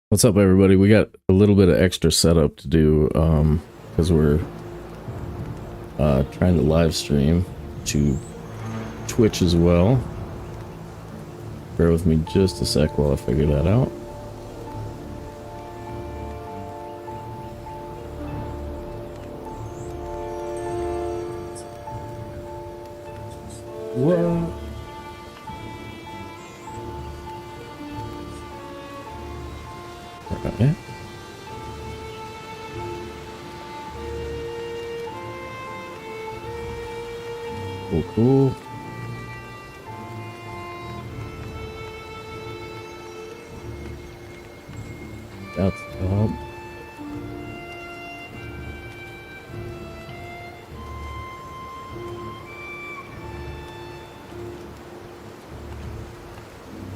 What's up, everybody? We got a little bit of extra setup to do because we're trying to live stream to Twitch as well. Bear with me just a sec while I figure that out. What? Okay. Cool. That's up.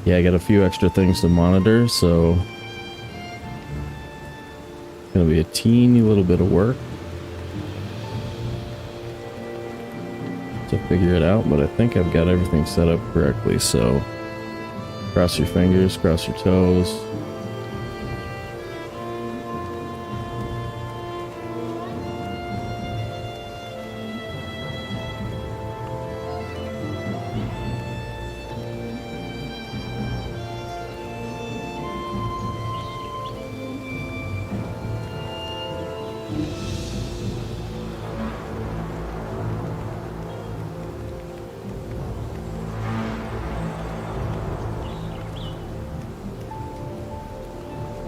Yeah, I got a few extra things to monitor, so it's gonna be a teeny little bit of work to figure it out, but I think I've got everything set up correctly, so cross your fingers, cross your toes.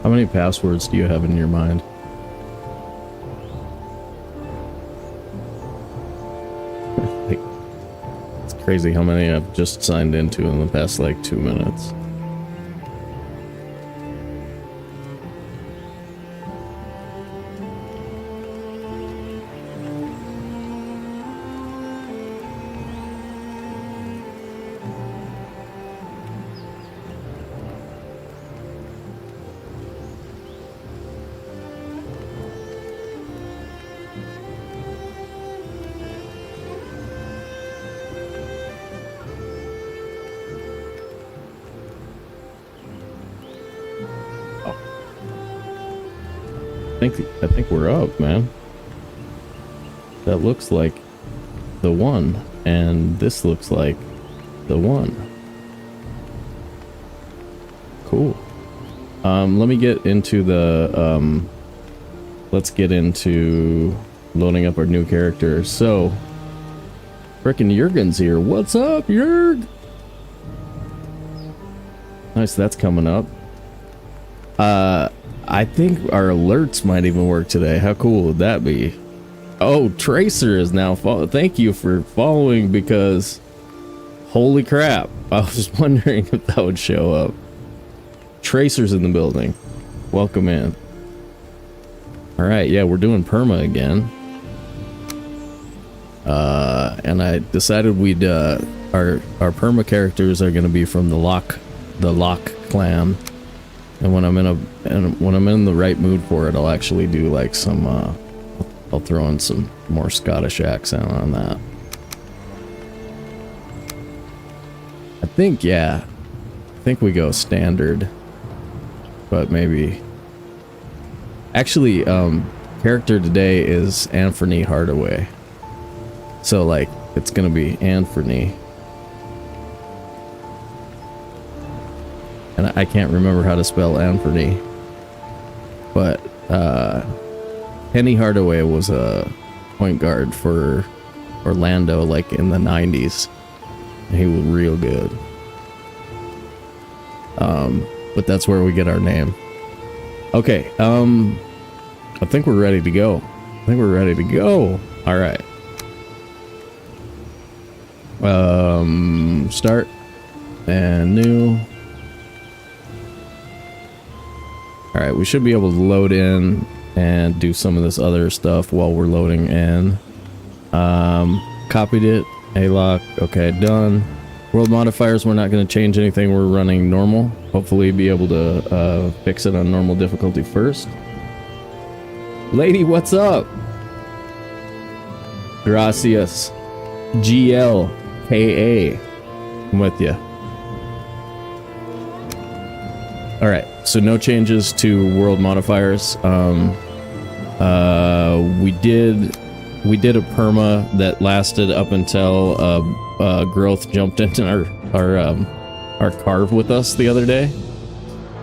How many passwords do you have in your mind? Like, it's crazy how many I've just signed into in the past like 2 minutes. I think we're up, man. That looks like the one, and this looks like the one. Cool. Let me get into the let's get into loading up our new character. So frickin' Jurgen's here. What's up, Jurg? Nice, that's coming up. I think our alerts might even work today. How cool would that be? Oh, Tracer is now thank you for following, because holy crap, I was wondering if that would show up. Tracer's in the building. Welcome in. All right, yeah, we're doing perma again. And I decided we'd our perma characters are going to be from the Loch Clan. And when I'm in the right mood for it, I'll actually do like some I'll throw in some more Scottish accent on that. I think, yeah. I think we go standard. But maybe actually character today is Anthony Hardaway. So like it's going to be Anthony. And I can't remember how to spell Anthony, but Penny Hardaway was a point guard for Orlando like in the 90s. And he was real good. But that's where we get our name. Okay, I think we're ready to go. All right. Start and new. Alright, we should be able to load in and do some of this other stuff while we're loading in. Copied it. A-lock. Okay, done. World modifiers, we're not going to change anything. We're running normal. Hopefully be able to fix it on normal difficulty first. Lady, what's up? Gracias. GLKA. I'm with you. All right, so no changes to world modifiers. We did a perma that lasted up until growth jumped into our carve with us the other day.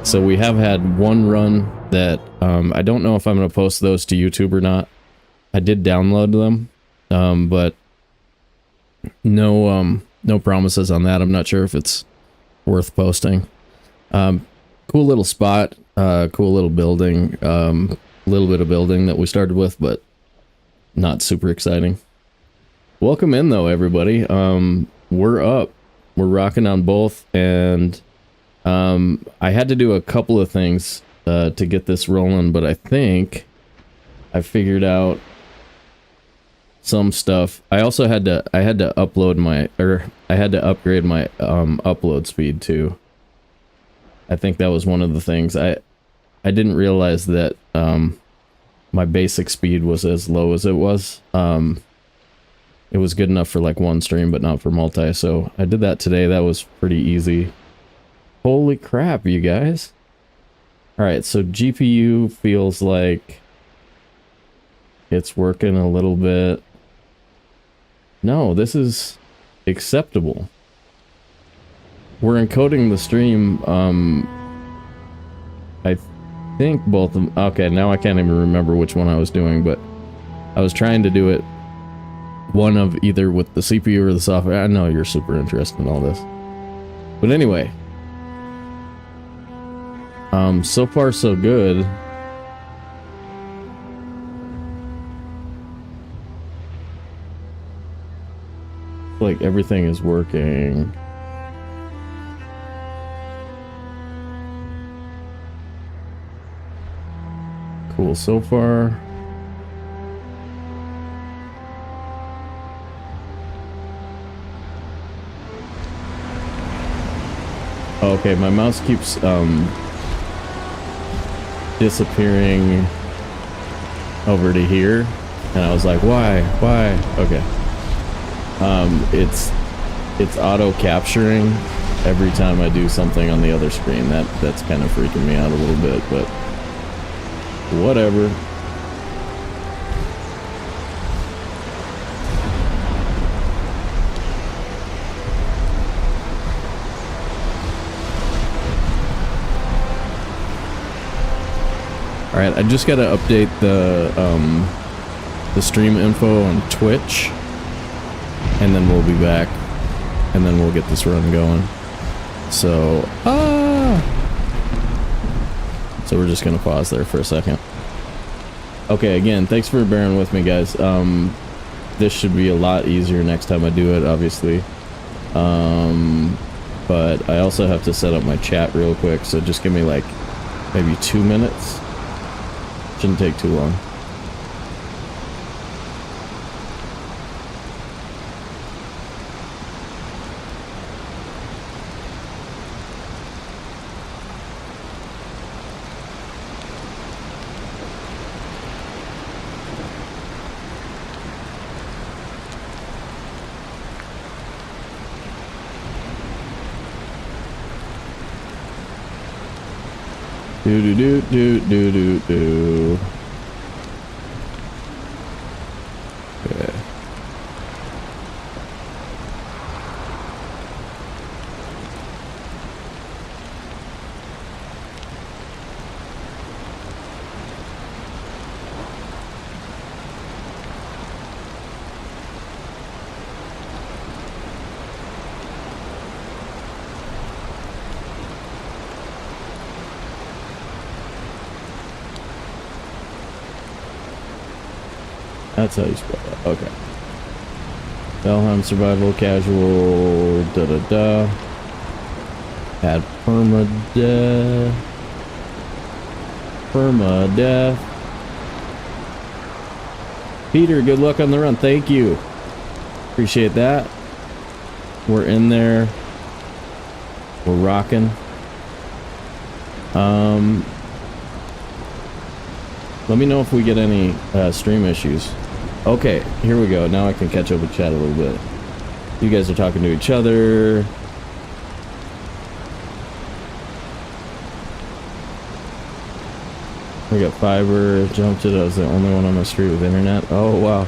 So we have had one run that I don't know if I'm going to post those to YouTube or not. I did download them, but no promises on that. I'm not sure if it's worth posting. Cool little spot, cool little building, little bit of building that we started with, but not super exciting. Welcome in though, everybody. We're up, we're rocking on both, and I had to do a couple of things to get this rolling, but I think I figured out some stuff. I also had to upload my, or I had to upgrade my upload speed too. I think that was one of the things. I didn't realize that my basic speed was as low as it was. It was good enough for like one stream, but not for multi. So I did that today. That was pretty easy. Holy crap, you guys. All right, so GPU feels like it's working a little bit. No, this is acceptable. We're encoding the stream. I think both of them. Okay, now I can't even remember which one I was doing, but I was trying to do it one of either with the CPU or the software. I know you're super interested in all this. But anyway. So far so good. Like everything is working. Cool so far. Okay, my mouse keeps disappearing over to here, and I was like, why? Okay. It's auto capturing every time I do something on the other screen. That's kind of freaking me out a little bit, but whatever. All right, I just got to update the stream info on Twitch, and then we'll be back, and then we'll get this run going. So, so we're just gonna pause there for a second. Okay, again, thanks for bearing with me, guys. This should be a lot easier next time I do it, obviously. But I also have to set up my chat real quick, so just give me like maybe 2 minutes. Shouldn't take too long. Do. Okay. That's how you spell that. Okay. Valheim survival casual. Add permadeath. Peter, good luck on the run. Thank you. Appreciate that. We're in there. We're rocking. Let me know if we get any stream issues. Okay, here we go. Now I can catch up with chat a little bit. You guys are talking to each other. We got fiber, jumped it. I was the only one on my street with internet. Oh, wow.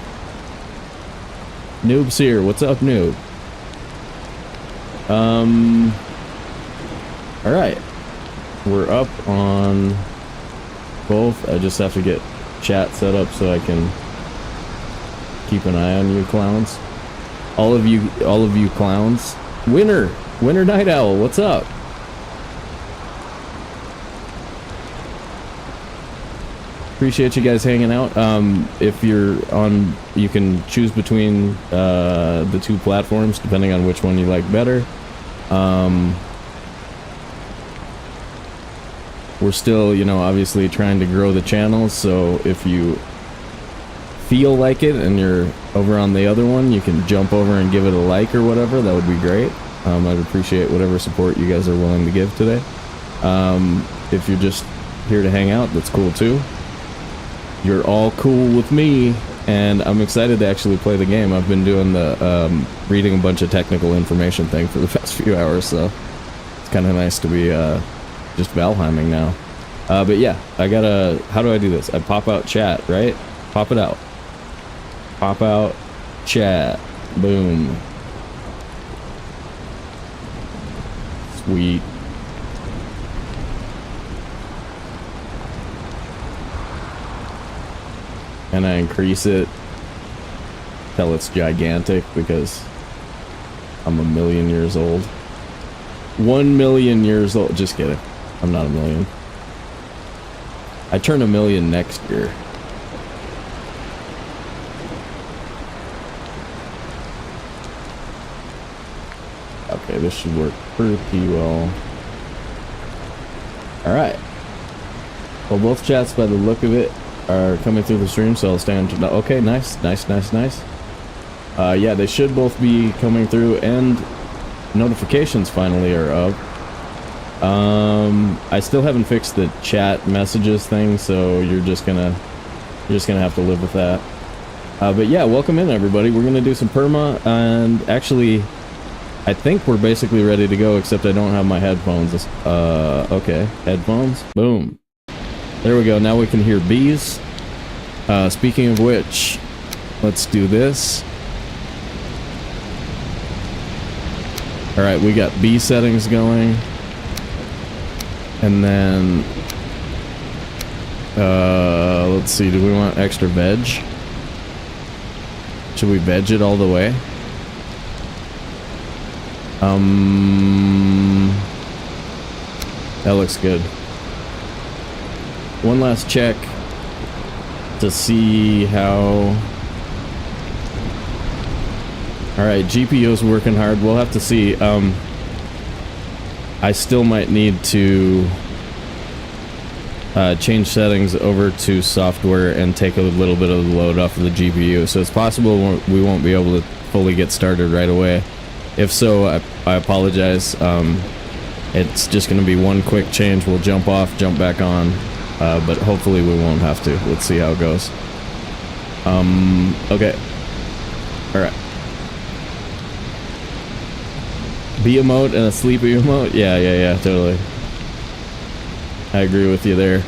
Noob's here. What's up, noob? Alright. We're up on both. I just have to get chat set up so I can keep an eye on you clowns. All of you clowns. Winter Night Owl, what's up? Appreciate you guys hanging out. If you're on, you can choose between the two platforms depending on which one you like better. We're still, you know, obviously trying to grow the channel, so if you feel like it and you're over on the other one, you can jump over and give it a like or whatever. That would be great. I'd appreciate whatever support you guys are willing to give today. If you're just here to hang out, that's cool too. You're all cool with me, and I'm excited to actually play the game. I've been doing the reading a bunch of technical information thing for the past few hours, so it's kind of nice to be just Valheiming now. But yeah, I gotta, how do I do this? I pop out chat, right? Pop it out. Pop out chat. Boom. Sweet. And I increase it till it's gigantic because I'm 1,000,000 years old. 1,000,000 years old. Just kidding. I'm not 1,000,000. I turn 1,000,000 next year. Okay, this should work pretty well. Alright. Well, both chats, by the look of it, are coming through the stream, so I'll stay on. Okay, nice. Yeah, they should both be coming through, and notifications finally are up. I still haven't fixed the chat messages thing, so you're just gonna have to live with that. But yeah, welcome in everybody. We're gonna do some perma, and actually I think we're basically ready to go, except I don't have my headphones. Okay, headphones, boom. There we go, now we can hear bees. Speaking of which, let's do this. Alright, we got bee settings going. And then, let's see, do we want extra veg? Should we veg it all the way? That looks good. One last check to see how... Alright, GPU's working hard. We'll have to see. I still might need to change settings over to software and take a little bit of the load off of the GPU. So it's possible we won't be able to fully get started right away. If so, I apologize. It's just going to be one quick change. We'll jump off, jump back on, but hopefully we won't have to. Let's see how it goes. Okay. Alright. Bee emote and a sleepy emote? Yeah, totally. I agree with you there.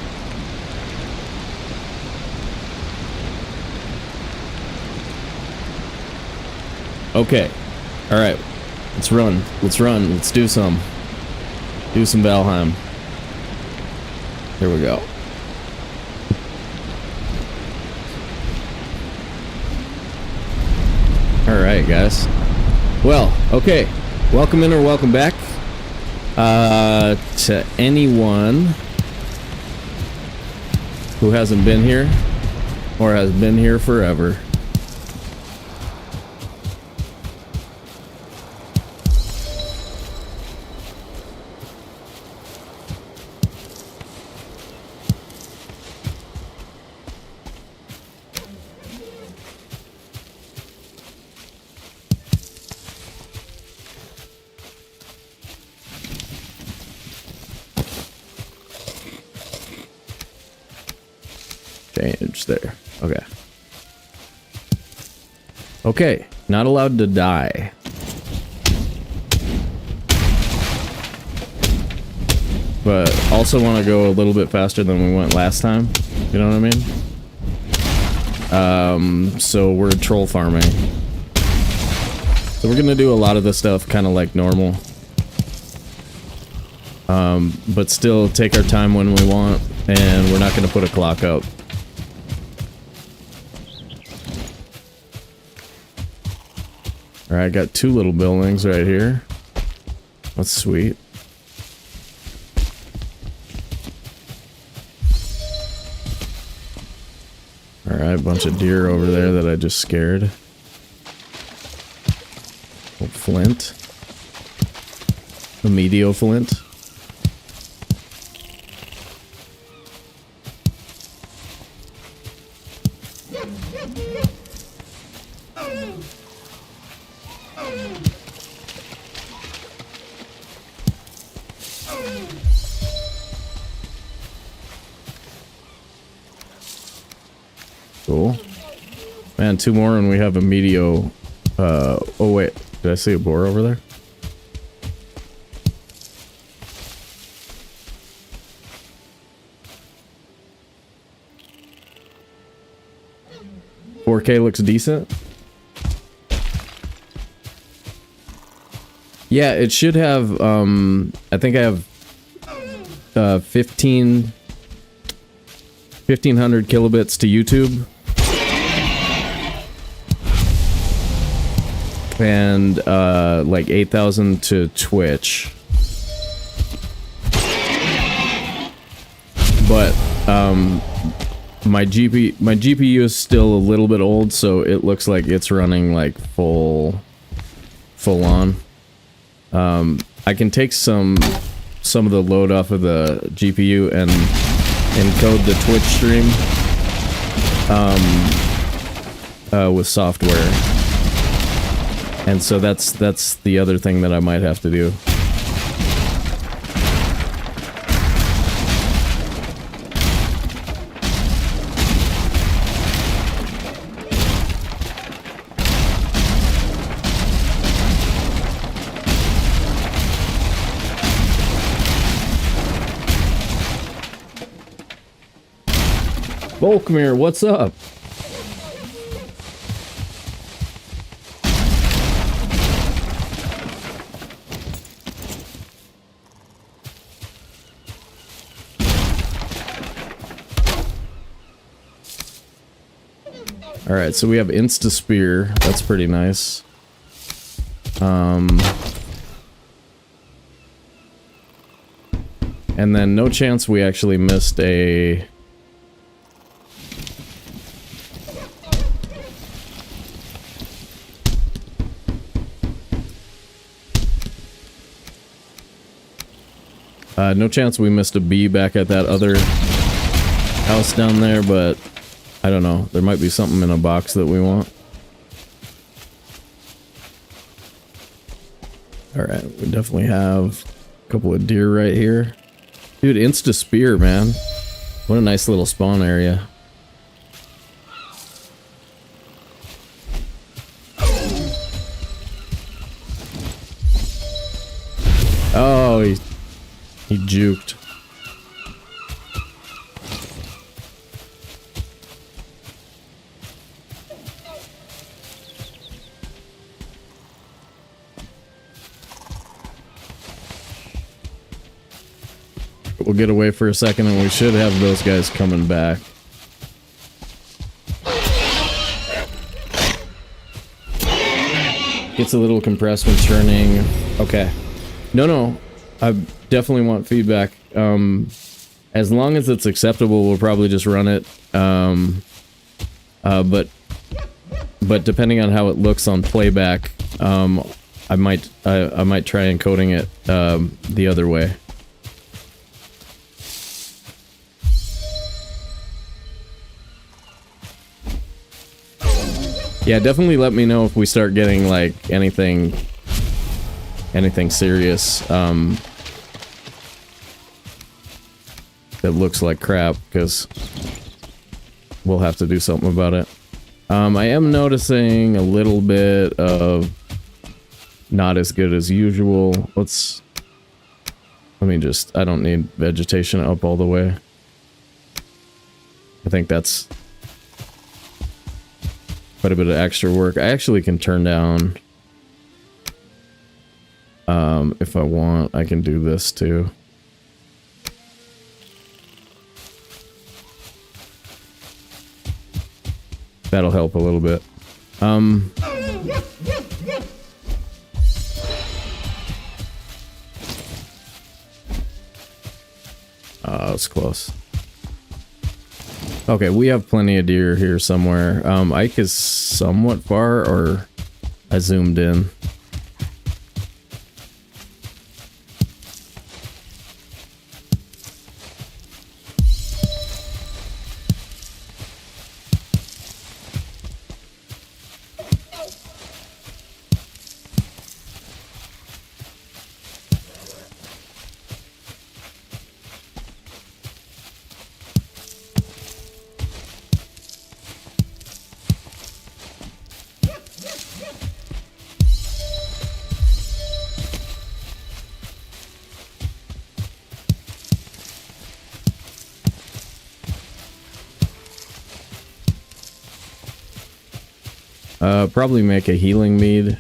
Okay. Alright. Let's run. Let's do some. Do some Valheim. Here we go. Alright, guys. Well, okay. Welcome in or welcome back to anyone who hasn't been here or has been here forever. Change there. Okay. Okay, not allowed to die. but also want to go a little bit faster than we went last time. You know what I mean? So we're troll farming. So we're gonna do a lot of the stuff kind of like normal. But still take our time when we want, and we're not gonna put a clock up. Alright, I got 2 little buildings right here. That's sweet. Alright, a bunch of deer over there that I just scared. Oh, flint. A medio flint. Cool. Man, 2 more and we have a medio. Oh wait, did I see a boar over there? $4K looks decent. Yeah, it should have, I think I have 1500 kilobits to YouTube. And like 8,000 to Twitch. But my GPU is still a little bit old, so it looks like it's running like full on. I can take some of the load off of the GPU and encode the Twitch stream with software. And so that's the other thing that I might have to do. Volkmir, what's up? Alright, so we have Insta Spear. That's pretty nice. And then no chance we actually missed a... no chance we missed a bee back at that other house down there, but I don't know. There might be something in a box that we want. Alright, we definitely have a couple of deer right here. Dude, Insta Spear, man. What a nice little spawn area. Oh, he juked. We'll get away for a second and we should have those guys coming back. Gets a little compressed when churning. Okay. No. I definitely want feedback. As long as it's acceptable, we'll probably just run it. But depending on how it looks on playback, I might try encoding it the other way. Yeah, definitely let me know if we start getting like anything serious that looks like crap, because we'll have to do something about it. I am noticing a little bit of not as good as usual. Let's Let me just, I don't need vegetation up all the way. I think that's quite a bit of extra work. I actually can turn down, if I want, I can do this too. That'll help a little bit. Oh, it's close. Okay, we have plenty of deer here somewhere. Ike is somewhat far, or I zoomed in. Probably make a healing mead,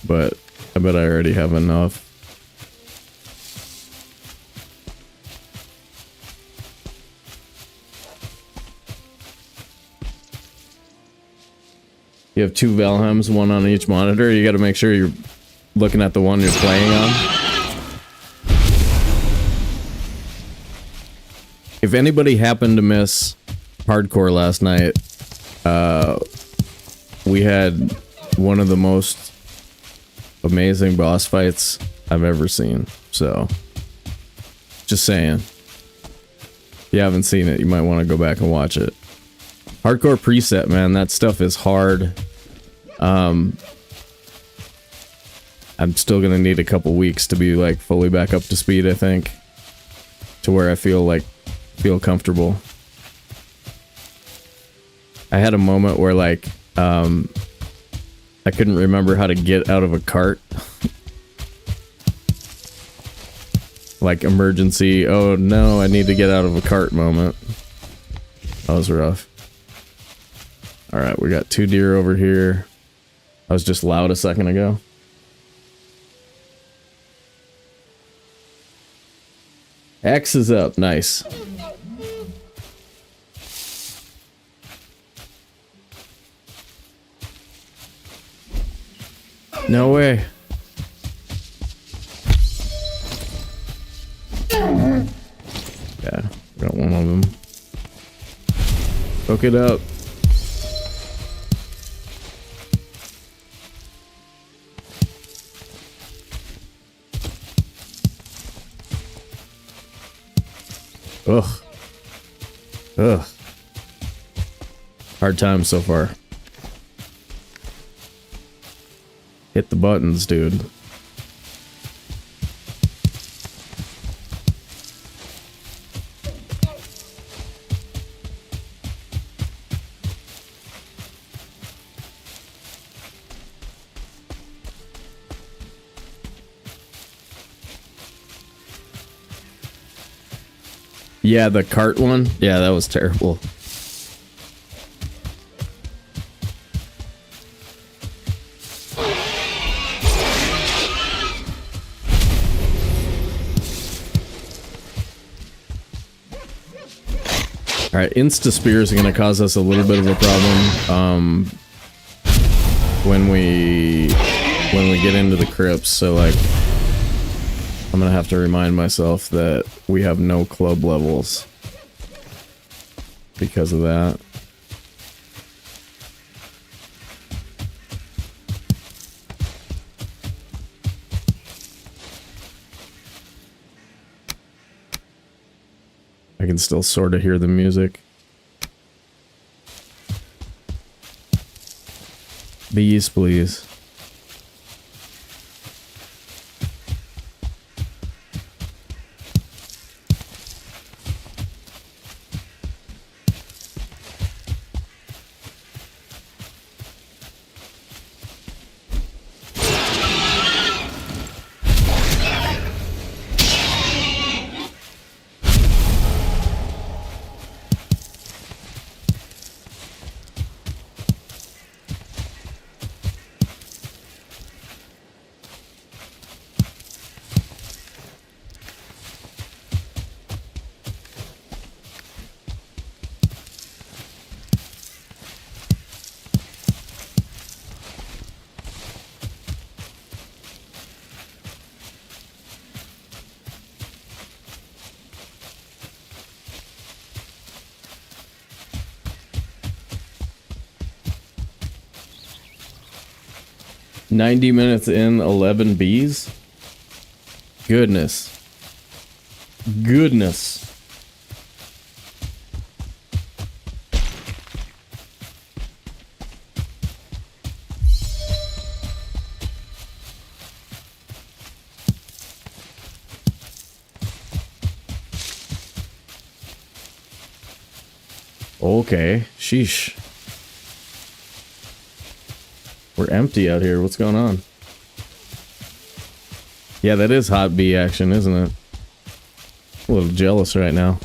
but I bet I already have enough. You have two Valheims, one on each monitor. You got to make sure you're looking at the one you're playing on. If anybody happened to miss hardcore last night, we had one of the most amazing boss fights I've ever seen. So, just saying. If you haven't seen it, you might want to go back and watch it. Hardcore preset, man, that stuff is hard. I'm still gonna need a couple weeks to be like fully back up to speed, I think. To where I feel comfortable. I had a moment where like, I couldn't remember how to get out of a cart. Like emergency, oh no, I need to get out of a cart moment. That was rough. Alright, we got two deer over here. I was just loud a second ago. X is up, nice. No way. Yeah, got one of them. Hook it up. Ugh. Ugh. Hard time so far. Hit the buttons, dude. Yeah, the cart one? Yeah, that was terrible. Alright, insta spears are gonna cause us a little bit of a problem when we get into the crypts, so like I'm gonna have to remind myself that we have no club levels because of that. I can still sort of hear the music. Bees, please. 90 minutes in, 11 bees? Goodness. Goodness. Okay, sheesh. We're empty out here. What's going on? Yeah, that is hot bee action, isn't it? A little jealous right now.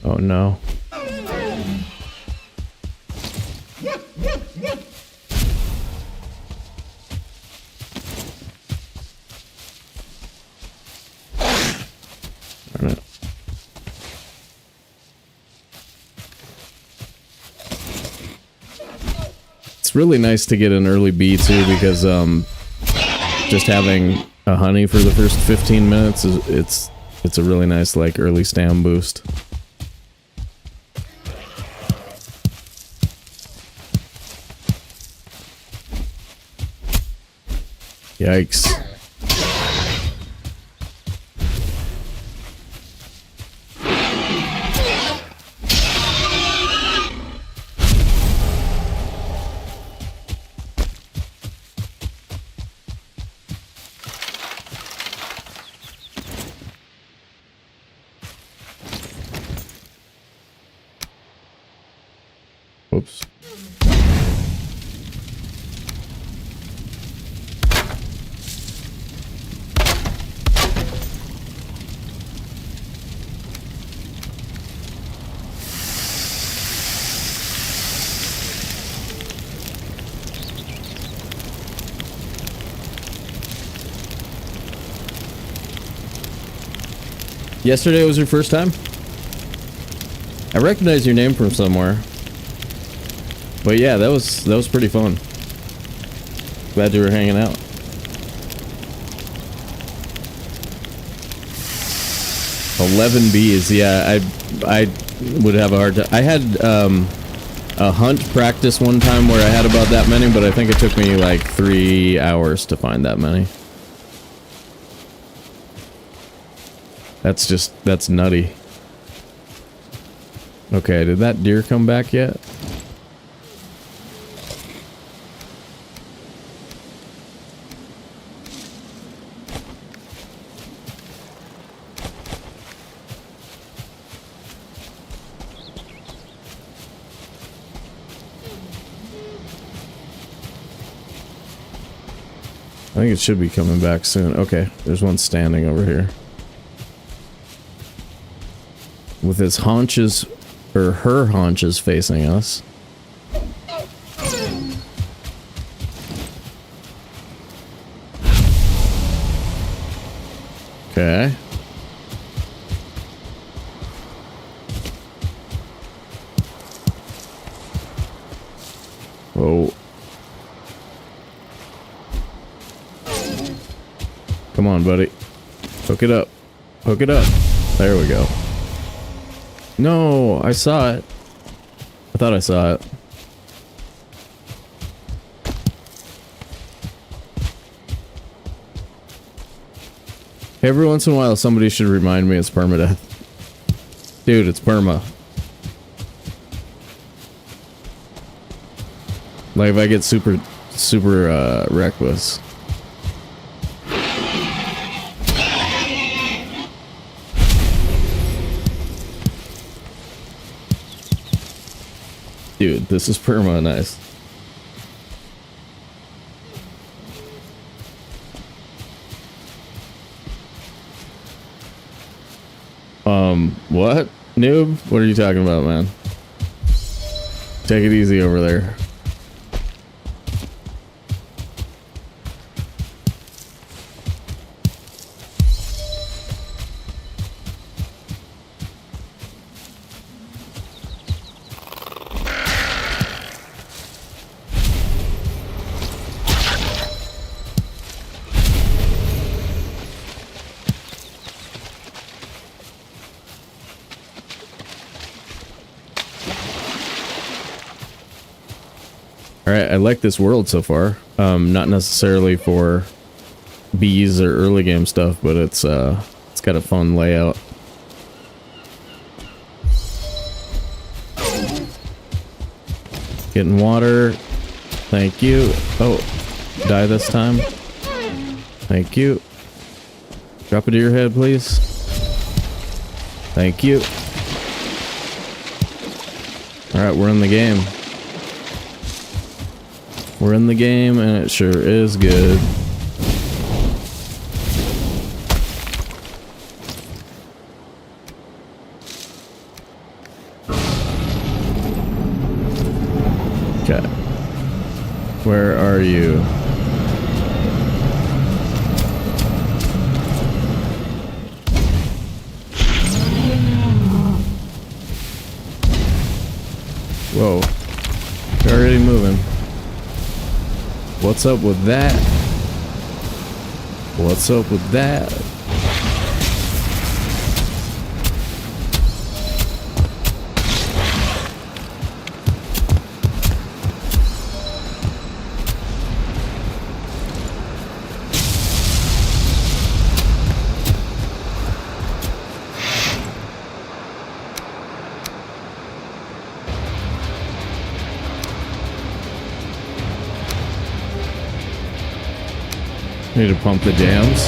Oh no. Darn it. It's really nice to get an early bee too, because just having a honey for the first 15 minutes is it's a really nice like early stam boost. Yikes. Whoops. Yesterday was your first time? I recognize your name from somewhere. But yeah, that was pretty fun. Glad you were hanging out. $11 bees, yeah, I would have a hard time. I had a hunt practice one time where I had about that many, but I think it took me like 3 hours to find that many. That's nutty. Okay, did that deer come back yet? I think it should be coming back soon. Okay, there's one standing over here. With his haunches, or her haunches facing us. Okay. Whoa. Come on, buddy. Hook it up. Hook it up. There we go. No, I saw it. I thought I saw it. Every once in a while, somebody should remind me it's permadeath. Dude, it's perma. Like, if I get super reckless. Dude, this is perma nice. What? Noob? What are you talking about, man? Take it easy over there. Alright, I like this world so far. Not necessarily for bees or early game stuff, but it's got a fun layout. Getting water. Thank you. Oh, die this time. Thank you. Drop it to your head, please. Thank you. Alright, we're in the game. We're in the game, and it sure is good. Okay. Where are you? Whoa. They're already moving. What's up with that? What's up with that? Need to pump the dams.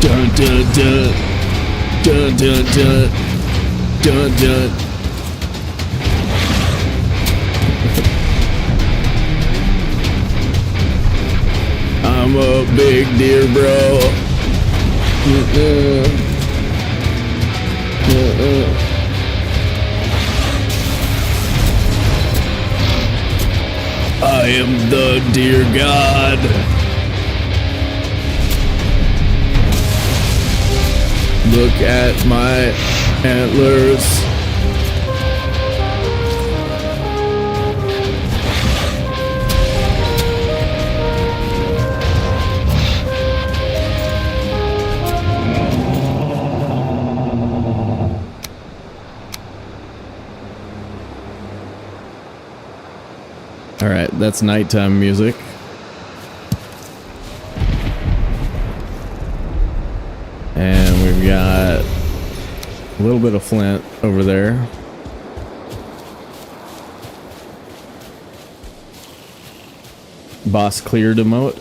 Dun dun dun dun dun dun dun dun. I'm a big deer, bro. I am the deer god. Look at my antlers. Alright, that's nighttime music. And we've got a little bit of flint over there. Boss cleared emote.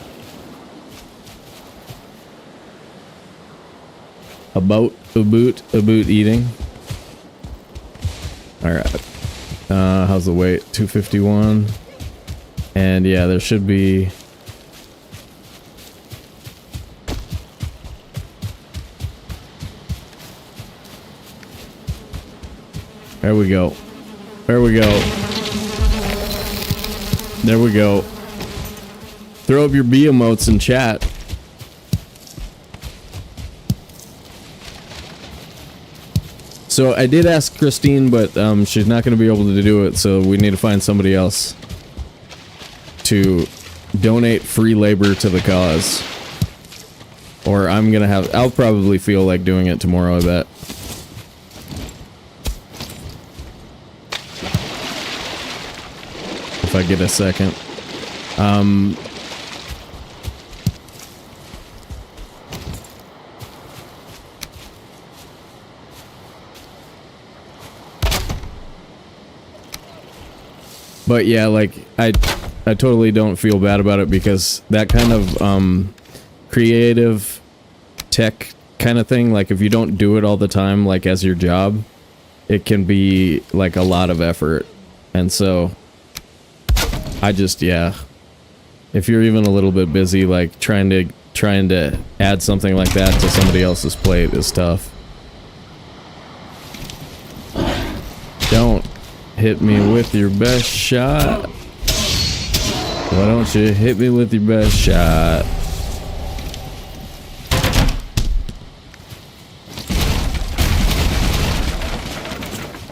A boat eating. Alright. How's the weight? 251. And yeah, there should be... There we go. There we go. There we go. Throw up your bee emotes in chat. So I did ask Christine, but she's not going to be able to do it, so we need to find somebody else to donate free labor to the cause. Or I'm gonna have... I'll probably feel like doing it tomorrow, I bet. If I get a second. But yeah, like, I totally don't feel bad about it, because that kind of creative tech kind of thing, like if you don't do it all the time, like as your job, it can be like a lot of effort. And so I just, yeah, if you're even a little bit busy, like trying to add something like that to somebody else's plate is tough. Don't hit me with your best shot. Why don't you hit me with your best shot?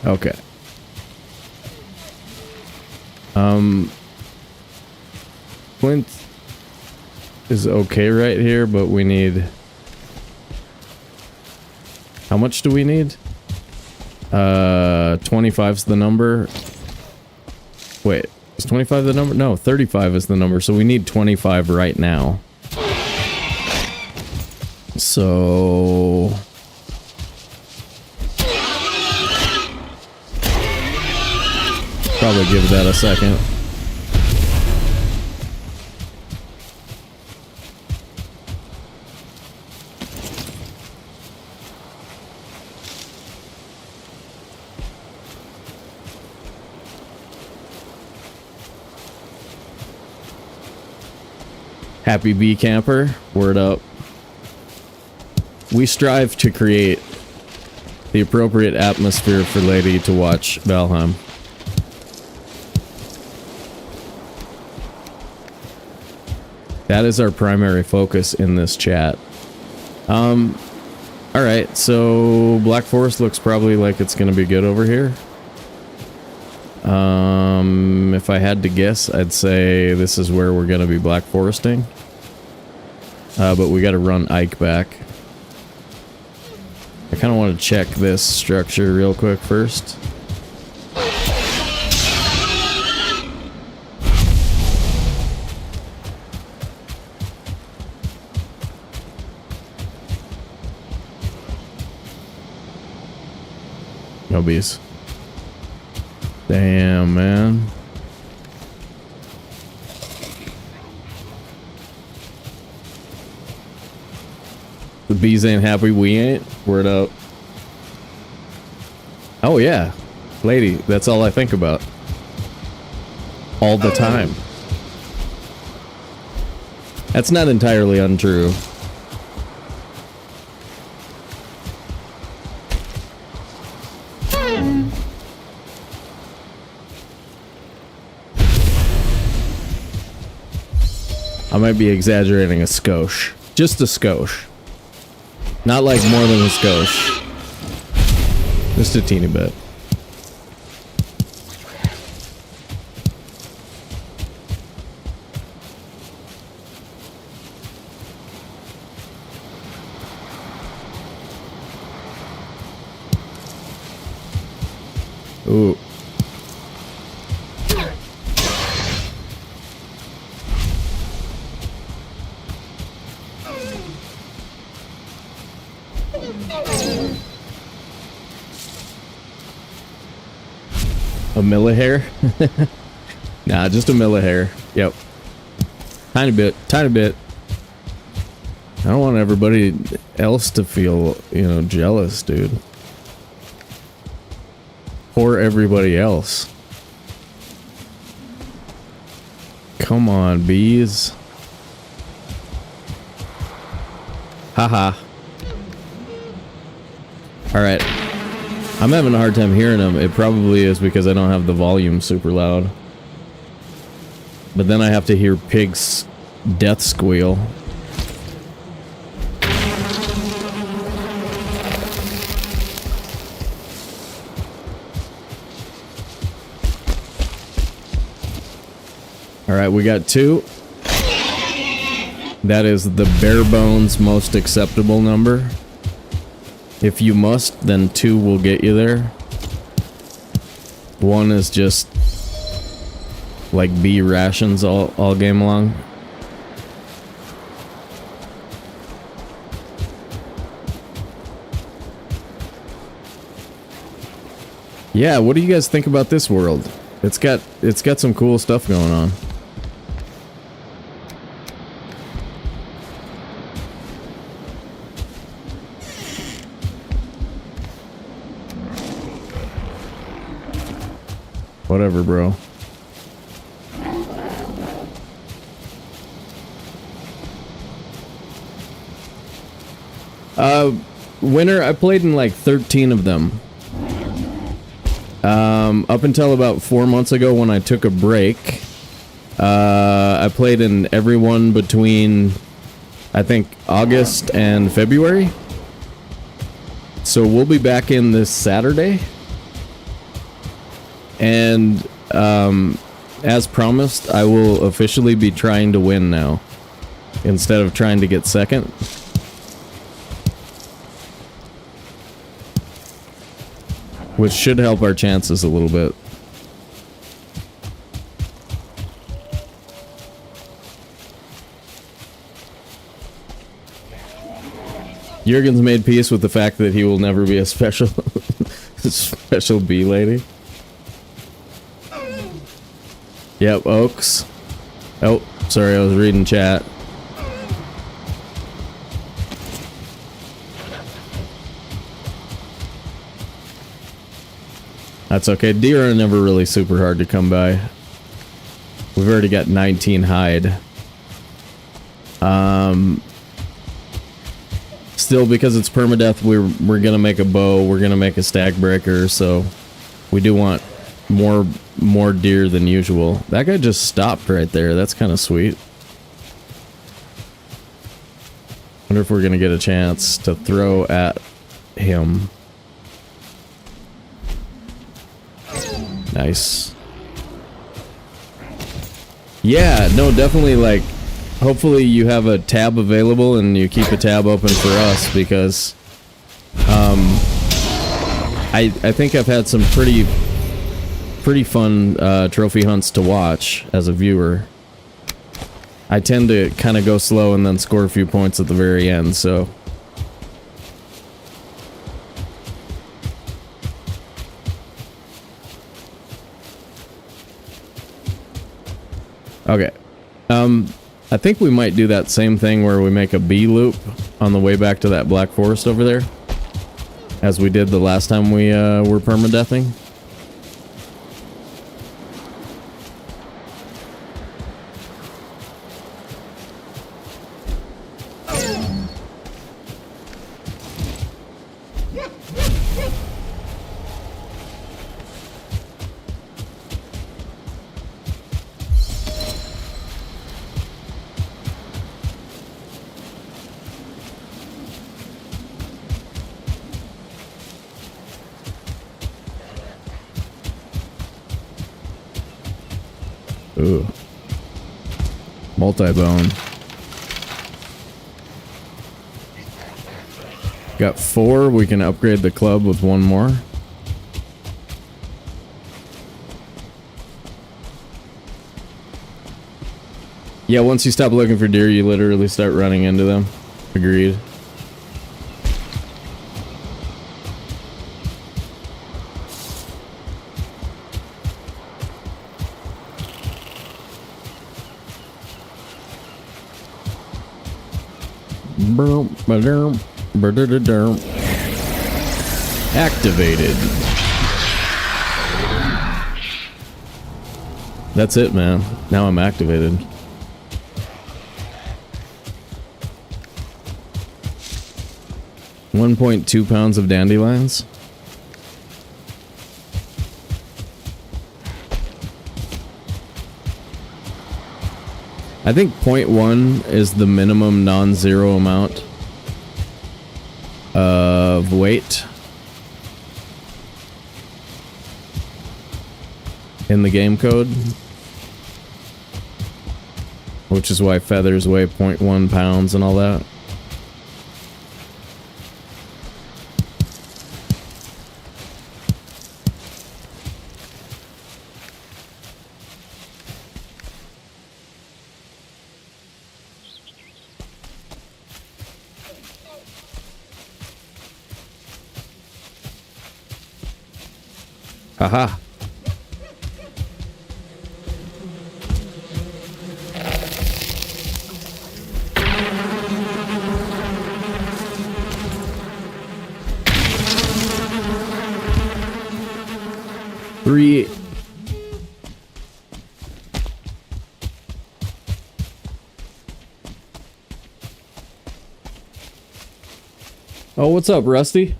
Okay. Flint is okay right here, but we need... How much do we need? 25's the number. Wait, is 25 the number? No, 35 is the number, so we need 25 right now. So... Probably give that a second. Happy bee camper, word up. We strive to create the appropriate atmosphere for Lady to watch Valheim. That is our primary focus in this chat. Alright, so Black Forest looks probably like it's gonna be good over here. If I had to guess, I'd say this is where we're gonna be Black Foresting. But we gotta run Ike back. I kinda wanna check this structure real quick first. No bees. Damn, man. The bees ain't happy, we ain't. Word up. Oh yeah. Lady, that's all I think about. All the time. That's not entirely untrue. I might be exaggerating a skosh. Just a skosh. Not like more than a skosh. Just a teeny bit. Ooh. A millihair? Nah, just a millihair. Yep. Tiny bit, tiny bit. I don't want everybody else to feel, you know, jealous, dude. Poor everybody else. Come on, bees. Haha. Alright. I'm having a hard time hearing them. It probably is because I don't have the volume super loud. But then I have to hear pigs' death squeal. Alright, we got 2. That is the bare bones most acceptable number. If you must, then 2 will get you there. 1 is just like bee rations all game long. Yeah, what do you guys think about this world? It's got some cool stuff going on. Whatever, bro. Winter, I played in like 13 of them. Up until about 4 months ago when I took a break. I played in every one between, I think, August and February. So we'll be back in this Saturday. And as promised, I will officially be trying to win now, instead of trying to get second. Which should help our chances a little bit. Jurgen's made peace with the fact that he will never be a special special bee lady. Yep, Oaks. Oh, sorry, I was reading chat. That's okay. Deer are never really super hard to come by. We've already got 19 hide. Still, because it's permadeath, we're gonna make a bow. We're gonna make a stag breaker. So we do want more deer than usual. That guy just stopped right there. That's kind of sweet. Wonder if we're gonna get a chance to throw at him. Nice. Yeah, no, definitely, like, hopefully you have a tab available and you keep a tab open for us, because I think I've had some pretty fun trophy hunts to watch as a viewer. I tend to kind of go slow and then score a few points at the very end, so okay. I think we might do that same thing where we make a bee loop on the way back to that black forest over there, as we did the last time we were permadeathing. Ooh. Multi-bone. Got 4. We can upgrade the club with 1 more. Yeah, once you stop looking for deer, you literally start running into them. Agreed. Activated. That's it, man. Now I'm activated. $1.2 pounds of dandelions. I think 0.1 is the minimum non-zero amount of weight in the game code, which is why feathers weigh 0.1 pounds and all that. Haha. Three. Oh, what's up, Rusty?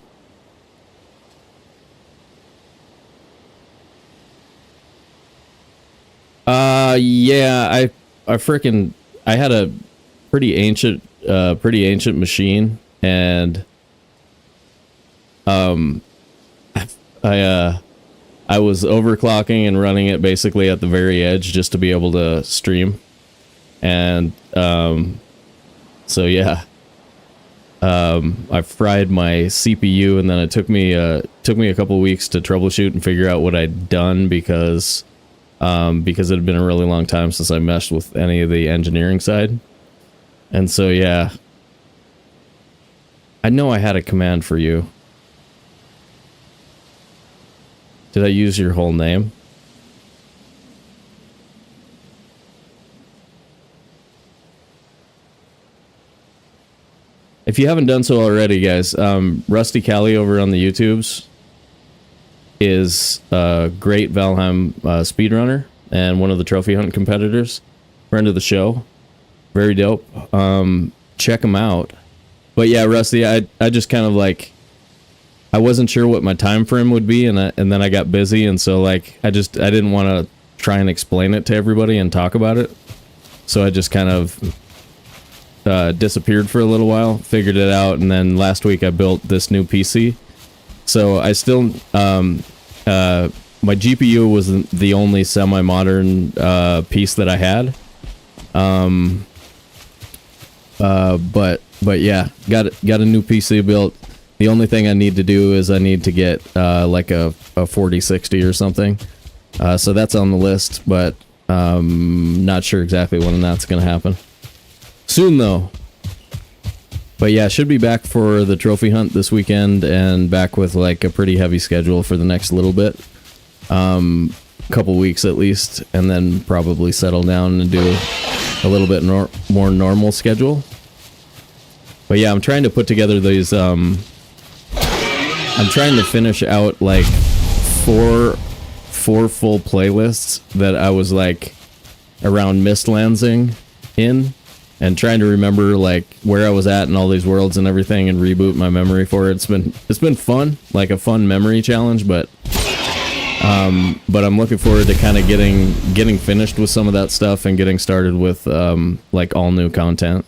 Yeah, I had a pretty ancient machine, and I I was overclocking and running it basically at the very edge just to be able to stream. And so yeah, I fried my CPU, and then it took me a couple weeks to troubleshoot and figure out what I'd done because it had been a really long time since I meshed with any of the engineering side. And so yeah, I know I had a command for you. Did I use your whole name? If you haven't done so already, guys, Rusty Callie over on the YouTubes is a great Valheim speedrunner and one of the trophy hunt competitors. Friend of the show. Very dope. Check him out. But yeah, Rusty, I just kind of like, I wasn't sure what my time frame would be, and then I got busy, and so like I didn't want to try and explain it to everybody and talk about it. So I just kind of disappeared for a little while, figured it out, and then last week I built this new PC. So I still my GPU was the only semi-modern piece that I had. But yeah, got a new PC built. The only thing I need to do is I need to get like a 4060 or something. So that's on the list, but not sure exactly when that's going to happen. Soon though. But yeah, should be back for the trophy hunt this weekend and back with like a pretty heavy schedule for the next little bit. Couple weeks at least, and then probably settle down and do a little bit more normal schedule. But yeah, I'm trying to put together these I'm trying to finish out like four full playlists that I was like around Mistlandsing in, and trying to remember like where I was at in all these worlds and everything, and reboot my memory for it. It's been fun, like a fun memory challenge, but I'm looking forward to kind of getting finished with some of that stuff and getting started with like all new content.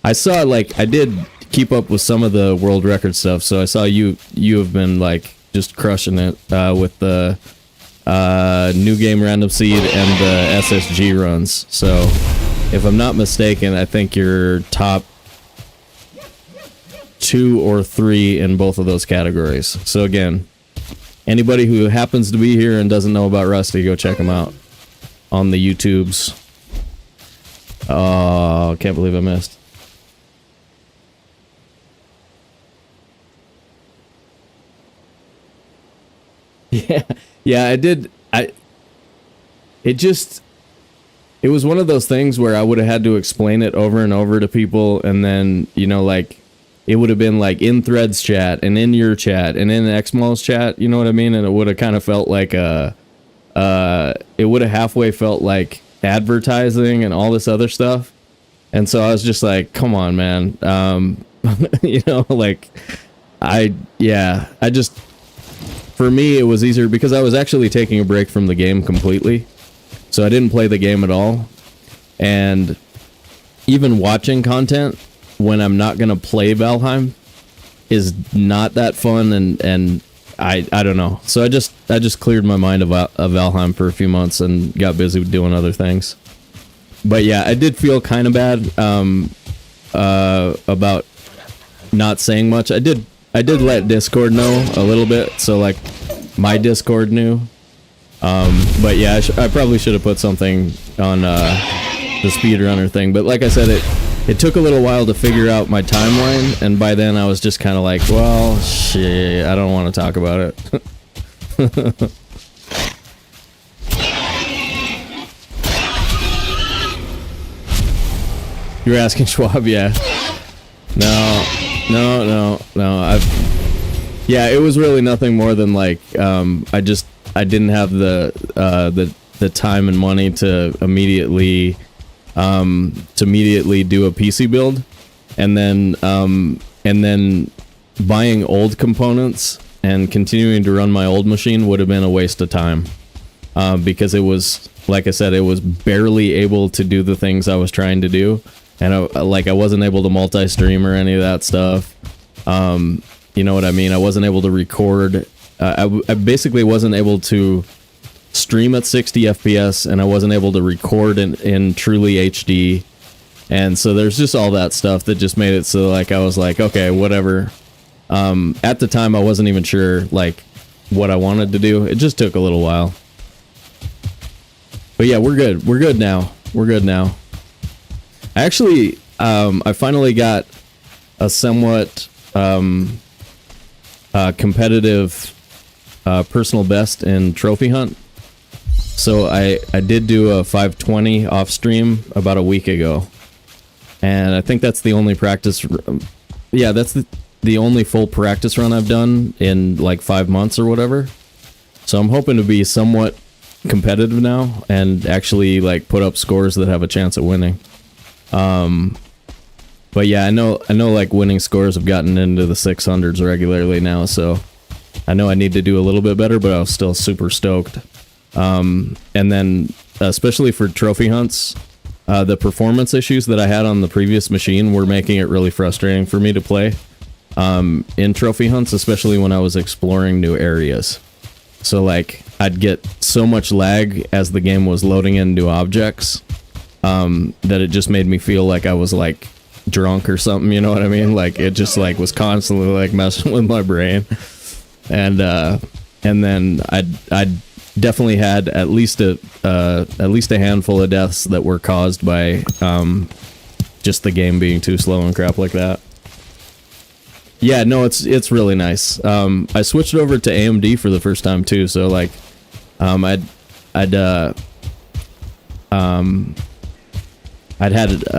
I saw like I did keep up with some of the world record stuff, so I saw you have been like just crushing it with the new game random seed and the SSG runs. So if I'm not mistaken, I think you're top 2 or 3 in both of those categories. So again, anybody who happens to be here and doesn't know about Rusty, go check him out on the YouTubes. Oh, can't believe I missed. Yeah, I did. It was one of those things where I would have had to explain it over and over to people, and then, you know, like, it would have been like in Threads chat and in your chat and in Xmo's chat, you know what I mean? And it would have kind of felt like it would have halfway felt like advertising and all this other stuff. And so I was just like, come on, man. You know, like, for me, it was easier because I was actually taking a break from the game completely. So I didn't play the game at all. And even watching content when I'm not going to play Valheim is not that fun. And I don't know. So I just cleared my mind of Valheim for a few months and got busy doing other things. But yeah, I did feel kind of bad about not saying much. I did let Discord know a little bit, so like my Discord knew. But yeah, I probably should have put something on the speedrunner thing. But like I said, it took a little while to figure out my timeline, and by then I was just kind of like, well, shit, I don't want to talk about it. You're asking Schwab, yeah. No. Yeah, it was really nothing more than like I didn't have the time and money to immediately do a PC build, and then buying old components and continuing to run my old machine would have been a waste of time, because it was, like I said, it was barely able to do the things I was trying to do. And I wasn't able to multi-stream or any of that stuff. You know what I mean? I wasn't able to record I basically wasn't able to stream at 60 FPS, and I wasn't able to record in truly HD. And so there's just all that stuff that just made it so like I was like, okay, whatever. At the time I wasn't even sure like what I wanted to do. It just took a little while. But yeah, we're good. We're good now. We're good now. Actually, I finally got a somewhat competitive personal best in trophy hunt. So I did do a 520 off stream about a week ago. And I think that's the only practice. Yeah, that's the only full practice run I've done in like 5 months or whatever. So I'm hoping to be somewhat competitive now and actually like put up scores that have a chance at winning. But yeah, I know like winning scores have gotten into the 600s regularly now, so I know I need to do a little bit better, but I was still super stoked. And then especially for trophy hunts, the performance issues that I had on the previous machine were making it really frustrating for me to play in trophy hunts, especially when I was exploring new areas. So like I'd get so much lag as the game was loading into objects that it just made me feel like I was like drunk or something, you know what I mean? Like it just like was constantly like messing with my brain. And then I'd definitely had at least a handful of deaths that were caused by just the game being too slow and crap like that. Yeah, no, it's really nice. I switched over to AMD for the first time too, so like I'd had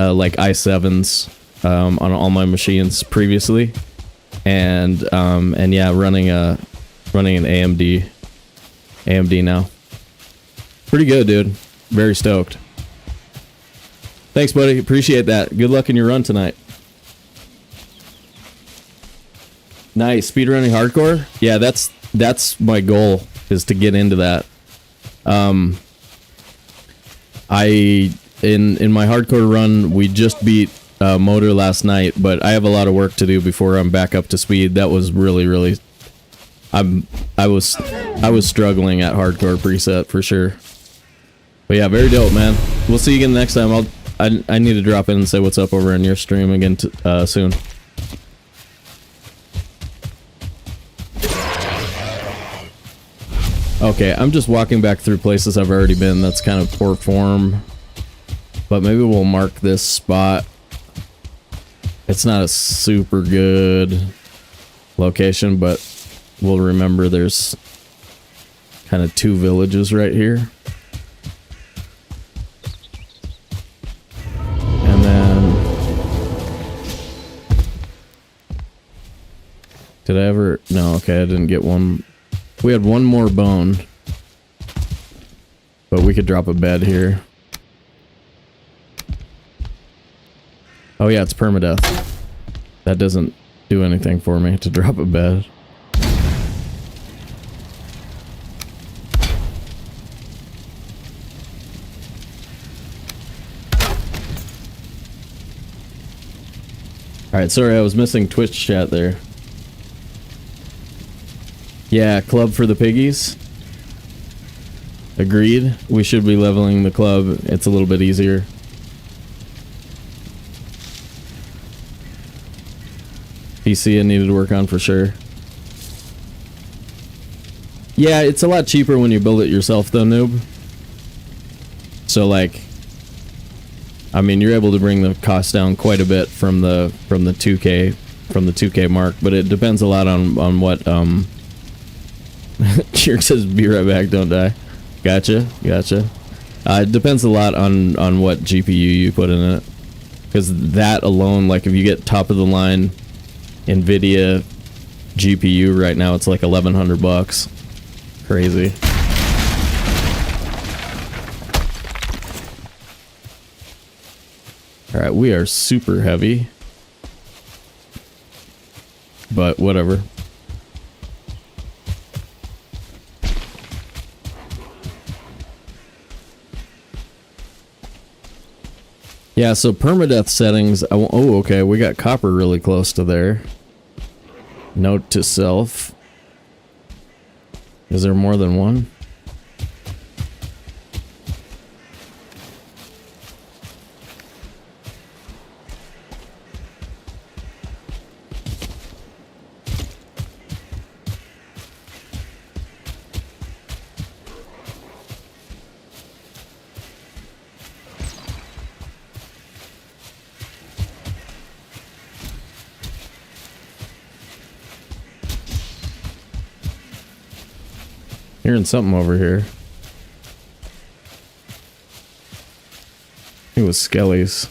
like i7s on all my machines previously, and yeah, running an AMD now. Pretty good, dude. Very stoked. Thanks, buddy. Appreciate that. Good luck in your run tonight. Nice. Speedrunning hardcore? Yeah, that's my goal, is to get into that. In my hardcore run, we just beat Motor last night, but I have a lot of work to do before I'm back up to speed. That was really I was struggling at hardcore preset for sure. But yeah, very dope, man. We'll see you again next time. I need to drop in and say what's up over in your stream again soon. Okay, I'm just walking back through places I've already been. That's kind of poor form. But maybe we'll mark this spot. It's not a super good location, but we'll remember there's kind of two villages right here. And then... did I ever... no, okay, I didn't get one... we had one more bone, but we could drop a bed here. Oh yeah, it's permadeath. That doesn't do anything for me to drop a bed. Alright, sorry, I was missing Twitch chat there. Yeah, club for the piggies. Agreed. We should be leveling the club. It's a little bit easier. PC I needed to work on for sure. Yeah, it's a lot cheaper when you build it yourself though, noob. So like, I mean, you're able to bring the cost down quite a bit from the 2K mark, but it depends a lot on what Jerk says be right back, don't die. Gotcha. It depends a lot on what GPU you put in it, because that alone, like if you get top of the line NVIDIA GPU right now, it's like $1,100. Crazy. Alright, we are super heavy, but whatever. Yeah, so permadeath settings, oh, okay, we got copper really close to there. Note to self. Is there more than one? Hearing something over here. It was skellies.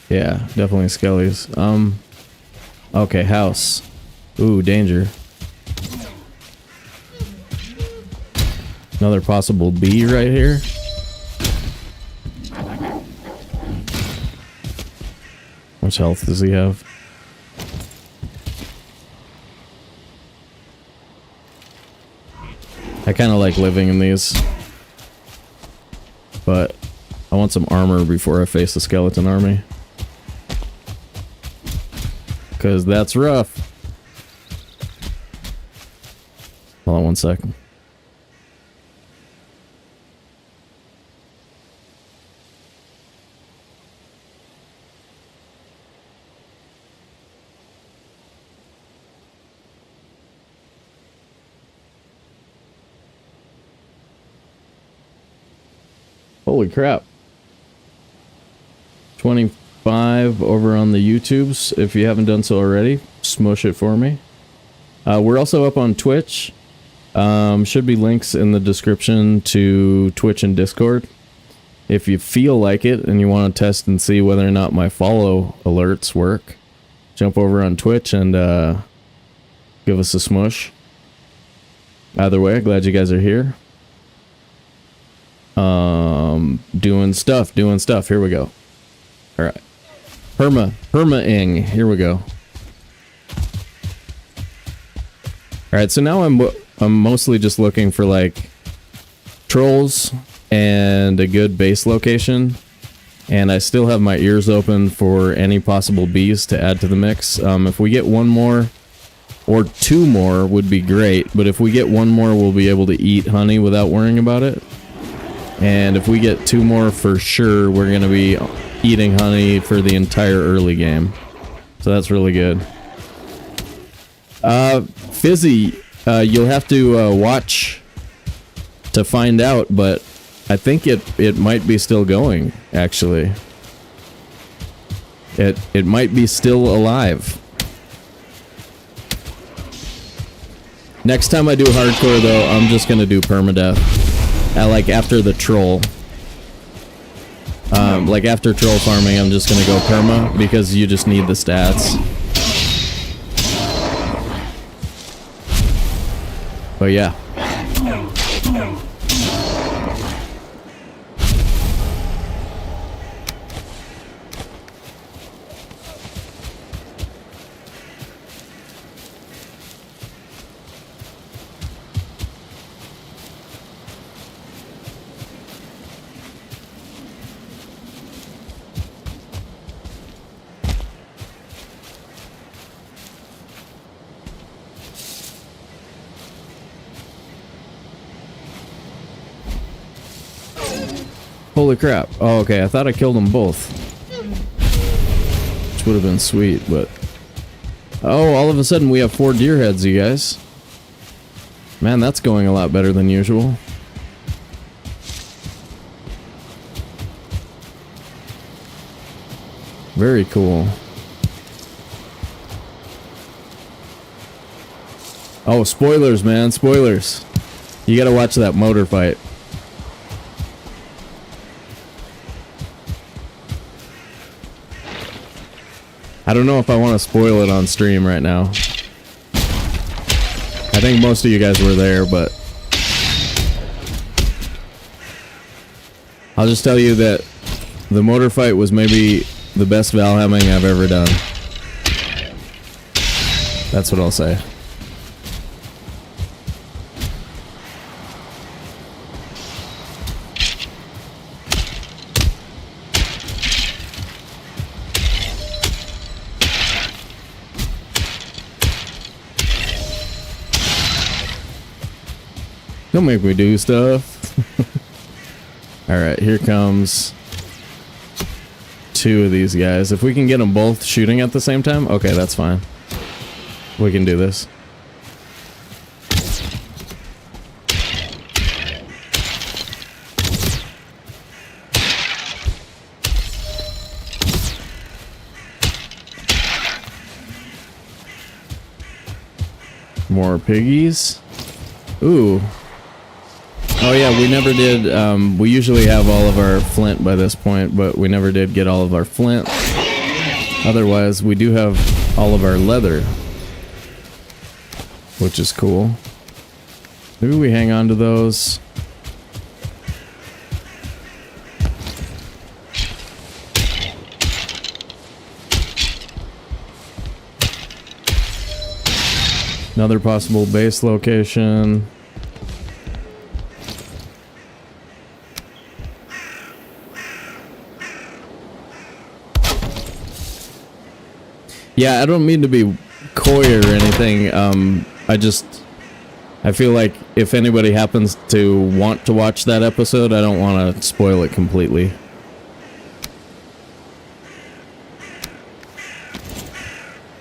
Yeah, definitely skellies. Okay, house. Ooh, danger. Another possible bee right here. How much health does he have? I kind of like living in these, but I want some armor before I face the skeleton army, because that's rough. Hold on one second. Holy crap. 25 over on the YouTubes. If you haven't done so already, smush it for me. We're also up on Twitch. Should be links in the description to Twitch and Discord. If you feel like it and you want to test and see whether or not my follow alerts work, jump over on Twitch and give us a smush. Either way, glad you guys are here. Doing stuff. Here we go. All right. Perma-ing. Here we go. All right. So now I'm mostly just looking for like trolls and a good base location. And I still have my ears open for any possible bees to add to the mix. If we get one more or two more would be great. But if we get one more, we'll be able to eat honey without worrying about it. And if we get two more, for sure, we're going to be eating honey for the entire early game. So that's really good. Fizzy, you'll have to watch to find out, but I think it might be still going, actually. It might be still alive. Next time I do hardcore, though, I'm just going to do permadeath. Like after the troll. Like after troll farming, I'm just gonna go perma because you just need the stats. But yeah. Holy crap. Oh, okay. I thought I killed them both. Which would have been sweet, but... Oh, all of a sudden we have 4 deer heads, you guys. Man, that's going a lot better than usual. Very cool. Oh, spoilers, man. Spoilers. You gotta watch that motor fight. I don't know if I want to spoil it on stream right now. I think most of you guys were there, but I'll just tell you that the motor fight was maybe the best Valheiming I've ever done. That's what I'll say. Don't make me do stuff. Alright, here comes 2 of these guys. If we can get them both shooting at the same time, okay, that's fine. We can do this. More piggies. Ooh. Oh yeah, we never did, we usually have all of our flint by this point, but we never did get all of our flint. Otherwise, we do have all of our leather, which is cool. Maybe we hang on to those. Another possible base location. Yeah, I don't mean to be coy or anything. I feel like if anybody happens to want to watch that episode, I don't want to spoil it completely.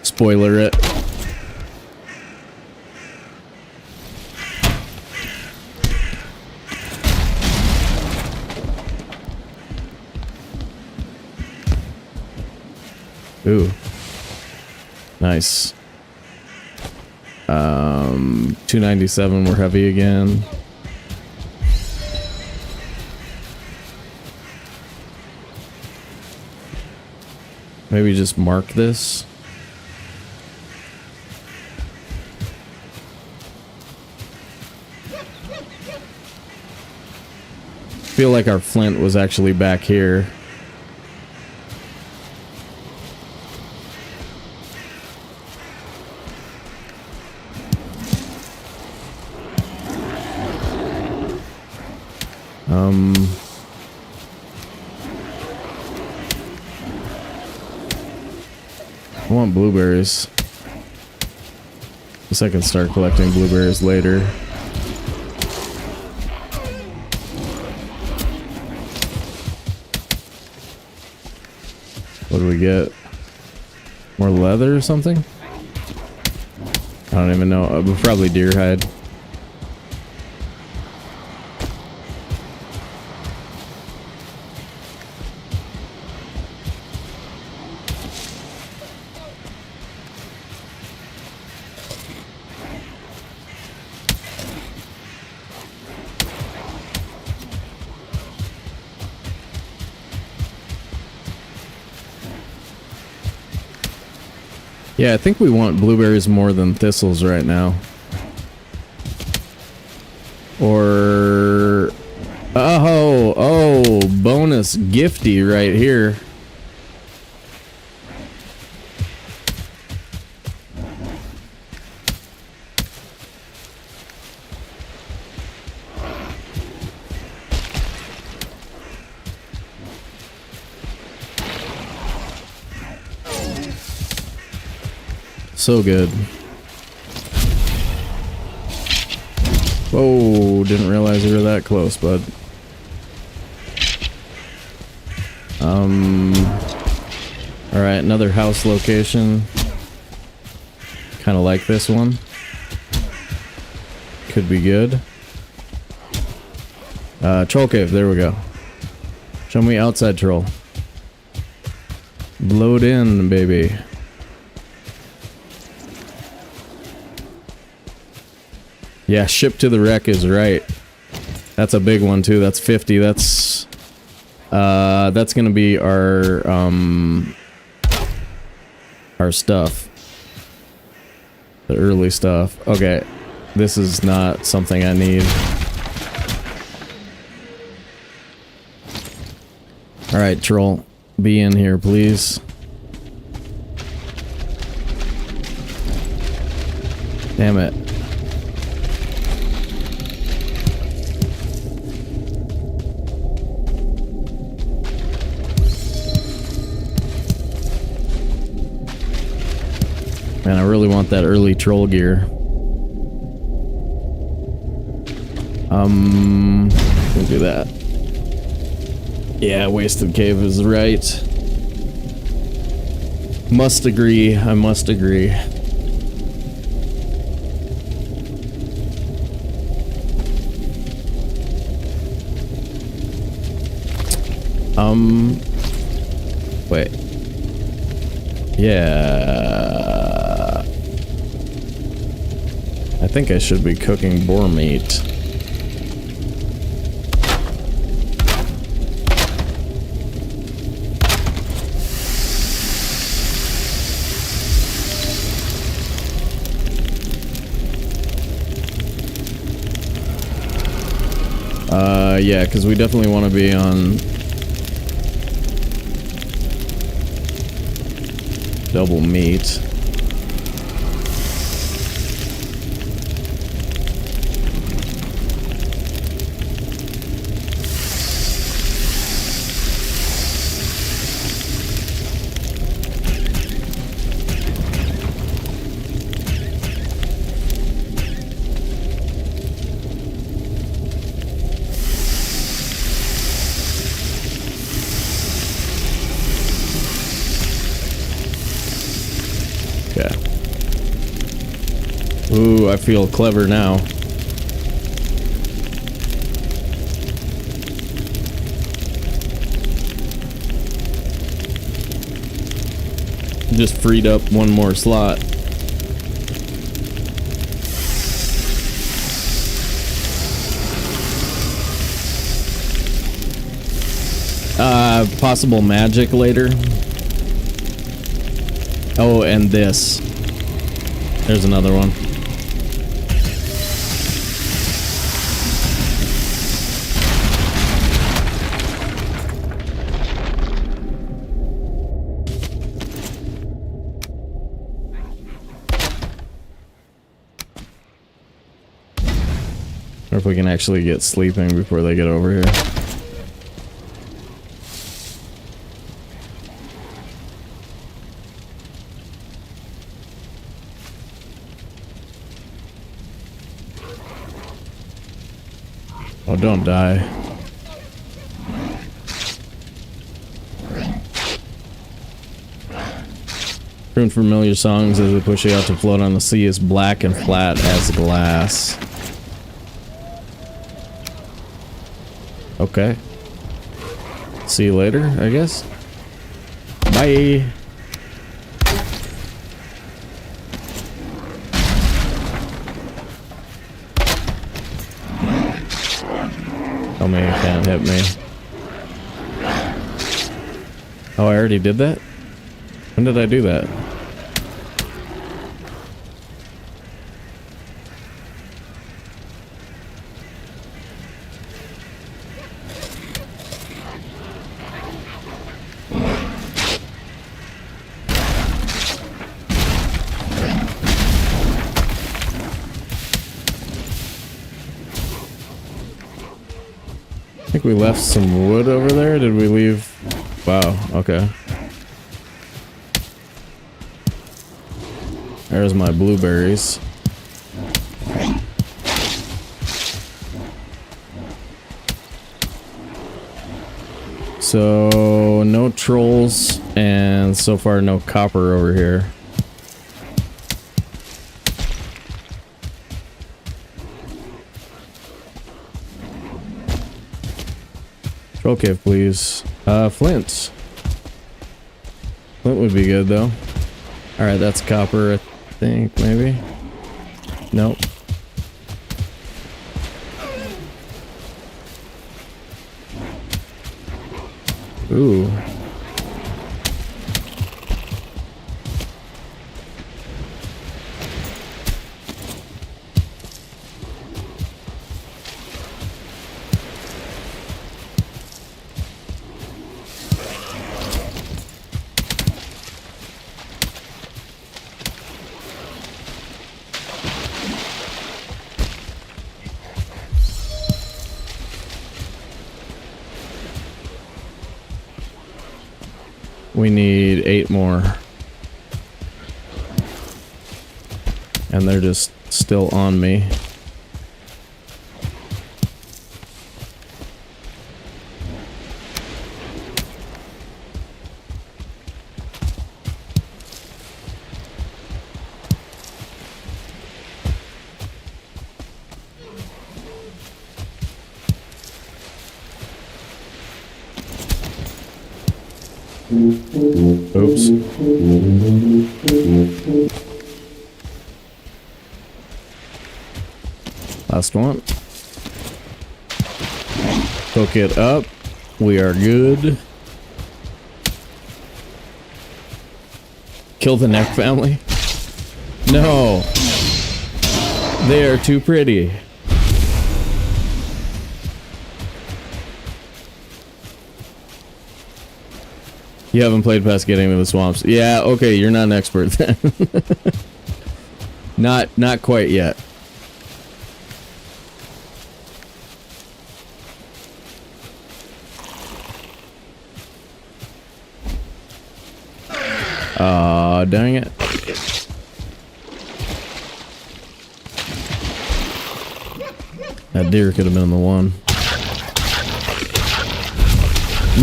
Spoiler it. Ooh. Nice. 297, we're heavy again. Maybe just mark this. Feel like our flint was actually back here. I want blueberries. Guess I can start collecting blueberries later. What do we get? More leather or something? I don't even know. Probably deer hide. Yeah, I think we want blueberries more than thistles right now. Or... Oh, bonus gifty right here. So good. Whoa, didn't realize we were that close, bud. Alright, another house location. Kind of like this one. Could be good. Troll cave, there we go. Show me outside troll. Load in, baby. Yeah, ship to the wreck is right. That's a big one too. That's 50. That's gonna be our stuff. The early stuff. Okay. This is not something I need. Alright, troll. Be in here, please. Damn it. Man, I really want that early troll gear. We'll do that. Yeah, wasted cave is right. Must agree. I must agree. Wait. Yeah. I think I should be cooking boar meat. Yeah, because we definitely want to be on double meat. Ooh, I feel clever now. Just freed up one more slot. Possible magic later. Oh, and this. There's another one. Or if we can actually get sleeping before they get over here. Oh, don't die. Croon familiar songs as we push you out to float on the sea is black and flat as glass. Okay. See you later, I guess. Bye. Tell me you can't hit me. Oh, I already did that? When did I do that? I think we left some wood over there. Did we leave? Wow, okay. There's my blueberries. So, no trolls, and so far no copper over here. Troll cave, please. Flint. Flint would be good, though. Alright, that's copper, I think, maybe? Nope. Ooh. We need 8 more. And they're just still on me. Oops. Last one. Hook it up. We are good. Kill the neck family? No. They are too pretty. You haven't played past getting to the swamps. Yeah, okay, you're not an expert then. Not quite yet. Dang it. That deer could have been the one.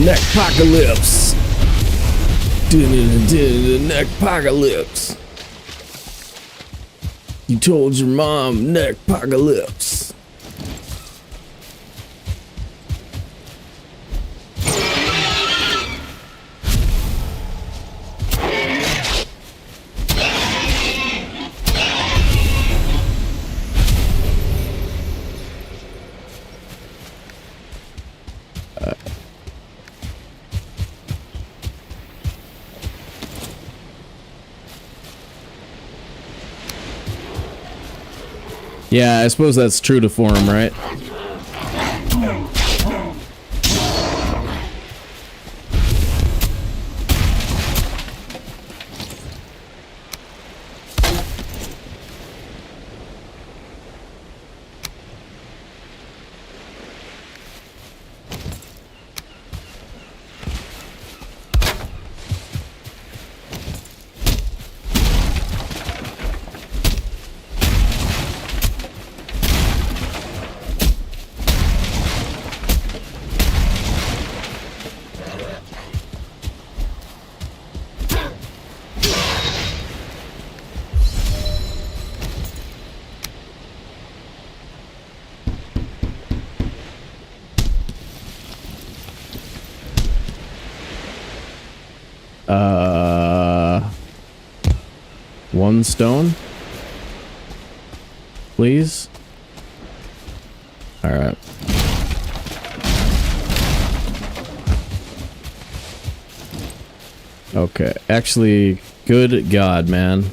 Neckpocalypse. Neckpocalypse. You told your mom neckpocalypse. Yeah, I suppose that's true to form, right? One stone, please. All right. Okay, actually, good God, man.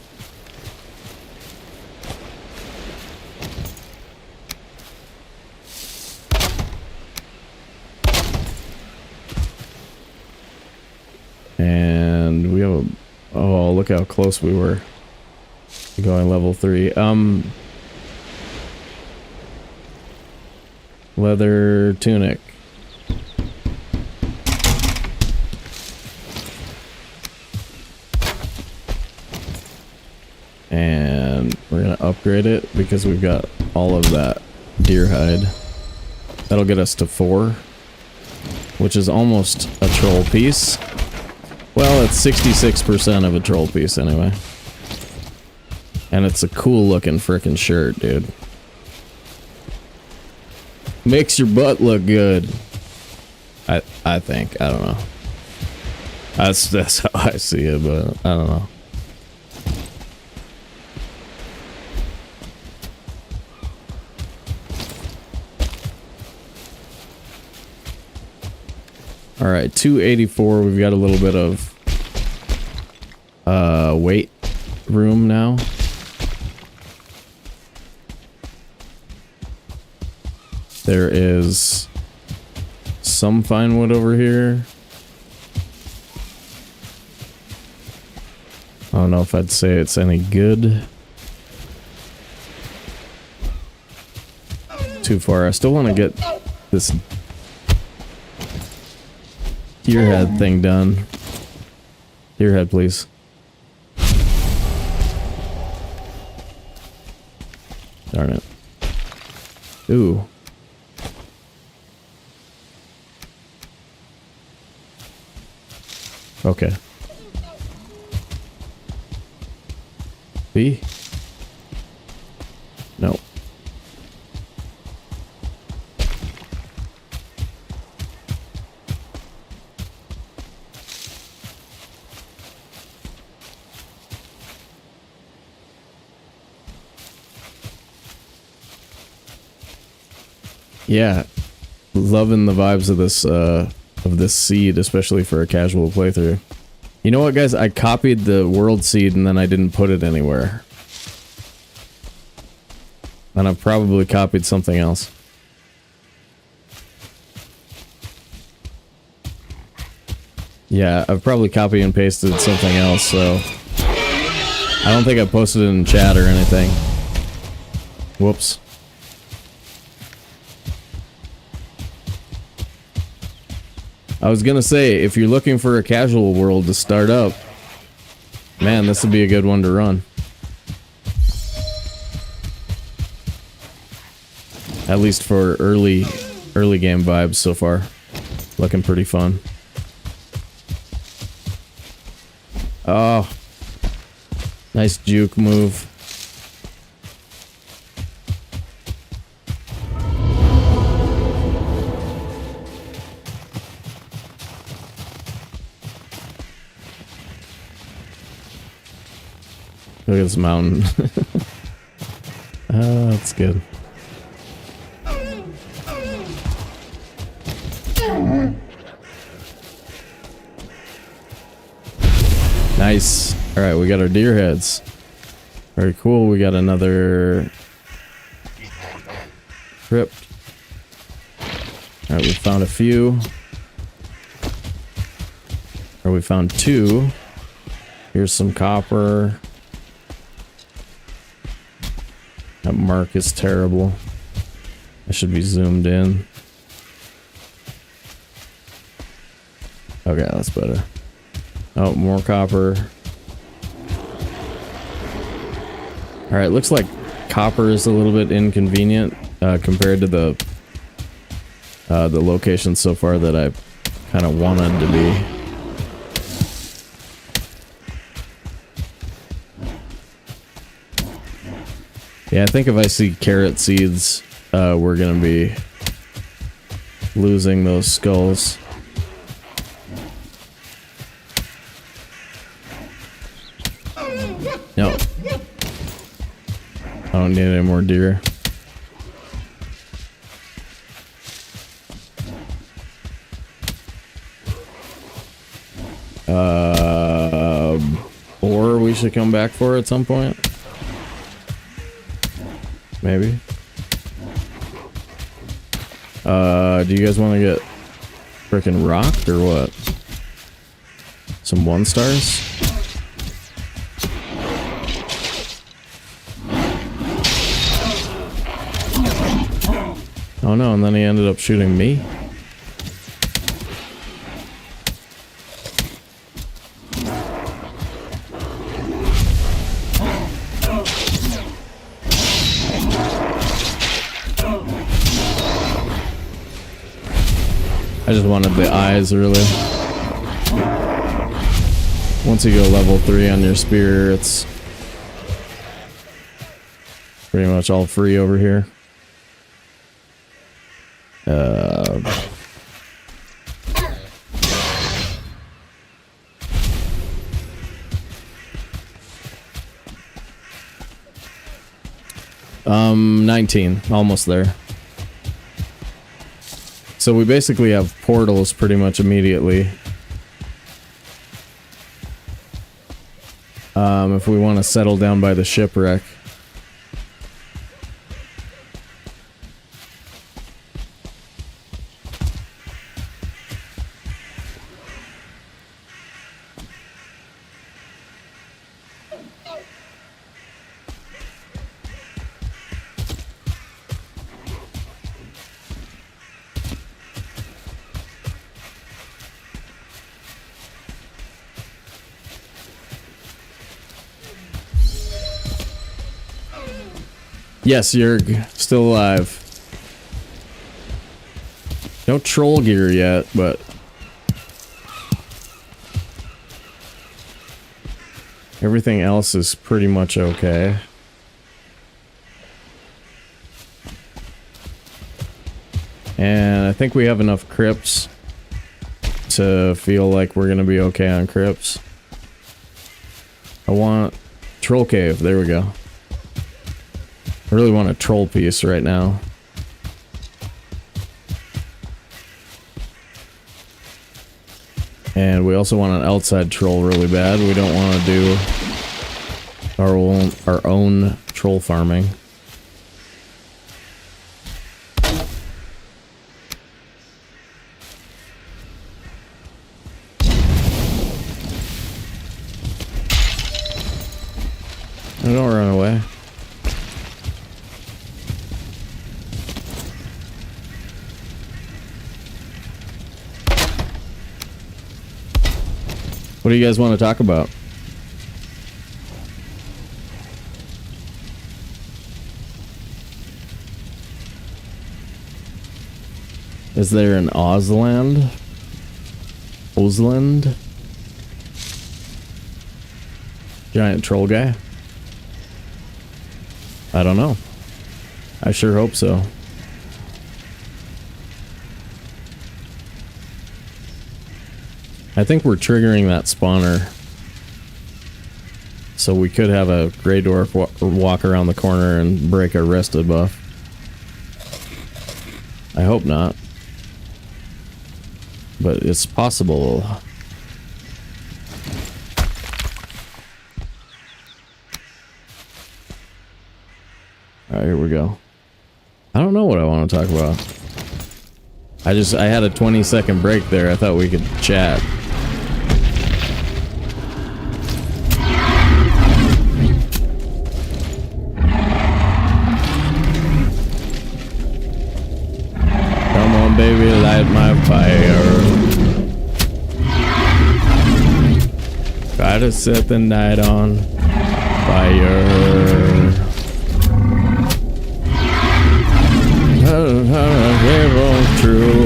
And we have a... Oh, look how close we were. Going level 3. Leather tunic. And we're gonna upgrade it because we've got all of that deer hide. That'll get us to 4, which is almost a troll piece. Well, it's 66% of a troll piece anyway. And it's a cool looking frickin' shirt, dude. Makes your butt look good. I think. I don't know. That's how I see it, but I don't know. Alright, 284. We've got a little bit of weight room now. There is some fine wood over here. I don't know if I'd say it's any good. Too far. I still want to get this deer head thing done. Deer head, please. Darn it. Ooh. Okay. B? No. Yeah, loving the vibes of this seed, especially for a casual playthrough. You know what, guys? I copied the world seed and then I didn't put it anywhere. And I've probably copied something else. Yeah, I've probably copied and pasted something else, so... I don't think I posted it in chat or anything. Whoops. I was gonna say, if you're looking for a casual world to start up, man, this would be a good one to run. At least for early game vibes so far. Looking pretty fun. Oh. Nice juke move. Look at this mountain. Oh, that's good. Nice. Alright, we got our deer heads. Very cool. We got another crypt. Alright, we found a few. Or we found two. Here's some copper. That mark is terrible. I should be zoomed in. Okay, that's better. Oh, more copper. Alright, looks like copper is a little bit inconvenient compared to the location so far that I kind of wanted to be. Yeah, I think if I see carrot seeds, we're gonna be losing those skulls. No. I don't need any more deer. Or we should come back for at some point. Maybe. Do you guys want to get frickin' rocked or what? Some 1-stars? Oh no, and then he ended up shooting me. I just wanted the eyes, really. Once you go level 3 on your spear, it's pretty much all free over here. 19, almost there. So we basically have portals pretty much immediately. If we want to settle down by the shipwreck. Yes, Yerg, still alive. No troll gear yet, but everything else is pretty much okay. And I think we have enough crypts to feel like we're gonna be okay on crypts. I want troll cave, there we go. I really want a troll piece right now. And we also want an outside troll really bad. We don't want to do our own troll farming. Don't run away. What do you guys want to talk about? Is there an Ozland? Ozland? Giant troll guy? I don't know. I sure hope so. I think we're triggering that spawner. So we could have a Grey Dwarf walk around the corner and break our rested buff. I hope not. But it's possible. Alright, here we go. I don't know what I want to talk about. I had a 20-second break there. I thought we could chat. Come on, baby, light my fire. Try to set the night on fire. True.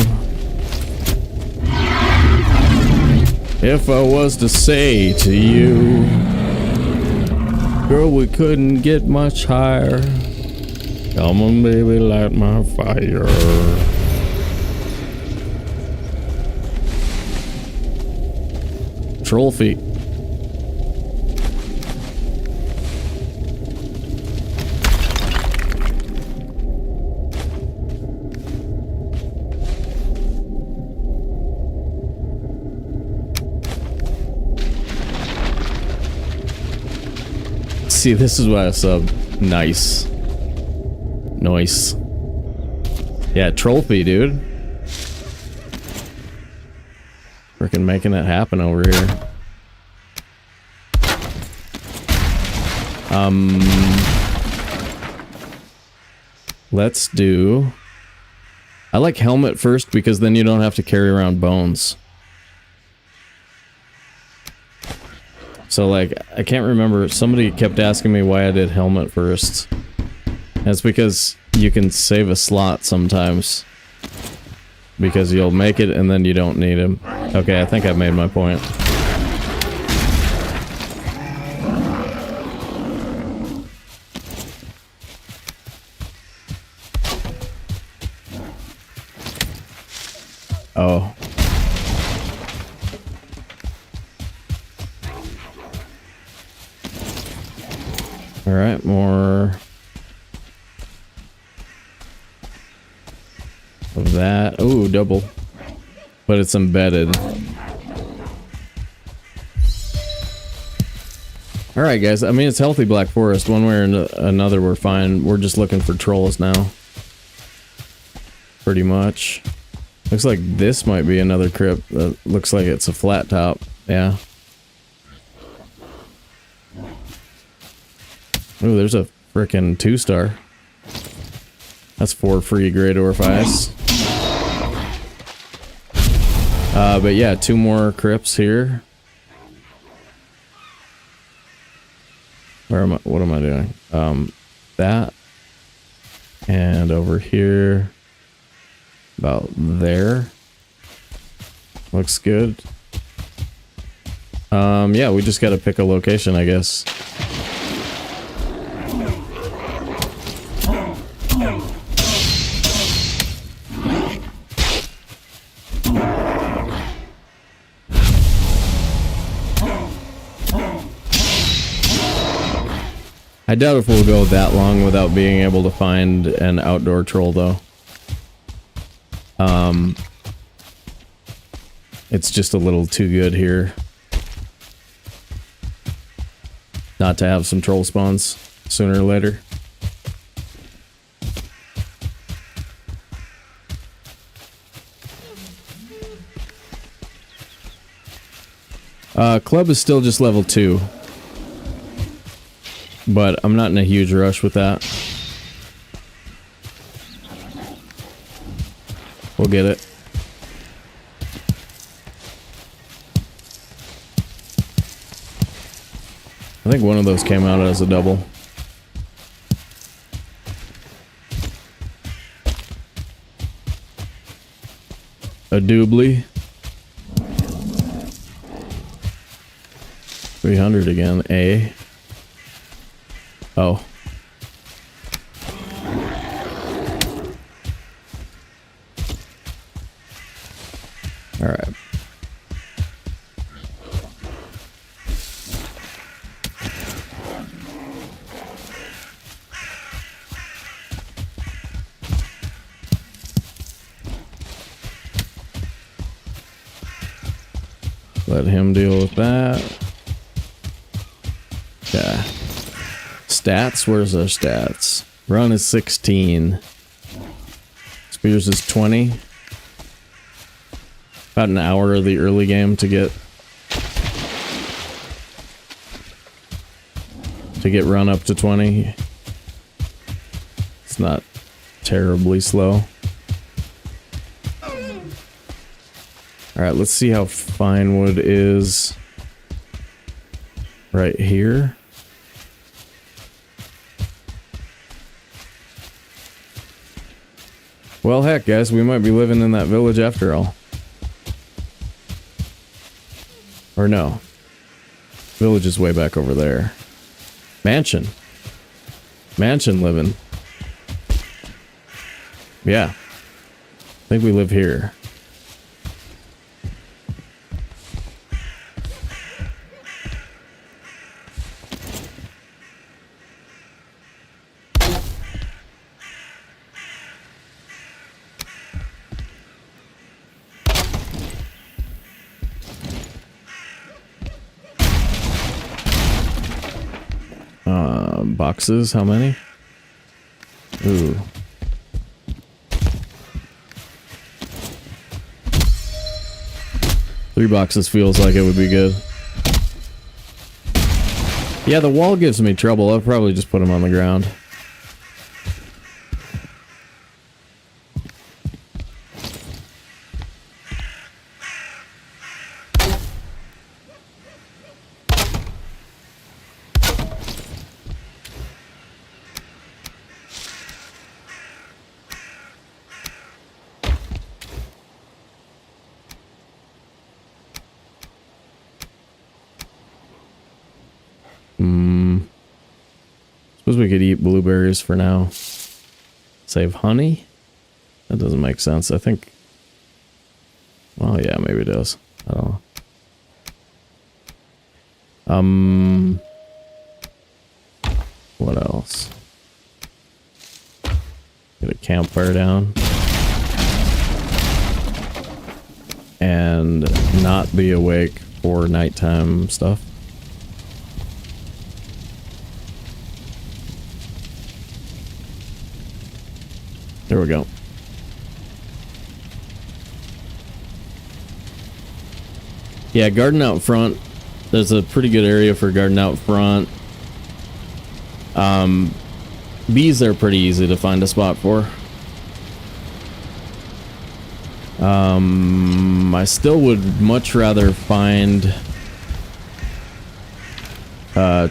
If I was to say to you, girl, we couldn't get much higher. Come on, baby, light my fire. Troll feet. See, this is why I sub. Nice. Nice. Yeah, trophy, dude. Freaking making it happen over here. Let's do... I like helmet first because then you don't have to carry around bones. So, like, I can't remember. Somebody kept asking me why I did helmet first. And it's because you can save a slot sometimes. Because you'll make it and then you don't need him. Okay, I think I've made my point. Oh. Alright, more of that. Ooh, double. But it's embedded. Alright, guys. I mean, it's healthy Black Forest. One way or another, we're fine. We're just looking for trolls now. Pretty much. Looks like this might be another crypt. That looks like it's a flat top. Yeah. Ooh, there's a frickin' 2-star. That's 4 free Grey Dwarf eyes. But yeah, 2 more crypts here. Where am I? What am I doing? That. And over here. About there. Looks good. Yeah, we just gotta pick a location, I guess. I doubt if we'll go that long without being able to find an outdoor troll, though. It's just a little too good here not to have some troll spawns sooner or later. Club is still just level 2. But I'm not in a huge rush with that. We'll get it. I think one of those came out as a double. A doubly. 300 again. A. Oh. All right. Let him deal with that. Yeah. Stats? Where's our stats? Run is 16. Spears is 20. About an hour of the early game to get run up to 20. It's not terribly slow. Alright, let's see how Finewood is right here. Well, heck, guys, we might be living in that village after all. Or no. Village is way back over there. Mansion. Mansion living. Yeah. I think we live here. Boxes, how many? Ooh. Three boxes feels like it would be good. Yeah, the wall gives me trouble. I'll probably just put them on the ground. Suppose we could eat blueberries for now. Save honey? That doesn't make sense. I think... Well, yeah, maybe it does. I don't know. What else? Get a campfire down. And not be awake for nighttime stuff. There we go. Yeah, garden out front. There's a pretty good area for garden out front. Bees are pretty easy to find a spot for. I still would much rather find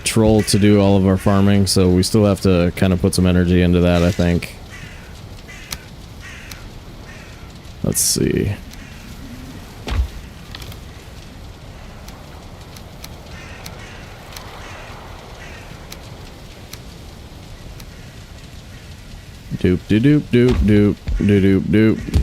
Troll to do all of our farming, so we still have to kind of put some energy into that, I think. Let's see. Doop de doop doop doop doop doop doop.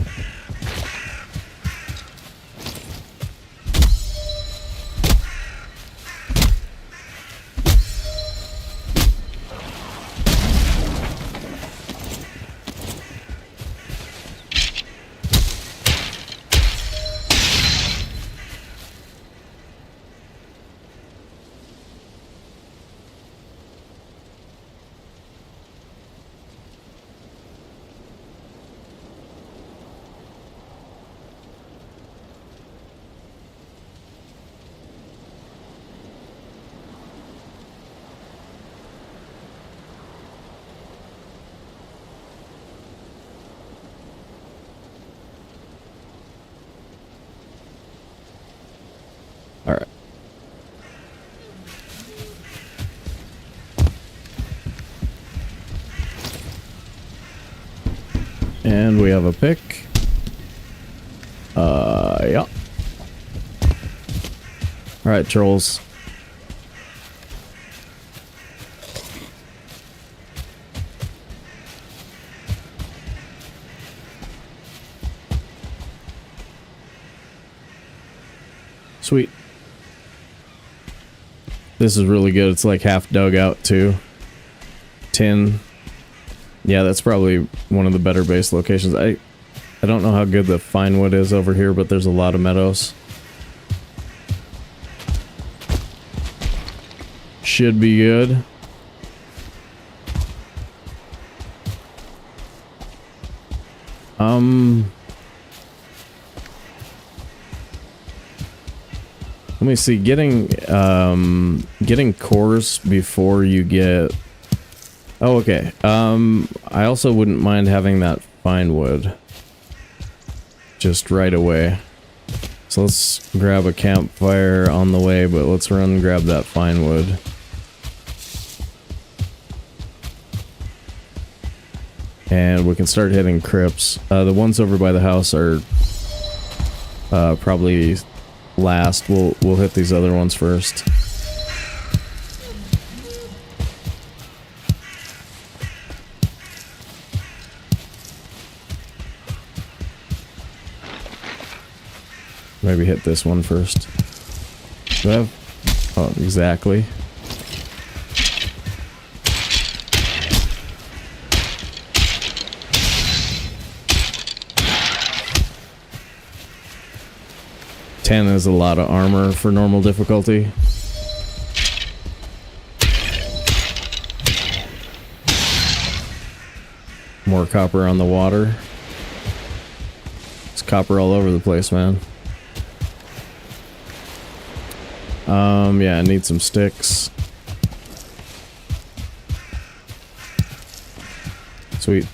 And we have a pick. Yeah. Alright, trolls. Sweet. This is really good. It's like half dug out too. Tin. Yeah, that's probably one of the better base locations. I don't know how good the fine wood is over here, but there's a lot of meadows. Should be good. Let me see, getting cores before you get... Oh, okay. I also wouldn't mind having that fine wood just right away. So let's grab a campfire on the way, but let's run and grab that fine wood. And we can start hitting crypts. The ones over by the house are probably last. We'll hit these other ones first. Maybe hit this one first. Do I have... Oh, exactly. Ten is a lot of armor for normal difficulty. More copper on the water. It's copper all over the place, man. Yeah, I need some sticks. Sweet.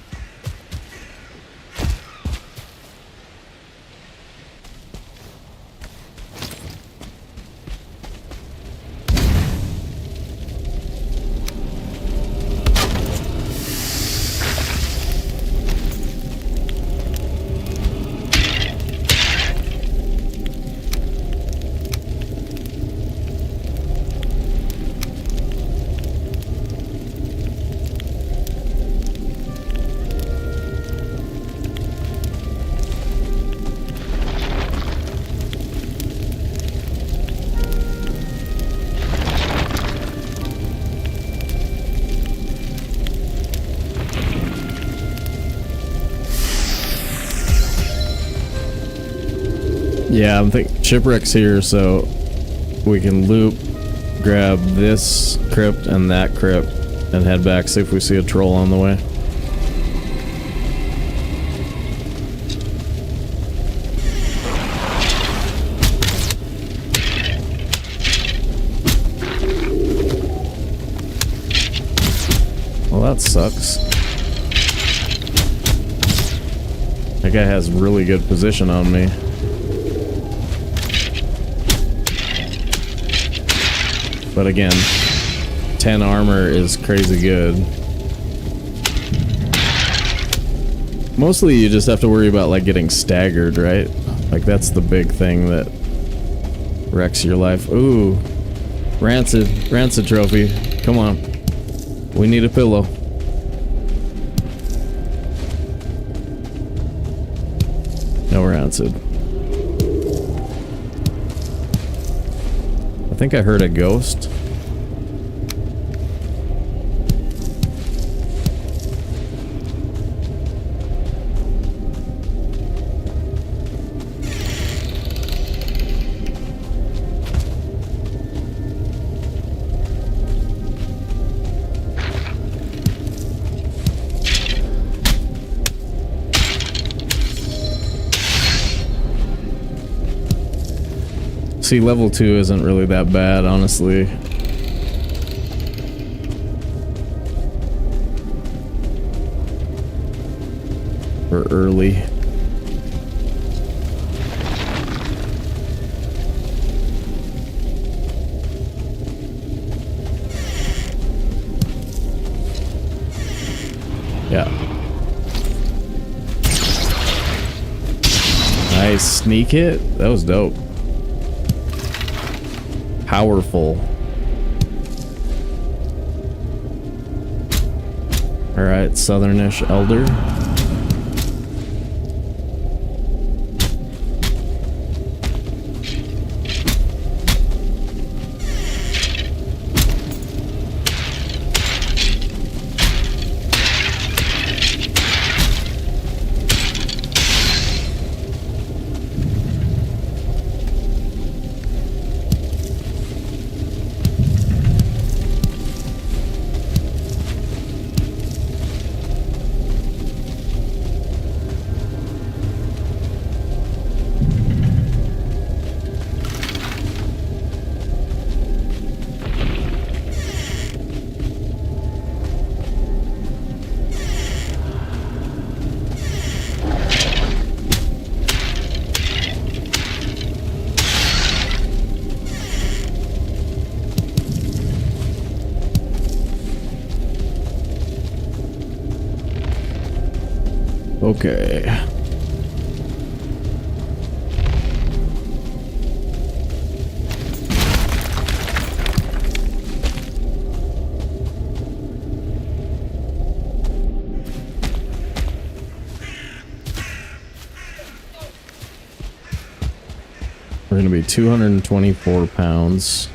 Yeah, I'm thinking shipwreck's here, so we can loop, grab this crypt and that crypt, and head back, see if we see a troll on the way. Well, that sucks. That guy has really good position on me. But again, 10 armor is crazy good. Mostly you just have to worry about like getting staggered, right? Like that's the big thing that wrecks your life. Ooh, rancid trophy. Come on, we need a pillow. No rancid. I think I heard a ghost. See, level 2 isn't really that bad, honestly. We're early. Yeah. sneak hit? That was dope. Powerful. Alright, Southernish Elder. Okay. We're going to be 224 pounds,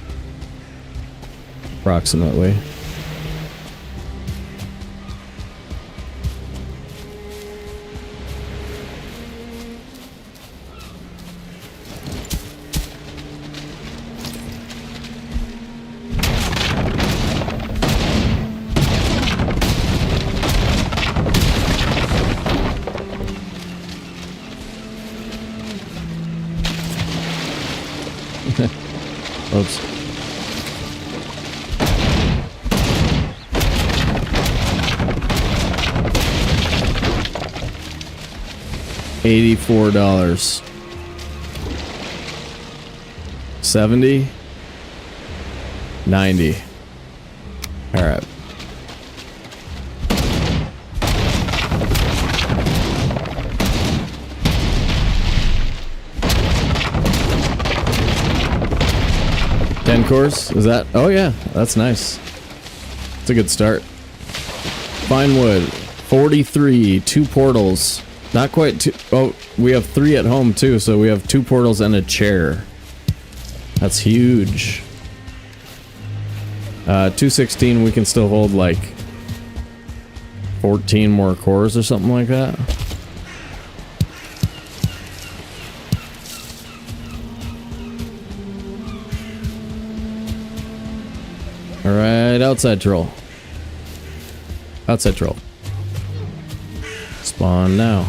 approximately. Oops. $84. 70. 90. All right. Course is that? Oh yeah, that's nice. It's a good start. Fine wood, 43, 2 portals. Not quite 2. Oh, we have 3 at home too, so we have 2 portals and a chair. That's huge. 216, we can still hold like 14 more cores or something like that. Alright, outside troll. Outside troll. Spawn now.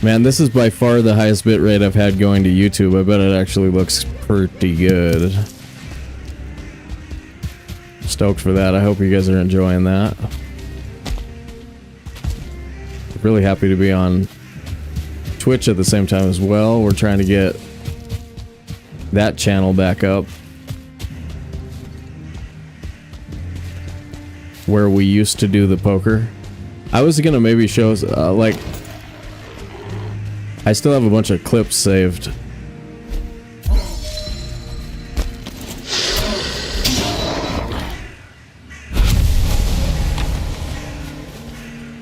Man, this is by far the highest bitrate I've had going to YouTube. I bet it actually looks pretty good. Stoked for that. I hope you guys are enjoying that. Really happy to be on Twitch at the same time as well. We're trying to get that channel back up where we used to do the poker. I was gonna maybe show like I still have a bunch of clips saved.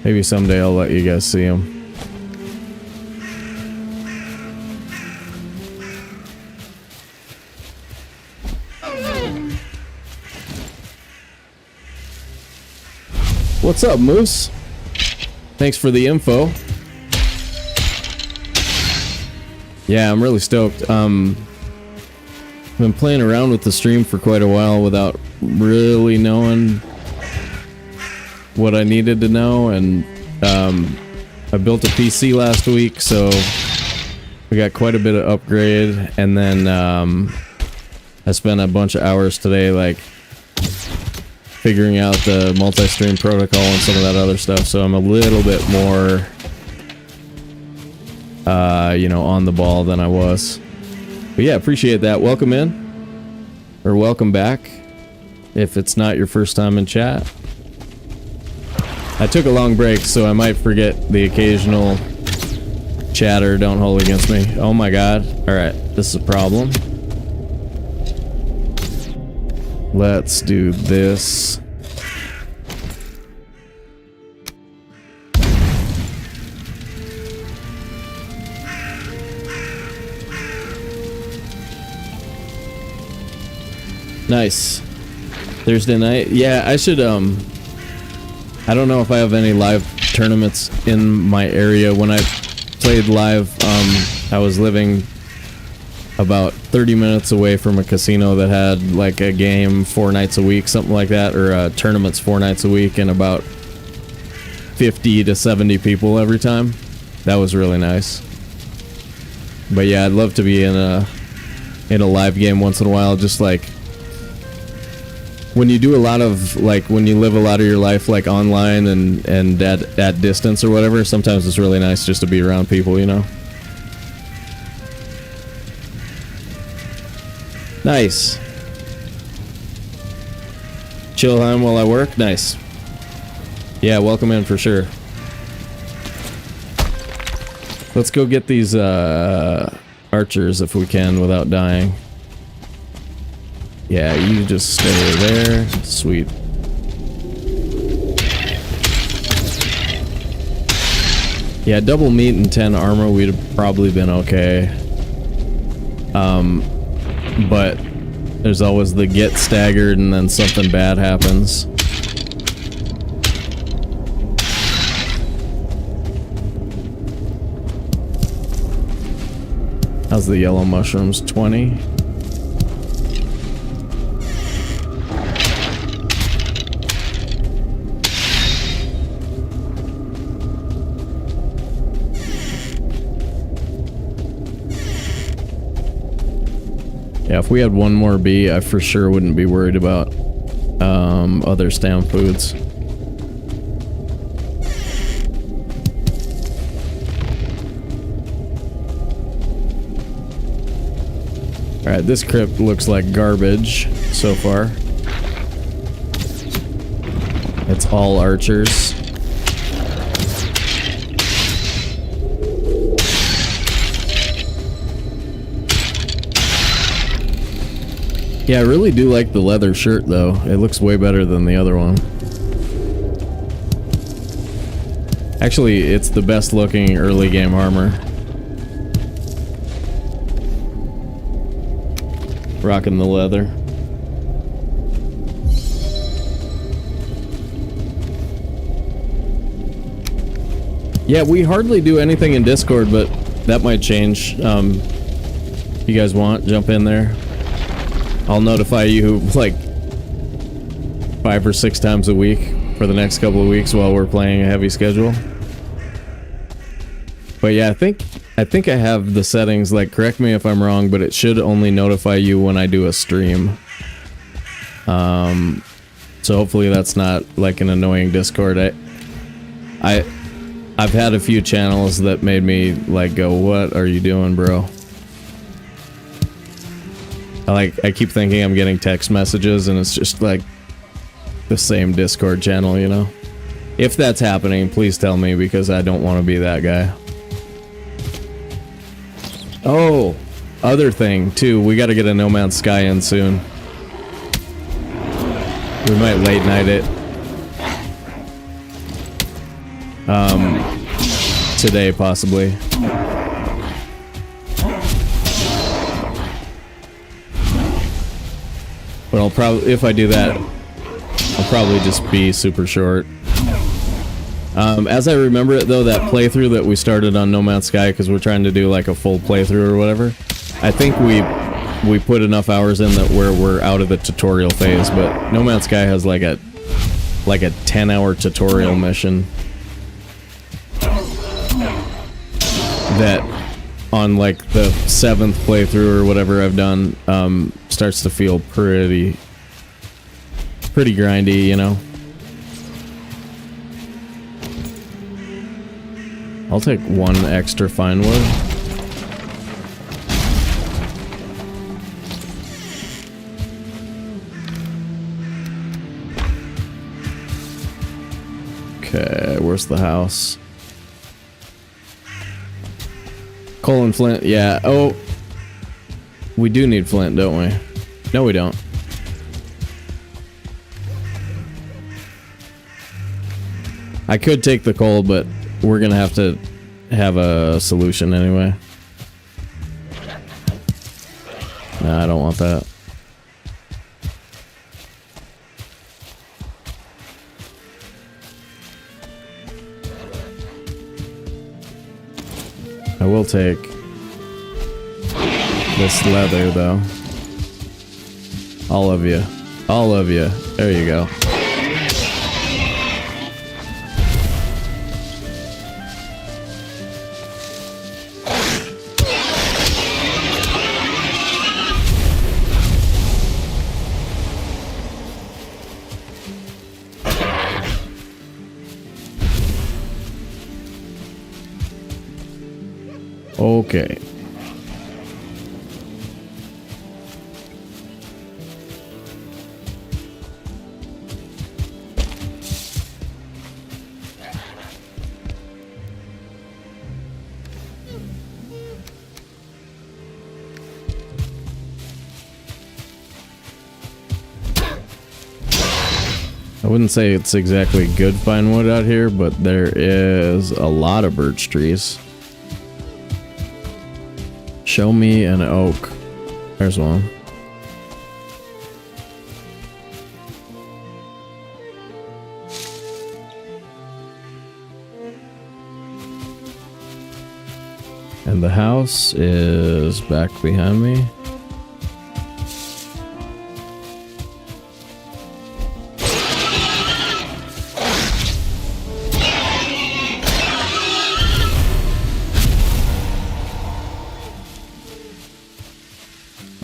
Maybe someday I'll let you guys see them. What's up, Moose? Thanks for the info. Yeah, I'm really stoked. I've been playing around with the stream for quite a while without really knowing what I needed to know, and I built a PC last week, so we got quite a bit of upgrade, and then I spent a bunch of hours today like figuring out the multi-stream protocol and some of that other stuff, so I'm a little bit more you know, on the ball than I was. But yeah, appreciate that. Welcome in, or welcome back. if it's not your first time in chat. I took a long break, so I might forget the occasional chatter. Don't hold against me. Oh my god. Alright, this is a problem. Let's do this. Nice. Thursday night? Yeah, I should, I don't know if I have any live tournaments in my area. When I played live, I was living about 30 minutes away from a casino that had like a game 4 nights a week, something like that, or tournaments 4 nights a week, and about 50 to 70 people every time. That was really nice. But yeah, I'd love to be in a live game once in a while, just like when you do a lot of, like, when you live a lot of your life, like, online and at distance or whatever, sometimes it's really nice just to be around people, you know? Nice. Chill time while I work? Nice. Yeah, welcome in for sure. Let's go get these, archers if we can without dying. Yeah, you just stay there. Sweet. Yeah, double meat and 10 armor, we'd have probably been okay. But there's always the get staggered and then something bad happens. How's the yellow mushrooms? 20? Yeah, if we had one more bee, I for sure wouldn't be worried about other stam foods. Alright, this crypt looks like garbage so far. It's all archers. Yeah, I really do like the leather shirt, though. It looks way better than the other one. Actually, it's the best looking early game armor. Rocking the leather. Yeah, we hardly do anything in Discord, but that might change. If you guys want, jump in there. I'll notify you like 5 or 6 times a week for the next couple of weeks while we're playing a heavy schedule. But yeah, I think I have the settings, like, correct me if I'm wrong, but it should only notify you when I do a stream. So hopefully that's not like an annoying Discord. I've had a few channels that made me like go, what are you doing, bro? I keep thinking I'm getting text messages and it's just like the same Discord channel, you know? If that's happening, please tell me, because I don't want to be that guy. Oh, other thing too, we got to get a No Man's Sky in soon. We might late night it. Today possibly. But I'll probably, if I do that, I'll probably just be super short. As I remember it though, that playthrough that we started on No Man's Sky, because we're trying to do like a full playthrough or whatever, I think we put enough hours in that we're out of the tutorial phase, but No Man's Sky has like a 10-hour tutorial mission that on like the 7th playthrough or whatever I've done, starts to feel pretty grindy, you know. I'll take 1 extra fine wood. reinforce the house. Coal and flint, yeah. Oh, we do need flint, don't we? No, we don't. I could take the coal, but we're gonna have to have a solution anyway. No, I don't want that. I will take this leather though. All of you. All of you. There you go. Okay. I wouldn't say it's exactly good fine wood out here, but there is a lot of birch trees. Show me an oak. There's one. And the house is back behind me.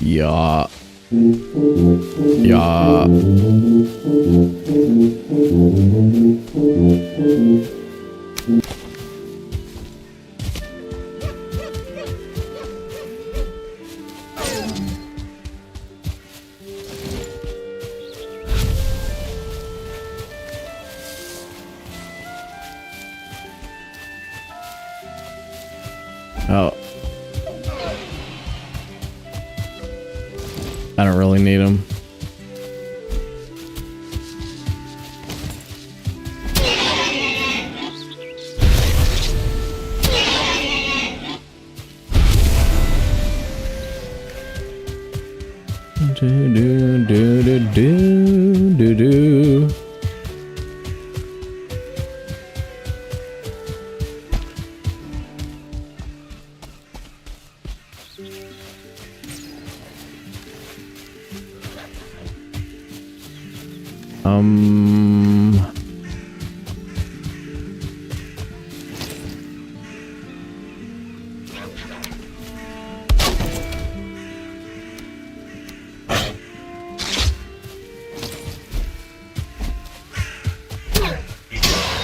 Yeah. Yeah. Oh. I don't really need them. Do do do do do do do.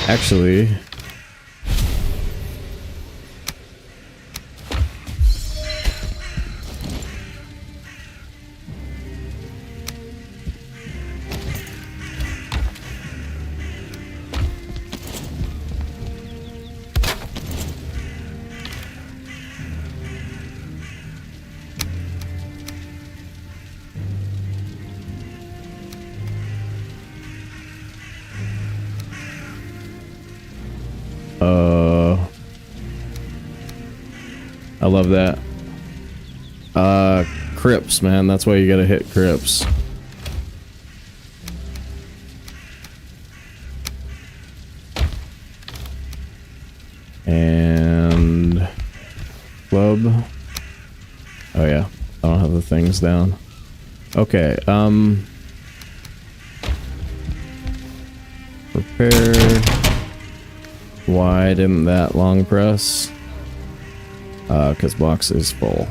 Actually, I love that. Crypts, man. That's why you gotta hit crypts. And club. Oh yeah, I don't have the things down. Okay, prepare. Why didn't that long press? Because box is full.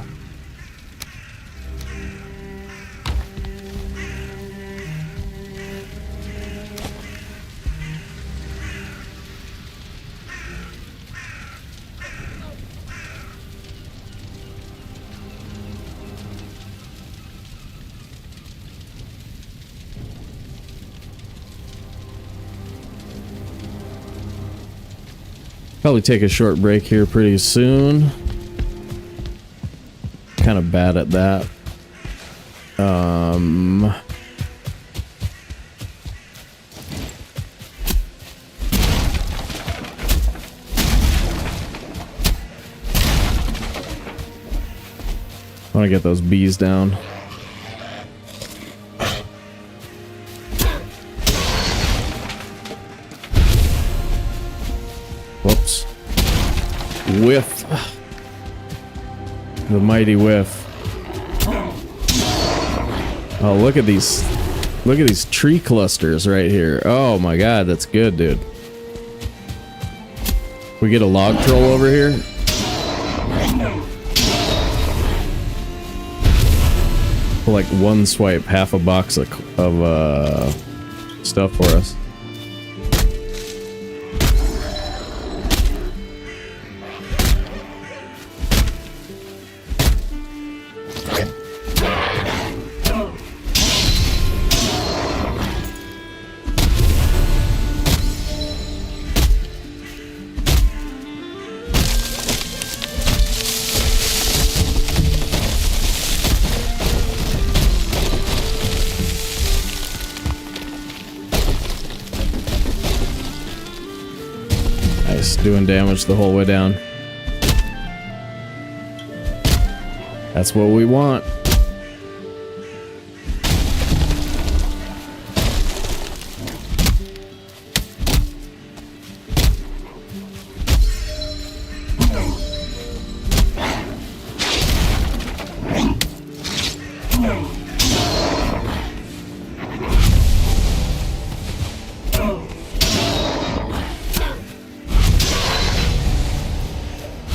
Probably take a short break here pretty soon. Kind of bad at that. I want to get those bees down. Whoops. Whiff. The mighty whiff. Oh, look at these. Look at these tree clusters right here. Oh my god, that's good, dude. We get a log troll over here. Like one swipe, half a box of stuff for us. Doing damage the whole way down. That's what we want.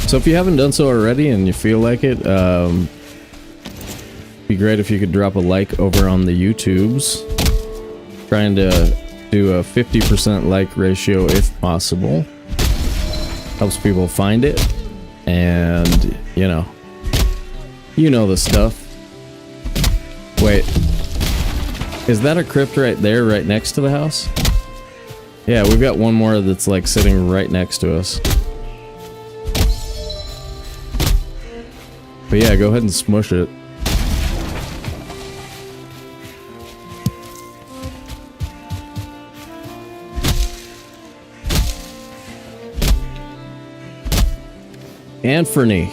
So if you haven't done so already and you feel like it, be great if you could drop a like over on the YouTubes. Trying to do a 50% like ratio if possible. Helps people find it. And, you know the stuff. Wait. Is that a crypt right there, right next to the house? Yeah, we've got one more that's like sitting right next to us. But yeah, go ahead and smush it. Anferny.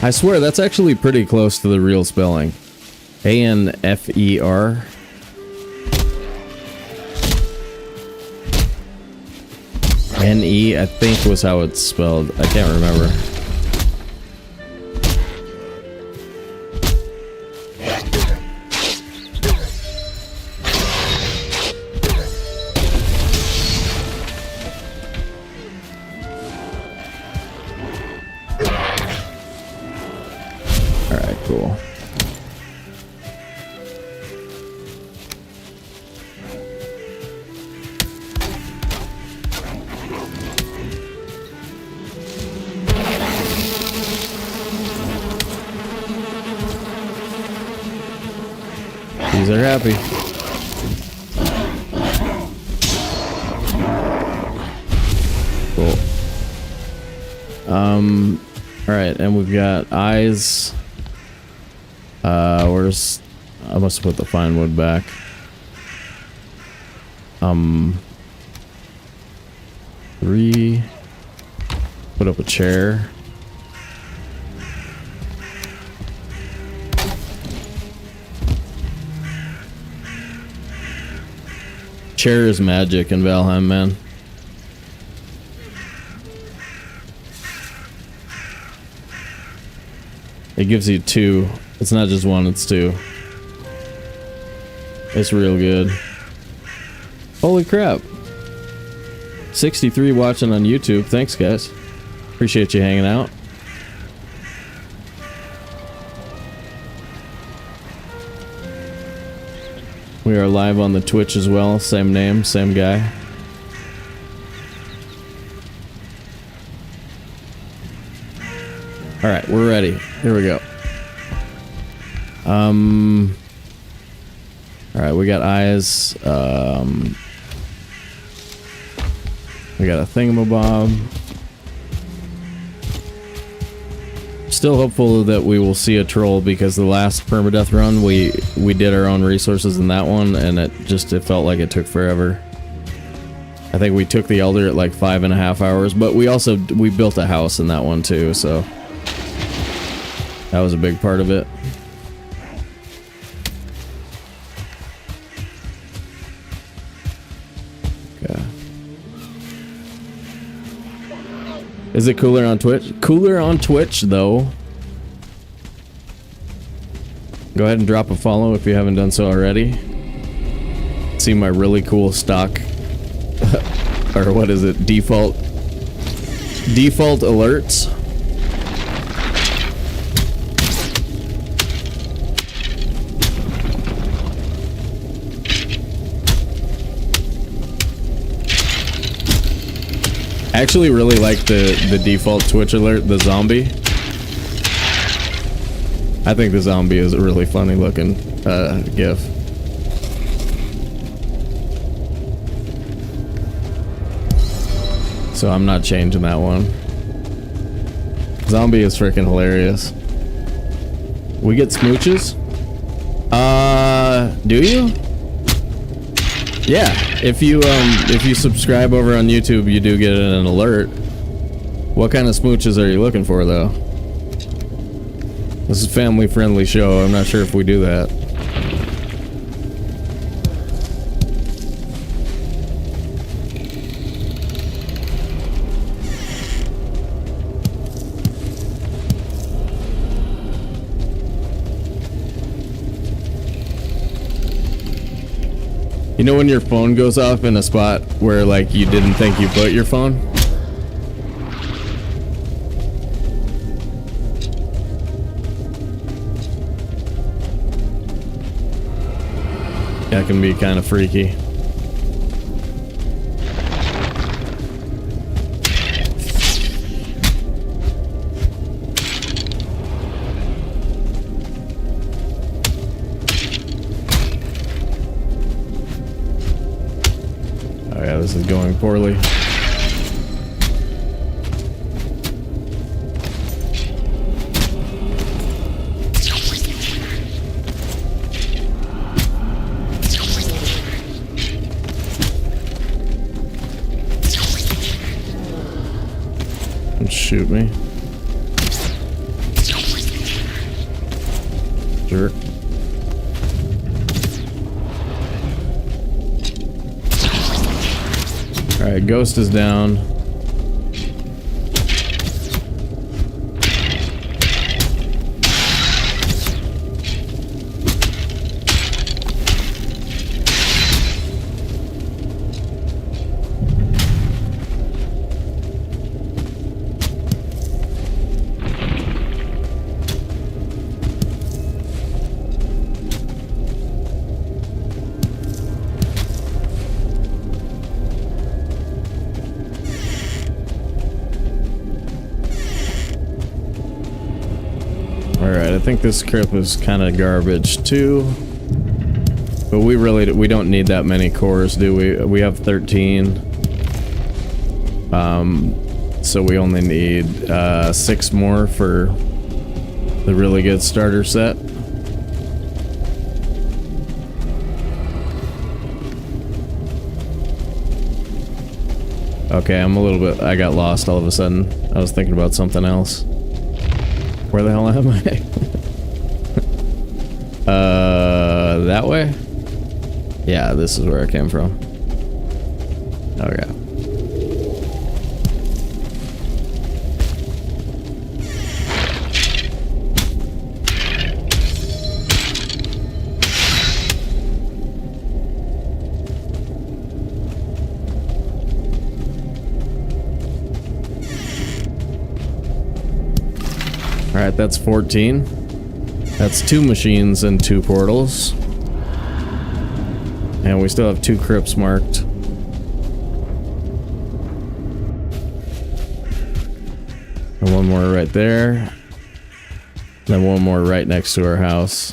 I swear, that's actually pretty close to the real spelling. A-N-F-E-R. N-E, I think was how it's spelled. I can't remember. Alright, cool. These are happy. Cool. Alright, and we've got eyes. Where's... I must have put the fine wood back. Three. Put up a chair. Chair is magic in Valheim, man. It gives you two. It's not just one, it's two. It's real good. Holy crap. 63 watching on YouTube. Thanks, guys. Appreciate you hanging out. We are live on the Twitch as well. Same name, same guy. Alright, we're ready. Here we go. Alright, we got eyes. We got a thingamabob. Still hopeful that we will see a troll, because the last permadeath run we did our own resources in that one, and it felt like it took forever. I think we took the elder at like 5.5 hours, but we built a house in that one too, so that was a big part of it. Okay. Is it cooler on Twitch? Cooler on Twitch, though. Go ahead and drop a follow if you haven't done so already. See my really cool stock, or what is it? Default alerts. I actually really like the default Twitch alert, the zombie. I think the zombie is a really funny looking GIF. So I'm not changing that one. Zombie is freaking hilarious. We get smooches? Do you? Yeah, if you subscribe over on YouTube, you do get an alert. What kind of smooches are you looking for, though? This is a family-friendly show. I'm not sure if we do that. You know when your phone goes off in a spot where, like, you didn't think you put your phone? That can be kind of freaky. This is going poorly. Don't shoot me. Jerk. Alright, ghost is down. I think this crypt is kind of garbage too, but we don't need that many cores, do we? We have 13, so we only need 6 more for the really good starter set. Okay, I got lost all of a sudden. I was thinking about something else. Where the hell am I? That way? Yeah, this is where I came from. Okay. Alright, that's 14. That's 2 machines and 2 portals. And we still have 2 crypts marked. And 1 more right there. Then 1 more right next to our house.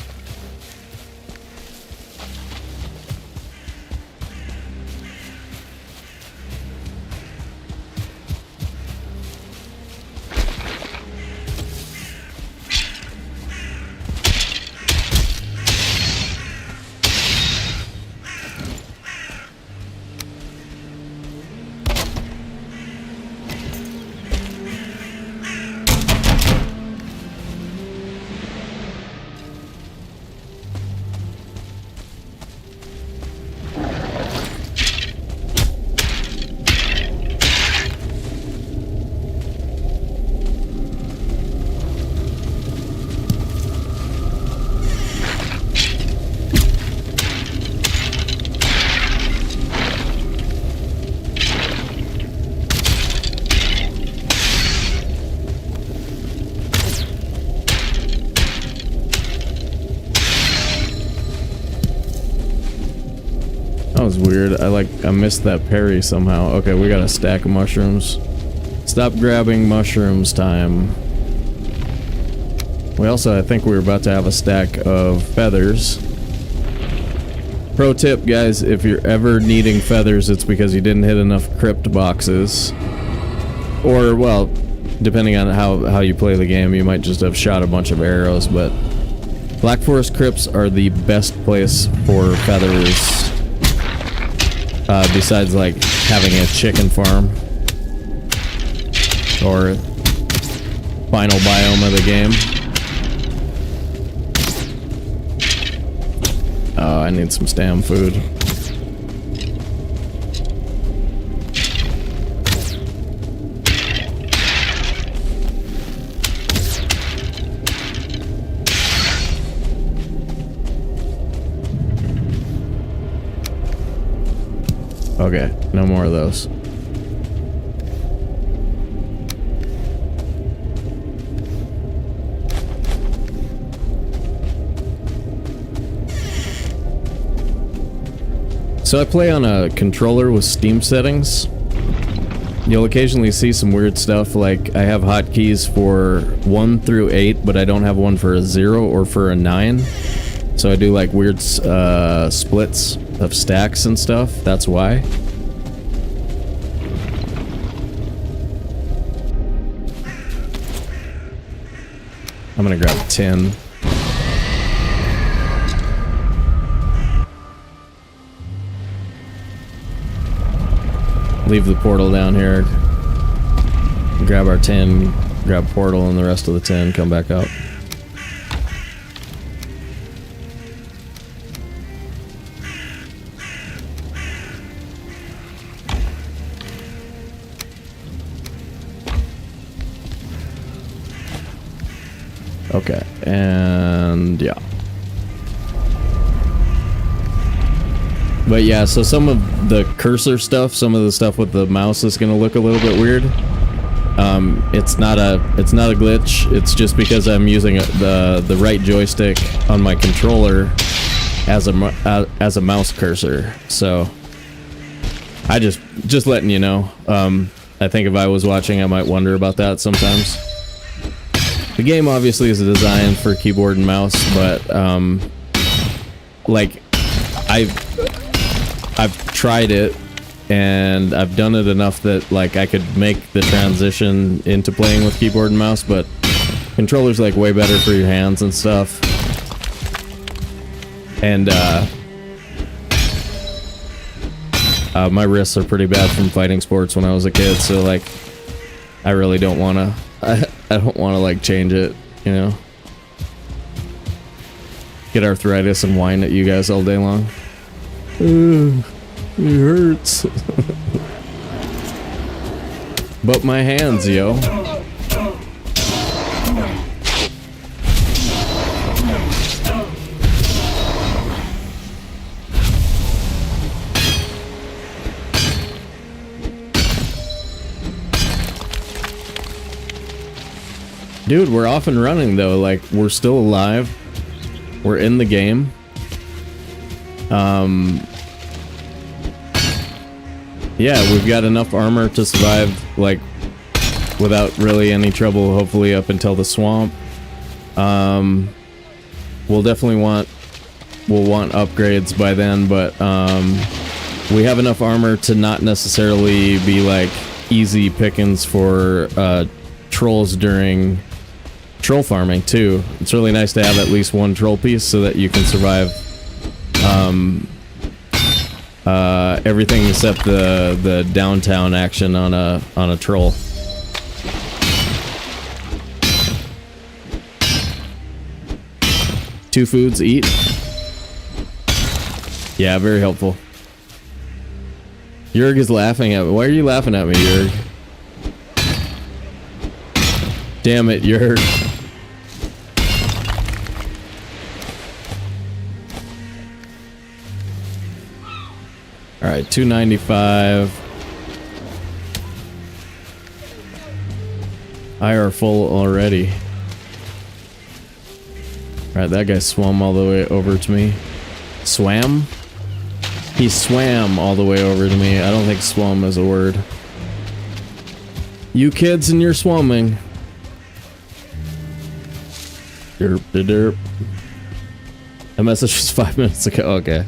weird. I missed that parry somehow. Okay, we got a stack of mushrooms. Stop grabbing mushrooms time. We also, I think we were about to have a stack of feathers. Pro tip, guys, if you're ever needing feathers, it's because you didn't hit enough crypt boxes. Or, well, depending on how you play the game, you might just have shot a bunch of arrows, but Black Forest crypts are the best place for feathers, besides like having a chicken farm or final biome of the game. Oh, I need some stam food. Okay, no more of those. So I play on a controller with Steam settings. You'll occasionally see some weird stuff, like I have hotkeys for 1 through 8, but I don't have one for a 0 or for a 9. So I do like weird splits of stacks and stuff. That's why. I'm gonna grab 10. Leave the portal down here. Grab our 10, grab portal and the rest of the 10, come back up. Okay, and yeah. But yeah, so some of the cursor stuff, some of the stuff with the mouse is gonna look a little bit weird. It's not a glitch. It's just because I'm using the right joystick on my controller as a mouse cursor. So I just letting you know. I think if I was watching, I might wonder about that sometimes. The game obviously is designed for keyboard and mouse, but like I've tried it and I've done it enough that like I could make the transition into playing with keyboard and mouse, but controller's like way better for your hands and stuff. And my wrists are pretty bad from fighting sports when I was a kid, so like I really don't want to I don't want to like change it, you know. Get arthritis and whine at you guys all day long. It hurts. But my hands, yo. Dude, we're off and running though. Like, we're still alive. We're in the game. Yeah, we've got enough armor to survive, like, without really any trouble, hopefully up until the swamp. We'll definitely want upgrades by then, but we have enough armor to not necessarily be like easy pickings for trolls during troll farming too. It's really nice to have at least one troll piece so that you can survive everything except the downtown action on a troll. Two foods eat. Yeah, very helpful. Jurg is laughing at me. Why are you laughing at me, Jurg? Damn it, Jurg. Alright, 295. I are full already. Alright, that guy swam all the way over to me. Swam? He swam all the way over to me. I don't think swum is a word. You kids and your swimming. Derp de derp. That message was 5 minutes ago. Okay.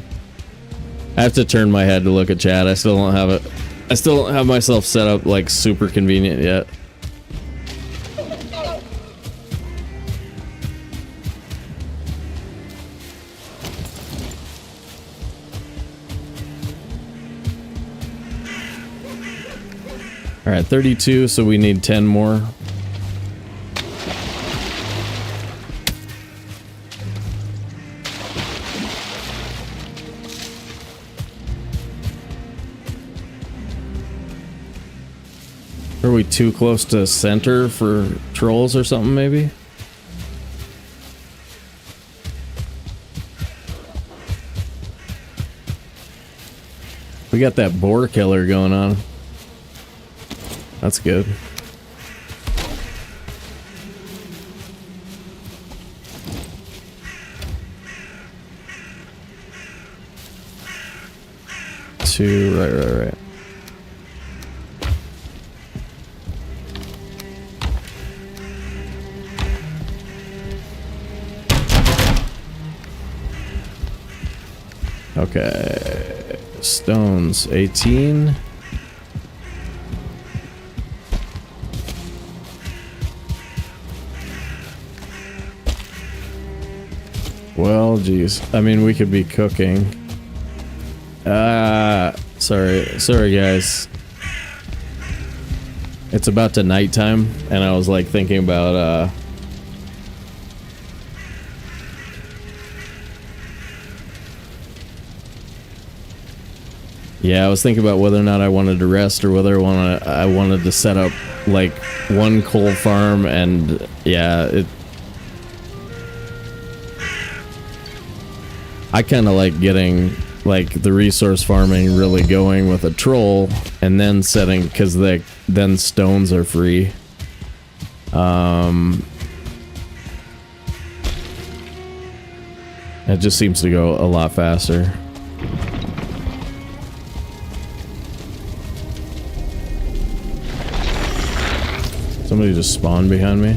I have to turn my head to look at chat. I still don't have it. I still don't have myself set up like super convenient yet. All right, 32, so we need 10 more. Are we too close to center for trolls or something, maybe? We got that boar killer going on. That's good. Two, right. Okay, stones, 18. Well, geez. I mean, we could be cooking. Sorry guys. It's about to nighttime, and I was like thinking about, yeah, I was thinking about whether or not I wanted to rest or whether I wanted to set up like one coal farm, and yeah, I kind of like getting like the resource farming really going with a troll, and then setting, because then stones are free. It just seems to go a lot faster. Somebody just spawned behind me.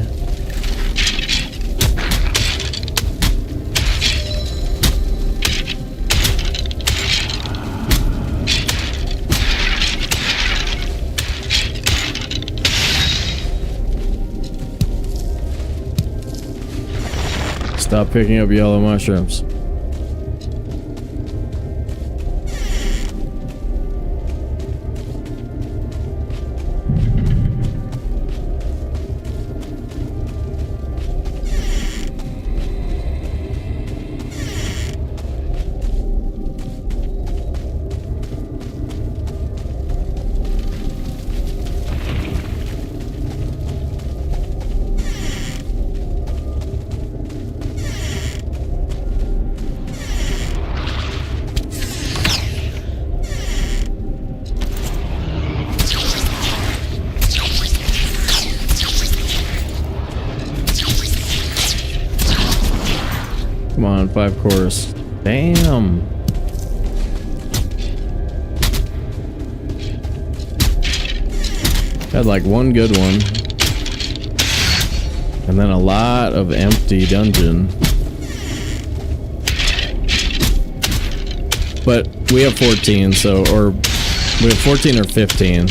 Stop picking up yellow mushrooms. Come on, 5 cores. Damn. Had like one good one. And then a lot of empty dungeon. But we have 14, so, or we have 14 or 15.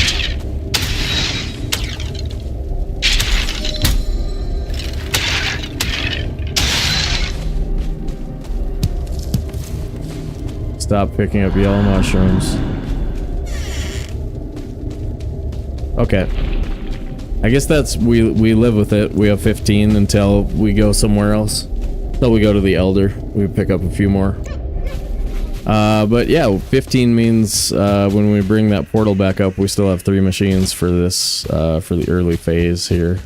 Stop picking up yellow mushrooms. Okay. I guess that's, we live with it. We have 15 until we go somewhere else. Until we go to the Elder. We pick up a few more. But yeah, 15 means when we bring that portal back up, we still have 3 machines for this, for the early phase here.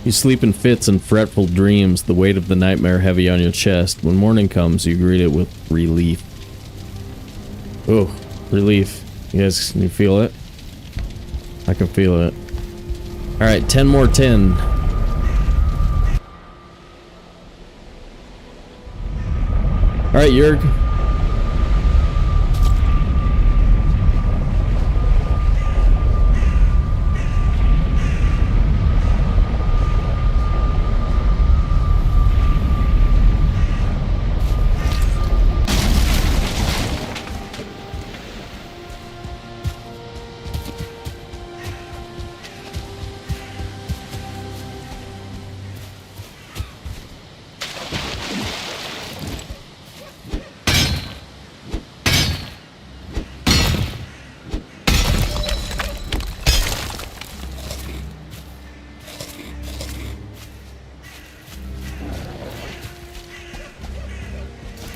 You sleep in fits and fretful dreams, the weight of the nightmare heavy on your chest. When morning comes, you greet it with relief. Oh, relief. You guys, can you feel it? I can feel it. Alright, 10 more 10. Alright, Jurg.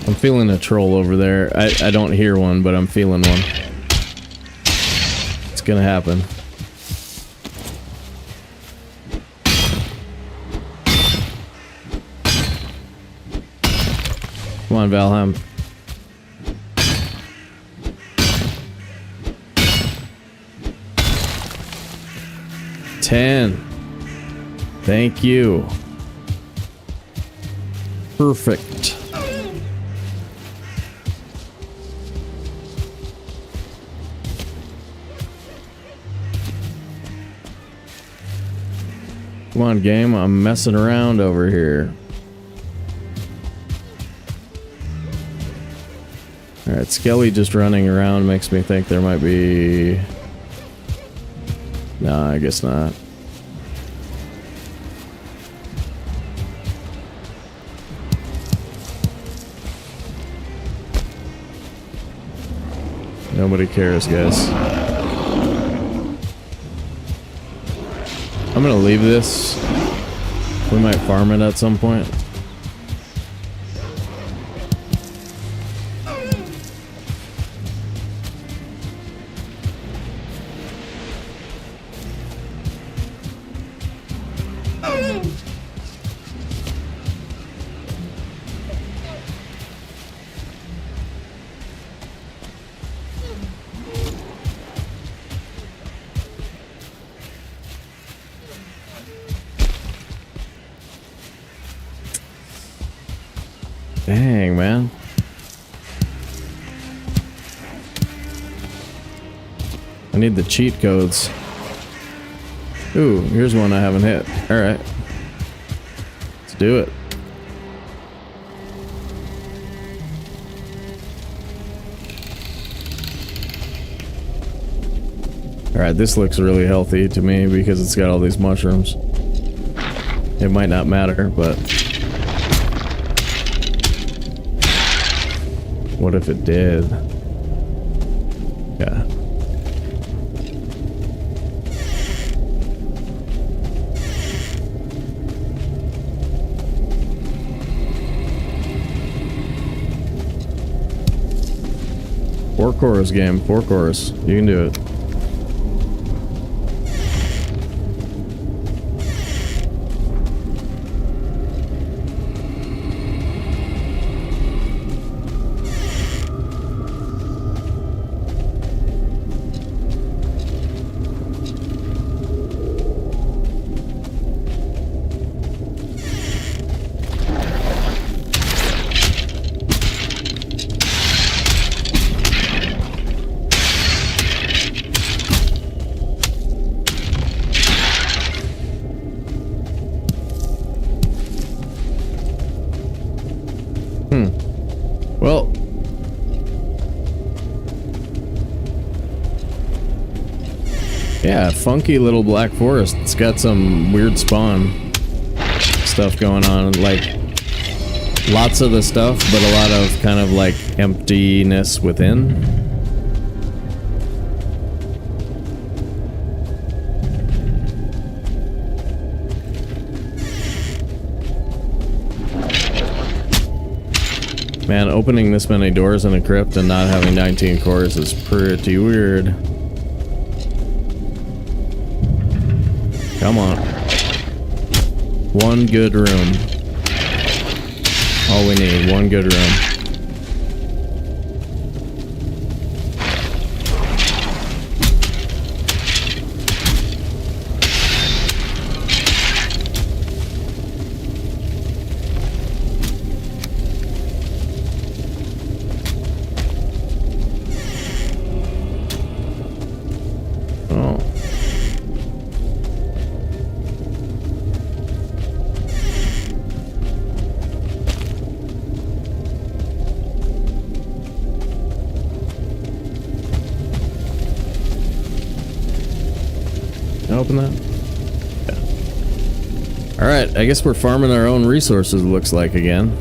I'm feeling a troll over there. I don't hear one, but I'm feeling one. It's gonna happen. Come on, Valheim. $10. Thank you. Perfect. Come on, game. I'm messing around over here. Alright, Skelly just running around makes me think there might be... No, I guess not. Nobody cares, guys. I'm gonna leave this. We might farm it at some point. Dang, man. I need the cheat codes. Ooh, here's one I haven't hit. Alright. Let's do it. Alright, this looks really healthy to me because it's got all these mushrooms. It might not matter, but... What if it did? Yeah. Four chorus game, 4 chorus. You can do it. Well, yeah, funky little black forest. It's got some weird spawn stuff going on, like lots of the stuff, but a lot of kind of like emptiness within. Man, opening this many doors in a crypt and not having 19 cores is pretty weird. Come on. One good room. All we need, one good room. Open that? Yeah. Alright, I guess we're farming our own resources, looks like, again.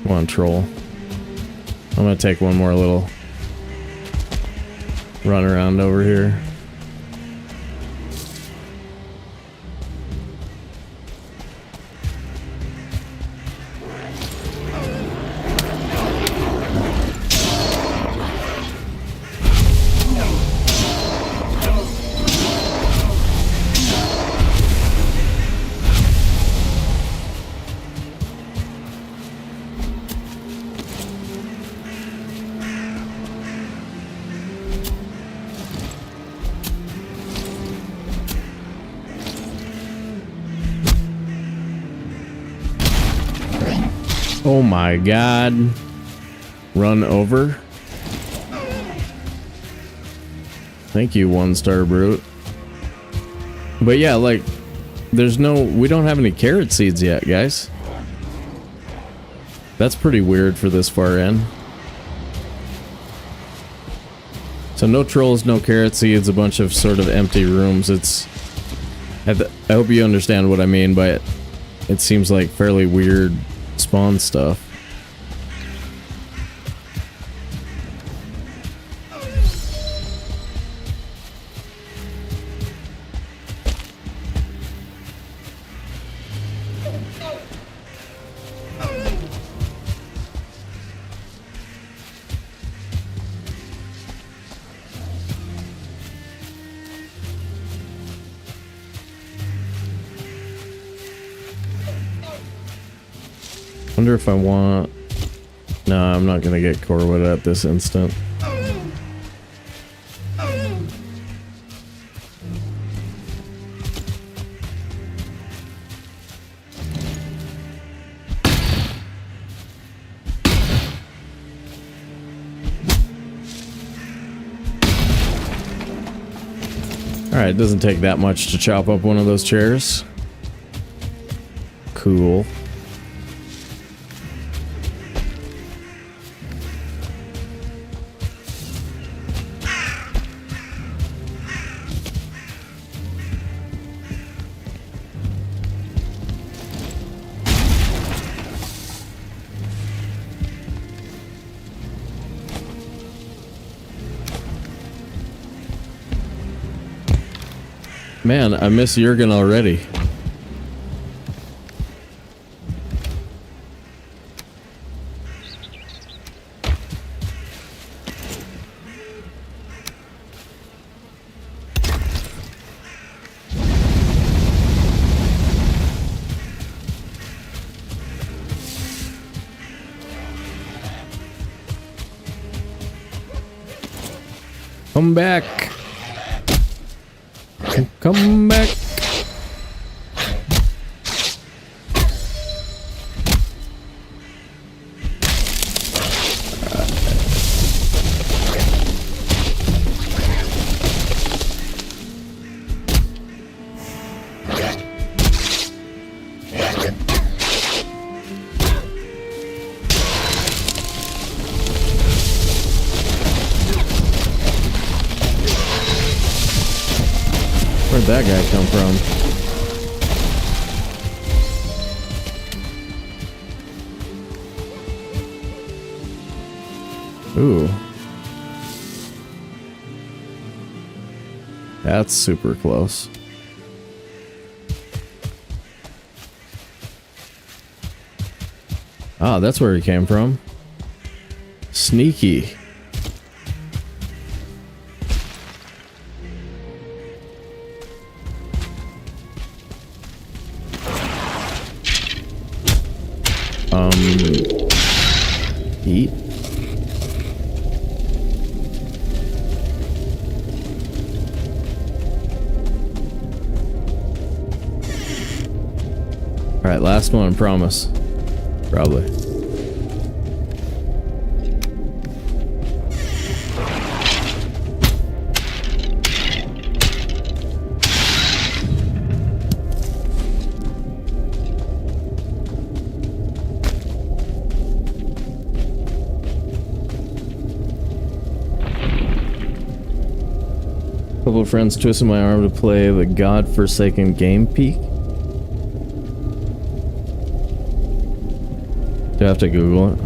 Come on, troll. I'm gonna take one more little run around over here. Oh my god. Run over. Thank you, 1-star brute. But yeah, like, we don't have any carrot seeds yet, guys. That's pretty weird for this far in. So no trolls, no carrot seeds, a bunch of sort of empty rooms. I hope you understand what I mean by it. It seems like fairly weird spawn stuff. Wonder if I want... No, I'm not gonna get Corwood at this instant. Alright, it doesn't take that much to chop up one of those chairs. Cool. Man, I miss Jurgen already. Come back. Come back. Where'd that guy come from? Ooh. That's super close. Ah, that's where he came from. Sneaky. Eat. All right, last one, promise. Probably. Couple of friends twisted my arm to play the godforsaken game peak. Do I have to Google it?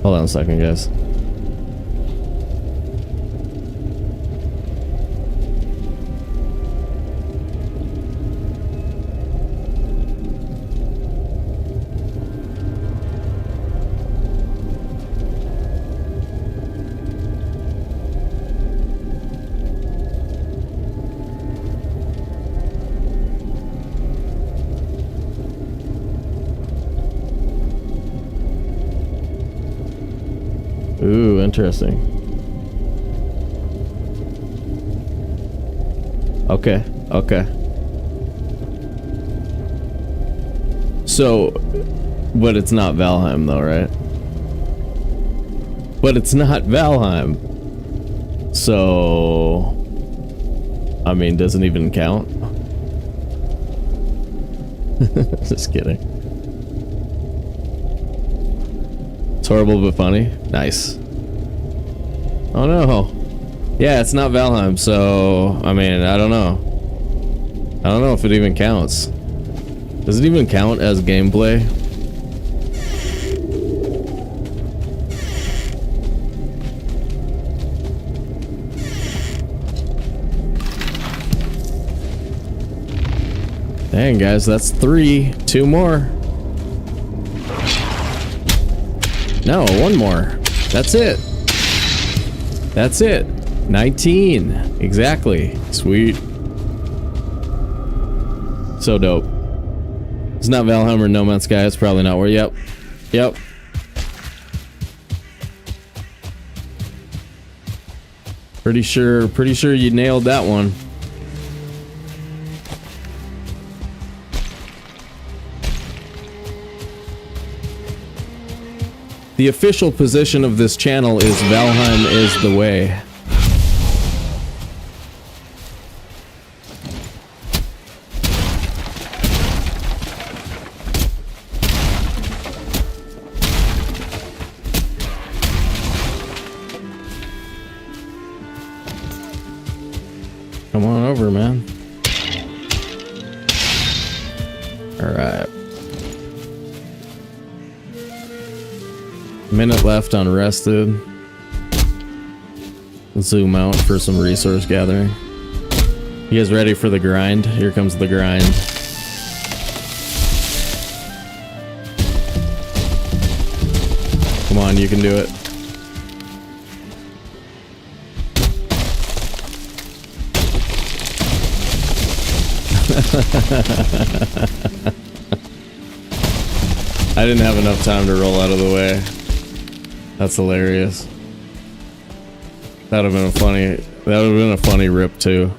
Hold on a second, guys. Ooh, interesting. Okay, okay. So, but it's not Valheim though, right? But it's not Valheim. So, I mean, doesn't even count. Just kidding. It's horrible but funny. Nice. Oh no. Yeah, it's not Valheim, so I mean, I don't know. I don't know if it even counts. Does it even count as gameplay? Dang, guys, that's 3. 2 more. No, 1 more. That's it. That's it. 19. Exactly. Sweet. So dope. It's not Valheim or No Man's Sky. It's probably not where. Yep. Yep. Pretty sure you nailed that one. The official position of this channel is Valheim is the way. Come on over, man. All right. Minute left on rested. Zoom out for some resource gathering. You guys ready for the grind? Here comes the grind. Come on, you can do it. I didn't have enough time to roll out of the way. That's hilarious. That would have been a funny rip too.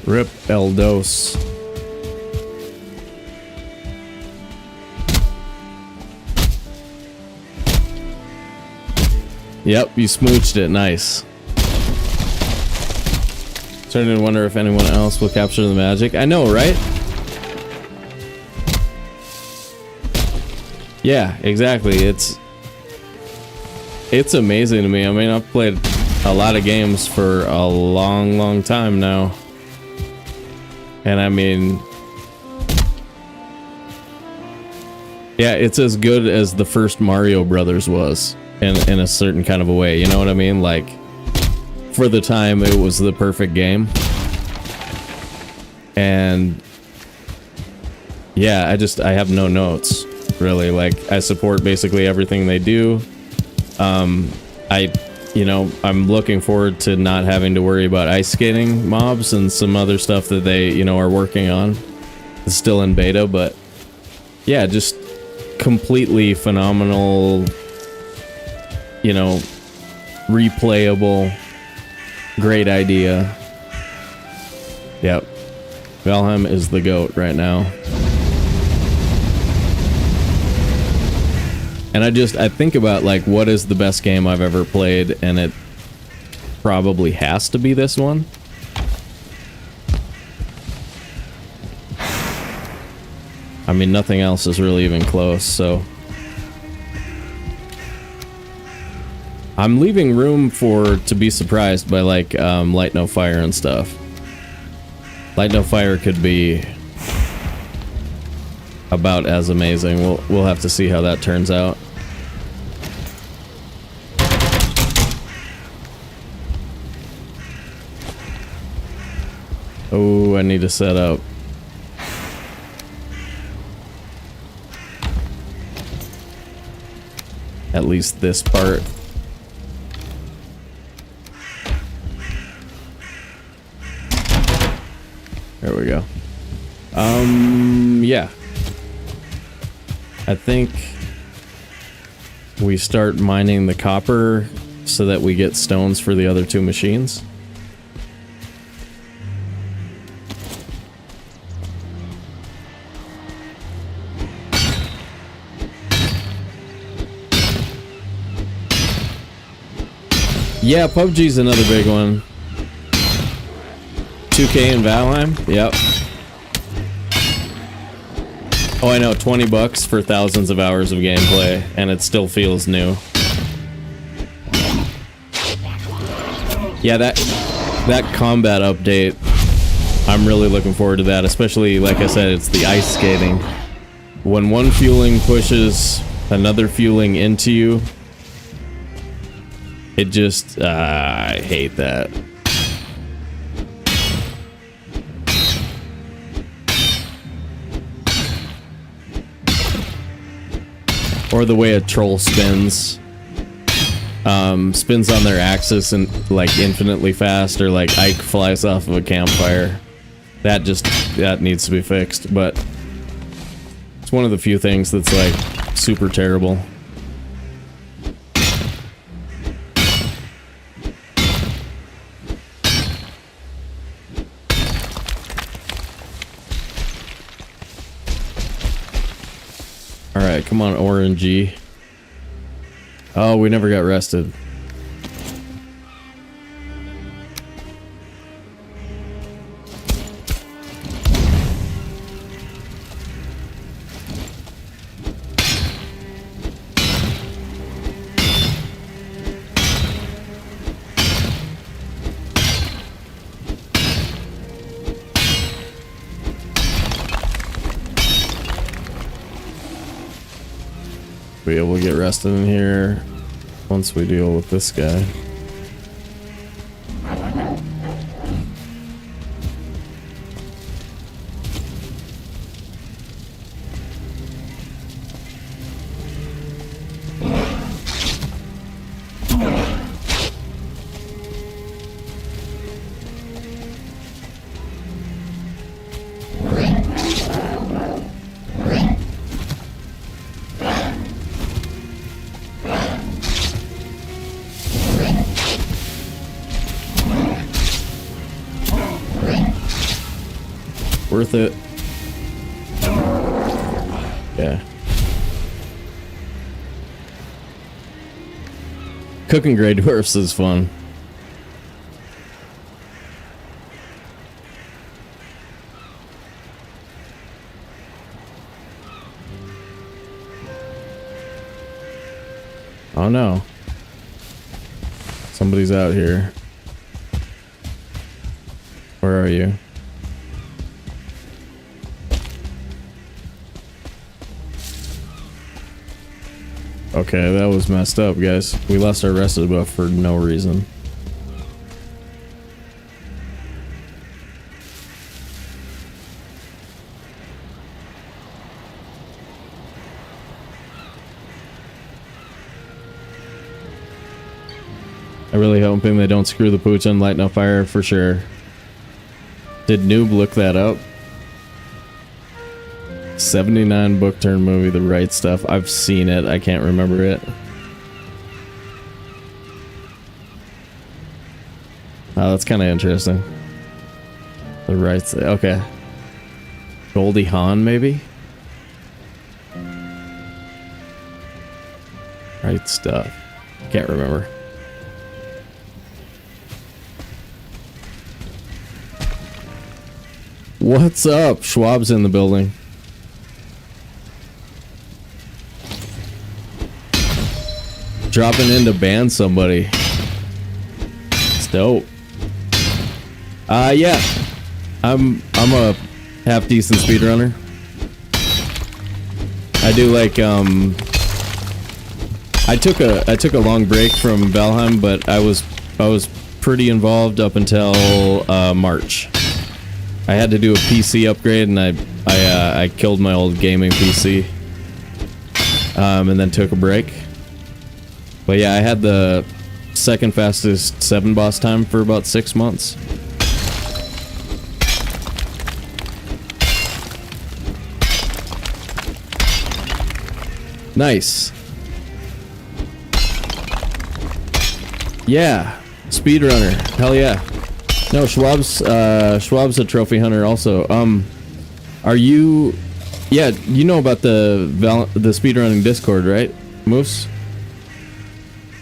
Rip Eldos. Yep, you smooched it. Nice. Starting to wonder if anyone else will capture the magic. I know, right? Yeah, exactly. It's amazing to me. I mean, I've played a lot of games for a long time now. And I mean, yeah, it's as good as the first Mario Brothers was in a certain kind of a way. You know what I mean? Like, for the time, it was the perfect game. And yeah, I have no notes really. Like, I support basically everything they do. I'm looking forward to not having to worry about ice skating mobs and some other stuff that they, are working on. It's still in beta, but yeah, just completely phenomenal, replayable, great idea. Yep. Valheim is the GOAT right now. And I think about, like, what is the best game I've ever played, and it probably has to be this one. I mean, nothing else is really even close, so I'm leaving room to be surprised by, like, Light No Fire and stuff. Light No Fire could be about as amazing. We'll have to see how that turns out. Oh, I need to set up. At least this part. There we go. Yeah. I think we start mining the copper so that we get stones for the other two machines. Yeah, PUBG's another big one. 2K and Valheim? Yep. Oh, I know, $20 for thousands of hours of gameplay, and it still feels new. Yeah, that combat update, I'm really looking forward to that, especially, like I said, it's the ice skating. When one fueling pushes another fueling into you, it just, I hate that. Or the way a troll spins. Spins on their axis and, like, infinitely fast, or like Ike flies off of a campfire. That needs to be fixed, but it's one of the few things that's, like, super terrible. Alright, come on, orangey. Oh, we never got rested. Be able to get rested in here once we deal with this guy. Worth it. Yeah. Cooking Grey Dwarfs is fun. Oh no. Somebody's out here. Where are you? Okay, that was messed up, guys. We lost our rested buff for no reason. I really hoping they don't screw the pooch on lighting a fire for sure. Did Noob look that up? 79 book turn movie, The Right Stuff. I've seen it. I can't remember it. Oh, that's kind of interesting. The Right Stuff. Okay. Goldie Hawn, maybe? Right Stuff. Can't remember. What's up? Schwab's in the building. Dropping in to ban somebody. It's dope. Yeah. I'm a half decent speedrunner. I do like I took a long break from Valheim, but I was pretty involved up until March. I had to do a PC upgrade, and I killed my old gaming PC, and then took a break. But yeah, I had the second fastest 7 boss time for about 6 months. Nice. Yeah, speedrunner. Hell yeah. No, Schwab's a trophy hunter also. Are you? Yeah, you know about the speedrunning Discord, right, Moose?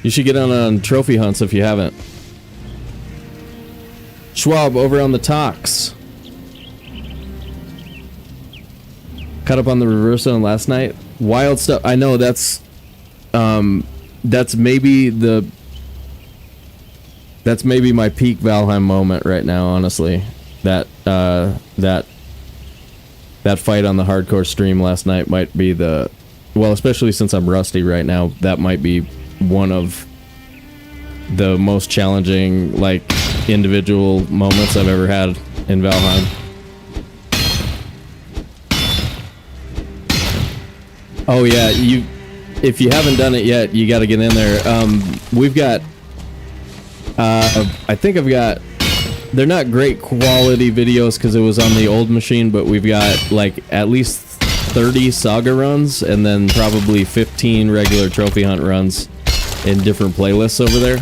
You should get on trophy hunts if you haven't. Schwab over on the talks. Caught up on the reverse zone last night. Wild stuff. I know that's maybe my peak Valheim moment right now, honestly. That fight on the hardcore stream last night might be well, especially since I'm rusty right now, that might be one of the most challenging, like, individual moments I've ever had in Valheim. Oh yeah, if you haven't done it yet, you got to get in there. We've got I think I've got, they're not great quality videos because it was on the old machine, but we've got like at least 30 saga runs and then probably 15 regular trophy hunt runs in different playlists over there.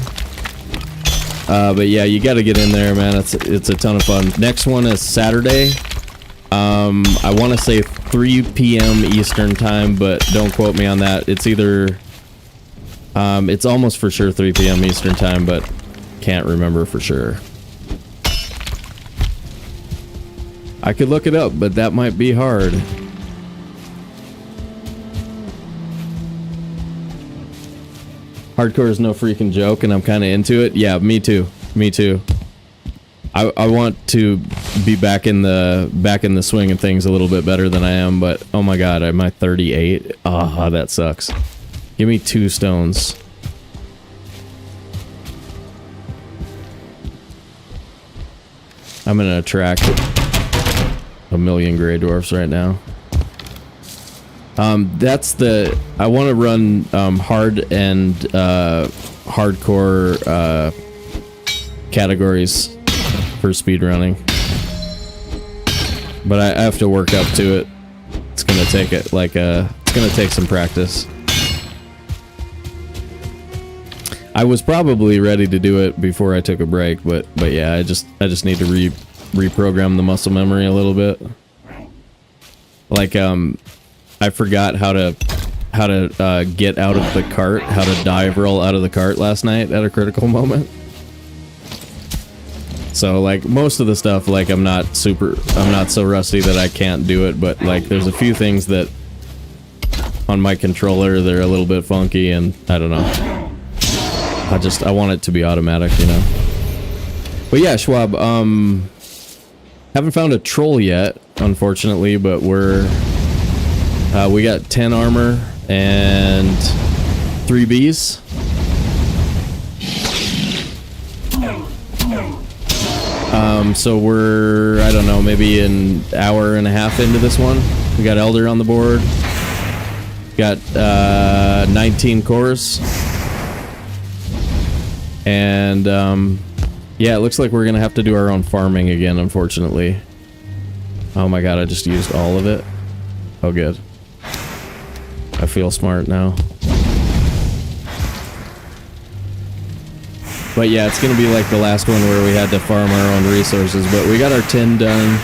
But yeah, you got to get in there, man. It's a ton of fun. Next one is Saturday. I want to say 3 p.m. Eastern time, but don't quote me on that. It's either it's almost for sure 3 p.m. Eastern time, but can't remember for sure. I could look it up, but that might be hard. Hardcore is no freaking joke, and I'm kind of into it. Yeah, me too. Me too. I want to be back in the swing of things a little bit better than I am, but oh my god, am I 38? Ah, that sucks. Give me 2 stones. I'm gonna attract a million gray dwarfs right now. That's I want to run hard and hardcore categories for speedrunning, but I have to work up to it. It's gonna take it it's gonna take some practice. I was probably ready to do it before I took a break, but yeah, I just need to reprogram the muscle memory a little bit. Like I forgot how to get out of the cart, how to dive roll out of the cart last night at a critical moment. So like most of the stuff, like I'm not so rusty that I can't do it, but like there's a few things that on my controller they're a little bit funky, and I don't know. I want it to be automatic, you know. But yeah, Schwab, haven't found a troll yet, unfortunately, but we got 10 armor and 3 bees. So we're, I don't know, maybe an hour and a half into this one. We got Elder on the board. Got 19 cores. And yeah, it looks like we're gonna have to do our own farming again, unfortunately. Oh my god, I just used all of it. Oh good. I feel smart now. But yeah, it's gonna be like the last one where we had to farm our own resources, but we got our tin done.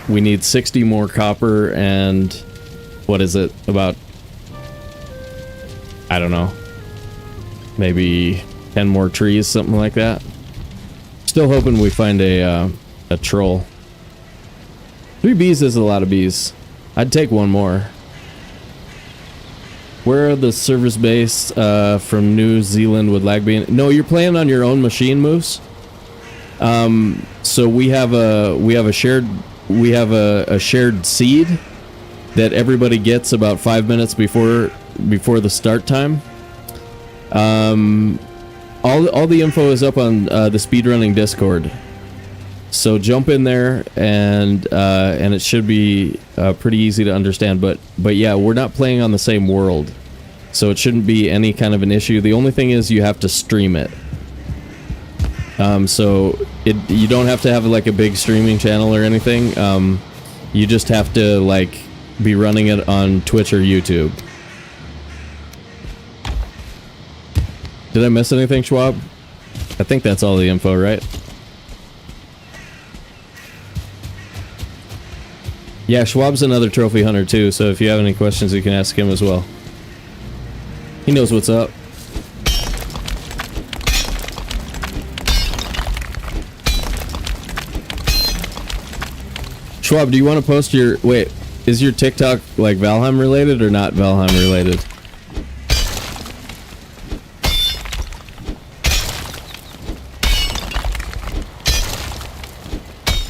We need 60 more copper and what is it? About, I don't know, maybe 10 more trees, something like that. Still hoping we find a troll. 3 bees is a lot of bees. I'd take one more. Where are the servers based from New Zealand with lag being? No, you're playing on your own machine, Moose. So we have a shared seed that everybody gets about 5 minutes before the start time. All the info is up on the speedrunning Discord. So jump in there and it should be pretty easy to understand. But yeah, we're not playing on the same world, so it shouldn't be any kind of an issue. The only thing is you have to stream it. So you don't have to have like a big streaming channel or anything. You just have to like be running it on Twitch or YouTube. Did I miss anything, Schwab? I think that's all the info, right? Yeah, Schwab's another trophy hunter too, so if you have any questions, you can ask him as well. He knows what's up. Schwab, do you want to post your... Wait, is your TikTok like Valheim related or not Valheim related?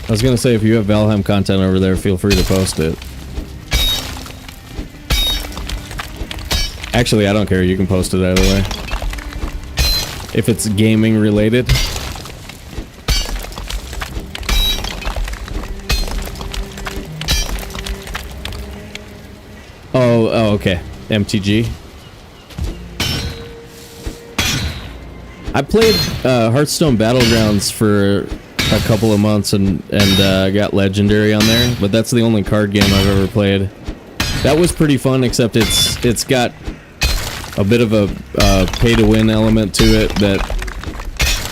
I was gonna say, if you have Valheim content over there, feel free to post it. Actually, I don't care. You can post it either way. If it's gaming related. Oh, okay. MTG. I played Hearthstone Battlegrounds for a couple of months and got legendary on there, but that's the only card game I've ever played. That was pretty fun, except it's got a bit of a pay to win element to it that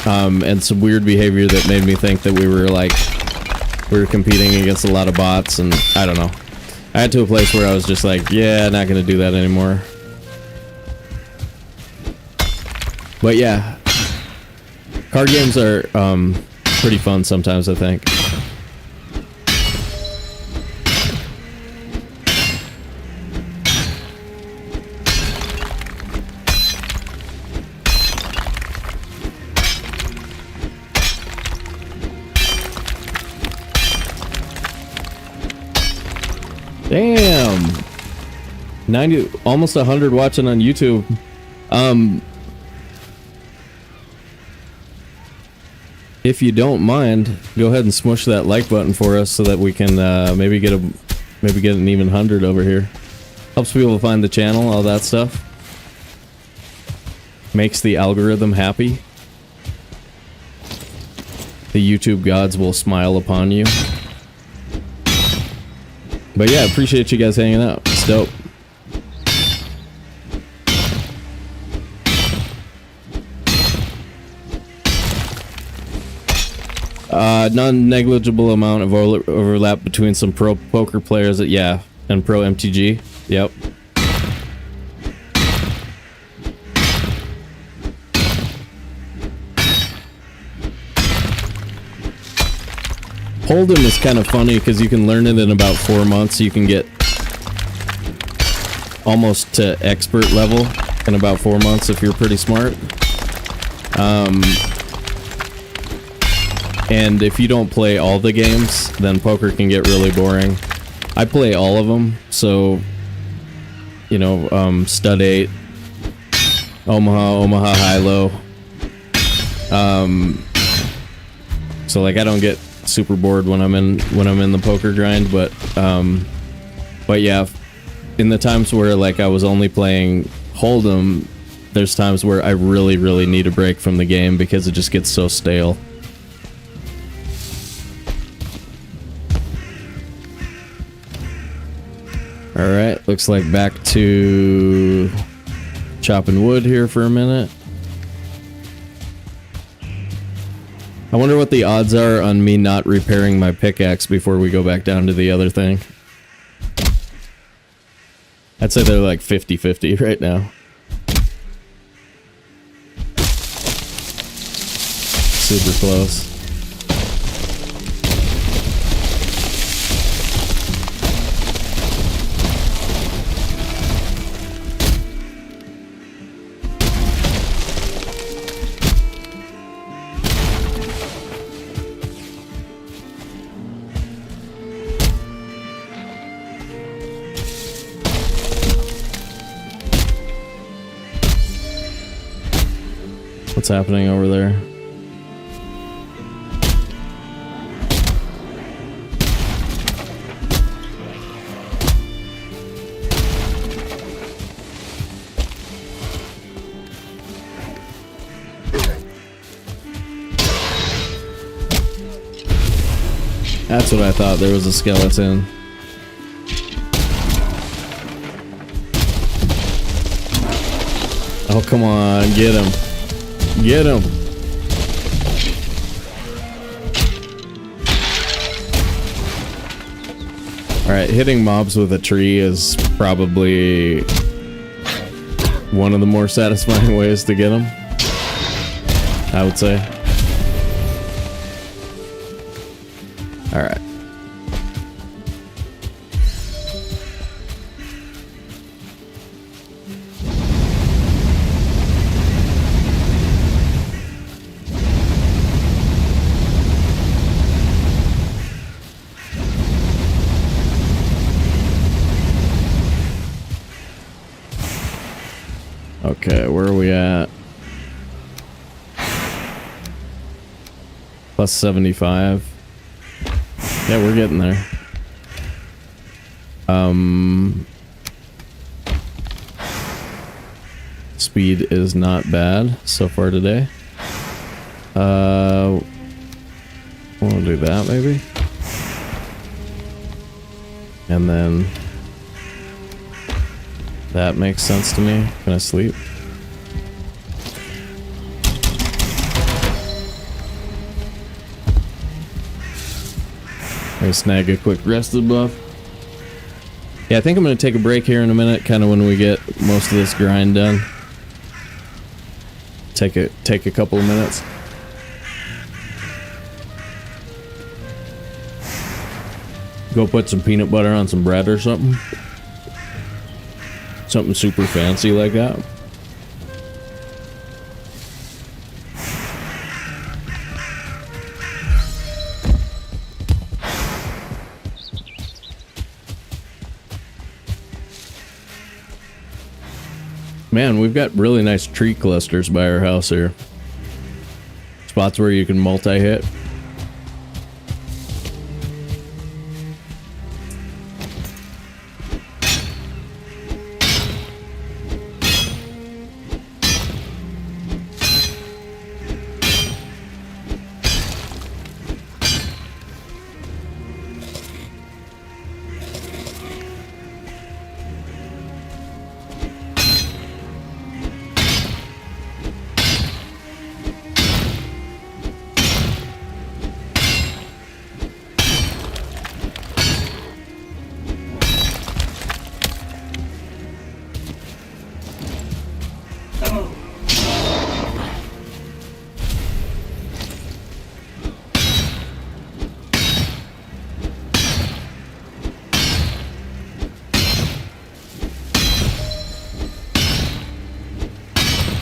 and some weird behavior that made me think that we were competing against a lot of bots, and I don't know. I had to a place where I was just like, yeah, not gonna do that anymore. But yeah, card games are pretty fun sometimes, I think. Damn, 90, almost 100 watching on YouTube. If you don't mind, go ahead and smush that like button for us so that we can maybe get an even 100 over here. Helps people find the channel, all that stuff. Makes the algorithm happy. The YouTube gods will smile upon you. But yeah, appreciate you guys hanging out. It's dope. Non-negligible amount of overlap between some pro poker players, yeah, and pro MTG. Yep. Hold'em is kind of funny because you can learn it in about 4 months. You can get almost to expert level in about 4 months if you're pretty smart. And if you don't play all the games, then poker can get really boring. I play all of them, so you know, Stud 8, Omaha High-Low. So like I don't get super bored when I'm in the poker grind, but yeah, in the times where like I was only playing Hold'em, there's times where I really, really need a break from the game because it just gets so stale. Alright, looks like back to chopping wood here for a minute. I wonder what the odds are on me not repairing my pickaxe before we go back down to the other thing. I'd say they're like 50-50 right now. Super close. What's happening over there? That's what I thought, there was a skeleton. Oh, come on, get him. Get him. Alright, hitting mobs with a tree is probably one of the more satisfying ways to get them, I would say. Alright. Okay, where are we at? Plus 75. Yeah, we're getting there. Speed is not bad so far today. We'll do that maybe. And then that makes sense to me. Can I sleep? I'm gonna snag a quick rested buff. Yeah, I think I'm gonna take a break here in a minute, kind of when we get most of this grind done. Take a couple of minutes. Go put some peanut butter on some bread or something. Something super fancy like that. Man, we've got really nice tree clusters by our house here. Spots where you can multi-hit.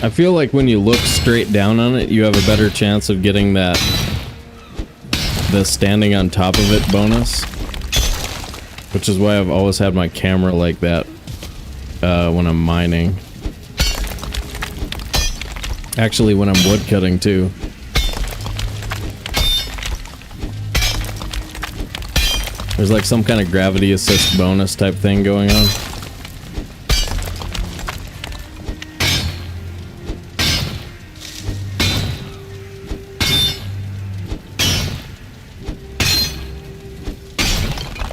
I feel like when you look straight down on it, you have a better chance of getting the standing on top of it bonus. Which is why I've always had my camera like that when I'm mining. Actually, when I'm wood cutting too. There's like some kind of gravity assist bonus type thing going on.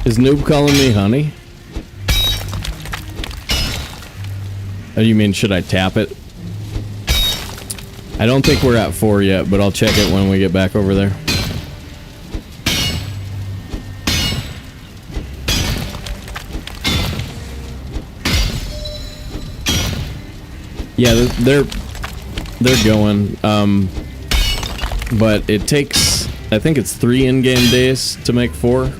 Is Noob calling me honey? Oh, you mean should I tap it? I don't think we're at 4 yet, but I'll check it when we get back over there. Yeah, they're going. But it takes, I think it's 3 in-game days to make 4.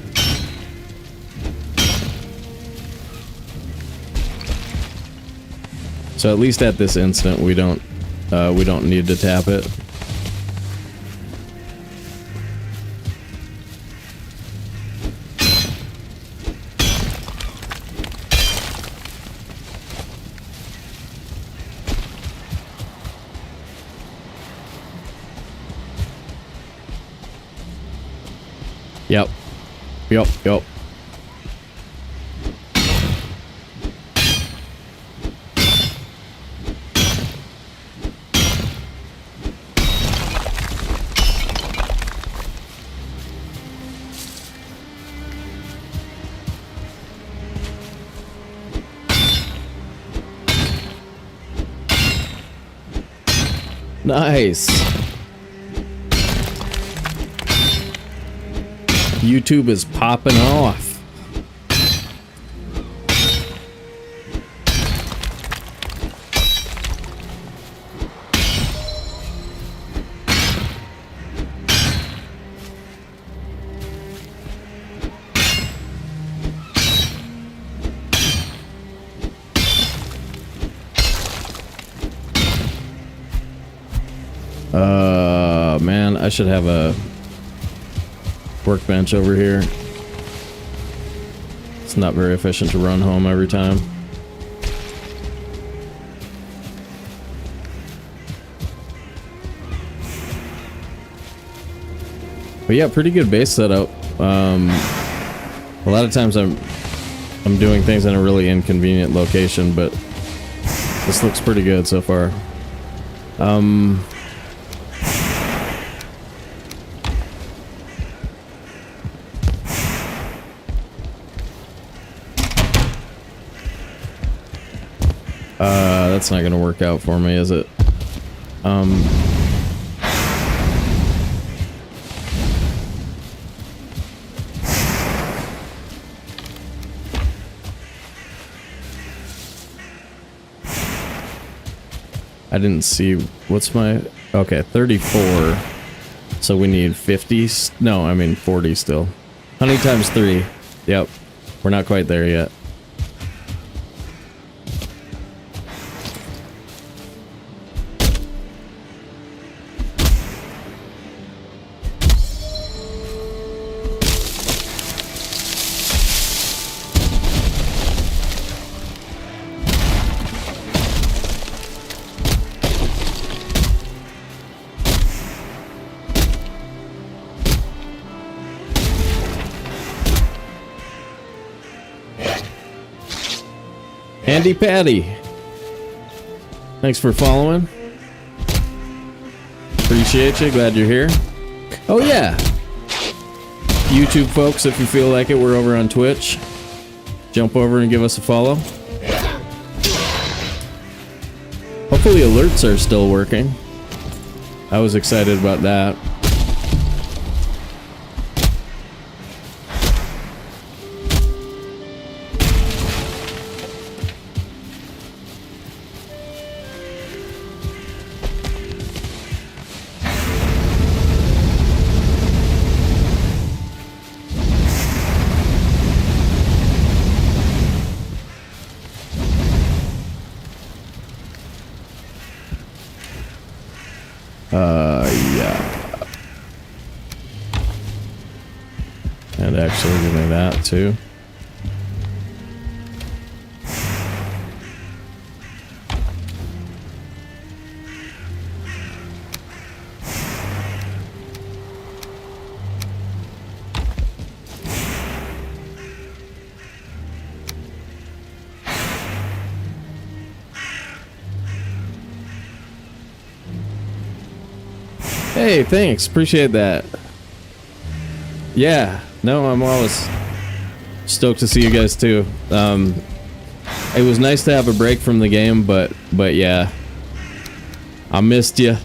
So at least at this instant, we don't need to tap it. Yep. Nice. YouTube is popping off. Man, I should have a workbench over here. It's not very efficient to run home every time. But yeah, pretty good base setup. A lot of times I'm doing things in a really inconvenient location, but this looks pretty good so far. That's not gonna work out for me, is it? I didn't see, what's my, okay, 34. So we need 50, no, I mean 40 still. Honey times 3, yep. We're not quite there yet. Andy Patty, thanks for following. Appreciate you. Glad you're here. Oh yeah, YouTube folks, if you feel like it, we're over on Twitch. Jump over and give us a follow. Hopefully alerts are still working. I was excited about that. Yeah. And actually give me that too. Hey, thanks. Appreciate that. Yeah. No, I'm always Stoked to see you guys too. It was nice to have a break from the game, but yeah, I missed you.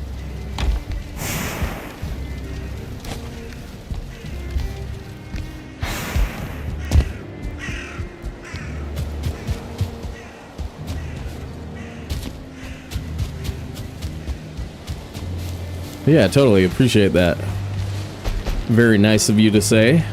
Yeah, totally appreciate that. Very nice of you to say.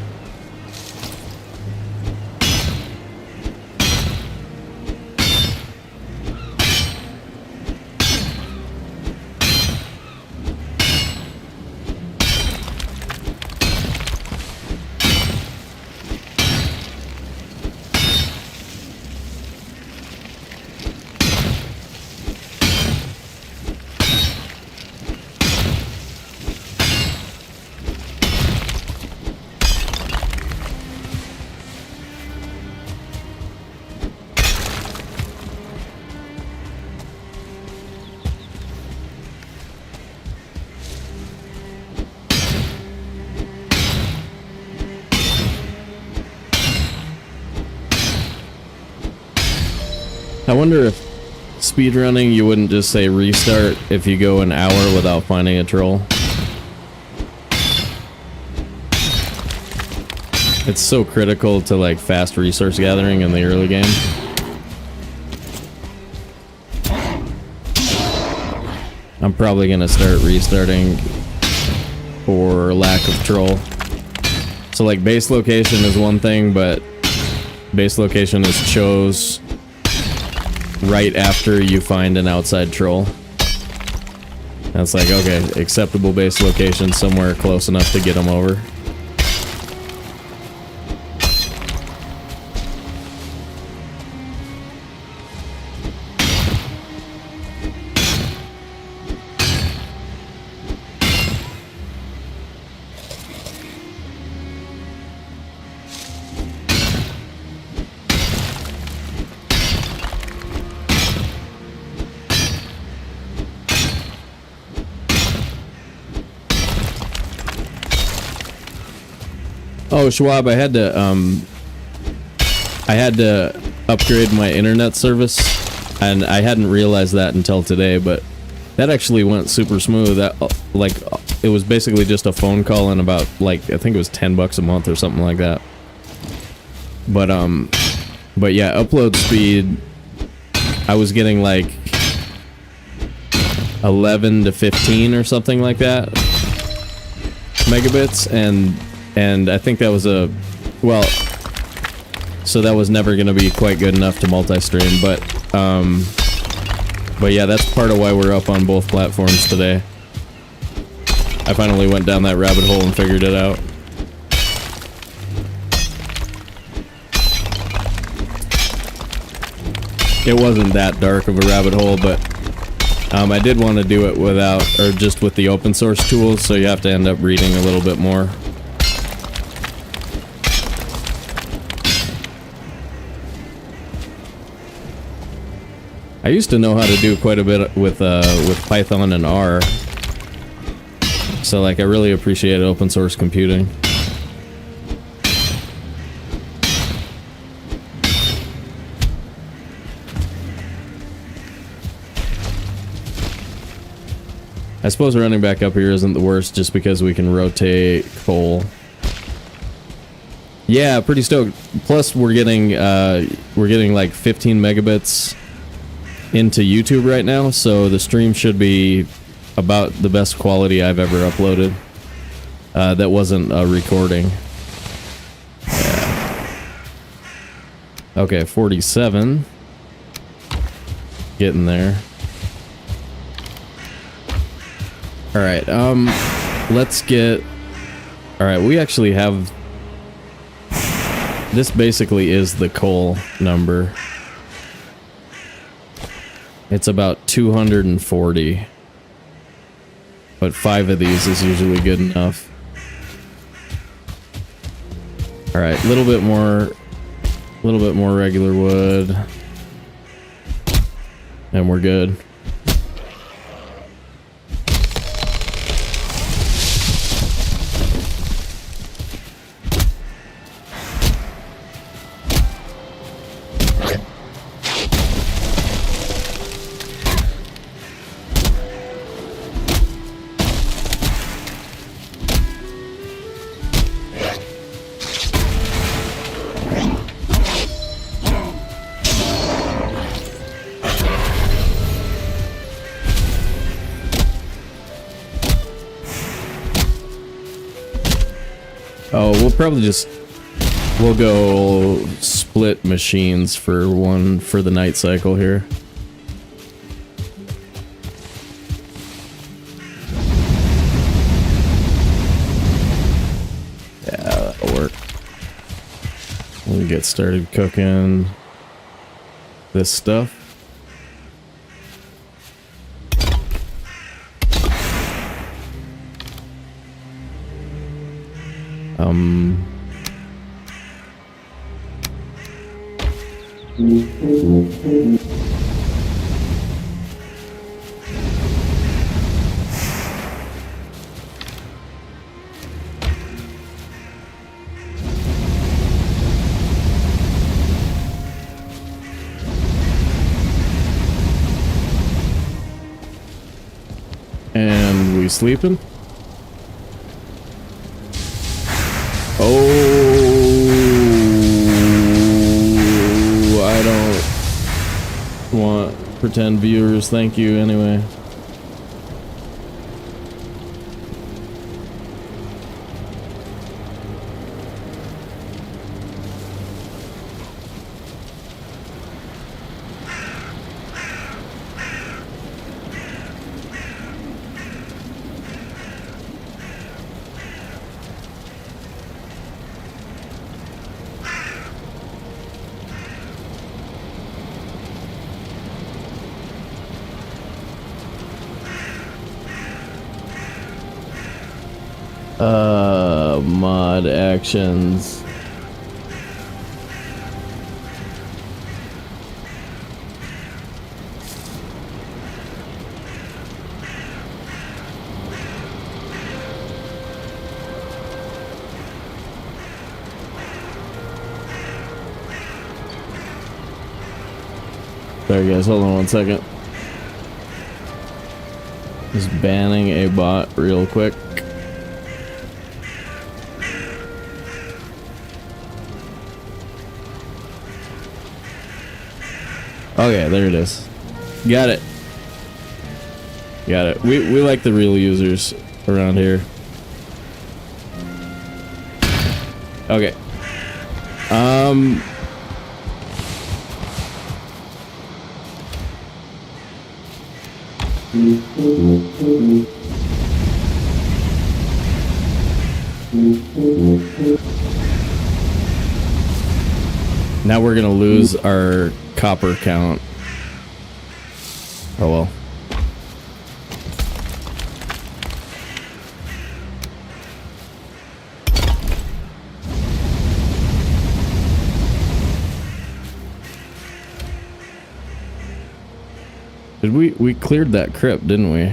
I wonder if speedrunning, you wouldn't just say restart if you go an hour without finding a troll. It's so critical to like fast resource gathering in the early game. I'm probably gonna start restarting for lack of troll. So like base location is one thing, but base location is chose right after you find an outside troll. That's like, okay, acceptable base location somewhere close enough to get them over. Oh, Schwab, I had to upgrade my internet service, and I hadn't realized that until today, but that actually went super smooth. That like it was basically just a phone call and about like I think it was $10 a month or something like that. But yeah, upload speed I was getting like 11 to 15 or something like that megabits, and I think that was well, so that was never going to be quite good enough to multi-stream, but yeah, that's part of why we're up on both platforms today. I finally went down that rabbit hole and figured it out. It wasn't that dark of a rabbit hole, but I did want to do it without, or just with the open source tools, so you have to end up reading a little bit more. I used to know how to do quite a bit with Python and R, so like I really appreciate open source computing. I suppose running back up here isn't the worst, just because we can rotate coal. Yeah, pretty stoked. Plus, we're getting like 15 megabits into YouTube right now, so the stream should be about the best quality I've ever uploaded. That wasn't a recording. Yeah. Okay, 47. Getting there. Alright, let's get... Alright, we actually have... This basically is the coal number. It's about 240. But 5 of these is usually good enough. Alright, a little bit more regular wood. And we're good. Oh, we'll probably just... We'll go split machines for one for the night cycle here. Yeah, that'll work. We'll get started cooking this stuff. And we sleeping? Oh, I don't want pretend viewers. Thank you anyway. Mod actions. Sorry guys, hold on one second. Just banning a bot real quick. Okay, there it is. Got it. Got it. We like the real users around here. Okay. Now we're gonna lose our copper count. Oh well. Did we cleared that crypt, didn't we?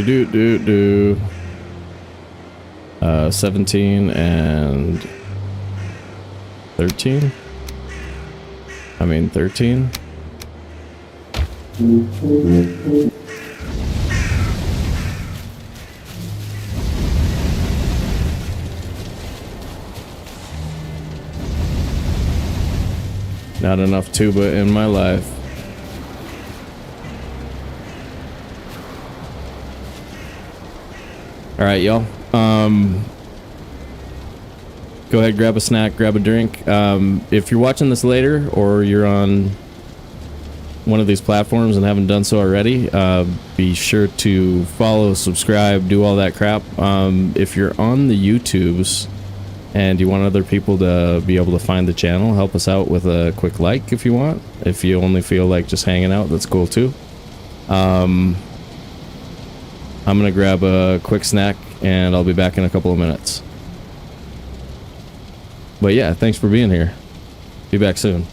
Do 17 and 13. I mean 13. Not enough tuba in my life. All right, y'all. Go ahead, grab a snack, grab a drink. If you're watching this later or you're on one of these platforms and haven't done so already, be sure to follow, subscribe, do all that crap. If you're on the YouTubes and you want other people to be able to find the channel, help us out with a quick like if you want. If you only feel like just hanging out, that's cool too. I'm gonna grab a quick snack and I'll be back in a couple of minutes. But yeah, thanks for being here. Be back soon.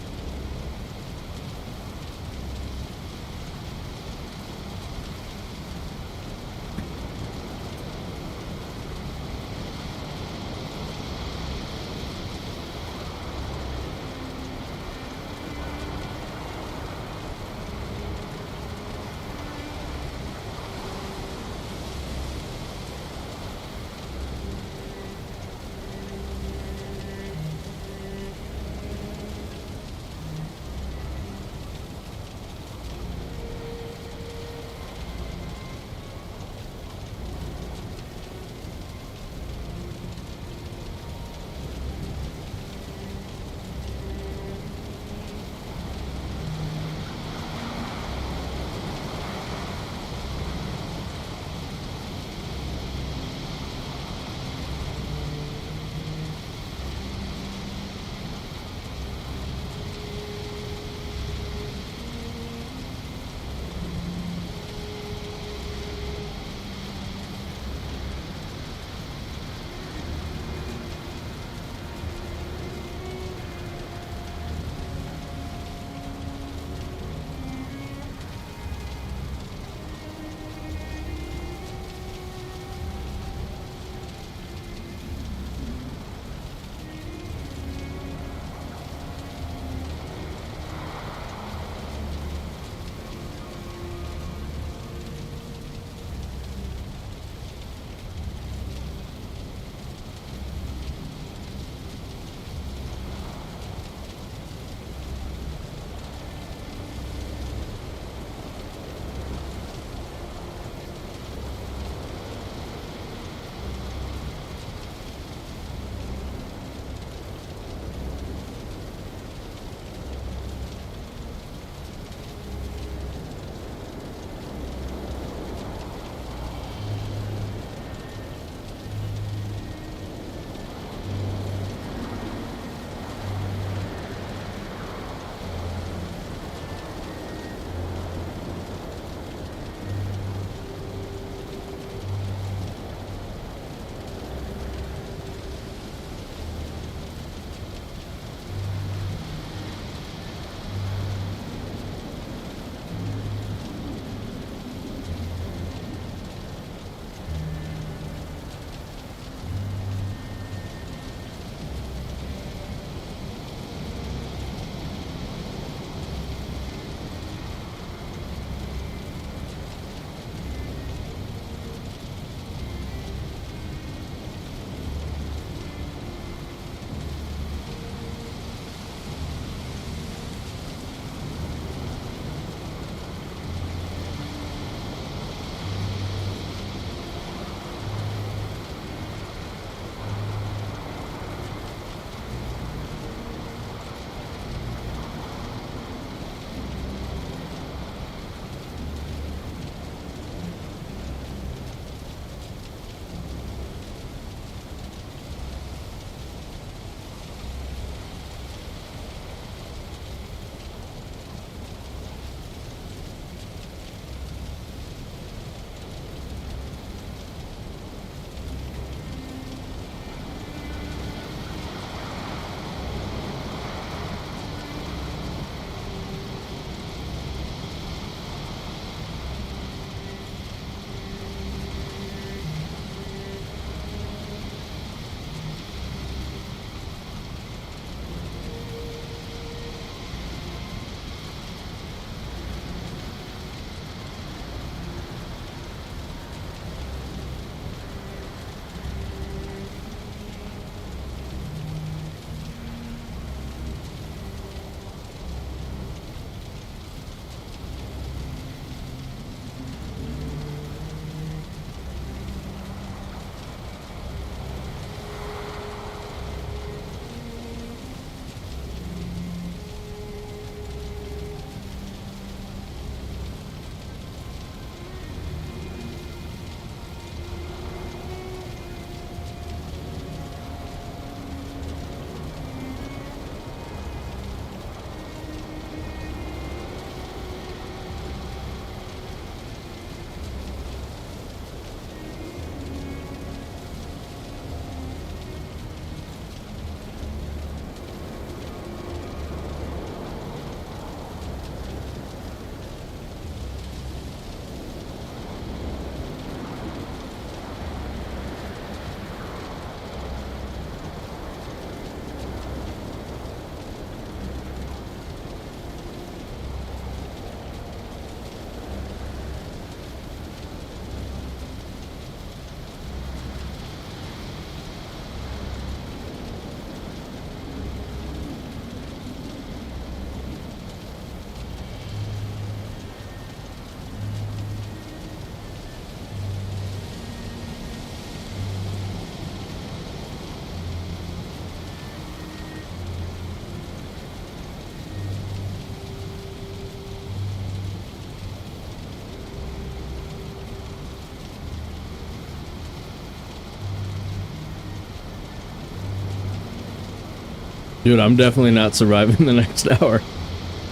Dude, I'm definitely not surviving the next hour.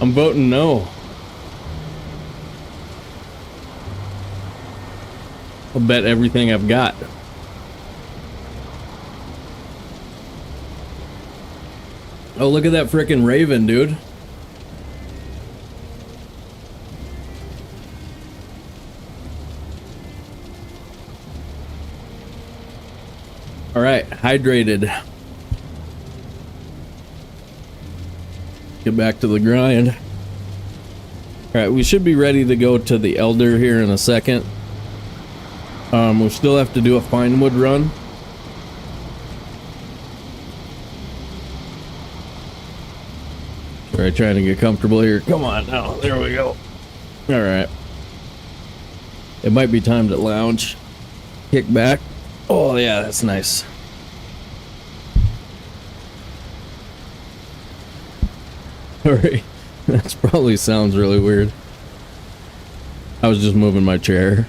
I'm voting no. I'll bet everything I've got. Oh, look at that frickin' raven, dude. All right, hydrated. Get back to the grind. All right, we should be ready to go to the Elder here in a second. We still have to do a fine wood run. All right, trying to get comfortable here. Come on now, there we go. All right. It might be time to lounge. Kick back. Oh yeah, that's nice. Alright, that probably sounds really weird. I was just moving my chair.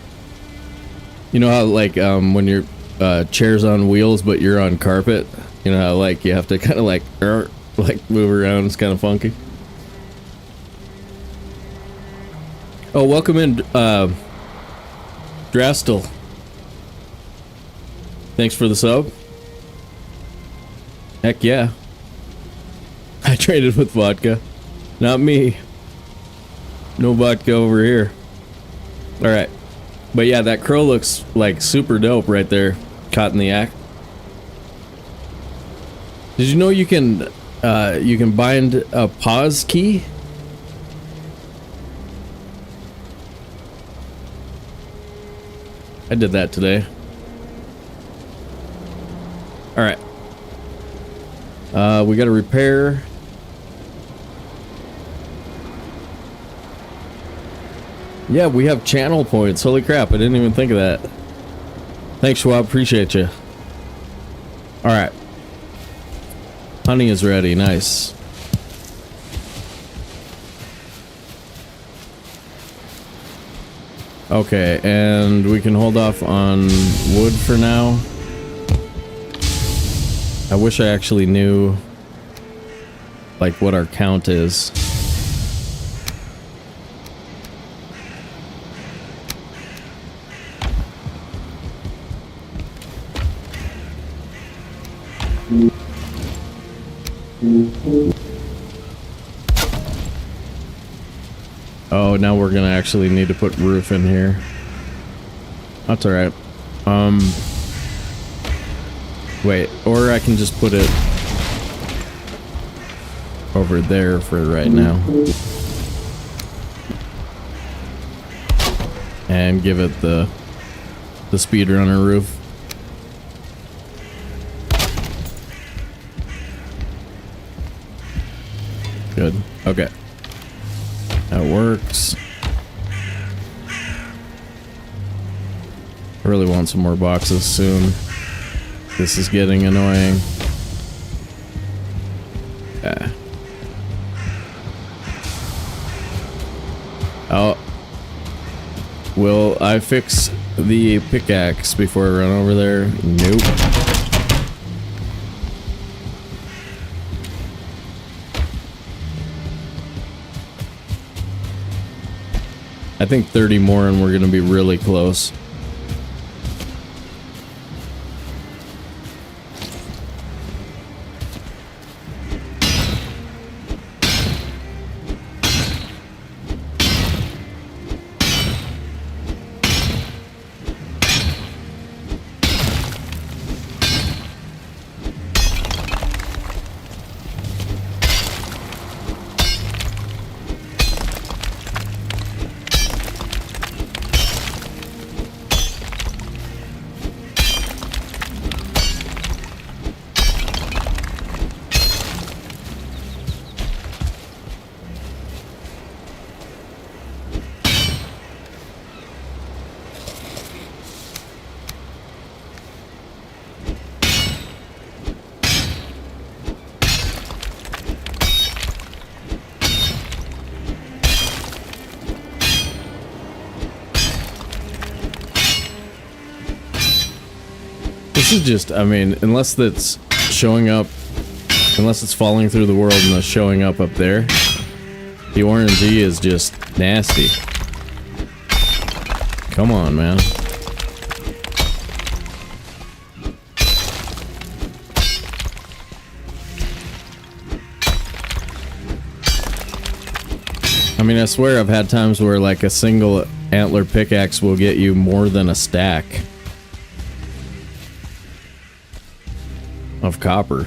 You know how like when your chair's on wheels but you're on carpet? You know how like you have to kind of like move around, it's kind of funky. Oh, welcome in Drastel. Thanks for the sub. Heck yeah. I traded with vodka. Not me. No vodka over here. Alright. But yeah, that crow looks like super dope right there. Caught in the act. Did you know you can bind a pause key? I did that today. Alright. We gotta repair. Yeah, we have channel points. Holy crap, I didn't even think of that. Thanks, Schwab. Appreciate you. Alright. Honey is ready. Nice. Okay, and we can hold off on wood for now. I wish I actually knew like what our count is. Oh, now we're gonna actually need to put roof in here. That's alright. Wait, or I can just put it over there for right now. And give it the speedrunner roof. Good. Okay. That works. I really want some more boxes soon. This is getting annoying. Yeah. Oh. Will I fix the pickaxe before I run over there? Nope. I think 30 more and we're gonna be really close. This is just, I mean, unless that's showing up Unless it's falling through the world and it's showing up there. The orangey is just nasty. Come on, man. I mean, I swear I've had times where like a single antler pickaxe will get you more than a stack of copper.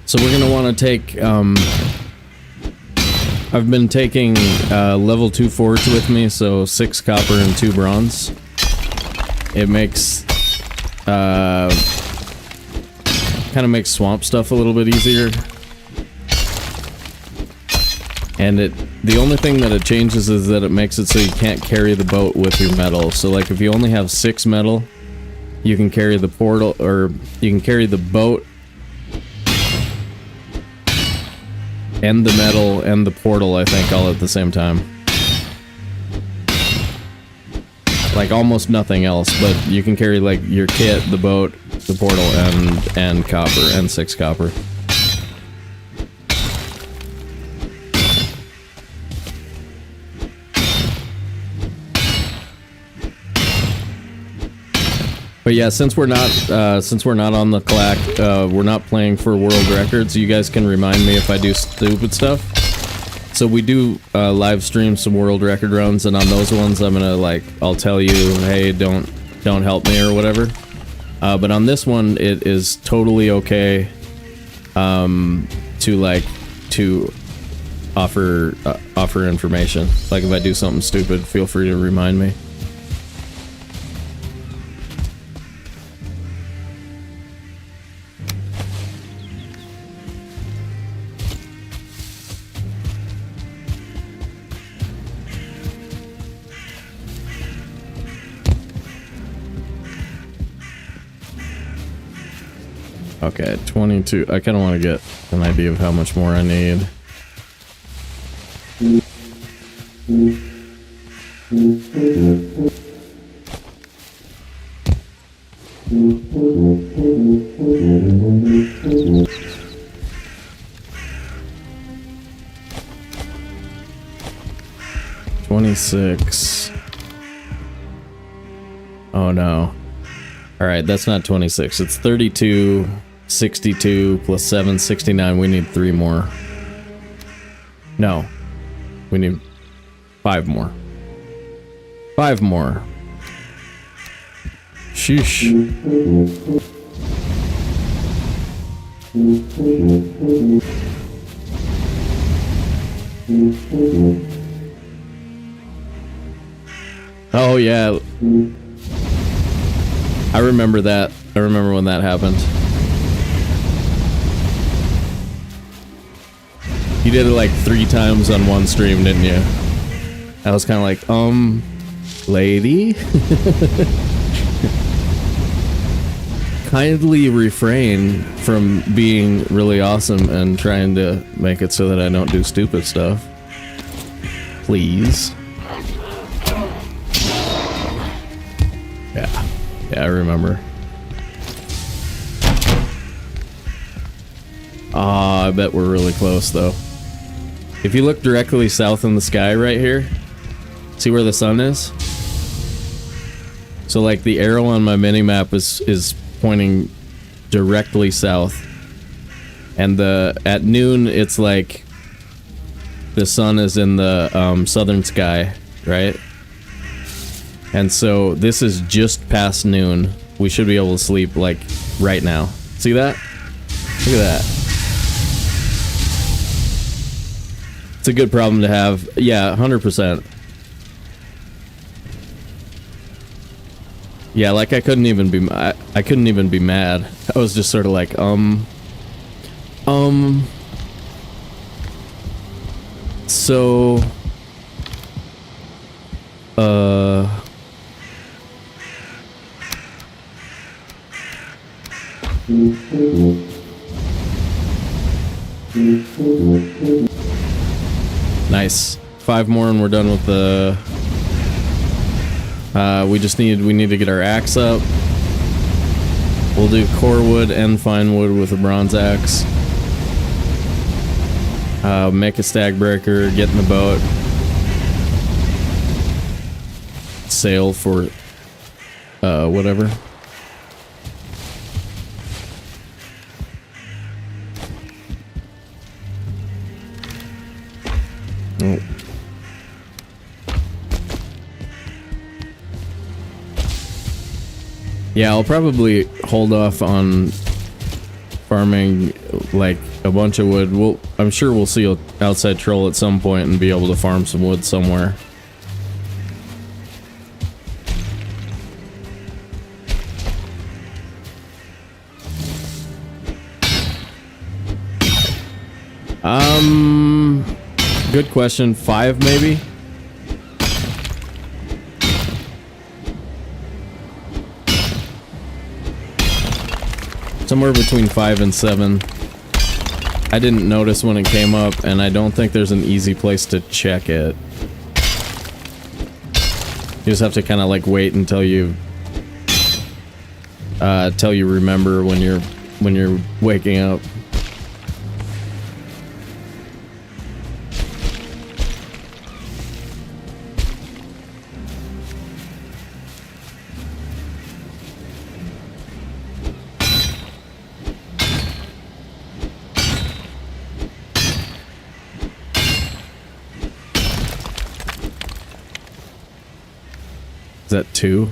So we're gonna want to take, I've been taking level 2 forge with me, so 6 copper and 2 bronze. It makes, kind of makes swamp stuff a little bit easier. And the only thing that it changes is that it makes it so you can't carry the boat with your metal. So like if you only have 6 metal, you can carry the portal, or you can carry the boat and the metal and the portal, I think, all at the same time. Like almost nothing else, but you can carry like your kit, the boat, the portal, and copper, and 6 copper. But yeah, since we're not on the clack, we're not playing for world records. You guys can remind me if I do stupid stuff. So we do live stream some world record runs, and on those ones, I'm gonna like, I'll tell you, hey, don't help me or whatever. But on this one, it is totally okay to offer information. Like if I do something stupid, feel free to remind me. Okay, 22. I kind of want to get an idea of how much more I need. $26. Oh no. Alright, that's not 26. It's 32, 62 plus 7, 69. We need 3 more. No. We need 5 more. 5 more. Sheesh. Oh yeah. I remember that. I remember when that happened. You did it like 3 times on one stream, didn't you? I was kind of like, lady? Kindly refrain from being really awesome and trying to make it so that I don't do stupid stuff. Please. Yeah, I remember. Ah, I bet we're really close though. If you look directly south in the sky right here, see where the sun is? So like the arrow on my mini-map is pointing directly south. And at noon, it's like the sun is in the southern sky, right? And so this is just past noon. We should be able to sleep like right now. See that? Look at that. It's a good problem to have. Yeah, 100%. Yeah, like I couldn't even be mad. I was just sort of like, so, nice. 5 more and we're done with the... we need to get our axe up. We'll do core wood and fine wood with a bronze axe. Make a stag breaker, get in the boat. Sail for, whatever. Oh. Yeah, I'll probably hold off on farming like a bunch of wood. I'm sure we'll see an outside troll at some point and be able to farm some wood somewhere. Good question. 5 maybe? Somewhere between 5 and 7. I didn't notice when it came up, and I don't think there's an easy place to check it. You just have to kind of like wait until you remember when you're waking up. Is that 2?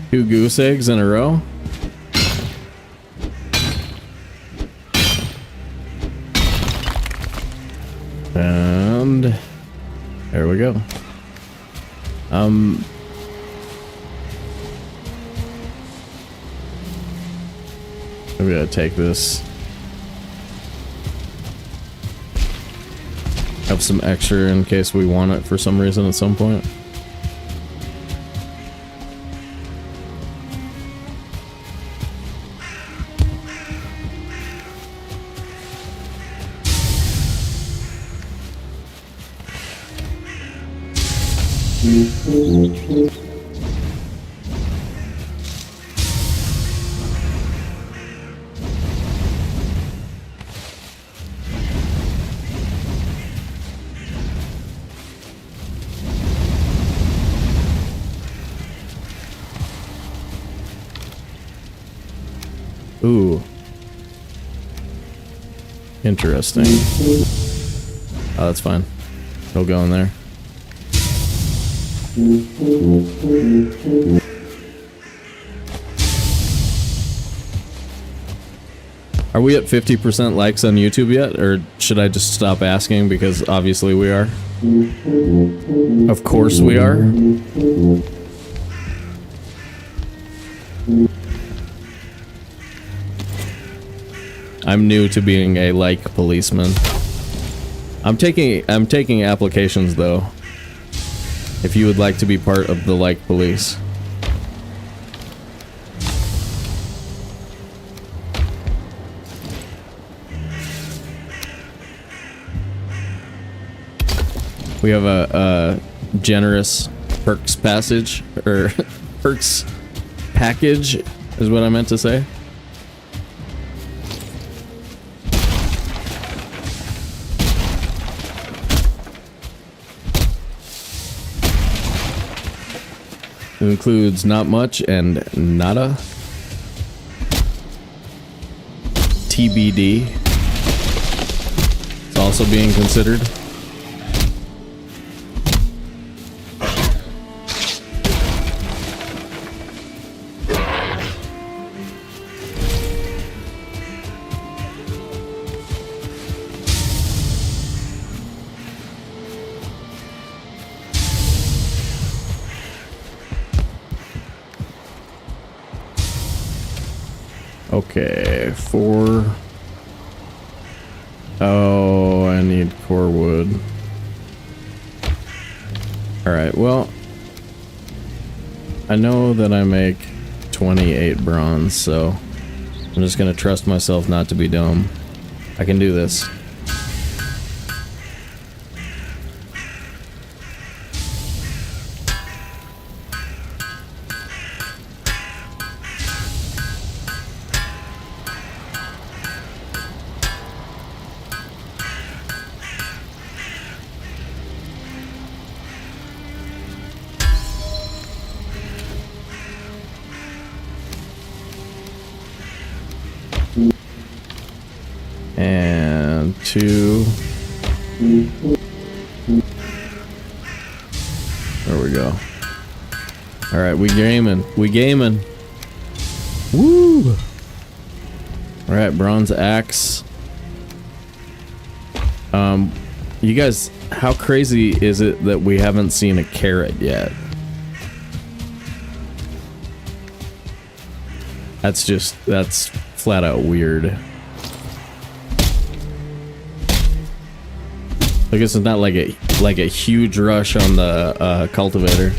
Two goose eggs in a row? And there we go. We gotta take this. Have some extra in case we want it for some reason at some point. Ooh. Interesting. Oh, that's fine. He'll go in there. Are we at 50% likes on YouTube yet? Or should I just stop asking because obviously we are? Of course we are. I'm new to being a like policeman. I'm taking applications though. If you would like to be part of the like police. We have a generous perks passage or perks package is what I meant to say. It includes not much and nada. TBD. It's also being considered. Okay, 4. Oh, I need core wood. Alright, well, I know that I make 28 bronze, so I'm just gonna trust myself not to be dumb. I can do this. And 2. There we go. Alright, we gaming. We gaming. Woo! Alright, bronze axe. You guys, how crazy is it that we haven't seen a carrot yet? That's flat out weird. I guess it's not like a huge rush on the cultivator.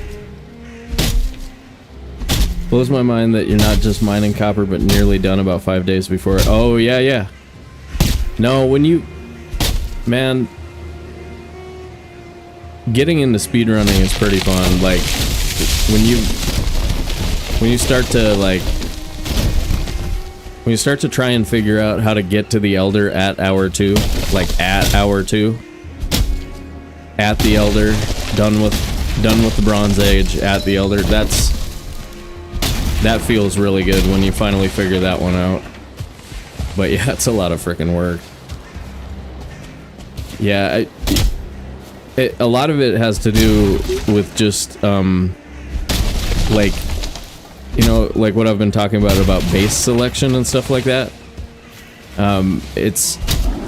Blows my mind that you're not just mining copper, but nearly done about 5 days before. Oh yeah. No, when you, man, getting into speedrunning is pretty fun. Like when you start to try and figure out how to get to the Elder at hour 2, like at hour 2. At the Elder, done with the Bronze Age, at the Elder. That feels really good when you finally figure that one out. But yeah, it's a lot of freaking work. Yeah, a lot of it has to do with just like, you know, like what I've been talking about base selection and stuff like that. It's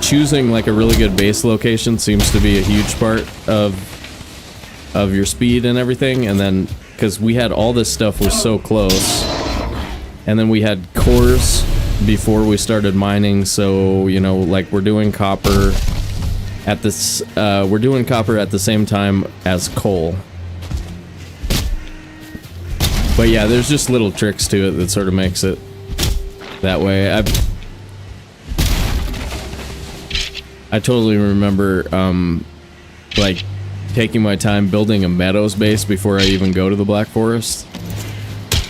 choosing like a really good base location seems to be a huge part of your speed and everything, and then because we had all this stuff was so close, and then we had cores before we started mining, so you know, like we're doing copper at this we're doing copper at the same time as coal. But yeah, there's just little tricks to it that sort of makes it that way. I totally remember, like, taking my time building a meadows base before I even go to the Black Forest.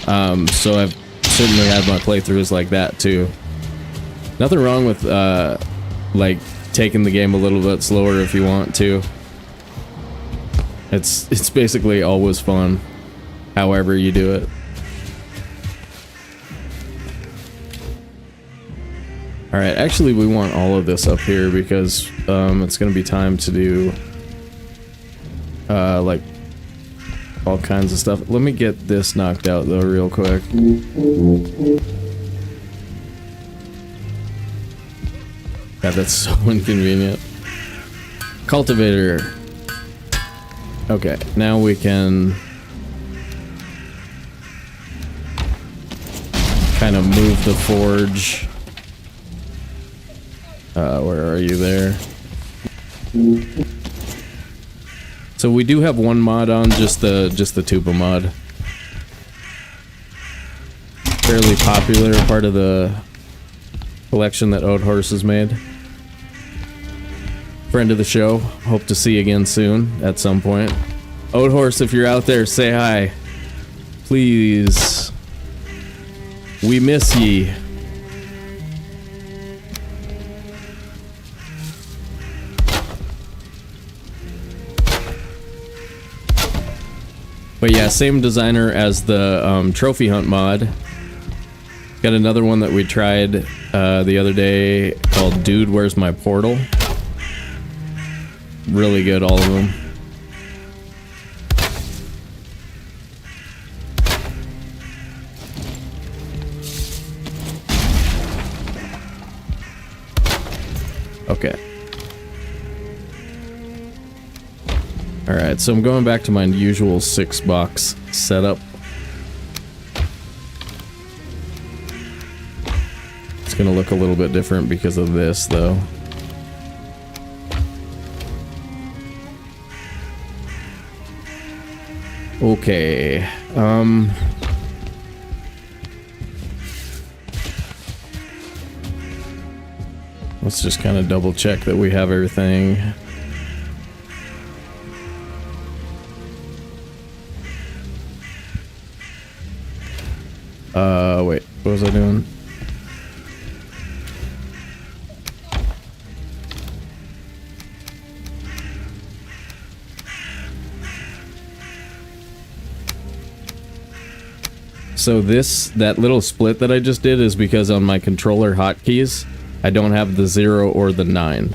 So I've certainly had my playthroughs like that, too. Nothing wrong with, like, taking the game a little bit slower if you want to. It's basically always fun, however you do it. Alright, actually we want all of this up here because it's gonna be time to do like all kinds of stuff. Let me get this knocked out though real quick. God, that's so inconvenient. Cultivator. Okay, now we can kind of move the forge. Where are you there? So we do have one mod on, just the tuba mod. Fairly popular, part of the collection that Old Horse has made. Friend of the show, hope to see you again soon, at some point. Old Horse, if you're out there, say hi. Please. We miss ye. But yeah, same designer as the trophy hunt mod. Got another one that we tried the other day called Dude, Where's My Portal? Really good, all of them. Okay. Alright, so I'm going back to my usual 6-box setup. It's gonna look a little bit different because of this, though. Okay, let's just kind of double check that we have everything. Wait, what was I doing? So that little split that I just did is because on my controller hotkeys, I don't have the 0 or the 9.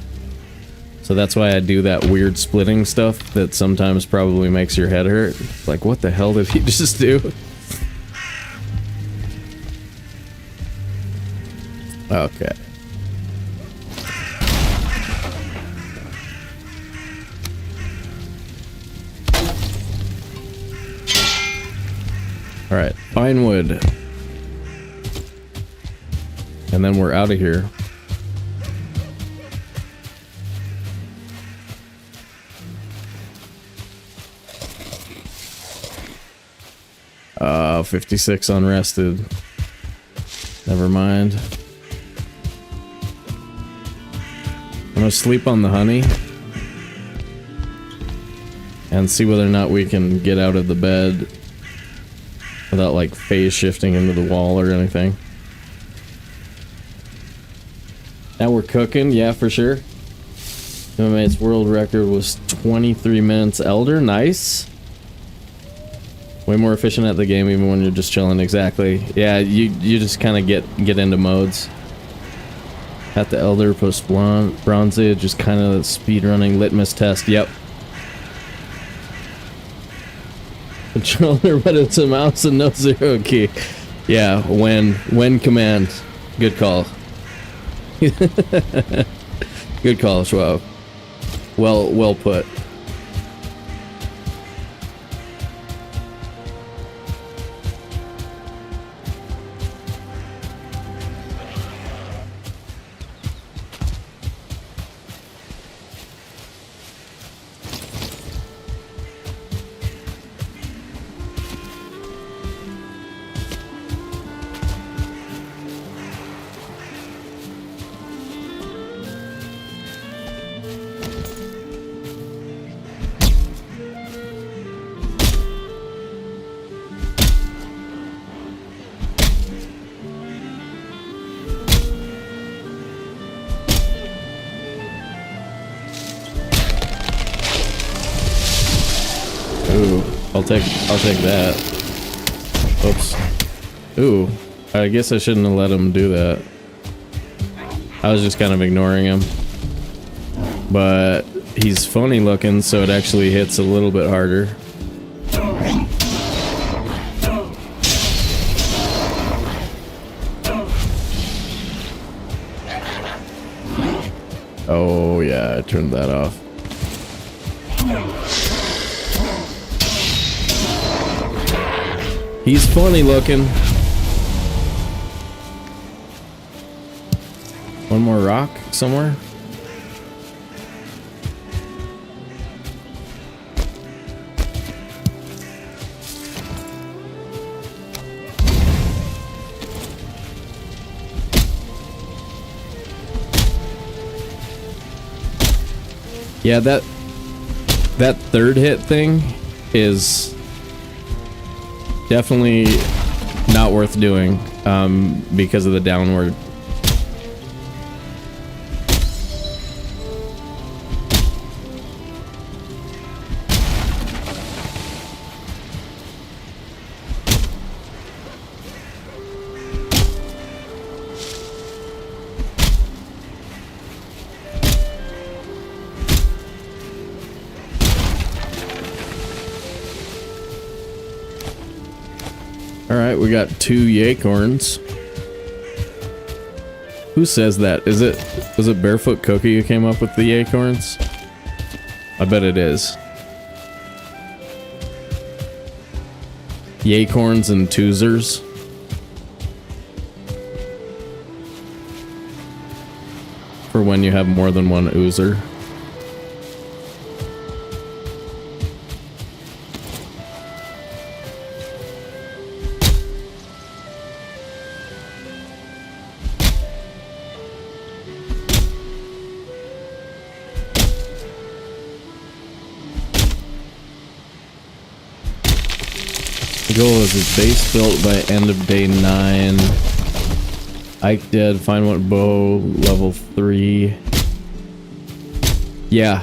So that's why I do that weird splitting stuff that sometimes probably makes your head hurt. Like, what the hell did he just do? Okay. Alright, fine wood. And then we're out of here. Oh, 56 unrested. Never mind. I'm gonna sleep on the honey. And see whether or not we can get out of the bed without like phase shifting into the wall or anything. Now we're cooking, yeah, for sure. MMA's world record was 23 minutes elder, nice. Way more efficient at the game even when you're just chilling, exactly. Yeah, you just kind of get into modes. At the elder post bronze age, just kind of speedrunning litmus test, yep. Controller, but it's a mouse and no 0 key. Yeah, when command. Good call. Good call, Schwab. Well put. Ooh, I'll take that. Oops. Ooh, I guess I shouldn't have let him do that. I was just kind of ignoring him. But he's funny looking, so it actually hits a little bit harder. Oh yeah, I turned that off. He's funny looking. One more rock somewhere? Yeah, that third hit thing is definitely not worth doing. because of the downward. Alright, we got 2 acorns. Who says that? Was it Barefoot Cookie who came up with the acorns? I bet it is. Acorns and Toozers. For when you have more than one oozer. The goal is a base built by end of day 9. Ike dead, find one bow, level 3. Yeah.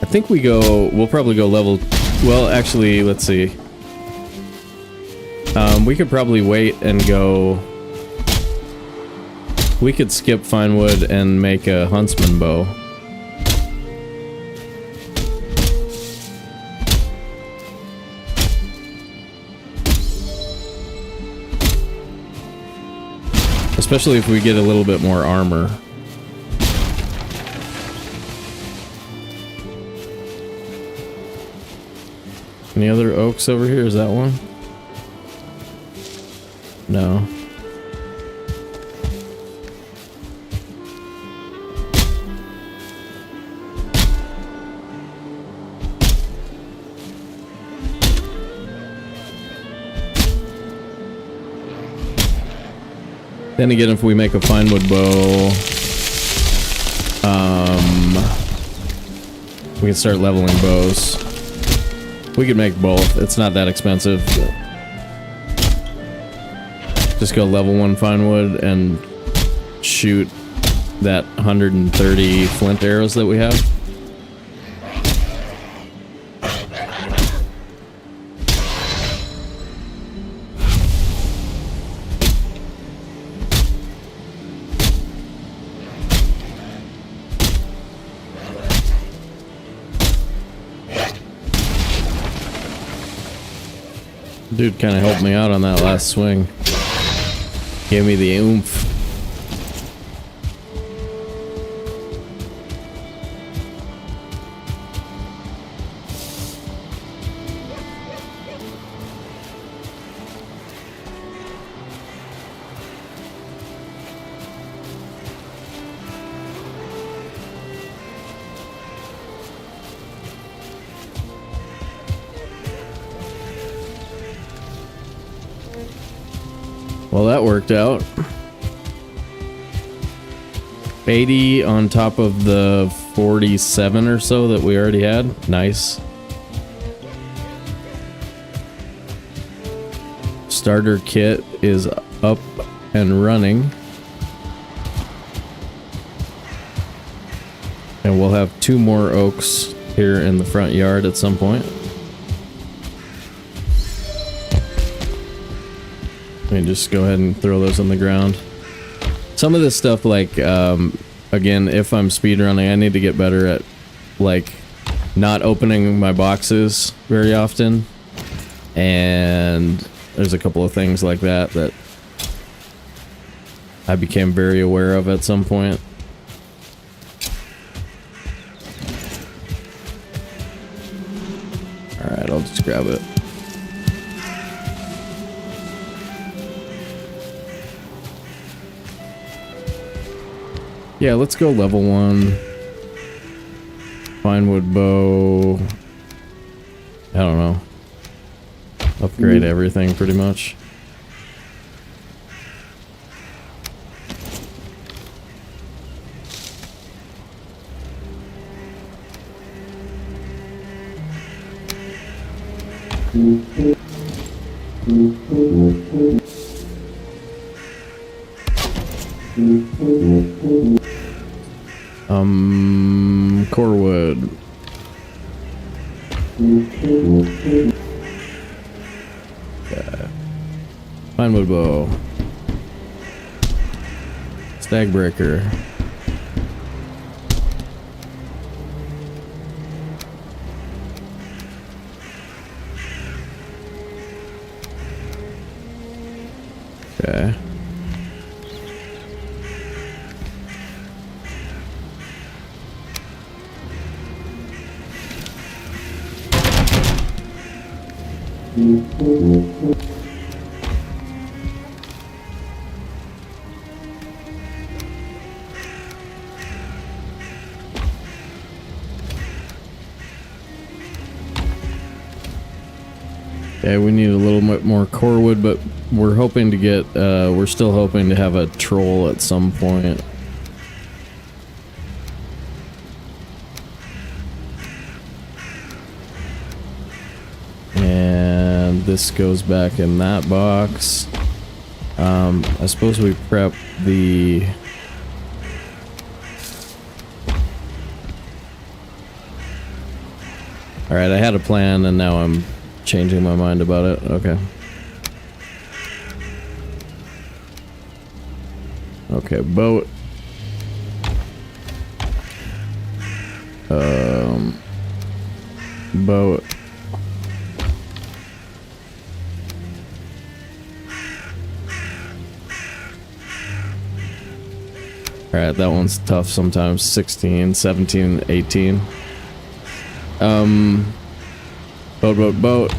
I think we'll probably go level, well actually, let's see. We could probably wait and go, we could skip fine wood and make a huntsman bow. Especially if we get a little bit more armor. Any other oaks over here? Is that one? No. Then again, if we make a fine wood bow, we can start leveling bows. We could make both. It's not that expensive. Just go level 1 fine wood and shoot that 130 flint arrows that we have. Dude kind of helped me out on that last swing. Gave me the oomph. Well, that worked out. 80 on top of the 47 or so that we already had. Nice. Starter kit is up and running. And we'll have 2 more oaks here in the front yard at some point. Let me just go ahead and throw those on the ground. Some of this stuff, like, again, if I'm speedrunning, I need to get better at, like, not opening my boxes very often. And there's a couple of things like that that I became very aware of at some point. Alright, I'll just grab it. Yeah, let's go level 1. Fine wood bow. I don't know. Upgrade everything pretty much. Core wood. Okay. Pine wood bow. Stag breaker. Okay. Okay, we need a little bit more core wood, but we're hoping to get, we're still hoping to have a troll at some point. And this goes back in that box. I suppose we prep the... Alright, I had a plan and now I'm changing my mind about it. Okay. Okay, boat. Boat. Alright, that one's tough sometimes. 16, 17, 18. Boat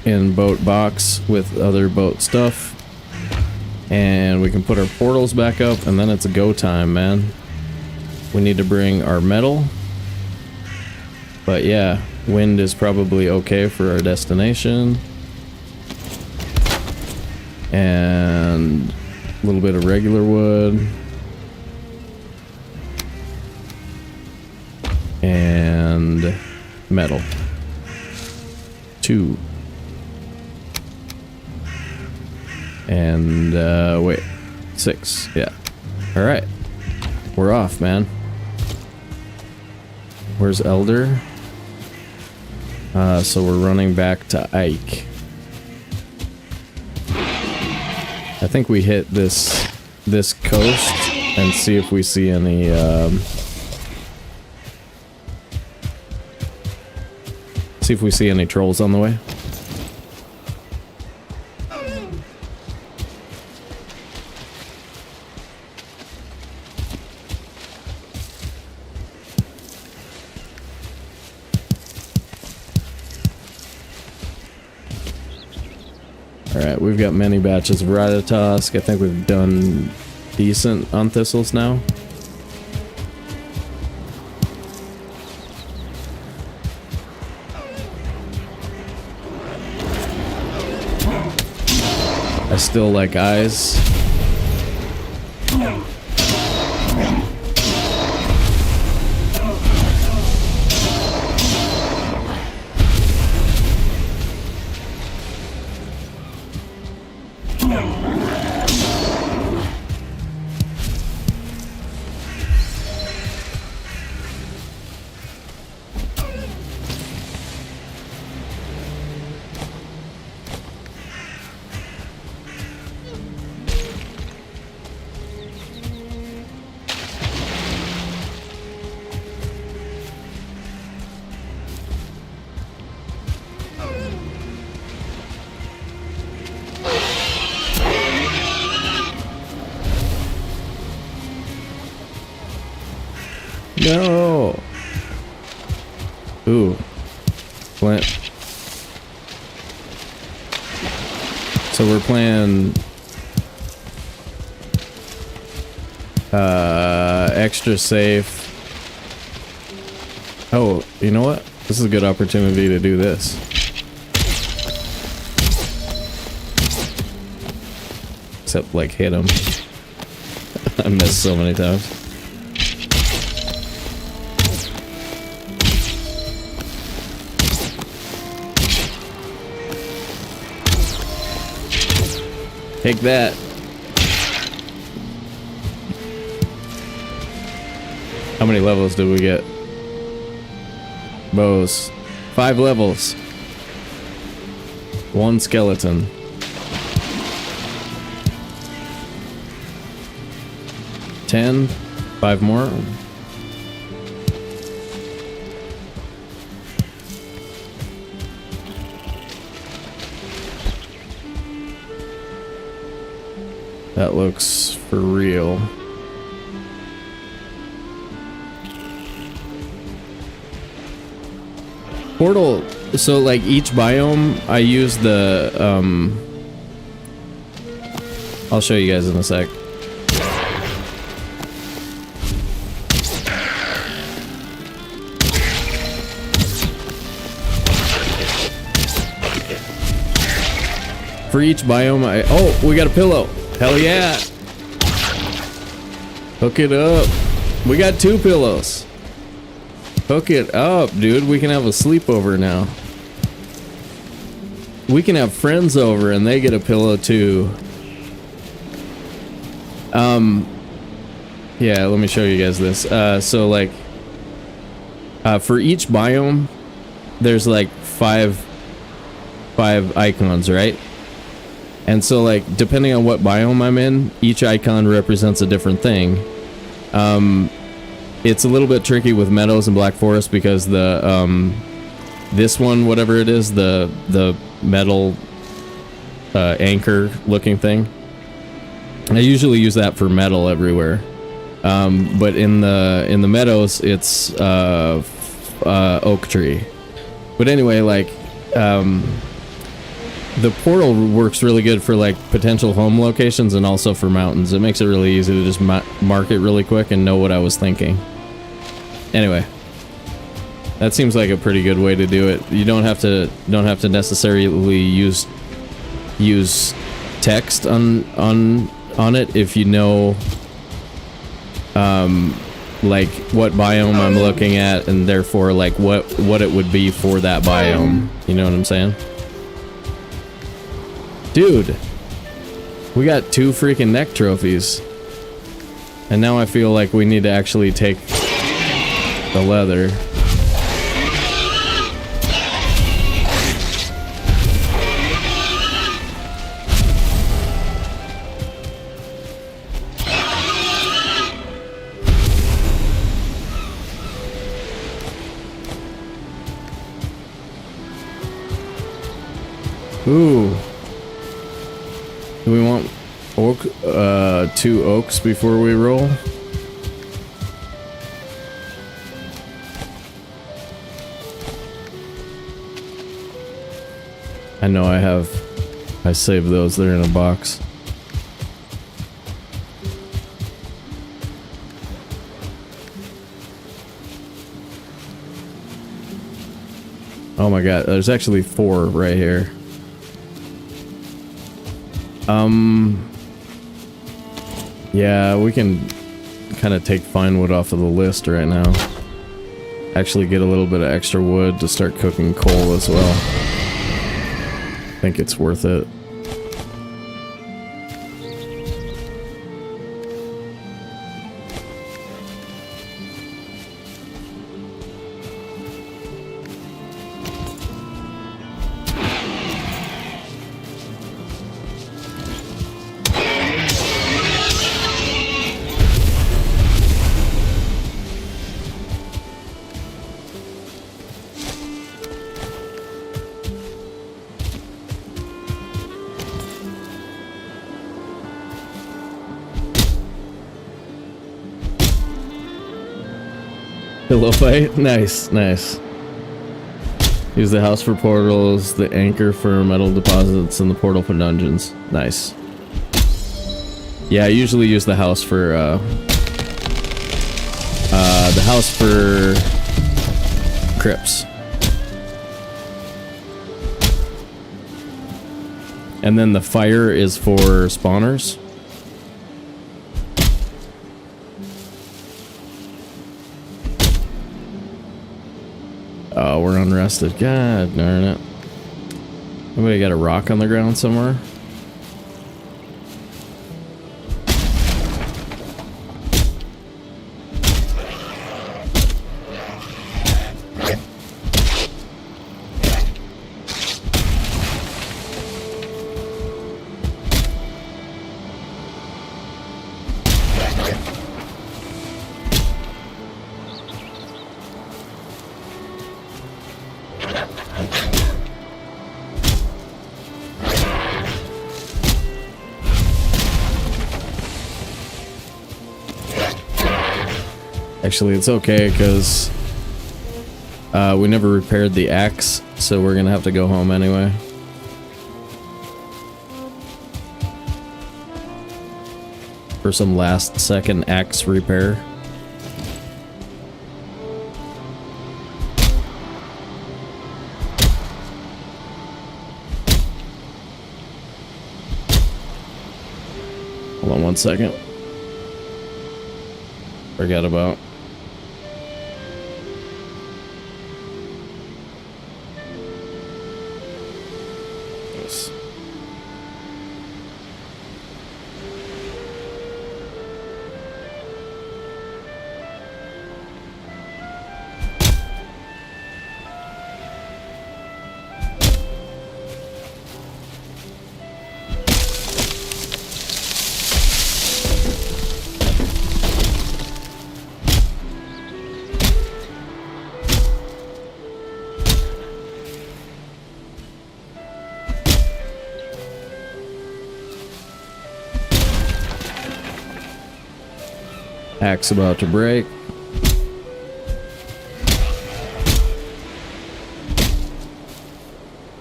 in boat box with other boat stuff. And we can put our portals back up and then it's a go time, man. We need to bring our metal. But yeah, wind is probably okay for our destination. And a little bit of regular wood. And metal. 2. And wait, 6. Yeah. All right, we're off, man. Where's Elder? So we're running back to Ike. I think we hit this coast and see if we see any see if we see any trolls on the way. Alright, we've got many batches of Ratatosk. I think we've done decent on thistles now. I still like eyes. No. Ooh. Plant. So we're playing extra safe. Oh, you know what? This is a good opportunity to do this. Except like hit him. I missed so many times. Take that. How many levels did we get? Bows. 5 levels. 1 skeleton. $10. 5 more. That looks for real. Portal, so like each biome, I use the, I'll show you guys in a sec. For each biome, oh, we got a pillow. Hell yeah. Hook it up. We got 2 pillows. Hook it up, dude. We can have a sleepover now. We can have friends over and they get a pillow too. Yeah, let me show you guys this. So like, for each biome, there's like five icons, right? And so like, depending on what biome I'm in, each icon represents a different thing. It's a little bit tricky with meadows and black forest because the this one, whatever it is, the metal anchor looking thing, I usually use that for metal everywhere. But in the meadows, it's oak tree. But anyway, like the portal works really good for like potential home locations and also for mountains. It makes it really easy to just mark it really quick and know what I was thinking. Anyway, that seems like a pretty good way to do it. You don't have to necessarily use text on it if you know like what biome I'm looking at and therefore like what it would be for that biome. You know what I'm saying? Dude, we got 2 freaking neck trophies. And now I feel like we need to actually take the leather. Ooh. Do we want oak, 2 oaks before we roll? I know I saved those, they're in a box. Oh my god, there's actually 4 right here. Yeah, we can kind of take fine wood off of the list right now. Actually get a little bit of extra wood to start cooking coal as well. I think it's worth it. Pillow fight? Nice, nice. Use the house for portals, the anchor for metal deposits, and the portal for dungeons. Nice. Yeah, I usually use the house for, crypts. And then the fire is for spawners. Oh, we're unrested. God darn it. Anybody got a rock on the ground somewhere? Actually, it's okay because we never repaired the axe, so we're gonna have to go home anyway. For some last second axe repair. Hold on 1 second. Forgot about. This. Axe about to break.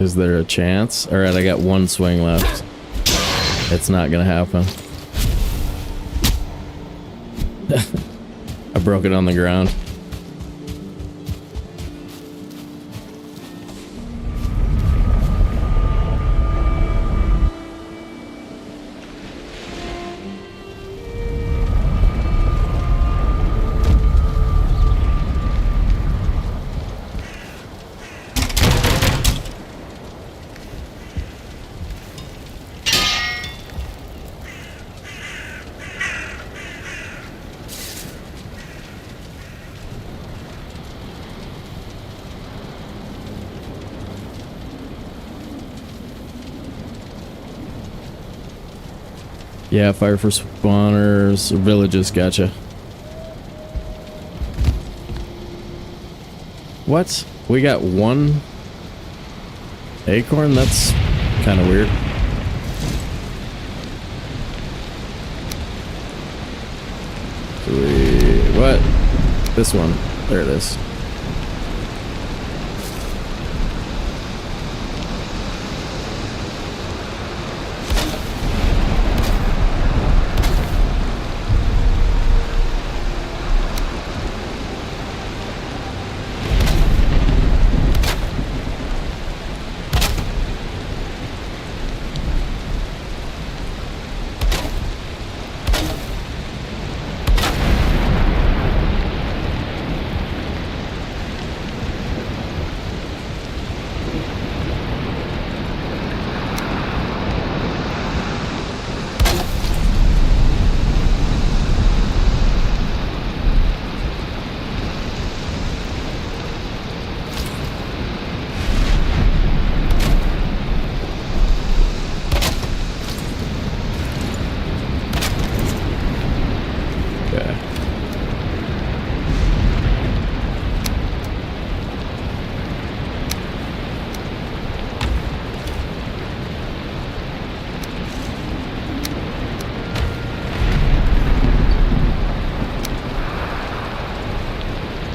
Is there a chance? Alright, I got one swing left. It's not gonna happen. I broke it on the ground. Yeah, fire for spawners, villages, gotcha. What? We got one acorn? That's kind of weird. What? This one. There it is.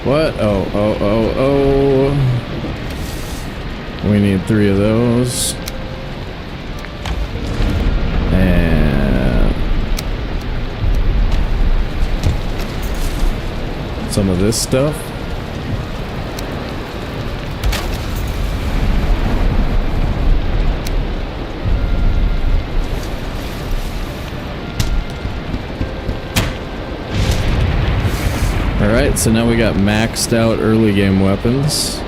What? Oh. We need 3 of those. And some of this stuff. Alright, so now we got maxed out early game weapons.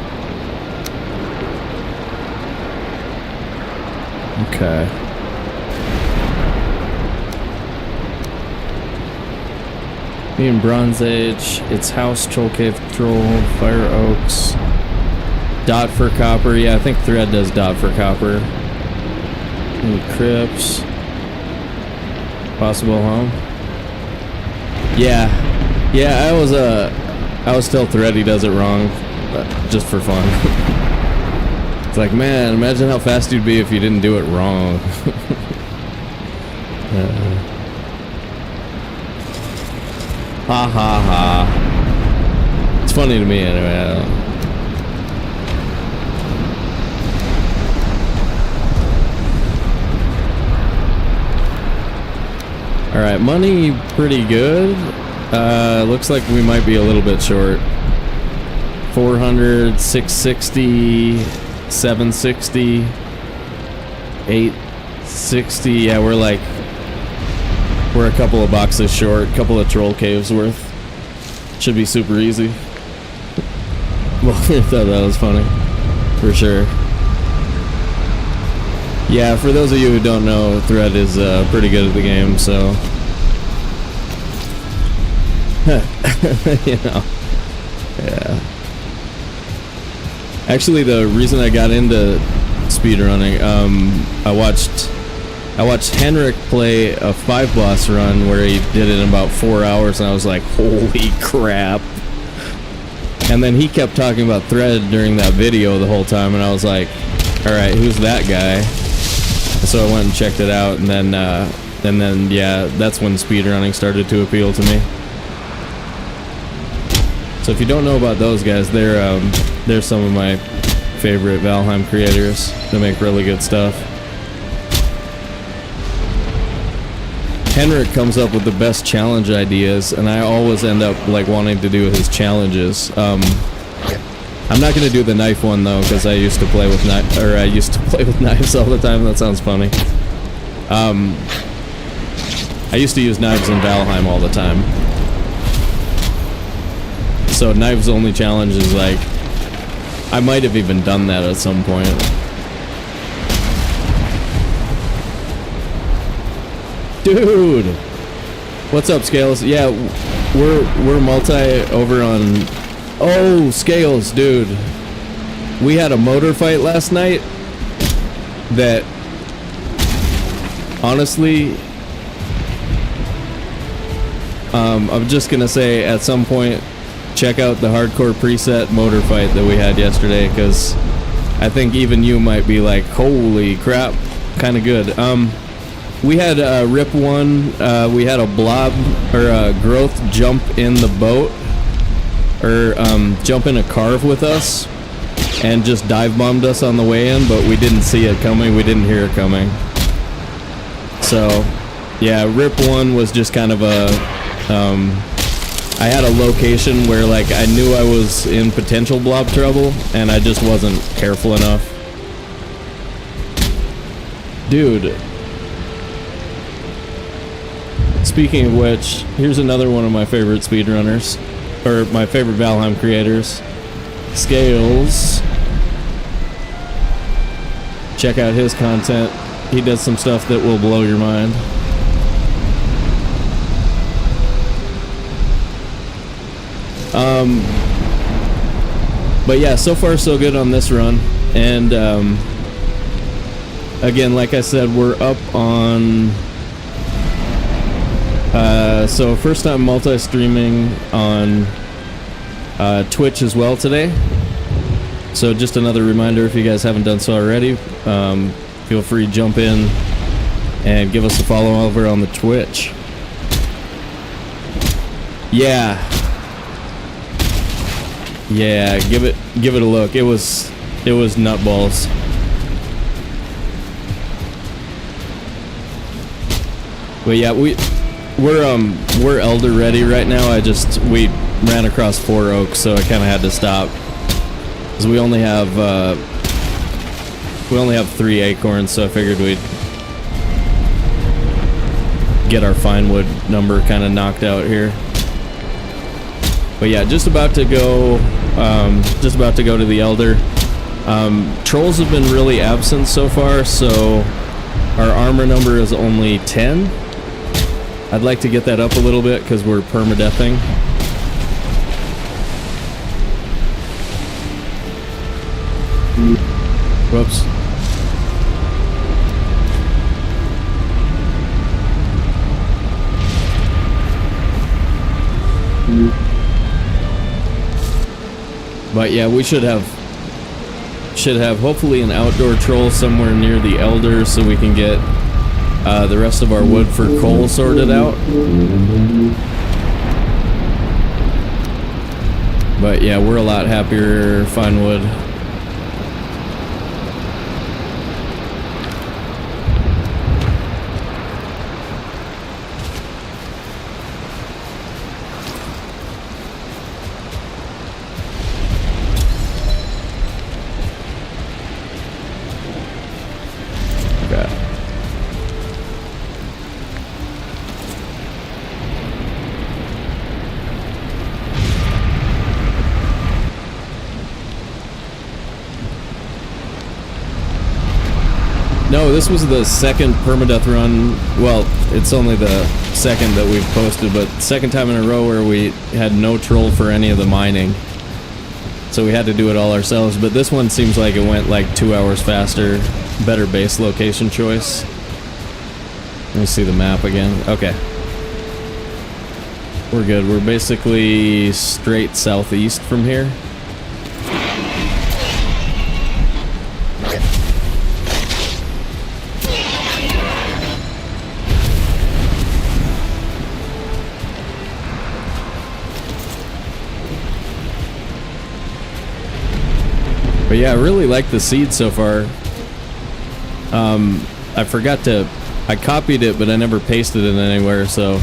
Okay. Me in Bronze Age, it's House, Troll Cave, Troll, Fire Oaks, Dot for Copper. Yeah, I think Thread does Dot for Copper. And Crypts. Possible home. Yeah. Yeah, I was still Thread, he does it wrong, just for fun. It's like, man, imagine how fast you'd be if you didn't do it wrong. Ha ha ha. funny to me anyway. I don't know. All right, money pretty good. Looks like we might be a little bit short. 400, 660, 760, 860. Yeah, we're a couple of boxes short, couple of troll caves worth. Should be super easy. Well, I thought that was funny, for sure. Yeah, for those of you who don't know, Thread is pretty good at the game, so you know, yeah. Actually, the reason I got into speedrunning, I watched Henrik play a 5-boss run where he did it in about 4 hours, and I was like, holy crap. And then he kept talking about Thread during that video the whole time, and I was like, alright, who's that guy? So I went and checked it out, and then yeah, that's when speedrunning started to appeal to me. So if you don't know about those guys, they're some of my favorite Valheim creators. They make really good stuff. Henrik comes up with the best challenge ideas, and I always end up like wanting to do his challenges. I'm not gonna do the knife one though, because I used to play with knives all the time. That sounds funny. I used to use knives in Valheim all the time. So knives only challenge is like, I might have even done that at some point. Dude, what's up, Scales? Yeah, we're multi over on. Oh, Scales, dude. We had a motor fight last night that, honestly, I'm just gonna say at some point, check out the hardcore preset motor fight that we had yesterday, because I think even you might be like, holy crap, kind of good. We had Rip 1, we had a blob, or a growth jump in the boat, or jump in a carve with us, and just dive bombed us on the way in, but we didn't see it coming, we didn't hear it coming. So, yeah, Rip 1 was just kind of a, I had a location where like I knew I was in potential blob trouble, and I just wasn't careful enough. Dude. Speaking of which, here's another one of my favorite speedrunners, or my favorite Valheim creators, Scales. Check out his content. He does some stuff that will blow your mind. But yeah, so far so good on this run, and again, like I said, we're up on so first time multi-streaming on Twitch as well today. So just another reminder, if you guys haven't done so already, feel free to jump in and give us a follow over on the Twitch. Yeah, give it a look. It was nutballs. But yeah, we're elder ready right now. We ran across 4 oaks, so I kind of had to stop, because we only have 3 acorns, so I figured we'd get our fine wood number kind of knocked out here. But yeah, just about to go to the elder. Trolls have been really absent so far, so our armor number is only 10. I'd like to get that up a little bit because we're permadeathing. Whoops. But yeah, we should have hopefully an outdoor troll somewhere near the elder, so we can get the rest of our wood for coal sorted out. But yeah, we're a lot happier finding wood. No, this was the second permadeath run. Well, it's only the second that we've posted, but second time in a row where we had no troll for any of the mining. So we had to do it all ourselves, but this one seems like it went like 2 hours faster. Better base location choice. Let me see the map again. Okay. We're good. We're basically straight southeast from here. But yeah, I really like the seed so far. I forgot to... I copied it, but I never pasted it anywhere, so...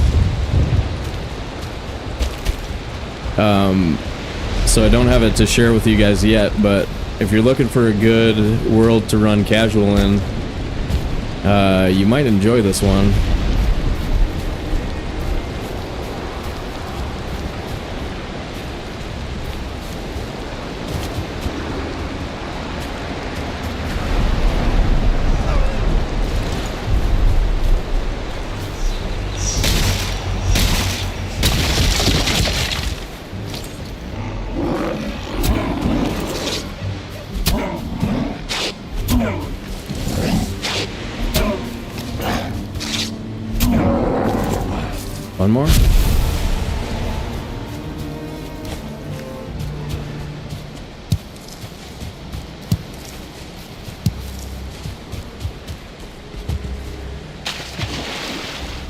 so I don't have it to share with you guys yet, but if you're looking for a good world to run casual in, you might enjoy this one. One more?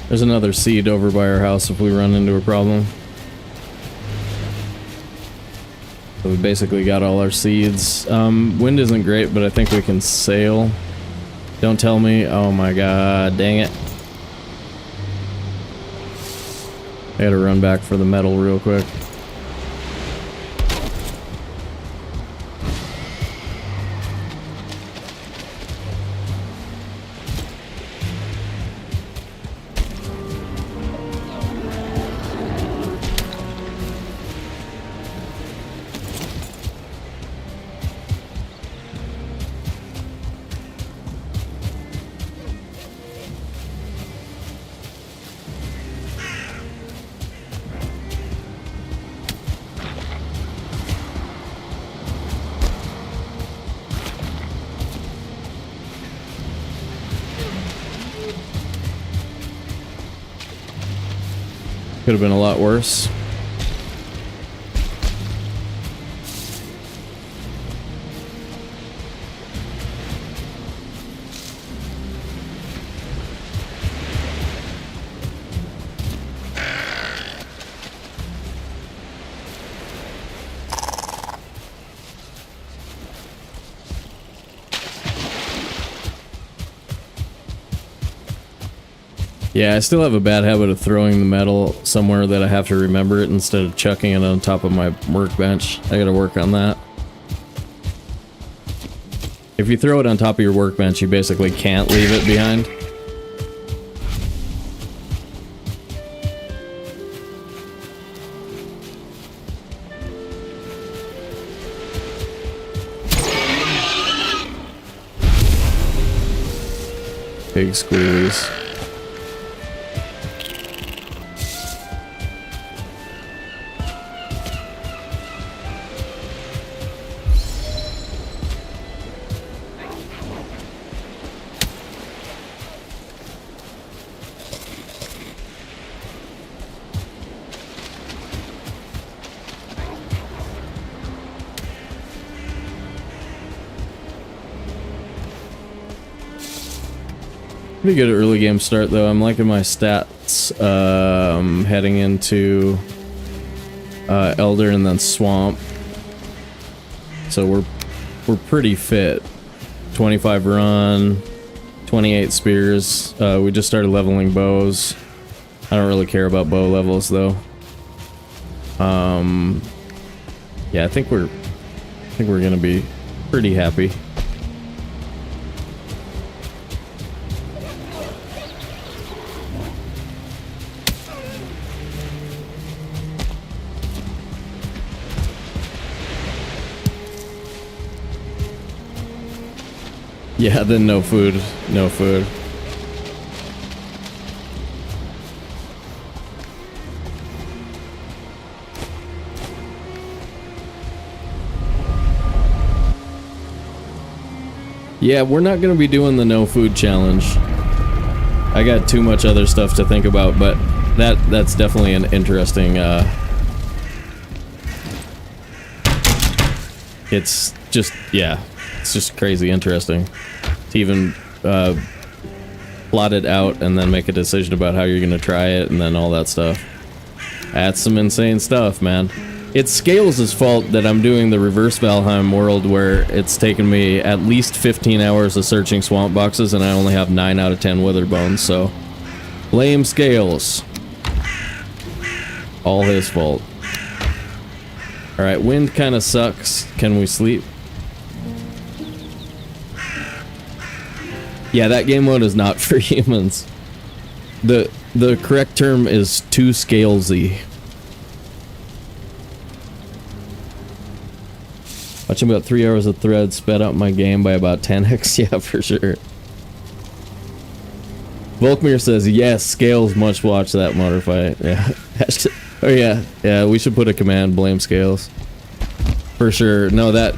There's another seed over by our house if we run into a problem. So we basically got all our seeds. Wind isn't great, but I think we can sail. Don't tell me. Oh my god, dang it. I gotta run back for the metal real quick. Could have been a lot worse. Yeah, I still have a bad habit of throwing the metal somewhere that I have to remember it instead of chucking it on top of my workbench. I gotta work on that. If you throw it on top of your workbench, you basically can't leave it behind. Big squeeze. Pretty good early game start though. I'm liking my stats heading into Elder and then Swamp. So we're pretty fit. 25 run, 28 spears. We just started leveling bows. I don't really care about bow levels though. Yeah, I think we're gonna be pretty happy. Yeah, then no food. No food. Yeah, we're not gonna be doing the no food challenge. I got too much other stuff to think about, but that's definitely an interesting, it's just, yeah, it's just crazy interesting to even plot it out and then make a decision about how you're gonna try it and then all that stuff. That's some insane stuff, man. It's Scales' fault that I'm doing the reverse Valheim world where it's taken me at least 15 hours of searching swamp boxes and I only have 9 out of 10 wither bones, so blame Scales. All his fault. Alright, wind kind of sucks. Can we sleep? Yeah, that game mode is not for humans. The correct term is too scalesy. Watching about 3 hours of thread sped up my game by about 10x. Yeah, for sure. Volkmir says, yes, Scales must watch that motor fight. Yeah. Oh yeah, yeah, we should put a command, blame Scales. For sure. No, that...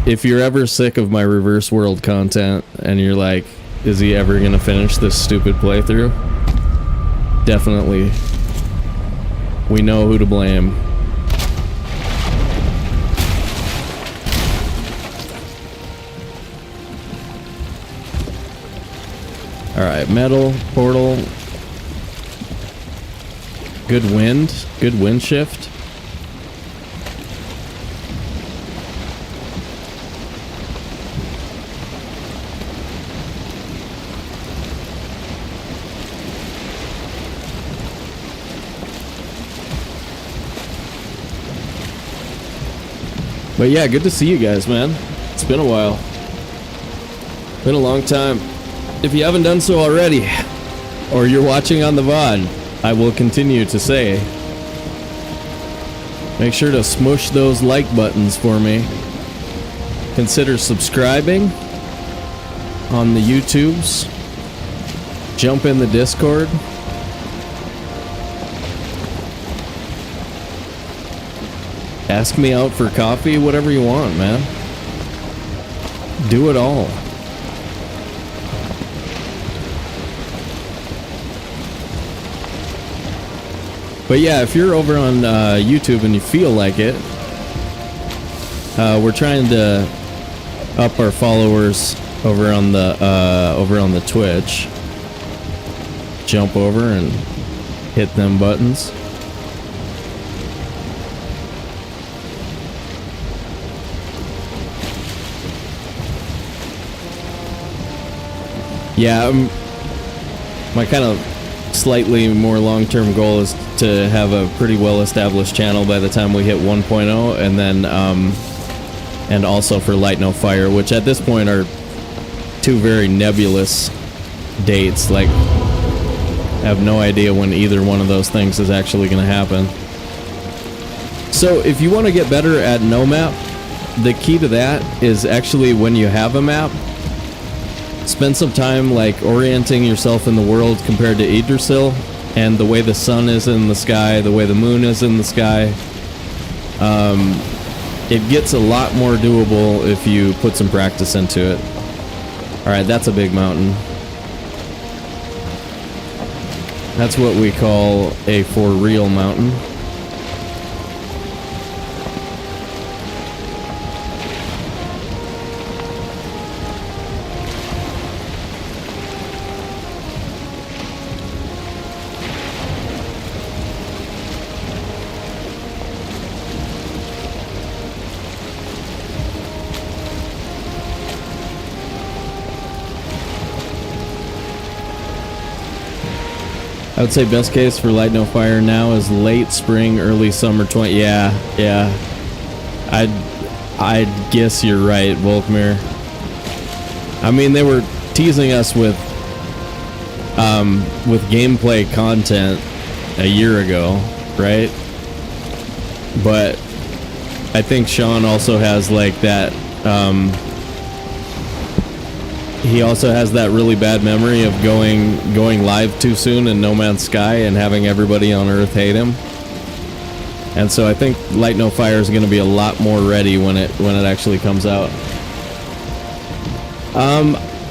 If you're ever sick of my reverse world content, and you're like, is he ever gonna finish this stupid playthrough? Definitely. We know who to blame. Alright, metal, portal. Good wind shift. But yeah, good to see you guys, man. It's been a while. Been a long time. If you haven't done so already, or you're watching on the VOD, I will continue to say, make sure to smush those like buttons for me. Consider subscribing on the YouTubes. Jump in the Discord. Ask me out for coffee, whatever you want, man. Do it all. But yeah, if you're over on YouTube and you feel like it, we're trying to up our followers over on the Twitch. Jump over and hit them buttons. Yeah, my kind of slightly more long-term goal is to have a pretty well-established channel by the time we hit 1.0, and then and also for Light No Fire, which at this point are two very nebulous dates. Like, I have no idea when either one of those things is actually going to happen. So if you want to get better at no map, the key to that is actually when you have a map, spend some time like orienting yourself in the world compared to Yggdrasil and the way the sun is in the sky, the way the moon is in the sky. It gets a lot more doable if you put some practice into it. Alright, that's a big mountain. That's what we call a for real mountain. I would say best case for Light No Fire now is late spring, early summer 20. Yeah. I'd guess you're right, Volkmir. I mean, they were teasing us with gameplay content a year ago, right? But I think Sean also has like that, he also has that really bad memory of going live too soon in No Man's Sky and having everybody on Earth hate him. And so I think Light No Fire is going to be a lot more ready when it actually comes out.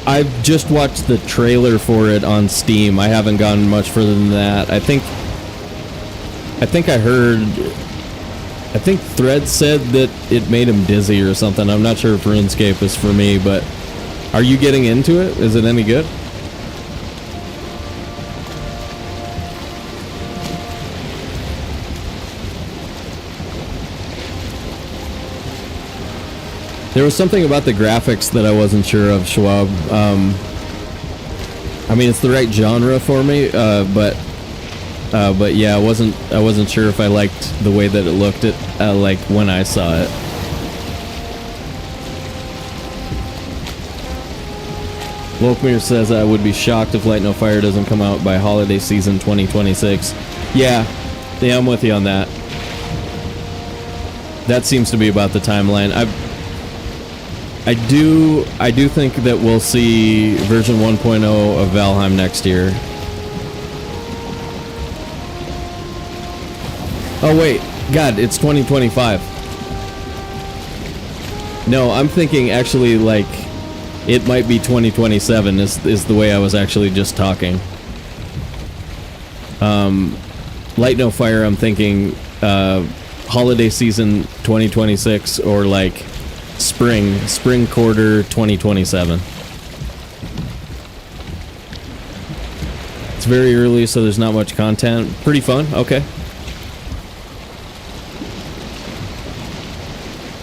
I've just watched the trailer for it on Steam. I haven't gone much further than that. I think Thread said that it made him dizzy or something. I'm not sure if RuneScape is for me, but are you getting into it? Is it any good? There was something about the graphics that I wasn't sure of, Schwab. I mean, it's the right genre for me, but yeah, I wasn't sure if I liked the way that it looked at like when I saw it. Volkmir says I would be shocked if Light No Fire doesn't come out by holiday season 2026. Yeah, I'm with you on that. That seems to be about the timeline. I do think that we'll see version 1.0 of Valheim next year. Oh wait, God, it's 2025. No, I'm thinking actually like it might be 2027 is the way I was actually just talking. Light No Fire, I'm thinking holiday season 2026 or like spring quarter 2027. It's very early, so there's not much content. Pretty fun. Okay.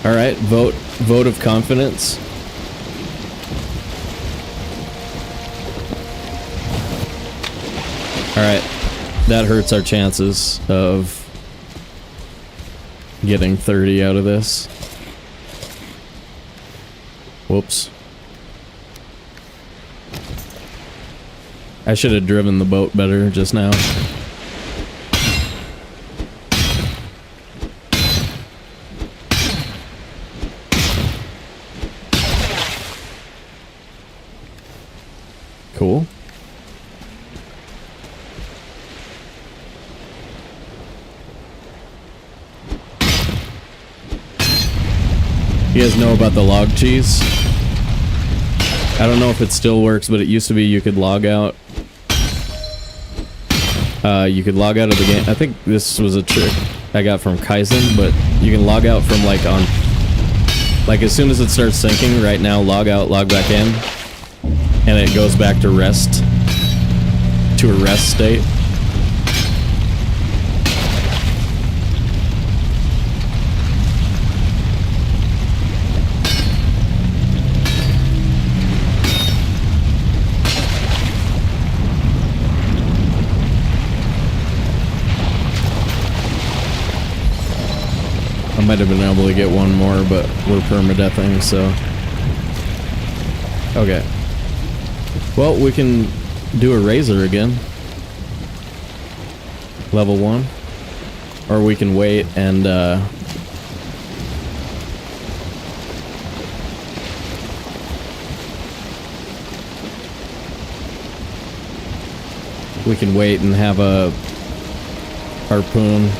All right, vote of confidence. All right, that hurts our chances of getting 30 out of this. Whoops. I should have driven the boat better just now. Cool. You guys know about the log cheese? I don't know if it still works, but it used to be you could log out. You could log out of the game. I think this was a trick I got from Kaizen, but you can log out from like on... Like as soon as it starts syncing, right now, log out, log back in, and it goes back to rest. To a rest state. I might have been able to get one more, but we're permadeathing, so... Okay. Well, we can do a razor again. Level 1. Or we can wait and, we can wait and have a harpoon.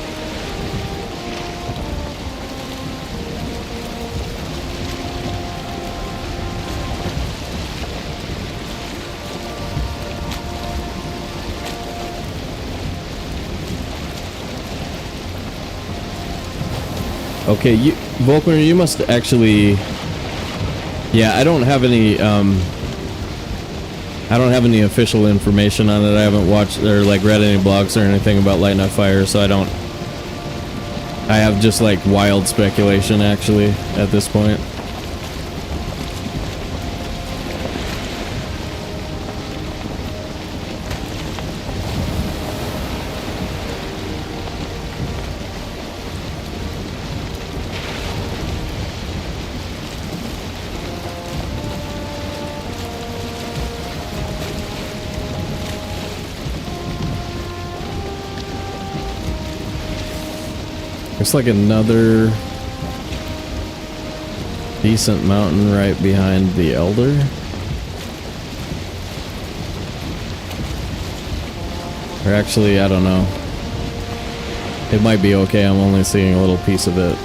Okay, Volkner, you must actually... Yeah, I don't have any official information on it. I haven't watched or like read any blogs or anything about Light No Fire, so I have just like wild speculation actually at this point. Looks like another decent mountain right behind the Elder. Or actually, I don't know. It might be okay, I'm only seeing a little piece of it.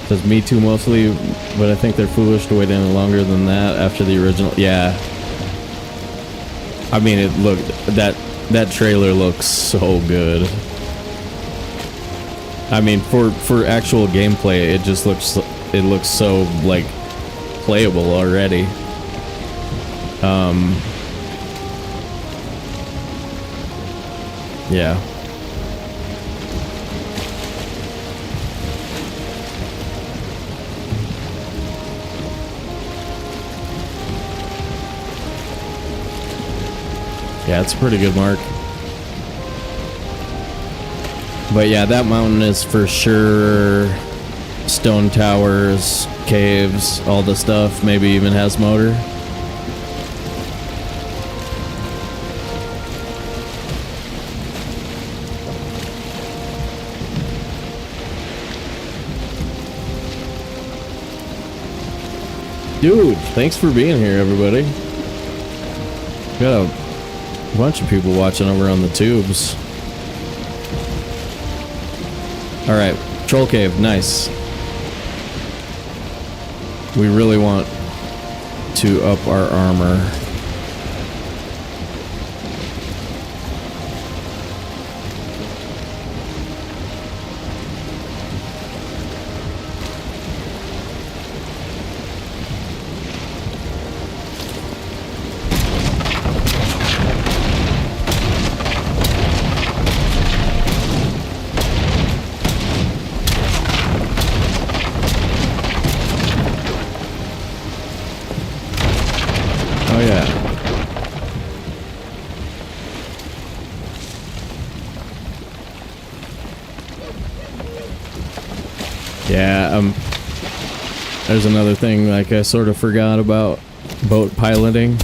Says Me Too mostly, but I think they're foolish to wait any longer than that after the original. Yeah. I mean, it looked, that trailer looks so good. I mean, for actual gameplay, it just looks, it looks so, like, playable already. Yeah. Yeah, it's a pretty good mark. But yeah, that mountain is for sure stone towers, caves, all the stuff, maybe even has motor. Dude, thanks for being here, everybody. Got a bunch of people watching over on the tubes. Alright, Troll Cave, nice. We really want to up our armor. There's another thing, like, I sort of forgot about boat piloting.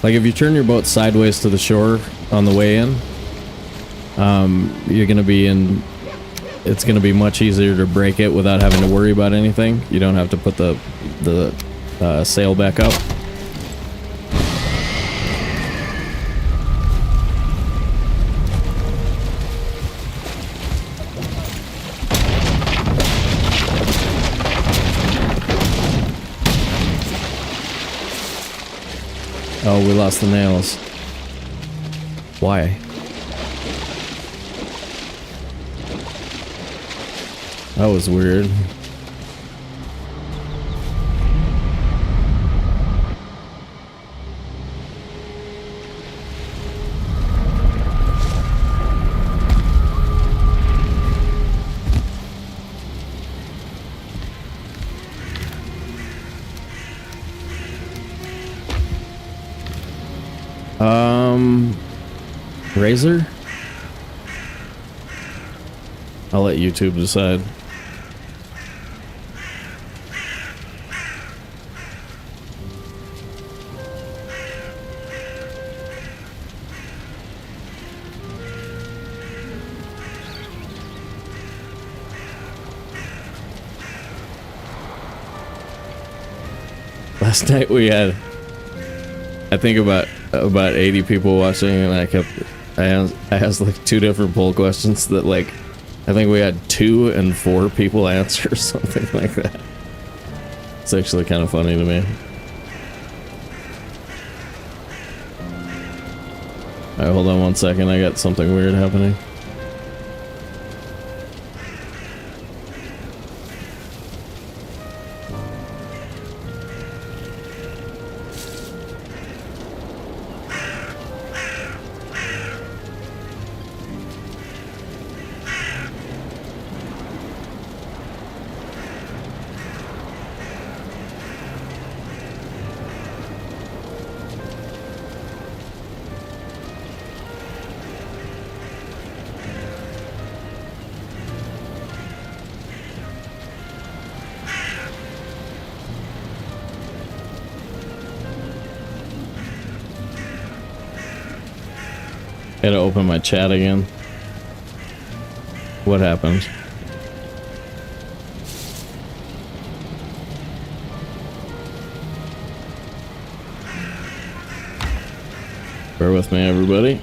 Like, if you turn your boat sideways to the shore on the way in, you're gonna be in, it's gonna be much easier to break it without having to worry about anything. You don't have to put the sail back up. Oh, we lost the nails. Why? That was weird. Razor? I'll let YouTube decide. Last night we had, I think about 80 people watching, and I asked like 2 different poll questions that, like, I think we had 2 and 4 people answer or something like that. It's actually kind of funny to me. Alright, hold on one second, I got something weird happening. Gotta open my chat again. What happened? Bear with me, everybody.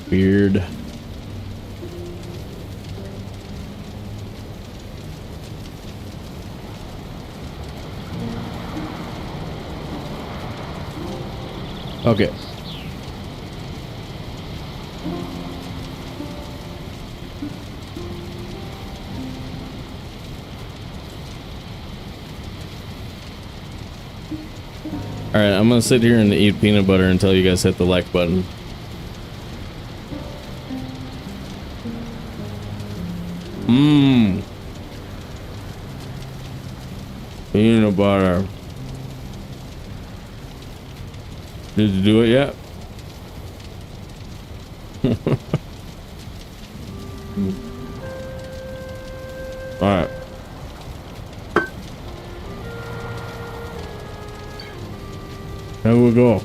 Weird. Okay. All right, I'm gonna sit here and eat peanut butter until you guys hit the like button. Mmm. Peanut butter. Did you do it yet? All right. There we go.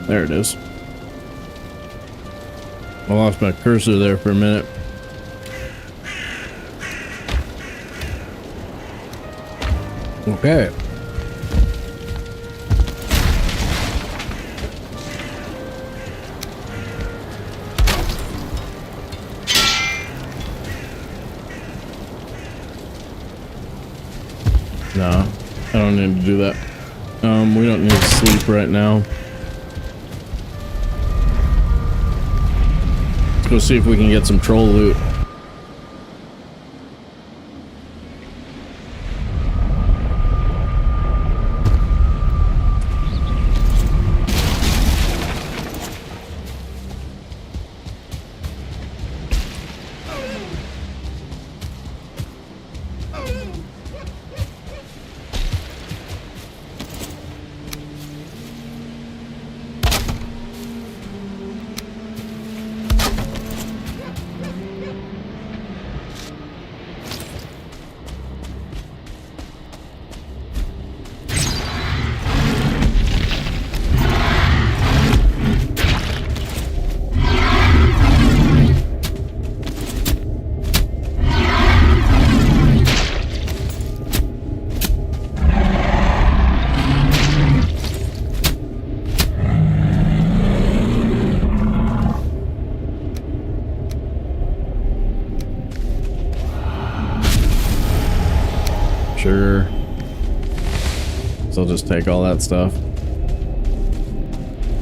There it is. I lost my cursor there for a minute. Okay. No, I don't need to do that. We don't need to sleep right now. Let's go see if we can get some troll loot. Sure. So I'll just take all that stuff.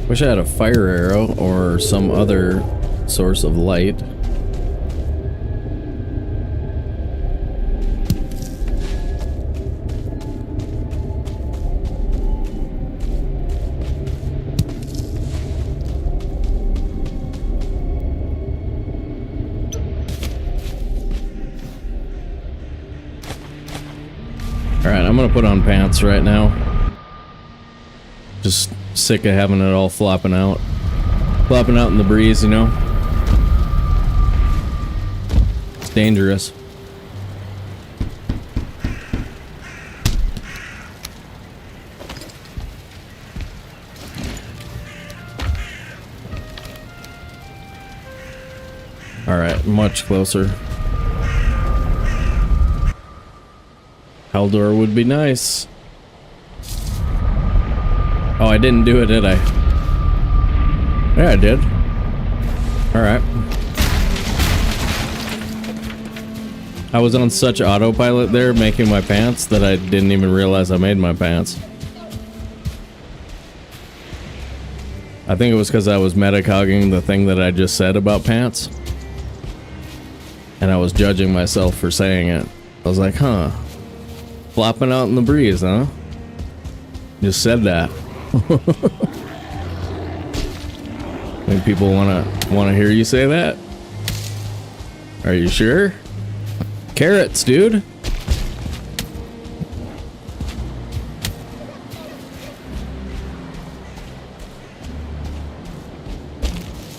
Wish I had a fire arrow or some other source of light. Alright, I'm gonna put on pants right now. Just sick of having it all flopping out. Flopping out in the breeze, you know? It's dangerous. Alright, much closer. Haldor would be nice. Oh, I didn't do it, did I? Yeah, I did. Alright. I was on such autopilot there making my pants that I didn't even realize I made my pants. I think it was because I was metacogging the thing that I just said about pants. And I was judging myself for saying it. I was like, huh. Flopping out in the breeze, huh? Just said that. I think people wanna hear you say that? Are you sure? Carrots, dude.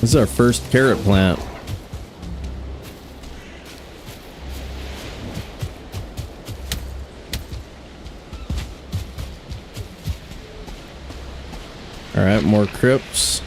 This is our first carrot plant. All right, more crypts.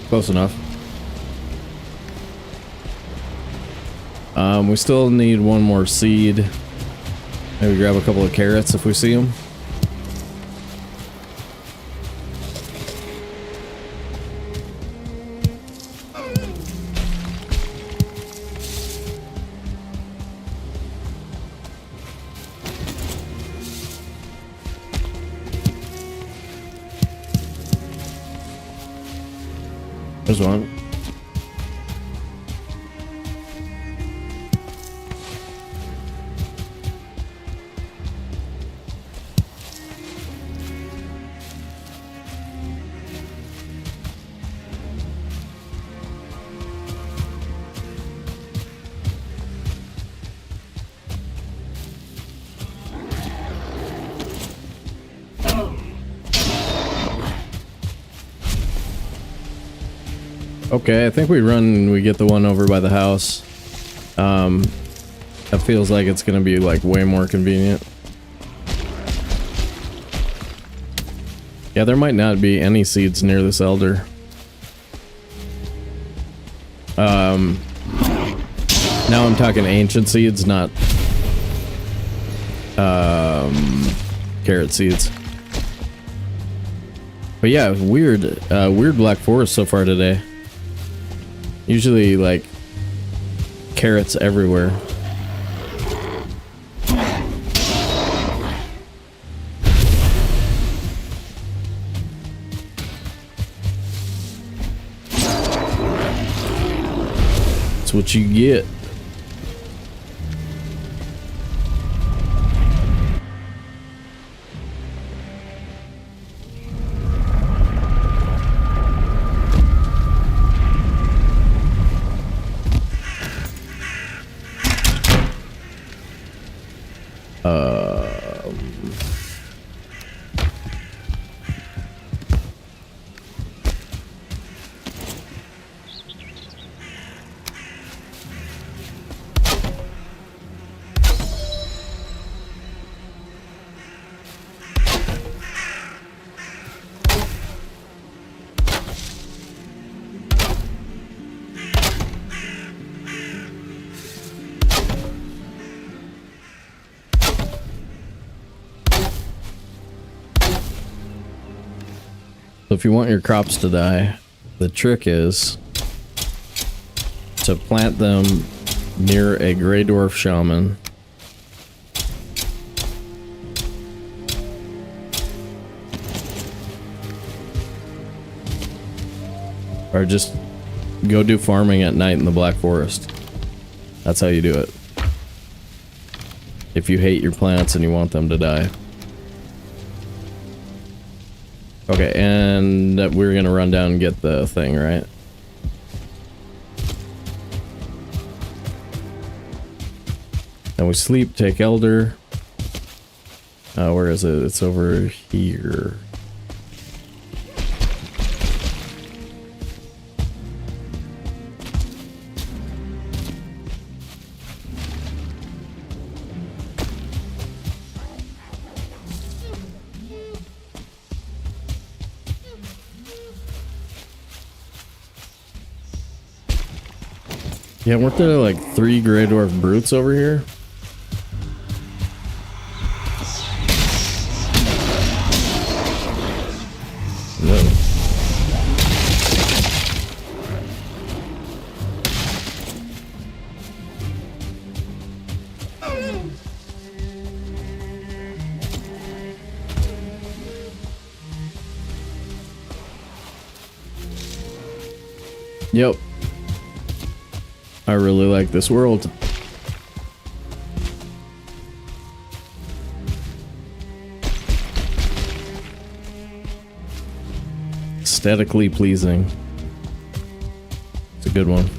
Close enough. We still need one more seed. Maybe grab a couple of carrots if we see them. There's one. Okay, I think we run and we get the one over by the house. That feels like it's gonna be like way more convenient. Yeah, there might not be any seeds near this elder. Now I'm talking ancient seeds, not carrot seeds. But yeah, weird black forest so far today. Usually, like, carrots everywhere. That's what you get. So if you want your crops to die, the trick is to plant them near a gray dwarf shaman. Or just go do farming at night in the Black Forest. That's how you do it. If you hate your plants and you want them to die. Okay, and we're gonna run down and get the thing, right? Then we sleep, take Elder. Where is it? It's over here. Yeah, weren't there like 3 Grey Dwarf Brutes over here? No. Yep. I really like this world. Aesthetically pleasing. It's a good one.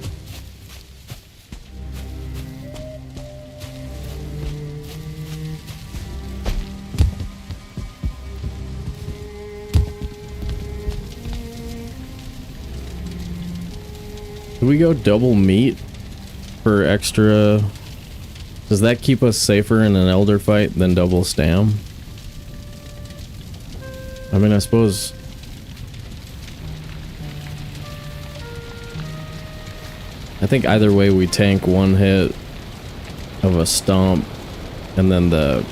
Do we go double meat for extra? Does that keep us safer in an elder fight than double stam? I mean, I suppose. I think either way we tank 1 hit of a stomp and then the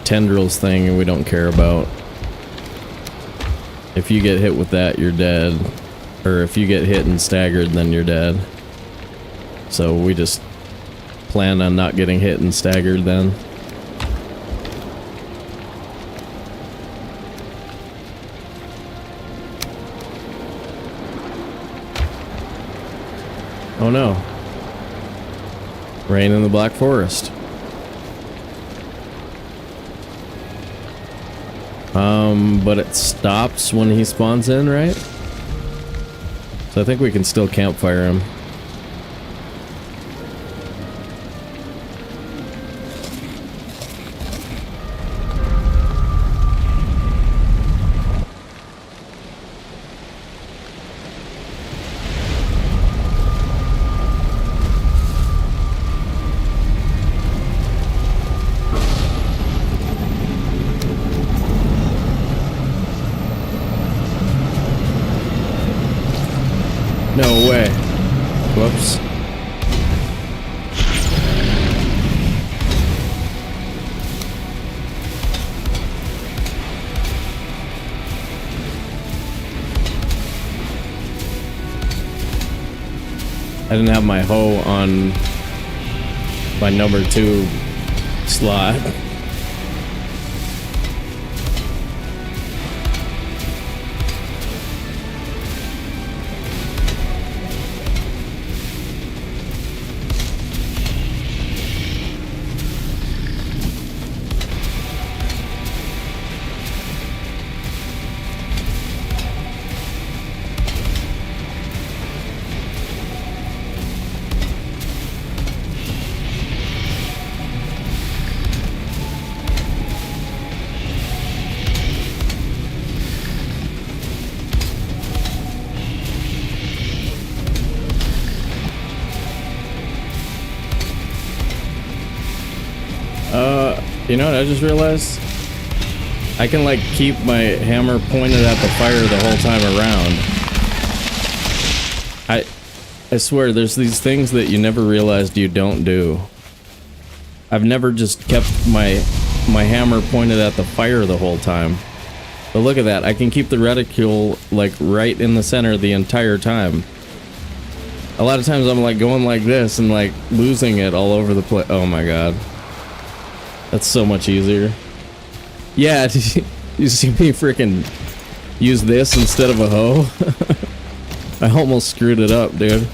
tendrils thing we don't care about. If you get hit with that, you're dead. Or if you get hit and staggered, then you're dead. So we just plan on not getting hit and staggered then. Oh no. Rain in the Black Forest. But it stops when he spawns in, right? So I think we can still campfire him. No way. Whoops. I didn't have my hoe on my number 2 slot. You know what I just realized? I can like keep my hammer pointed at the fire the whole time around. I swear there's these things that you never realized you don't do. I've never just kept my hammer pointed at the fire the whole time. But look at that, I can keep the reticule like right in the center the entire time. A lot of times I'm like going like this and like losing it all over the place. Oh my god. That's so much easier. Yeah, you see me freaking use this instead of a hoe? I almost screwed it up, dude.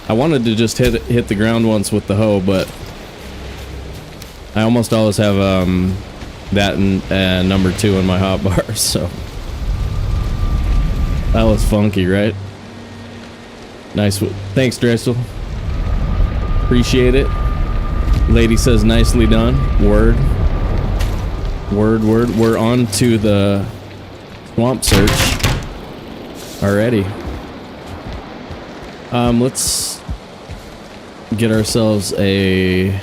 I wanted to just hit the ground once with the hoe, but I almost always have that and number 2 in my hotbar, so that was funky, right? Nice. Thanks, Dressel. Appreciate it. Lady says nicely done. Word. Word, word. We're on to the swamp search already. Let's get ourselves a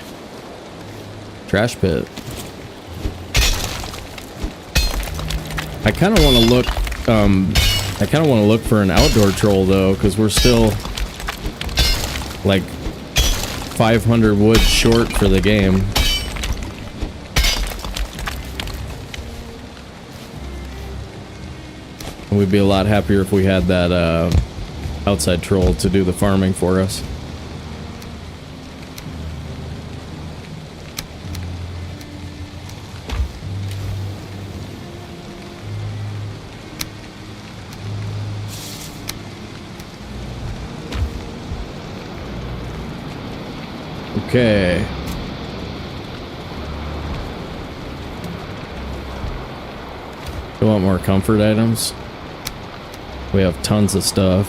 trash pit. I kind of want to look, for an outdoor troll though, because we're still like 500 wood short for the game. We'd be a lot happier if we had that outside troll to do the farming for us. Okay. You want more comfort items? We have tons of stuff.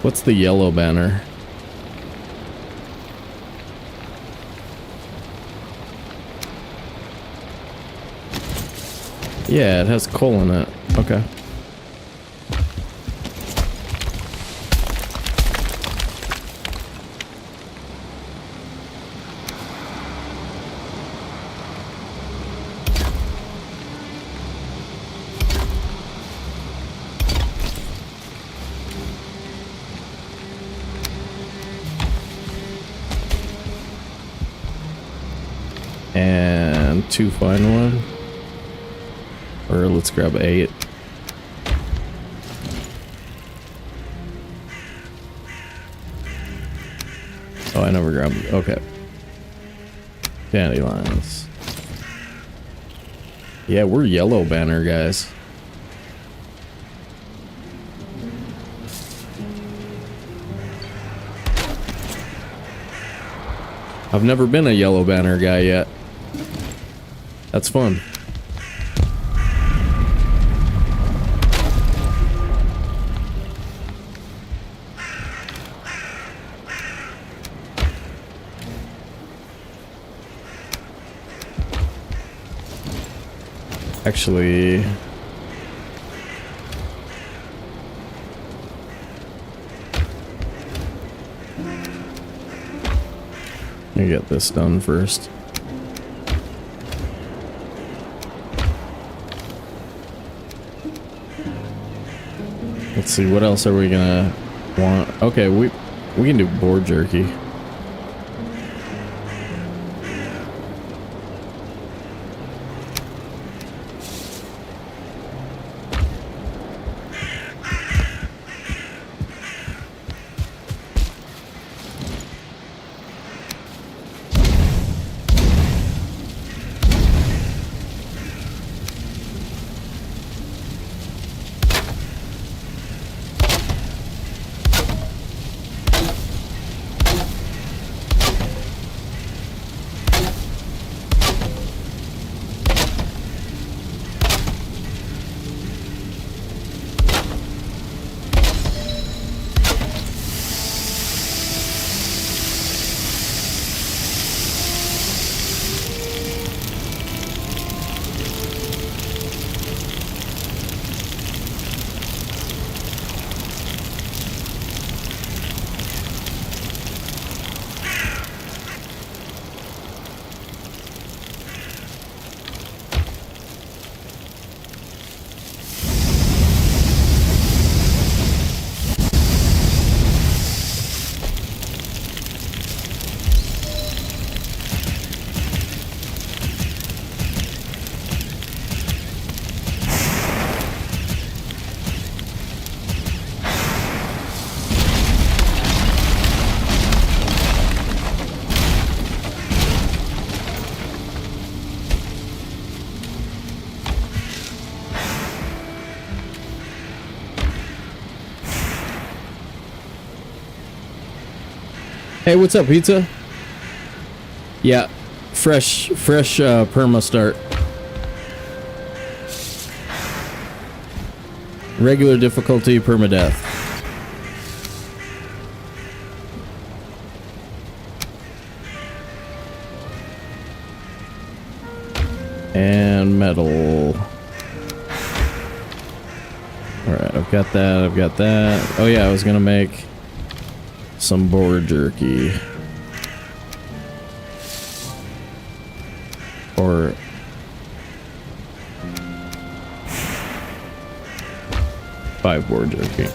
What's the yellow banner? Yeah, it has coal in it. Okay. And 2 fine wood. Or let's grab 8. Oh, I never grabbed it. Okay. Dandelions. Yeah, we're yellow banner, guys. I've never been a yellow banner guy yet. That's fun. Actually, let me get this done first. Let's see, what else are we gonna want? Okay, we can do boar jerky. Hey, what's up, pizza? Yeah, fresh perma start. Regular difficulty, permadeath. and metal. Alright, I've got that, I've got that. Oh yeah, I was gonna make some boar jerky. Or... five boar jerky.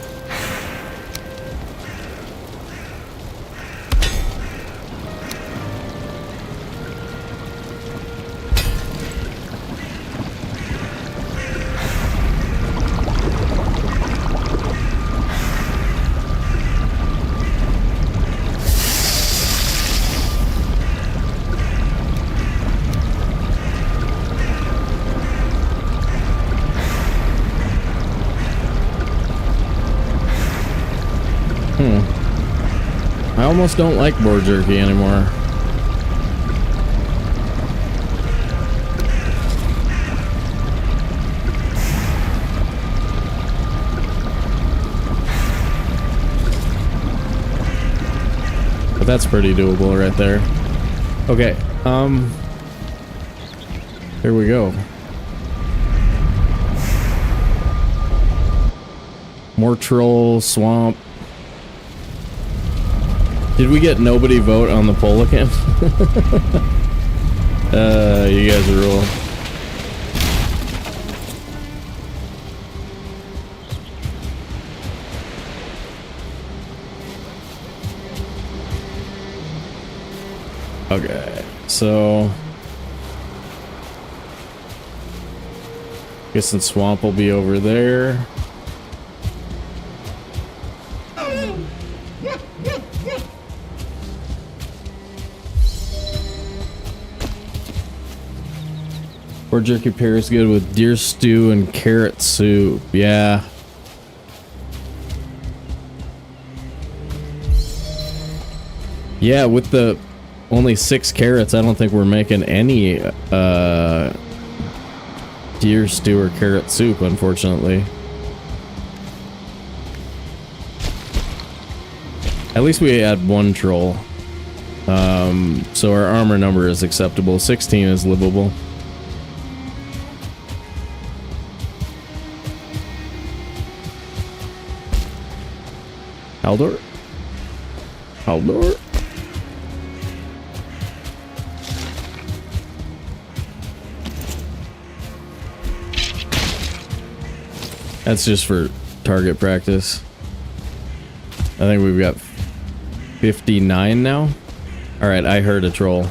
I almost don't like boar jerky anymore. But that's pretty doable right there. Okay, here we go. More troll, swamp. Did we get nobody vote on the poll again? You guys rule. Okay, so guessing swamp will be over there. Or jerky pairs good with deer stew and carrot soup. Yeah. Yeah, with the only 6 carrots, I don't think we're making any deer stew or carrot soup, unfortunately. At least we had 1 troll. So our armor number is acceptable. 16 is livable. Haldor? Haldor? That's just for target practice. I think we've got 59 now. Alright, I heard a troll.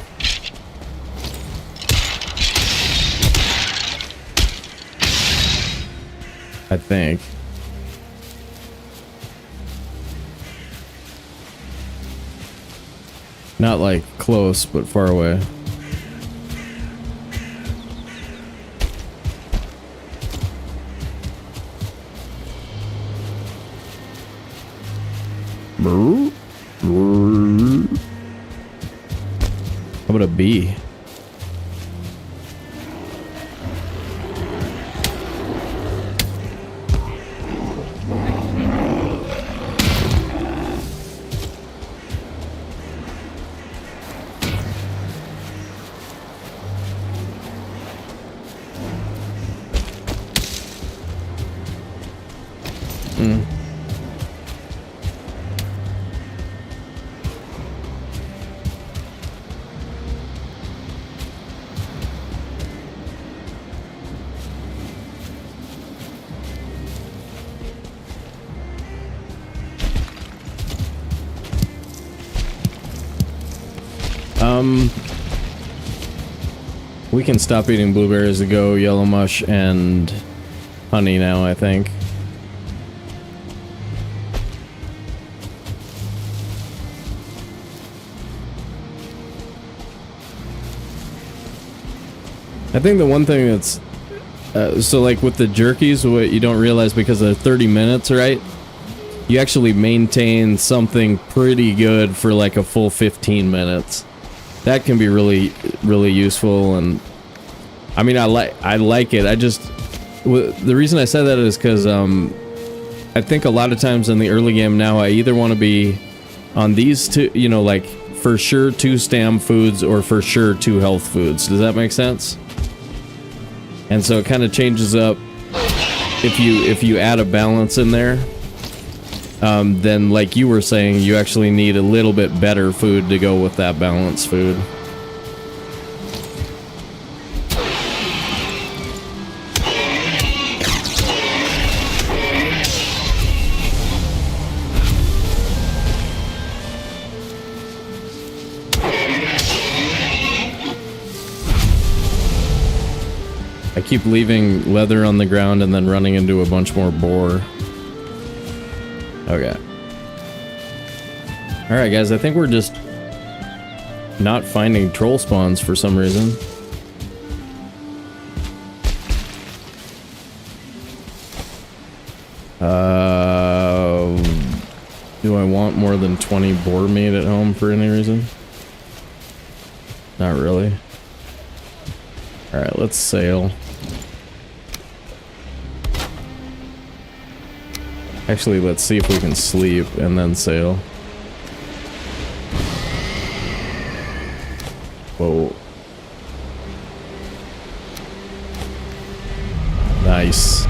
I think. Not like close, but far away. How about a bee? We can stop eating blueberries to go yellow mush and honey now, I think. I think the one thing that's so like with the jerkies, what you don't realize, because they're 30 minutes, right? You actually maintain something pretty good for like a full 15 minutes. That can be really, really useful, and I mean, I like it. I just, the reason I said that is because I think a lot of times in the early game now, I either want to be on these two, you know, like for sure 2 stam foods or for sure 2 health foods. Does that make sense? And so it kind of changes up if you add a balance in there. Then, like you were saying, you actually need a little bit better food to go with that balanced food. I keep leaving leather on the ground and then running into a bunch more boar. Okay. Alright guys, I think we're just not finding troll spawns for some reason. Do I want more than 20 boar meat at home for any reason? Not really. Alright, let's sail. Actually, let's see if we can sleep and then sail. Whoa. Nice.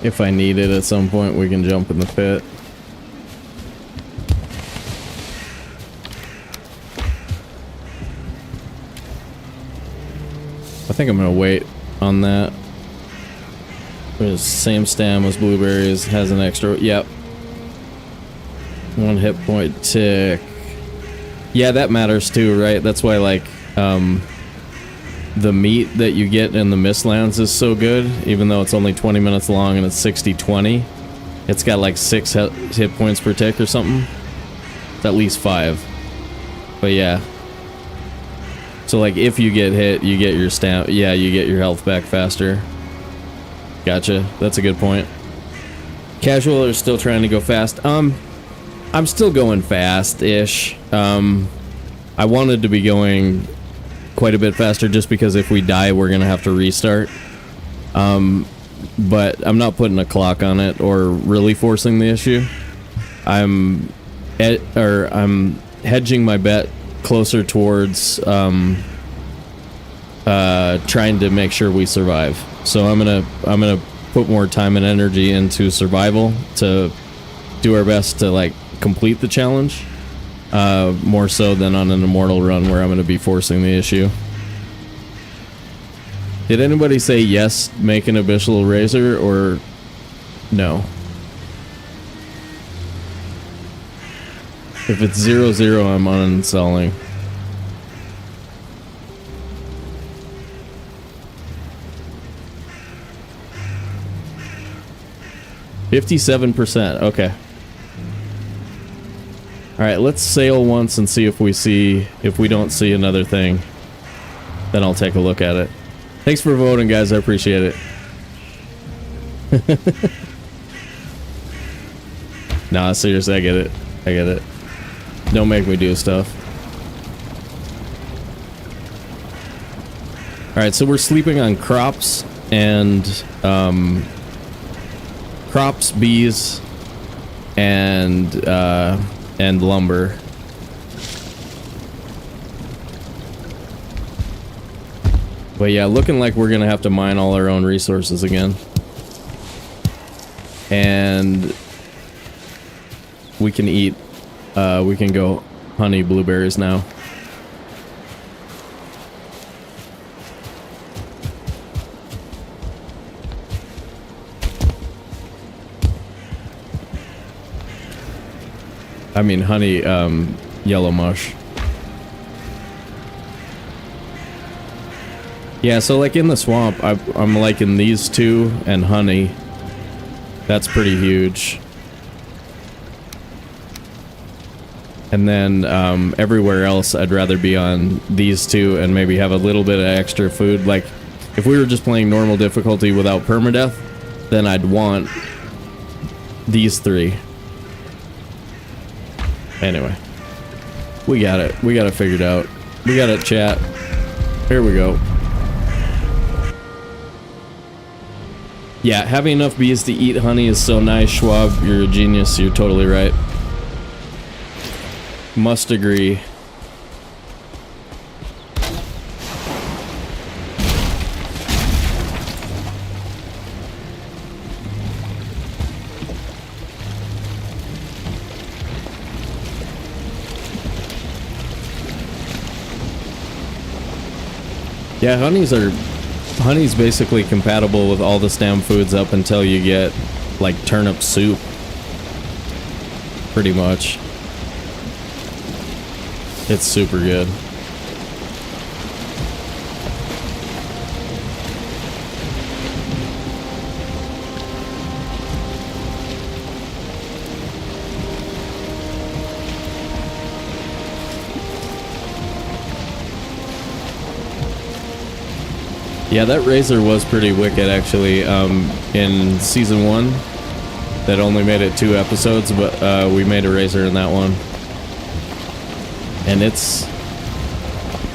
If I need it at some point, we can jump in the pit. I think I'm gonna wait on that. There's same stam as blueberries, has an extra, yep. 1 hit point tick. Yeah, that matters too, right? That's why, like, the meat that you get in the Mistlands is so good, even though it's only 20 minutes long and it's 60-20. It's got like 6 hit points per tick or something. It's at least 5. But yeah. So like if you get hit, you get your stamp. Yeah, you get your health back faster. Gotcha. That's a good point. Casual are still trying to go fast. I'm still going fast-ish. I wanted to be going quite a bit faster just because if we die we're gonna have to restart, but I'm not putting a clock on it or really forcing the issue. I'm hedging my bet closer towards trying to make sure we survive. So I'm gonna put more time and energy into survival to do our best to like complete the challenge. More so than on an immortal run where I'm going to be forcing the issue. Did anybody say yes, make an abyssal razor, or no? If it's 0-0, I'm uninstalling. %. Okay. Alright, let's sail once and see if we don't see another thing. Then I'll take a look at it. Thanks for voting, guys. I appreciate it. Nah, seriously, I get it. I get it. Don't make me do stuff. Alright, so we're sleeping on crops and crops, bees, and lumber. But yeah, looking like we're gonna have to mine all our own resources again. And we can eat, we can go honey blueberries now. I mean honey, yellow mush. Yeah, so like in the swamp, I'm liking these two and honey. That's pretty huge. And then everywhere else, I'd rather be on these two and maybe have a little bit of extra food. Like, if we were just playing normal difficulty without permadeath, then I'd want these three. Anyway, we got it. We got it figured out. We got it, chat. Here we go. Yeah, having enough bees to eat honey is so nice, Schwab. You're a genius. You're totally right. Must agree. Yeah, honey's basically compatible with all the stem foods up until you get like turnip soup. Pretty much. It's super good. Yeah, that razor was pretty wicked actually. In season 1, that only made it 2 episodes, but we made a razor in that one. And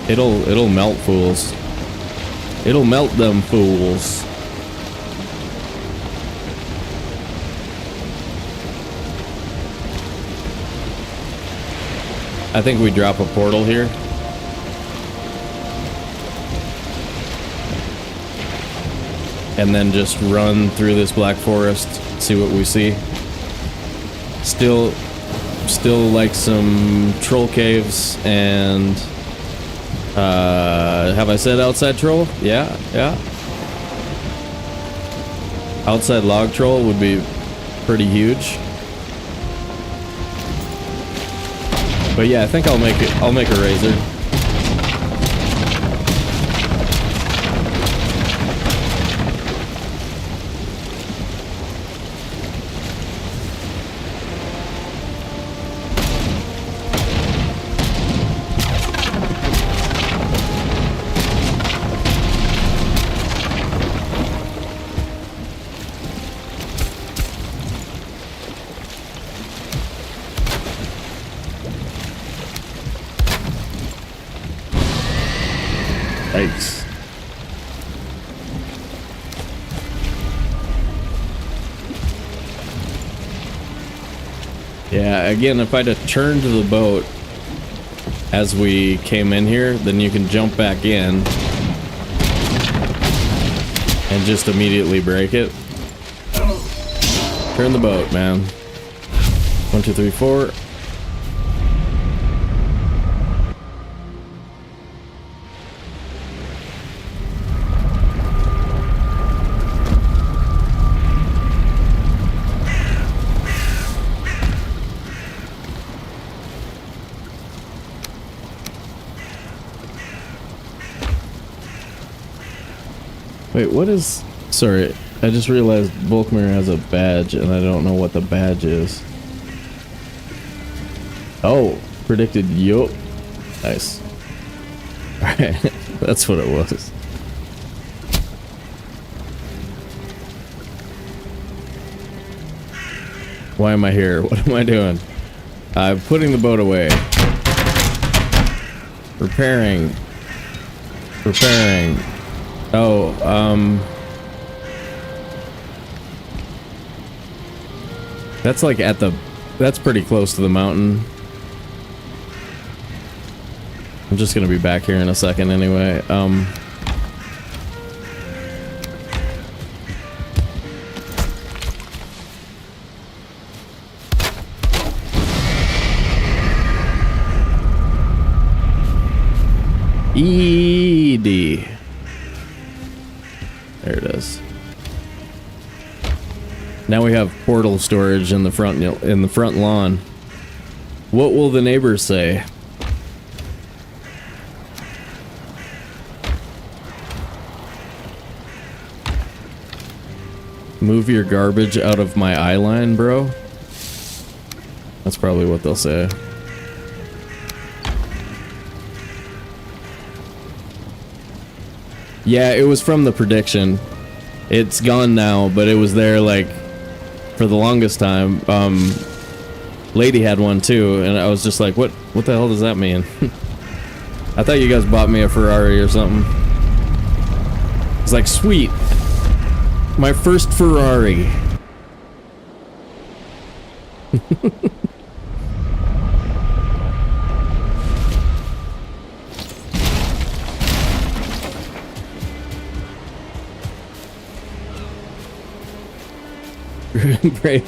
it'll melt fools. It'll melt them fools. I think we drop a portal here. And then just run through this black forest, see what we see. Still like some troll caves and have I said outside troll? Yeah. Outside log troll would be pretty huge. But yeah, I think I'll make a razor. Yikes. Yeah, again, if I'd have turned the boat as we came in here, then you can jump back in and just immediately break it. Turn the boat, man. 1, 2, 3, 4. Wait, what is... Sorry, I just realized Volkmar has a badge, and I don't know what the badge is. Oh, predicted yup. Nice. Alright, that's what it was. Why am I here? What am I doing? I'm putting the boat away. Repairing. Repairing. Oh, that's like at the... That's pretty close to the mountain. I'm just gonna be back here in a second anyway. ED. There it is. Now we have portal storage in the front lawn. What will the neighbors say? Move your garbage out of my eye line, bro. That's probably what they'll say. Yeah, it was from the prediction. It's gone now, but it was there like for the longest time. Lady had one too, and I was just like, what the hell does that mean? I thought you guys bought me a Ferrari or something. It's like, sweet. My first Ferrari. Great.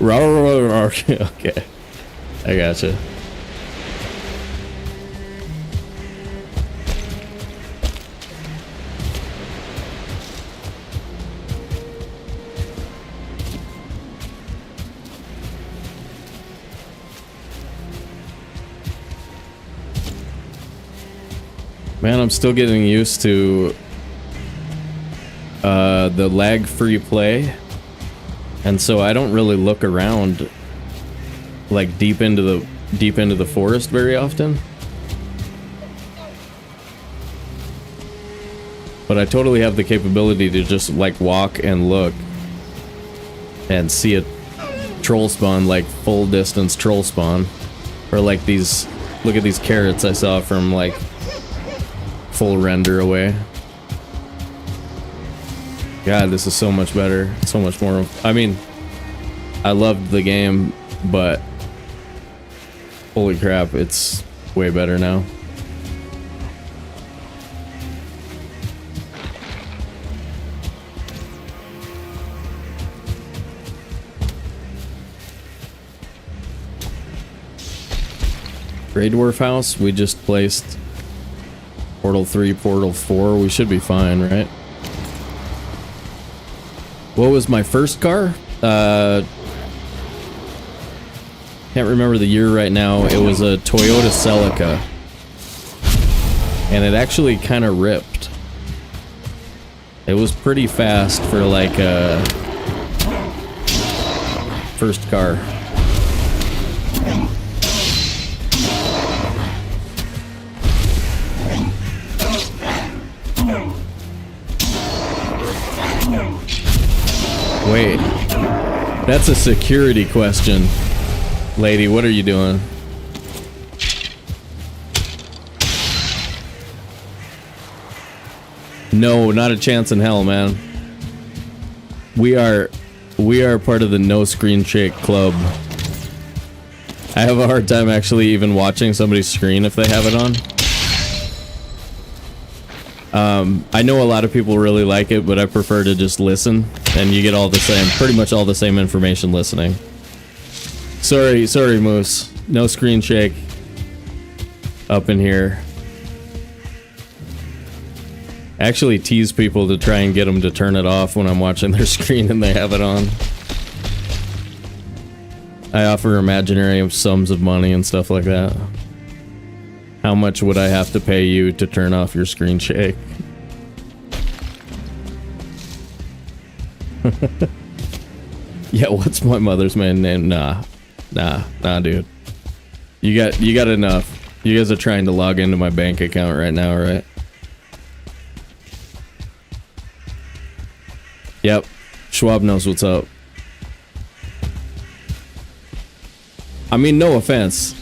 Okay. I gotcha. Man, I'm still getting used to the lag-free play, and so I don't really look around like deep into the forest very often. But I totally have the capability to just like walk and look and see a troll spawn, like full distance troll spawn, or like these. Look at these carrots I saw from like full render away. God, this is so much better. So much more. I mean, I loved the game, but holy crap, it's way better now. Grey Dwarf House, we just placed Portal 3, Portal 4. We should be fine, right? What was my first car? Can't remember the year right now. It was a Toyota Celica. And it actually kind of ripped. It was pretty fast for like a first car. Wait, that's a security question. Lady, what are you doing? No, not a chance in hell, man. We are part of the no screen shake club. I have a hard time actually even watching somebody's screen if they have it on. I know a lot of people really like it, but I prefer to just listen, and you get all the same, pretty much all the same information listening. Sorry, Moose. No screen shake up in here. I actually tease people to try and get them to turn it off when I'm watching their screen and they have it on. I offer imaginary sums of money and stuff like that. How much would I have to pay you to turn off your screen shake? Yeah, what's my mother's maiden name? Nah, dude. You got enough. You guys are trying to log into my bank account right now, right? Yep. Schwab knows what's up. I mean, no offense.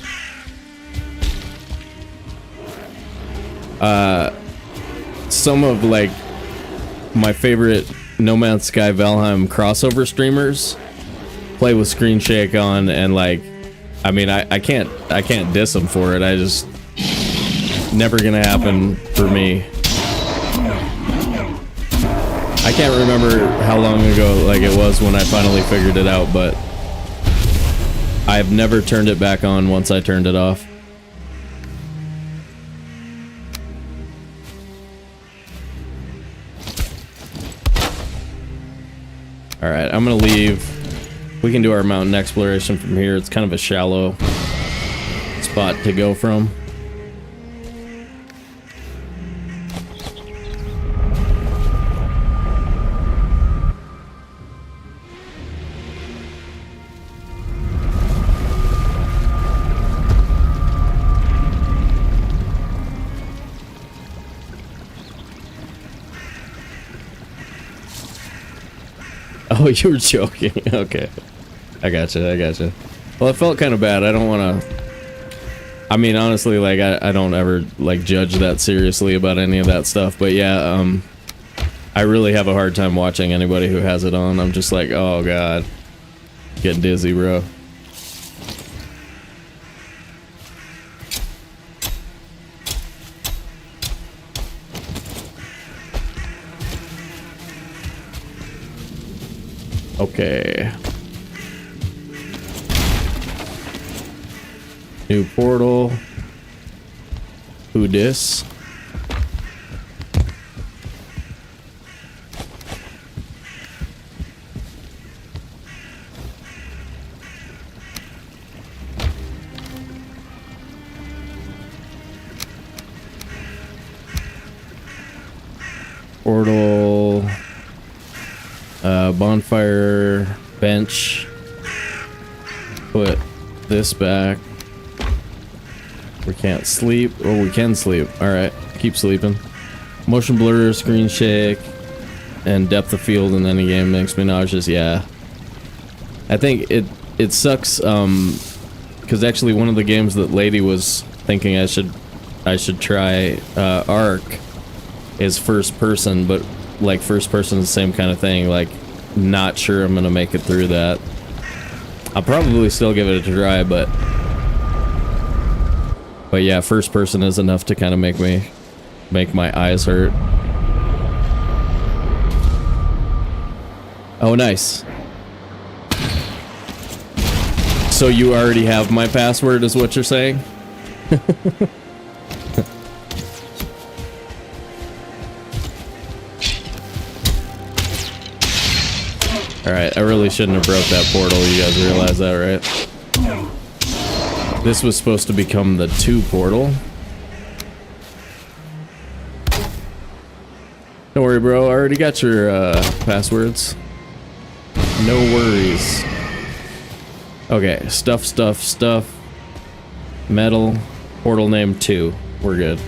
Some of like my favorite No Man's Sky Valheim crossover streamers play with screen shake on, and like, I mean, I can't diss them for it. I just never gonna happen for me. I can't remember how long ago like it was when I finally figured it out, but I've never turned it back on once I turned it off. Alright, I'm gonna leave. We can do our mountain exploration from here. It's kind of a shallow spot to go from. Oh, you were joking. Okay. I gotcha. Well, it felt kind of bad. I don't want to... I mean, honestly, like, I don't ever, like, judge that seriously about any of that stuff. But yeah, I really have a hard time watching anybody who has it on. I'm just like, oh, God. Getting dizzy, bro. Okay. New portal. Who dis? Portal. Bonfire bench. Put this back. We can't sleep. Oh, we can sleep. Alright, keep sleeping. Motion blur, screen shake, and depth of field in any game makes me nauseous. Yeah. I think it sucks, because actually one of the games that Lady was thinking I should try, Ark, is first person, but like first person is the same kind of thing. Like, not sure I'm gonna make it through that. I'll probably still give it a try, but yeah, first person is enough to kind of make my eyes hurt. Oh, nice. So you already have my password, is what you're saying? Alright, I really shouldn't have broke that portal. You guys realize that, right? This was supposed to become the 2 portal. Don't worry, bro. I already got your passwords. No worries. Okay, stuff. Metal. Portal name 2. We're good.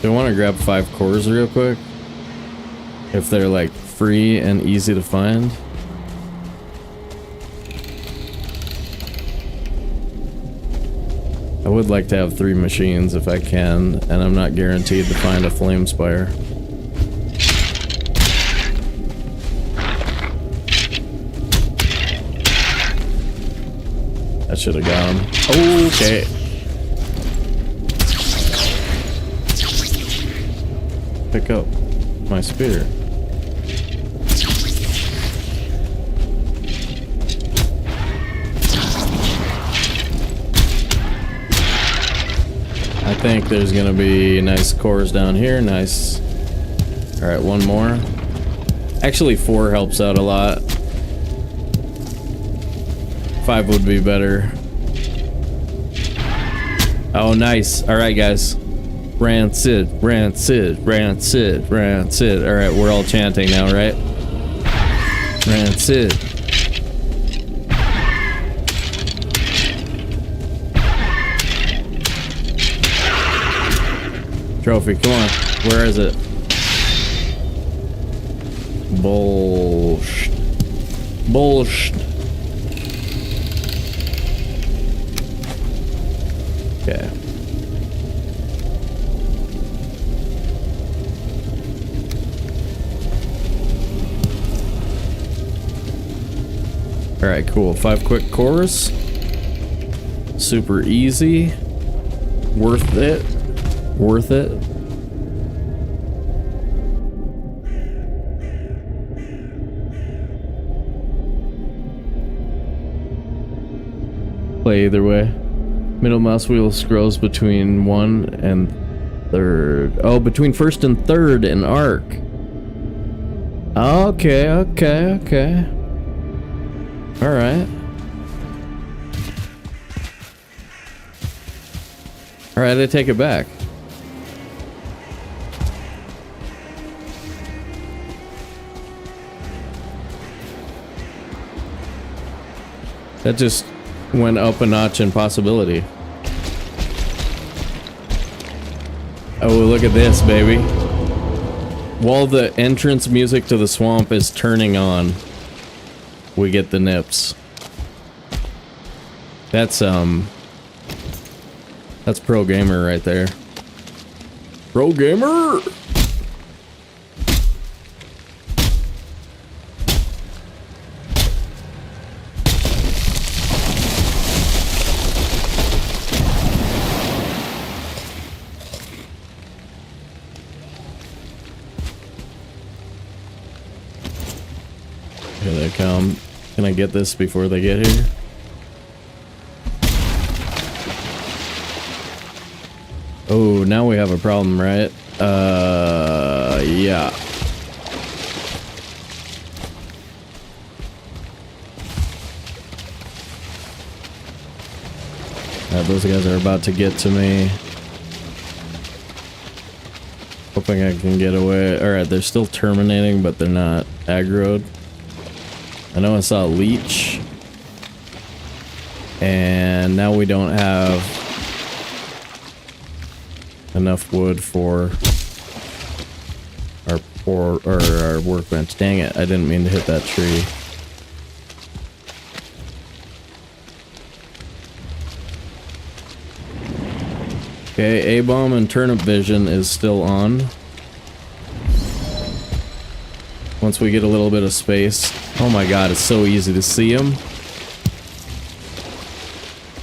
Do I want to grab 5 cores real quick? If they're like free and easy to find. I would like to have 3 machines if I can, and I'm not guaranteed to find a flame spire. That should have got him. Okay. Pick up my spear. I think there's gonna be nice cores down here. Nice. Alright, 1 more. Actually, 4 helps out a lot. 5 would be better. Oh, nice. Alright, guys. Rancid. Alright, we're all chanting now, right? Rancid. Trophy, come on. Where is it? Bullshit. Okay. Alright, cool. 5 quick cores. Super easy. Worth it. Worth it. Play either way. Middle mouse wheel scrolls between 1 and 3rd. Oh, between 1st and 3rd in Ark. Okay. Alright. Alright, I take it back. That just went up a notch in possibility. Oh, look at this, baby. While the entrance music to the swamp is turning on, we get the nips. That's pro gamer right there. Pro gamer! Here they come. Can I get this before they get here? Oh, now we have a problem, right? Yeah. Those guys are about to get to me. Hoping I can get away. Alright, they're still terminating, but they're not aggroed. I know I saw a leech. And now we don't have enough wood for our workbench. Dang it, I didn't mean to hit that tree. Okay, A-bomb and turnip vision is still on. Once we get a little bit of space. Oh my god, it's so easy to see him.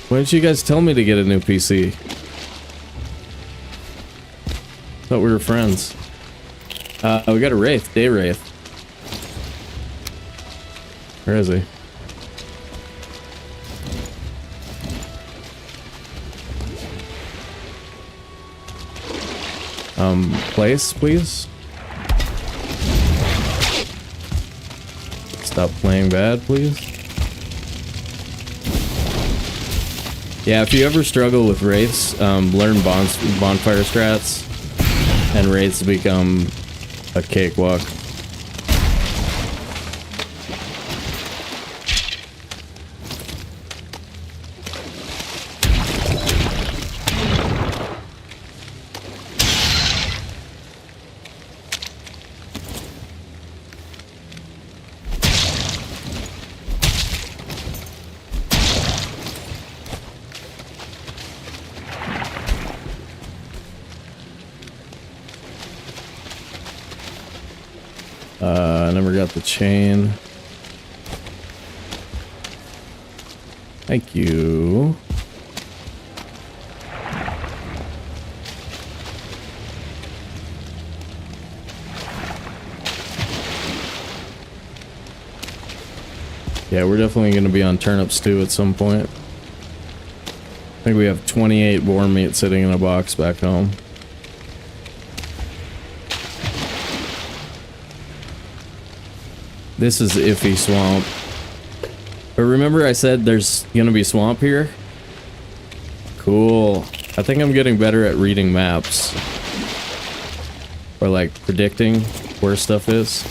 Why didn't you guys tell me to get a new PC? Thought we were friends. We got a wraith, day wraith. Where is he? Place, please. Stop playing bad, please. Yeah, if you ever struggle with wraiths, learn bonfire strats, and wraiths become a cakewalk. I never got the chain. Thank you. Yeah, we're definitely going to be on turnip stew at some point. I think we have 28 boar meat sitting in a box back home. This is iffy swamp. But remember I said there's gonna be swamp here? Cool. I think I'm getting better at reading maps. Or like predicting where stuff is.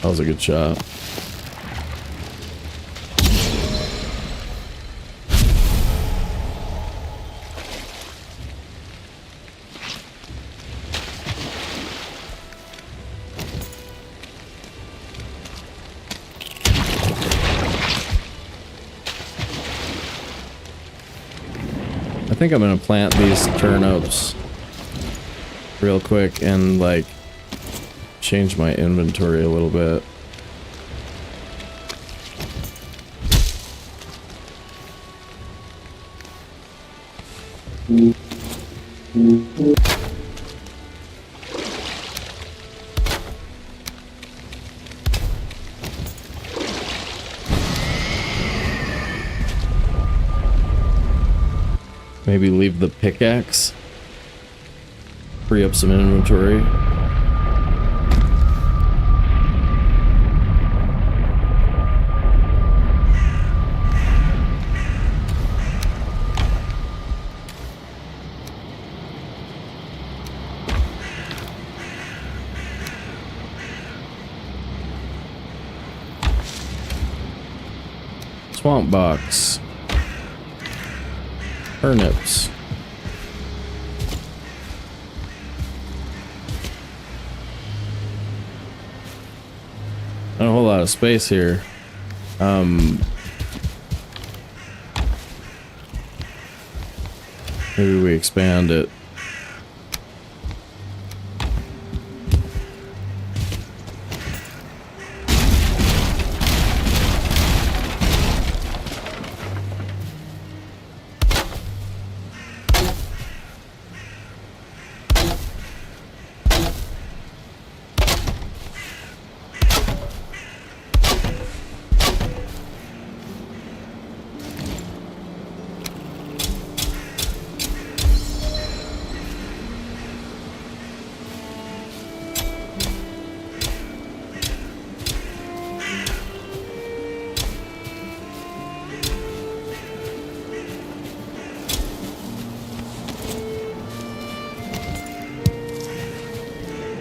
That was a good shot. I think I'm gonna plant these turnips real quick and like change my inventory a little bit. Maybe leave the pickaxe. Free up some inventory. Swamp box. Turnips. Not a whole lot of space here. Maybe we expand it.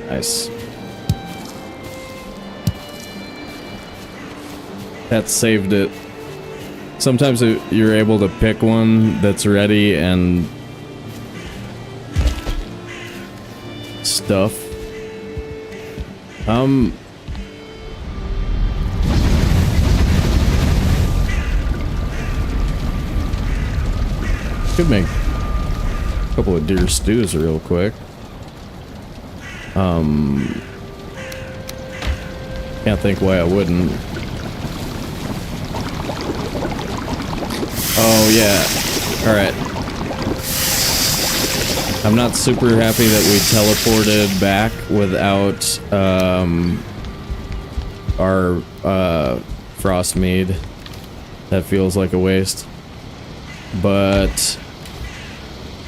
Nice. That saved it. Sometimes you're able to pick one that's ready and stuff. Could make a couple of deer stews real quick. Can't think why I wouldn't. Oh yeah. Alright. I'm not super happy that we teleported back without our frost mead. That feels like a waste. But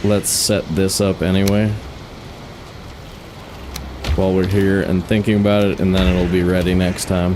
let's set this up anyway while we're here and thinking about it, and then it'll be ready next time.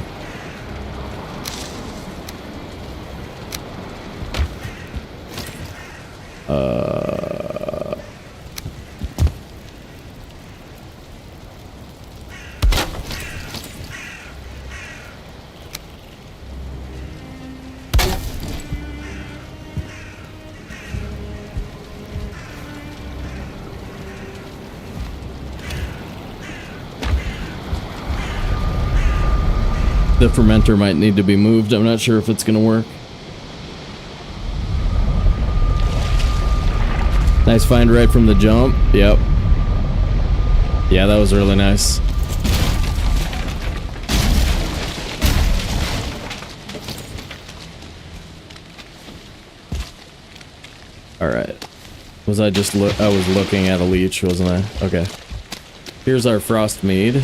The fermenter might need to be moved. I'm not sure if it's gonna work. Nice find right from the jump. Yep. Yeah, that was really nice. All right. Was I just I was looking at a leech, wasn't I? Okay. Here's our frost mead.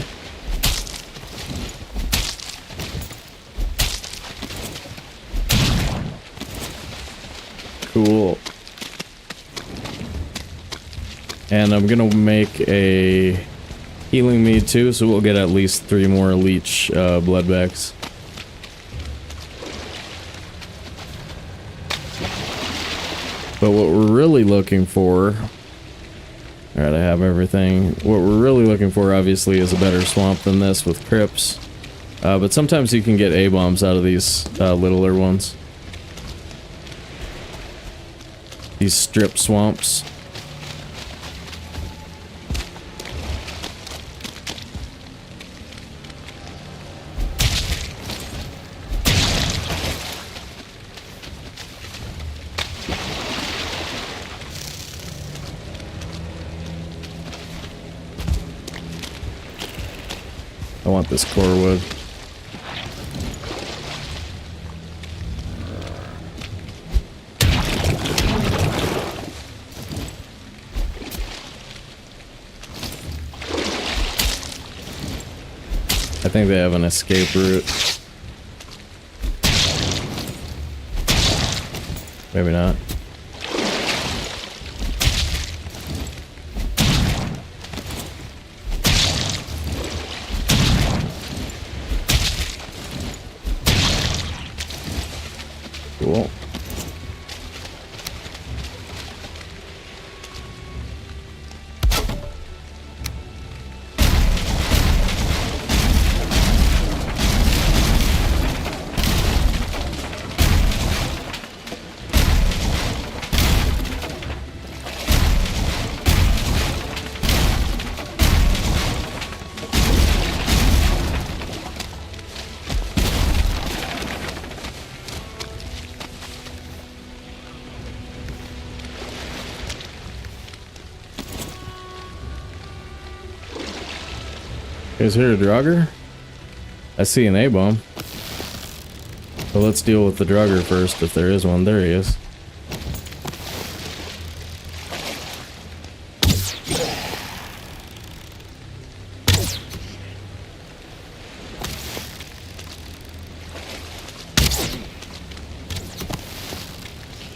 Cool. And I'm gonna make a healing mead too, so we'll get at least 3 more leech blood bags. But what we're really looking for... Alright, I have everything. What we're really looking for, obviously, is a better swamp than this with crypts. But sometimes you can get A-bombs out of these littler ones. These strip swamps. I want this core wood. I think they have an escape route. Maybe not. Cool. Is here a Draugr? I see an A-bomb. So let's deal with the Draugr first, if there is one. There he is.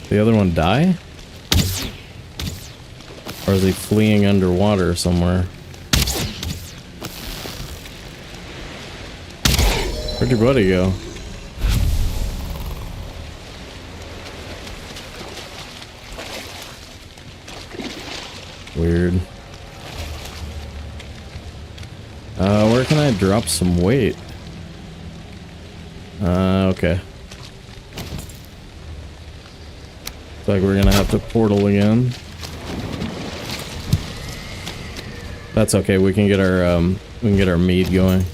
The other one die? Or is he fleeing underwater somewhere? Where'd your buddy go? Weird. Where can I drop some weight? Okay. Looks like we're gonna have to portal again. That's okay, we can get our mead going.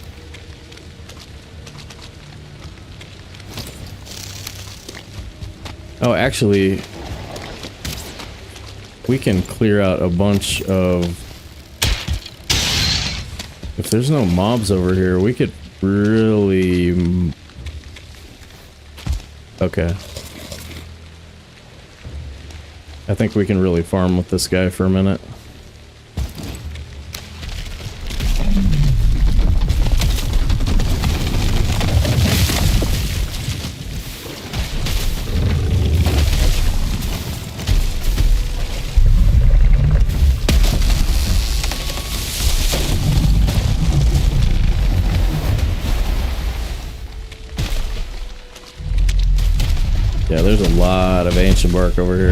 Oh, actually, we can clear out a bunch of... If there's no mobs over here, we could really... Okay. I think we can really farm with this guy for a minute. Yeah, there's a lot of ancient bark over here.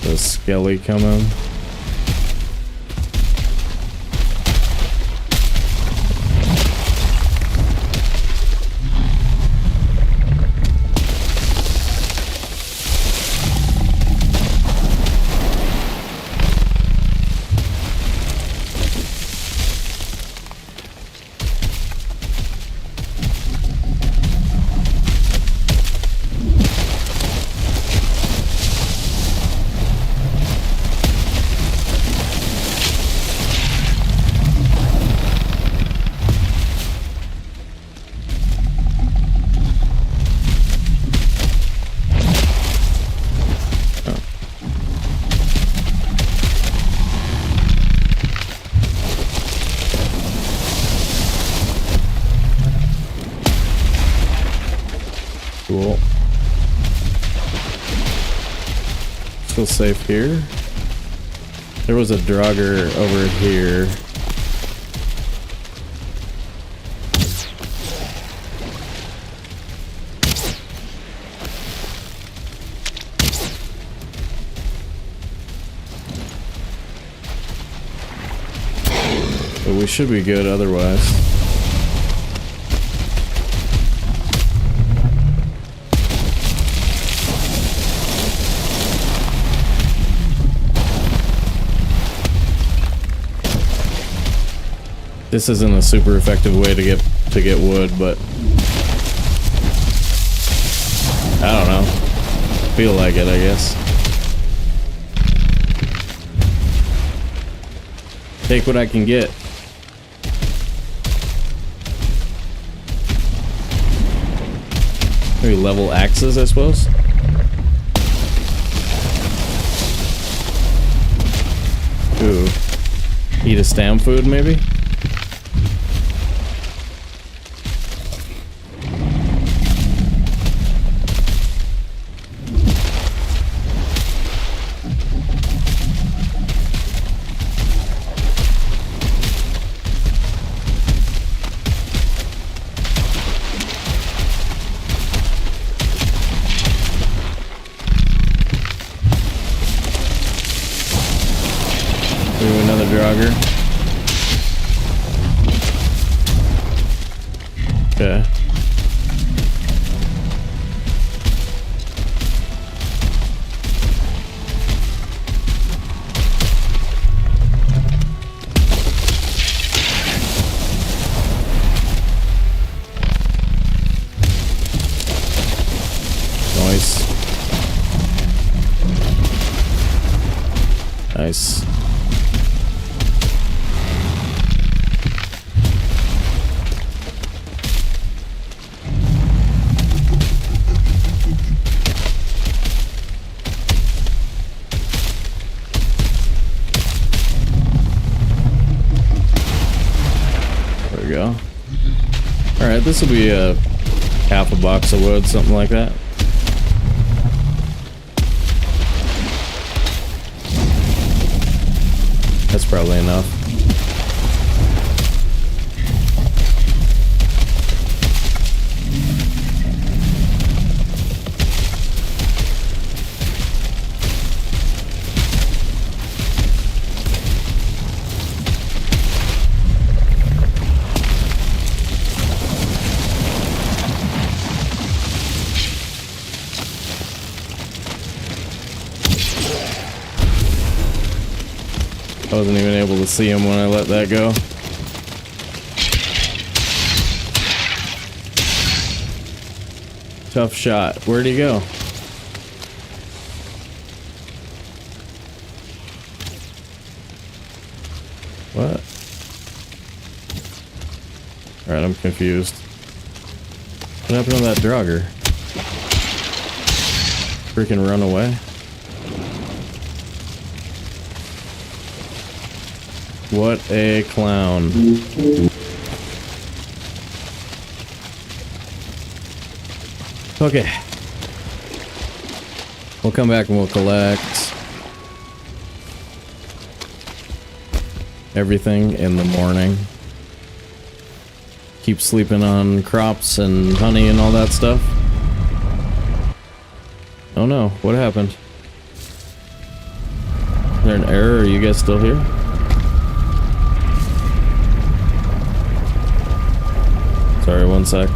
The skelly coming. Cool. Still safe here. There was a Draugr over here. But we should be good otherwise. This isn't a super effective way to get wood, but I don't know. Feel like it, I guess. Take what I can get. Maybe level axes, I suppose. Ooh. Eat a stam food, maybe? Another Draugr. Okay. Nice. There we go. Alright, this will be a half a box of wood, something like that. That's probably enough. I wasn't even able to see him when I let that go. Tough shot. Where'd he go? What? Alright, I'm confused. What happened to that Draugr? Freaking run away? What a clown. Okay. We'll come back and we'll collect everything in the morning. Keep sleeping on crops and honey and all that stuff. Oh no, what happened? Is there an error? Are you guys still here? Sorry, one sec.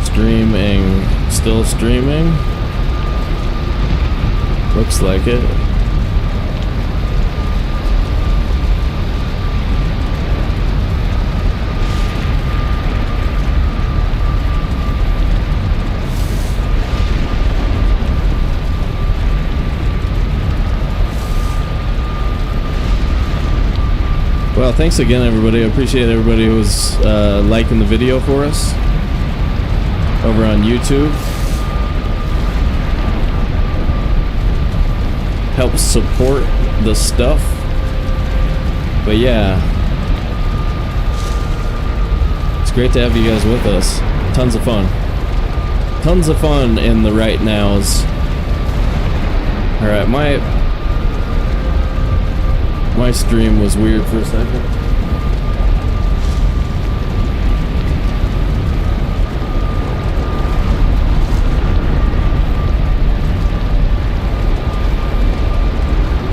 Streaming. Still streaming? Looks like it. Well, thanks again, everybody. I appreciate everybody who's liking the video for us over on YouTube. Helps support the stuff. But yeah, it's great to have you guys with us. Tons of fun. Tons of fun in the right nows. Alright, my stream was weird for a second.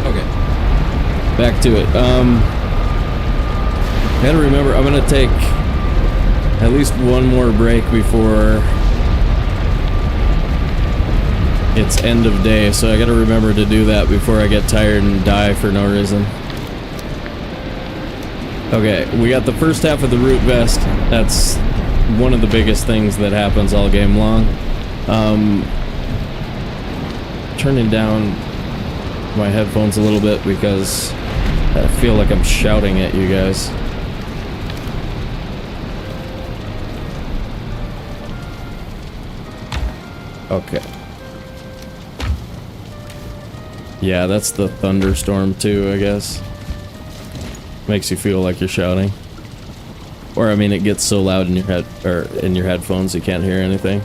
Okay. Back to it. Gotta remember, I'm gonna take at least one more break before it's end of day, so I gotta remember to do that before I get tired and die for no reason. Okay, we got the first half of the root vest. That's one of the biggest things that happens all game long. Turning down my headphones a little bit because I feel like I'm shouting at you guys. Okay. Yeah, that's the thunderstorm too, I guess. Makes you feel like you're shouting. Or I mean, it gets so loud in your head or in your headphones you can't hear anything.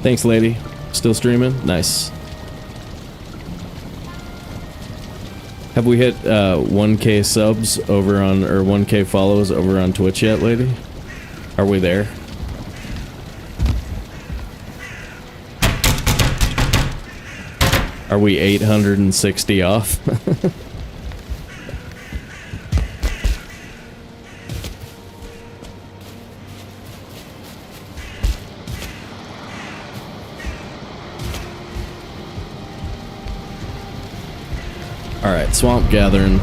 Thanks, lady. Still streaming? Nice. Have we hit 1K subs over on, or 1K follows over on Twitch yet, lady? Are we there? Are we 860 off? Alright, swamp gathering.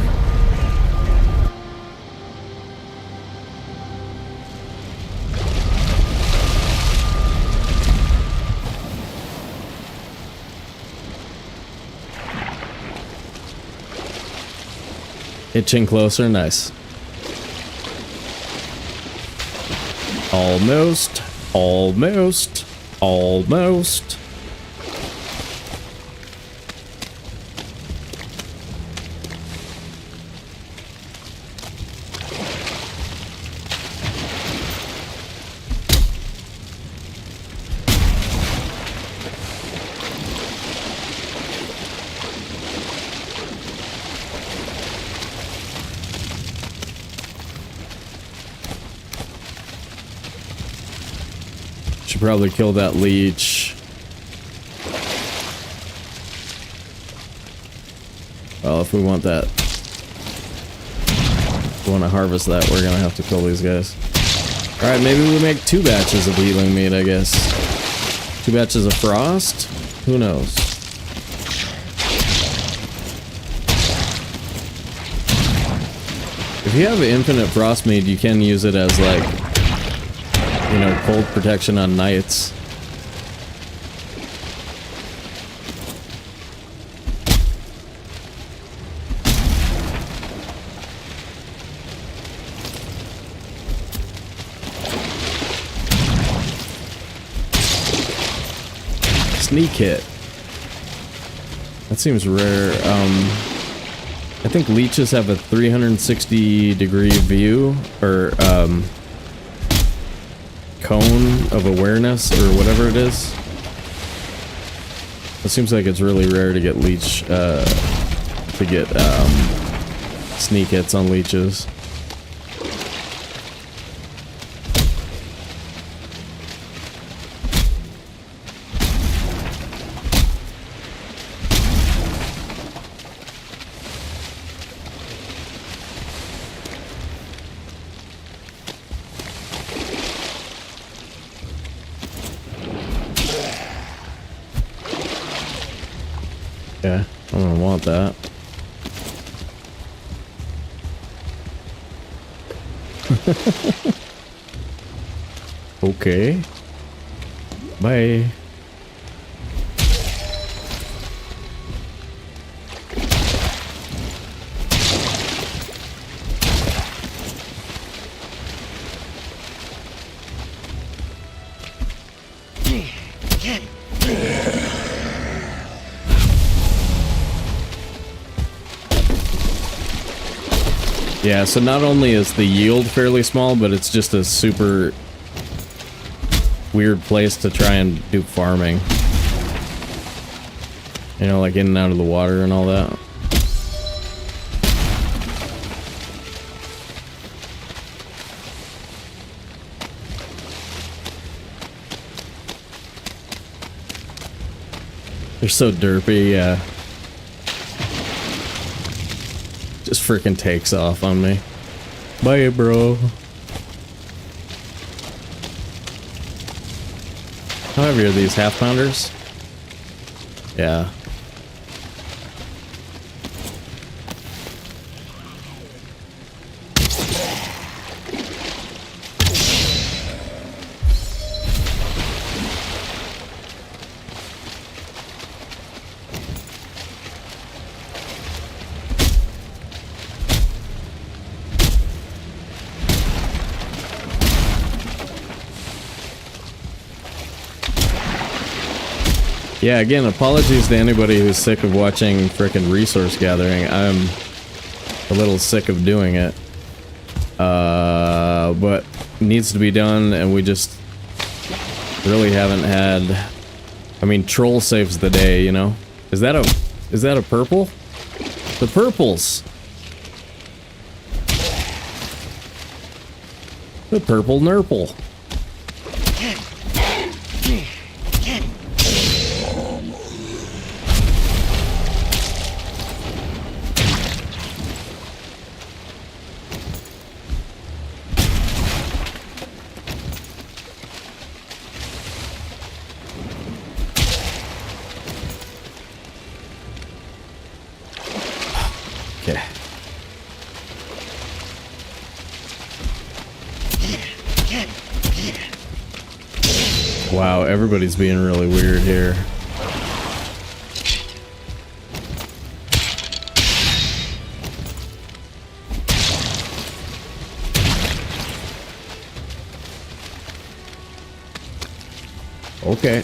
Itching closer, nice. Almost, almost, almost. Should probably kill that leech. Well, if we want that, if we want to harvest that, we're gonna have to kill these guys. All right, maybe we make 2 batches of healing meat, I guess. 2 batches of frost? Who knows? If you have infinite frost meat, you can use it as like, you know, cold protection on nights. Sneak hit. That seems rare. I think leeches have a 360-degree view, or cone of awareness, or whatever it is. It seems like it's really rare to get leech, to get sneak hits on leeches. Yeah, I'm gonna want that. Okay. Bye. Yeah, so not only is the yield fairly small, but it's just a super weird place to try and do farming. You know, like in and out of the water and all that. They're so derpy, yeah. Just freaking takes off on me. Bye, bro. How heavy are these half pounders? Yeah. Yeah, again, apologies to anybody who's sick of watching frickin' resource gathering. I'm a little sick of doing it. But needs to be done, and we just really haven't had... I mean, troll saves the day, you know? Is that a purple? The purples! The purple nurple. Okay. Wow, everybody's being really weird here. Okay.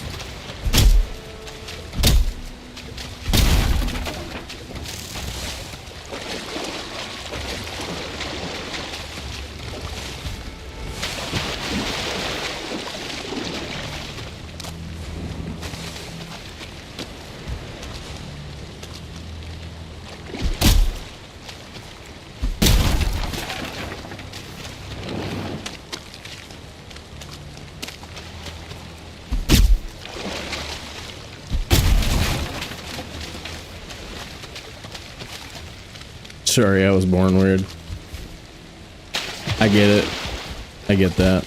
Sorry, I was born weird. I get it. I get that.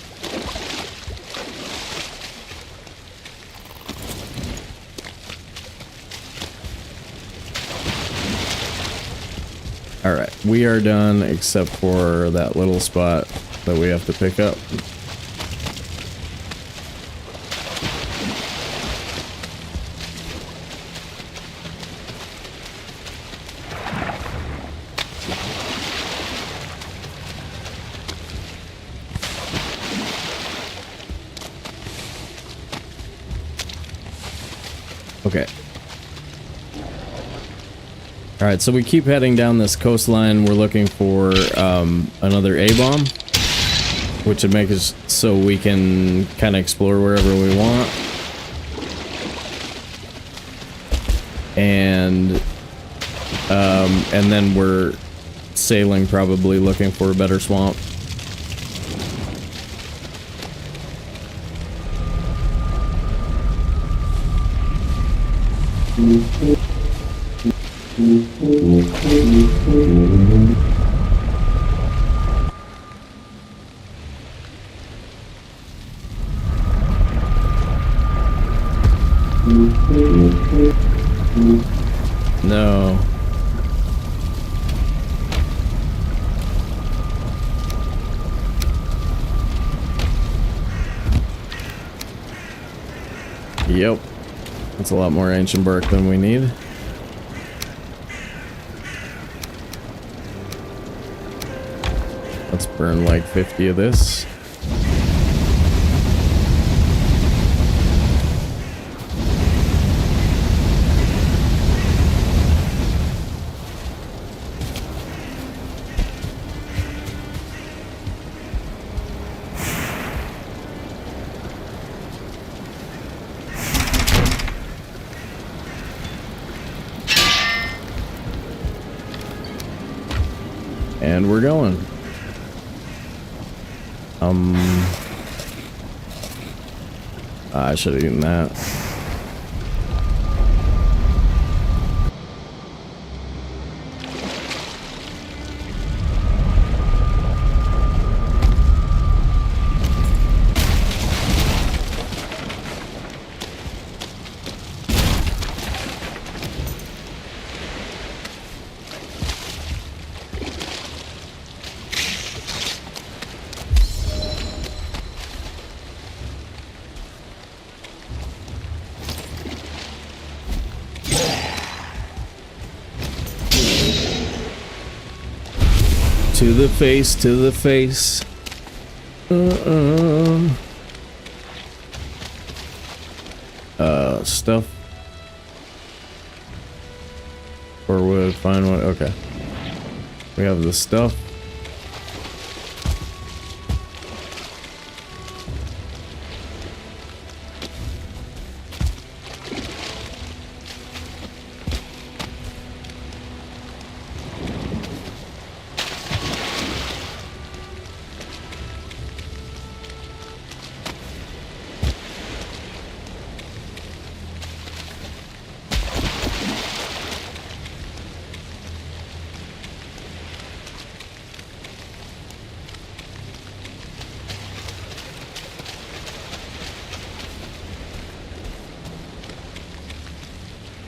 Alright, we are done except for that little spot that we have to pick up. Okay. Alright, so we keep heading down this coastline. We're looking for another A-bomb, which would make us so we can kind of explore wherever we want. And then we're sailing, probably looking for a better swamp. No. Yep. That's a lot more ancient bark than we need. Let's burn like 50 of this. And we're going. I should have eaten that. To the face, to the face. Stuff. Or wood, fine wood. Okay. We have the stuff.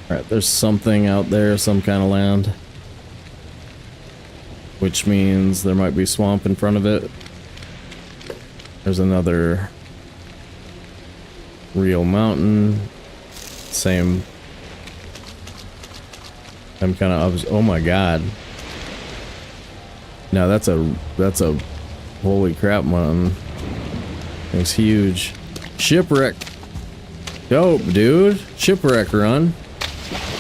Alright, there's something out there, some kind of land. Which means there might be swamp in front of it. There's another real mountain. Same. I'm kind of, oh my god. Now that's a holy crap mountain. It's huge. Shipwreck. Dope, dude. Shipwreck run.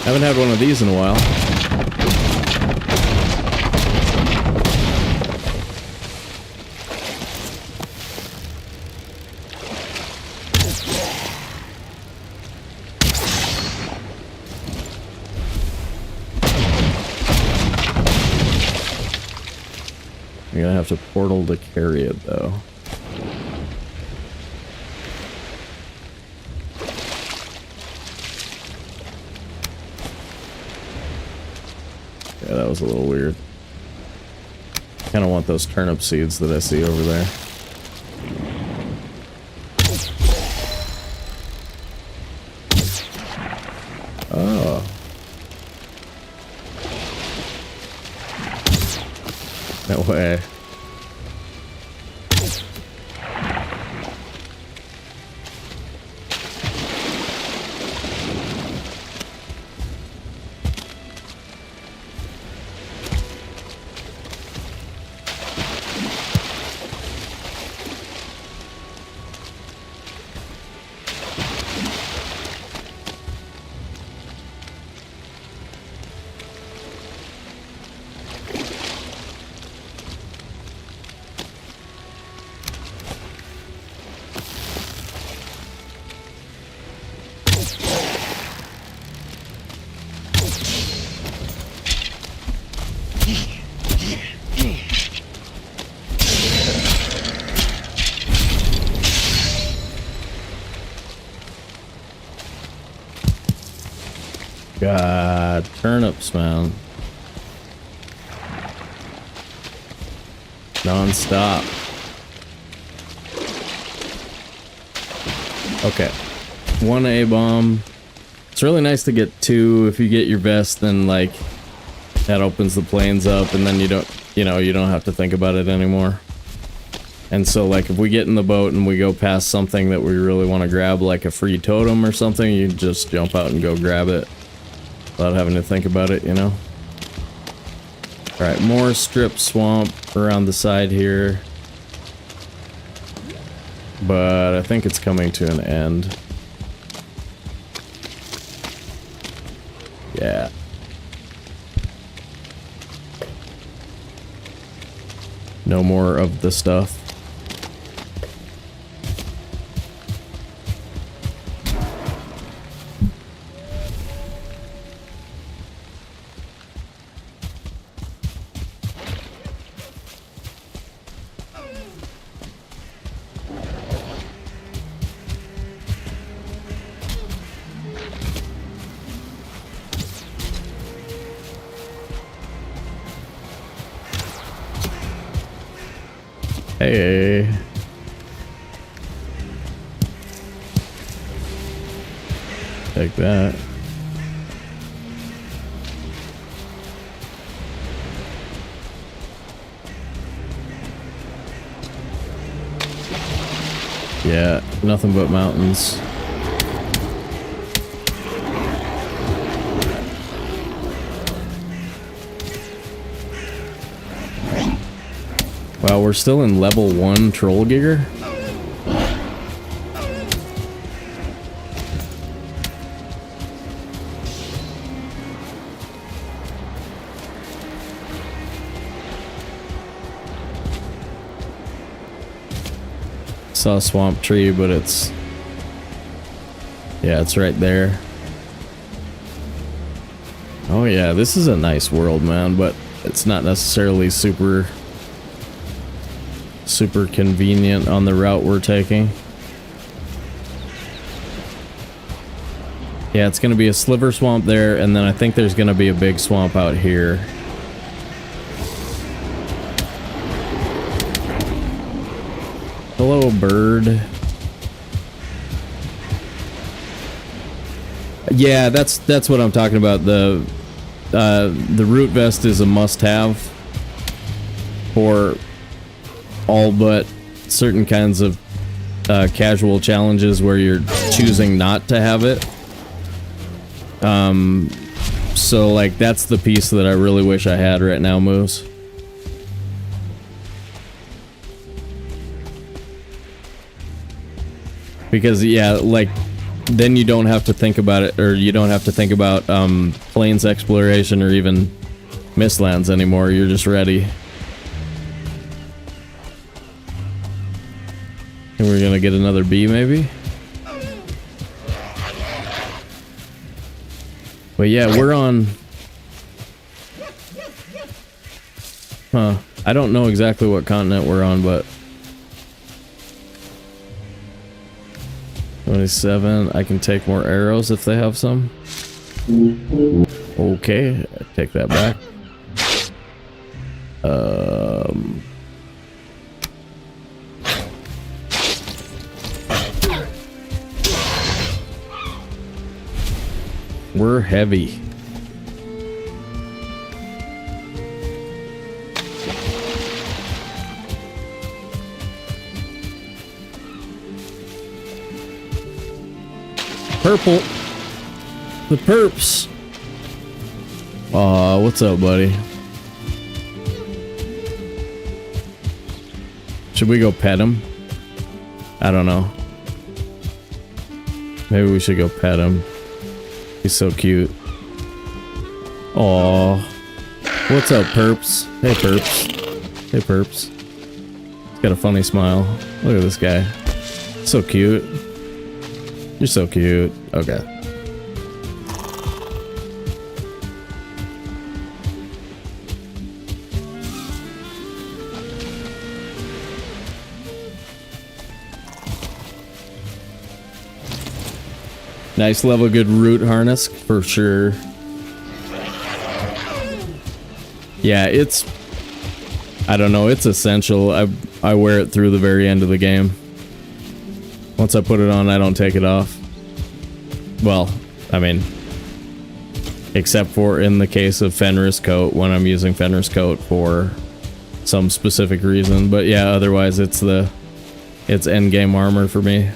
Haven't had one of these in a while. You're gonna have to portal to carry it, though. Yeah, that was a little weird. Kind of want those turnip seeds that I see over there. Oh. No way. God, turnips, man. Non-stop. Okay. 1 A-bomb. It's really nice to get 2. If you get your vest, then like that opens the plains up and then you don't have to think about it anymore. And so like if we get in the boat and we go past something that we really want to grab, like a free totem or something, you just jump out and go grab it without having to think about it, you know? Alright, more strip swamp around the side here. But I think it's coming to an end. Yeah. No more of the stuff. Hey. Take that. Yeah, nothing but mountains. Wow, we're still in level 1 troll gigger? Saw a swamp tree, but it's... yeah, it's right there. Oh yeah, this is a nice world, man, but it's not necessarily super convenient on the route we're taking. Yeah, it's gonna be a sliver swamp there, and then I think there's gonna be a big swamp out here. Hello, bird. Yeah, that's what I'm talking about. The root vest is a must-have for all but certain kinds of casual challenges where you're choosing not to have it. So like that's the piece that I really wish I had right now, Moose. Because yeah, like then you don't have to think about it, or you don't have to think about plains exploration or even Mistlands anymore. You're just ready. And we're gonna get another bee, maybe? But yeah, we're on... Huh. I don't know exactly what continent we're on, but... 27. I can take more arrows if they have some. Okay, I take that back. We're heavy. Purple. The perps. Aw, what's up, buddy? Should we go pet him? I don't know. Maybe we should go pet him. He's so cute. Aw. What's up, perps? Hey, perps. Hey, perps. He's got a funny smile. Look at this guy. So cute. You're so cute. Okay. Nice level, good root harness for sure. Yeah, it's... I don't know, it's essential. I wear it through the very end of the game. Once I put it on, I don't take it off. Well, I mean, except for in the case of Fenris Coat, when I'm using Fenris Coat for some specific reason. But yeah, otherwise it's endgame armor for me.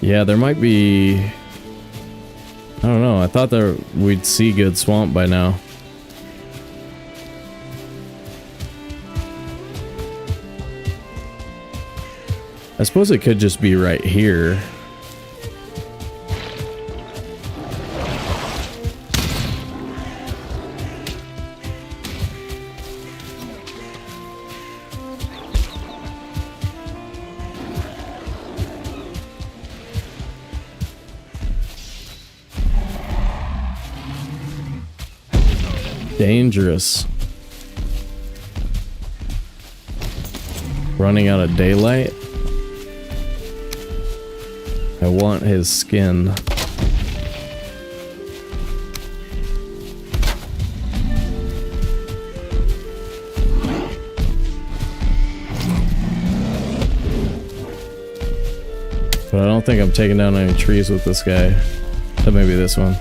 Yeah, there might be... I don't know, I thought that we'd see good swamp by now. I suppose it could just be right here. Dangerous. Running out of daylight. I want his skin. But I don't think I'm taking down any trees with this guy. That may be this one.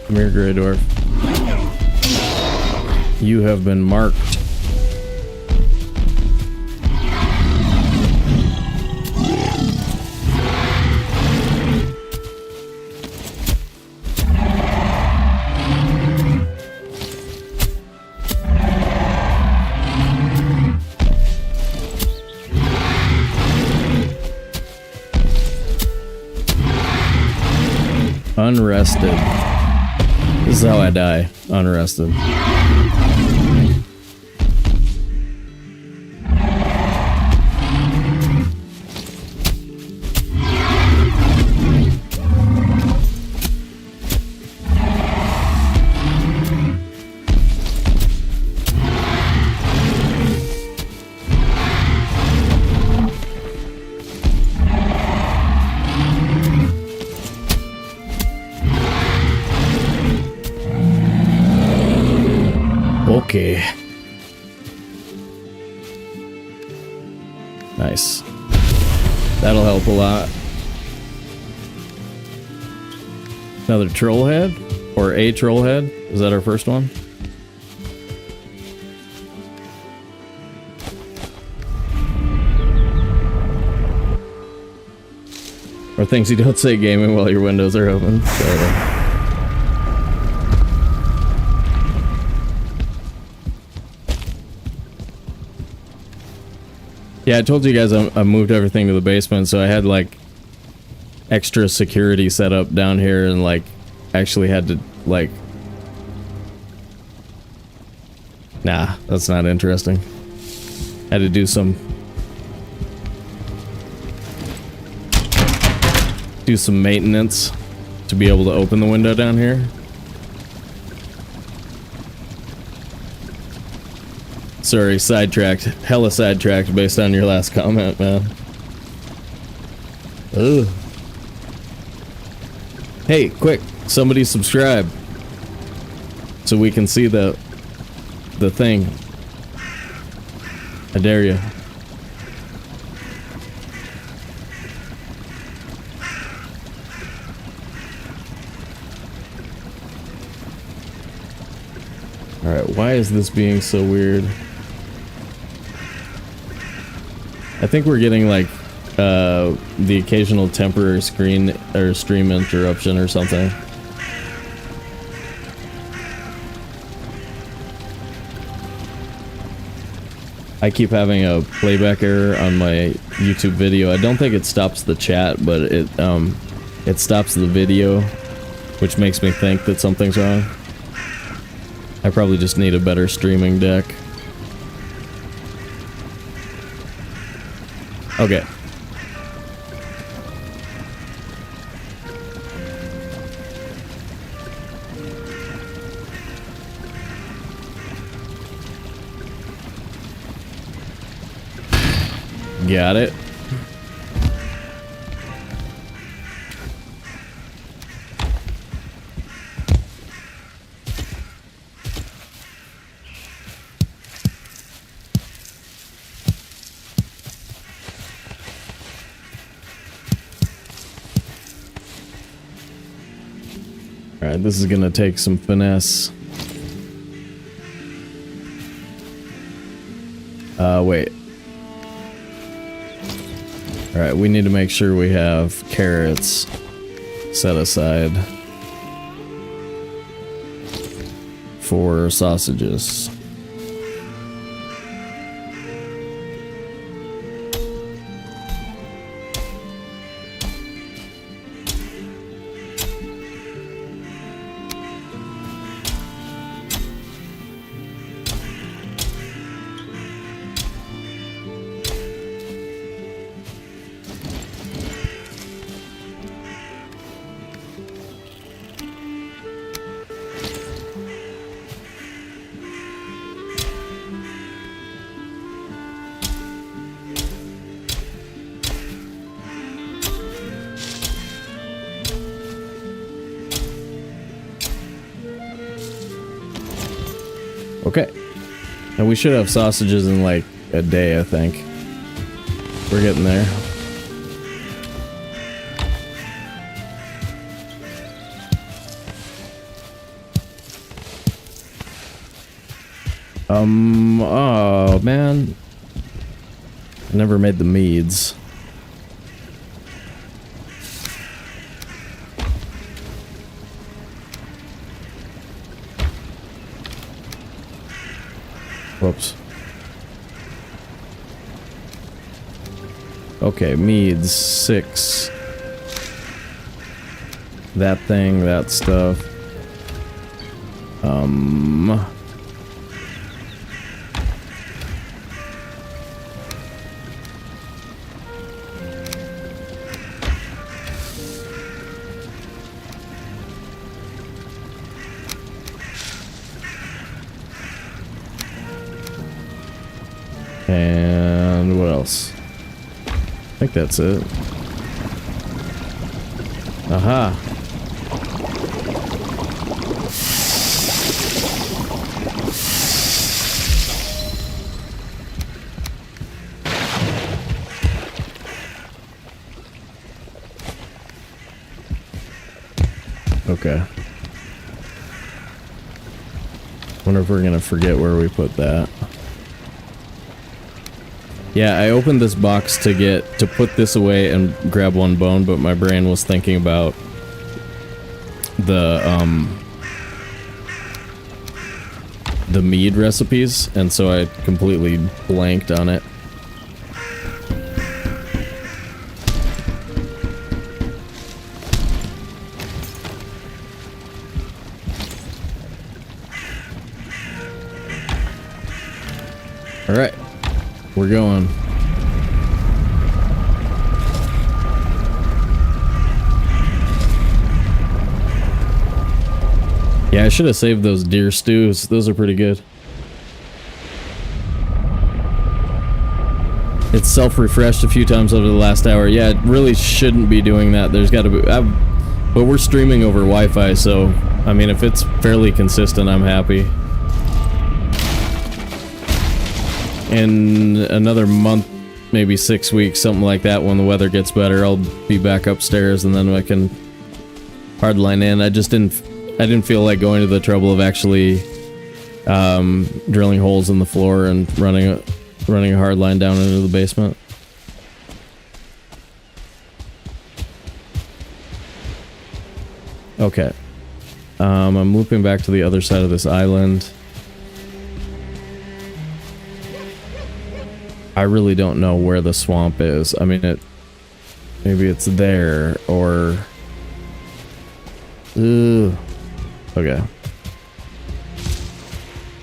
Come here, Grey Dwarf. You have been marked. Unrested. This is how I die. Unrested. Okay. Nice. That'll help a lot. Another troll head? Or a troll head? Is that our first one? Or things you don't say gaming while your windows are open. So, yeah, I told you guys I moved everything to the basement, so I had like extra security set up down here and like actually had to like... Nah, that's not interesting. Had to do some maintenance to be able to open the window down here. Sorry, sidetracked. Hella sidetracked based on your last comment, man. Ugh. Hey, quick, somebody subscribe so we can see the thing. I dare you. Alright, why is this being so weird? I think we're getting like the occasional temporary screen or stream interruption or something. I keep having a playback error on my YouTube video. I don't think it stops the chat, but it stops the video, which makes me think that something's wrong. I probably just need a better streaming deck. Okay. Got it. Alright, this is gonna take some finesse. Wait. Alright, we need to make sure we have carrots set aside for sausages. Okay. And we should have sausages in like a day, I think. We're getting there. Oh man. I never made the meads. Whoops. Okay, meads 6. That thing, that stuff. And what else? I think that's it. Aha. Okay. Wonder if we're gonna forget where we put that. Yeah, I opened this box to put this away and grab one bone, but my brain was thinking about the mead recipes, and so I completely blanked on it. All right, we're going. Yeah, I should have saved those deer stews. Those are pretty good. It's self-refreshed a few times over the last hour. Yeah, it really shouldn't be doing that. There's got to be... but we're streaming over Wi-Fi, so... I mean, if it's fairly consistent, I'm happy. In another month, maybe 6 weeks, something like that, when the weather gets better, I'll be back upstairs, and then I can hardline in. I didn't feel like going to the trouble of actually drilling holes in the floor and running a hard line down into the basement. Okay. I'm looping back to the other side of this island. I really don't know where the swamp is. I mean, maybe it's there, or... Ugh. Okay.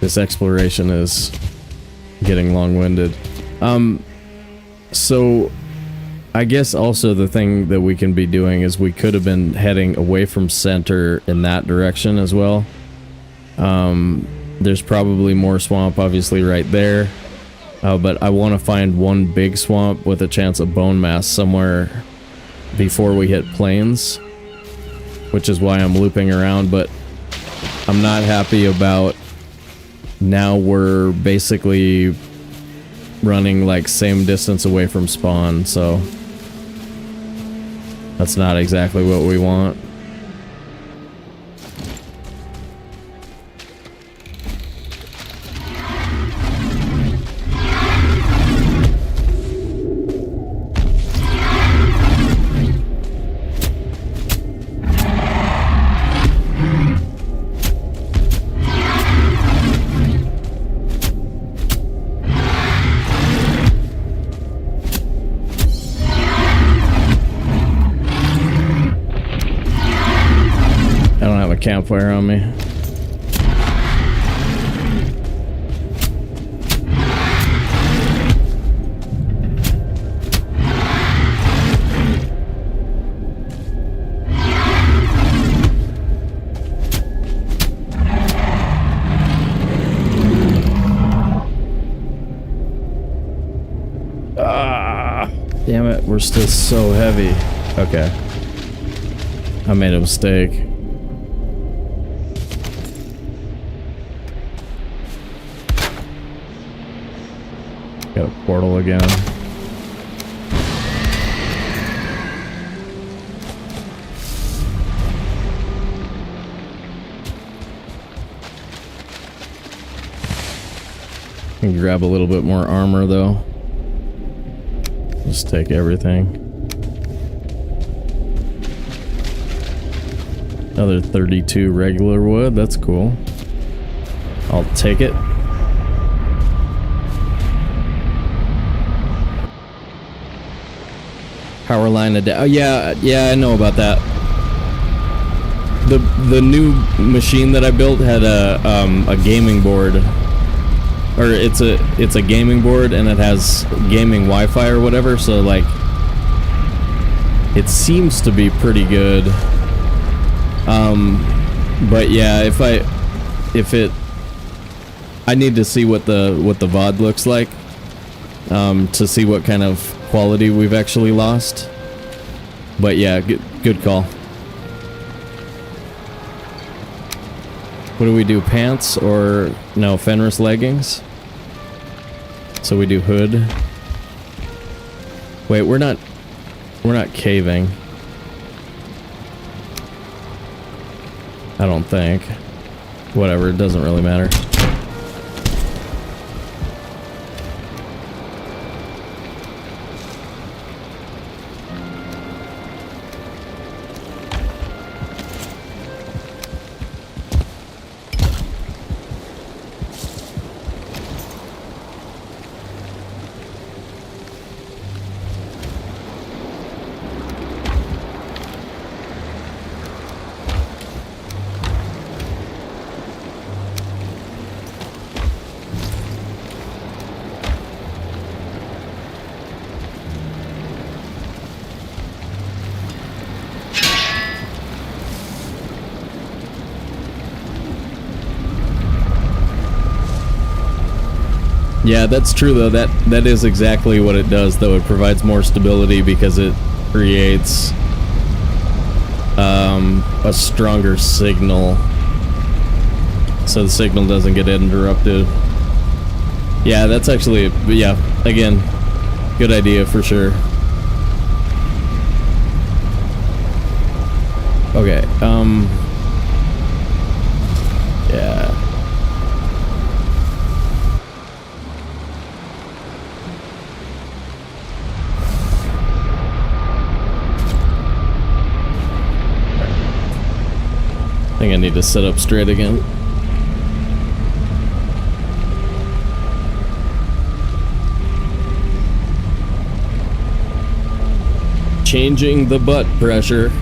This exploration is getting long-winded. So I guess also the thing that we can be doing is we could have been heading away from center in that direction as well. There's probably more swamp obviously right there. But I want to find one big swamp with a chance of bone mass somewhere before we hit plains, which is why I'm looping around. But I'm not happy about now we're basically running like same distance away from spawn, so that's not exactly what we want. Campfire on me. Ah, damn it, we're still so heavy. Okay. I made a mistake. Got a portal again. Can grab a little bit more armor though. Just take everything. Another 32 regular wood, that's cool. I'll take it. Power line oh yeah, I know about that. The new machine that I built had a gaming board, or it's a gaming board, and it has gaming Wi-Fi or whatever. So like, it seems to be pretty good. But yeah, I need to see what the VOD looks like, to see what kind of quality we've actually lost. But yeah, good call. What do we do, pants or no, Fenris leggings? So we do hood. Wait, we're not caving, I don't think. Whatever, it doesn't really matter. Yeah, that's true though. That is exactly what it does though. It provides more stability because it creates a stronger signal, so the signal doesn't get interrupted. Yeah, that's actually, yeah, again, good idea for sure. Okay, yeah. I think I need to sit up straight again. Changing the butt pressure.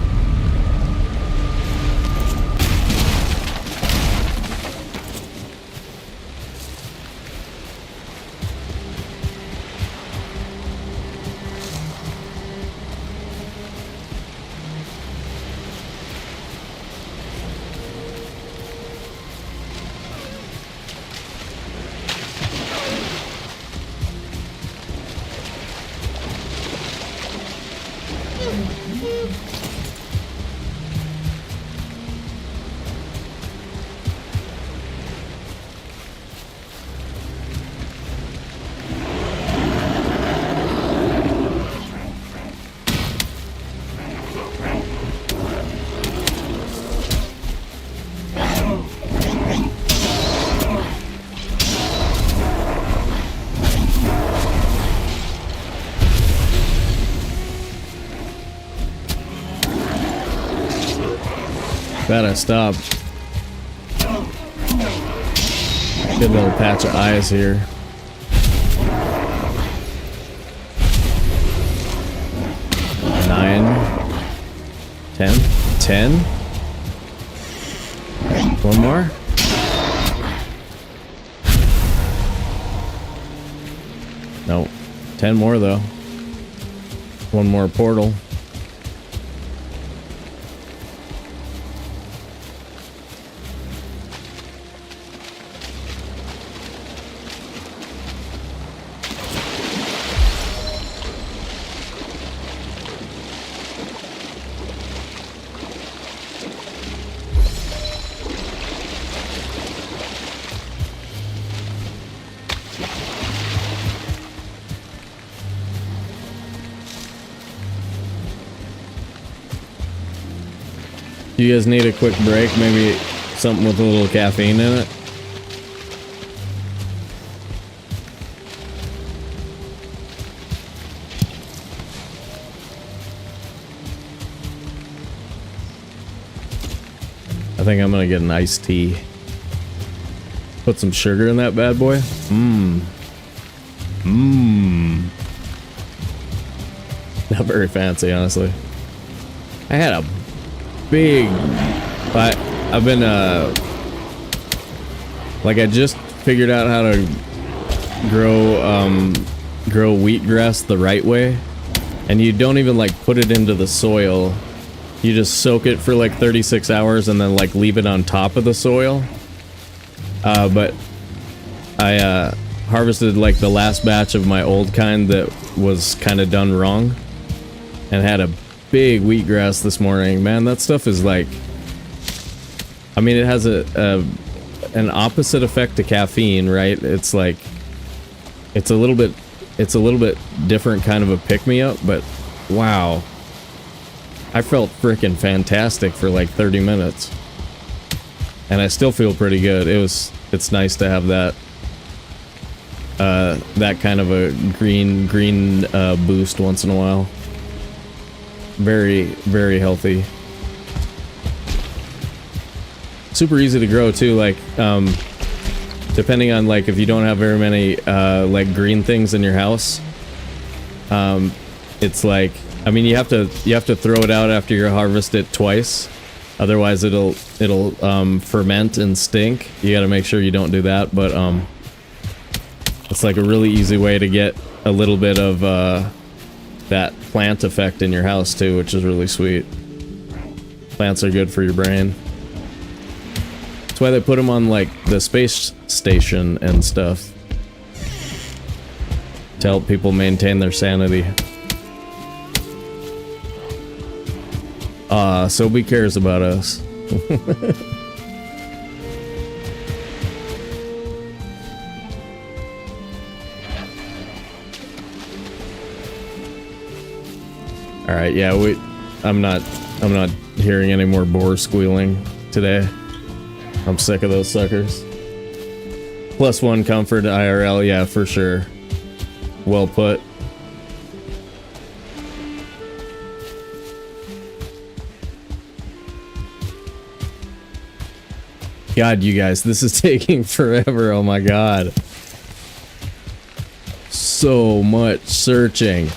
Glad I stopped. Good little patch of eyes here. Nine. 10. 10. One more. No. 10 more though. One more portal. Do you guys need a quick break? Maybe something with a little caffeine in it? I think I'm gonna get an iced tea. Put some sugar in that bad boy. Not very fancy, honestly. I had a big, but I've been like, I just figured out how to grow wheatgrass the right way, and you don't even like put it into the soil. You just soak it for like 36 hours and then like leave it on top of the soil. But I harvested like the last batch of my old kind that was kind of done wrong, and had a big wheatgrass this morning. Man, that stuff is like, I mean, it has an opposite effect to caffeine, right? It's like, it's a little bit different kind of a pick-me-up, but wow, I felt freaking fantastic for like 30 minutes, and I still feel pretty good. It's nice to have that that kind of a green boost once in a while. Very, very healthy. Super easy to grow too, like depending on like if you don't have very many like green things in your house, it's like, I mean, you have to throw it out after you harvest it twice, otherwise it'll ferment and stink. You got to make sure you don't do that, but it's like a really easy way to get a little bit of that plant effect in your house too, which is really sweet. Plants are good for your brain. That's why they put them on like the space station and stuff. to help people maintain their sanity. Sobe cares about us. All right, yeah, I'm not hearing any more boar squealing today. I'm sick of those suckers. +1 comfort IRL, yeah, for sure. Well put. God, you guys, this is taking forever. Oh my god. So much searching.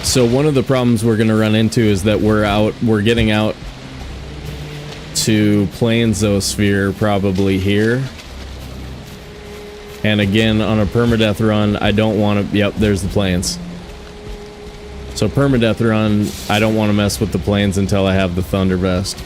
So one of the problems we're going to run into is that we're getting out to Plainsosphere probably here. And again, on a permadeath run, I don't want to... Yep, there's the plains. So permadeath run, I don't want to mess with the plains until I have the Thunder Vest.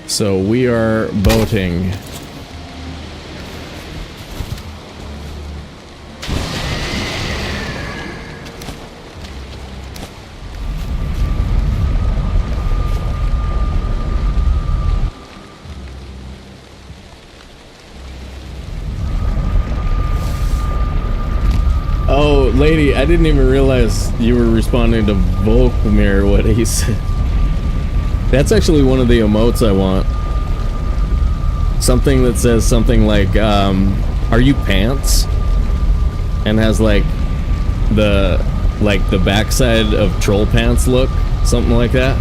So we are boating. Oh, lady, I didn't even realize you were responding to Volkmir, what he said. That's actually one of the emotes I want. Something that says something like, are you pants? And has like the backside of troll pants look. Something like that.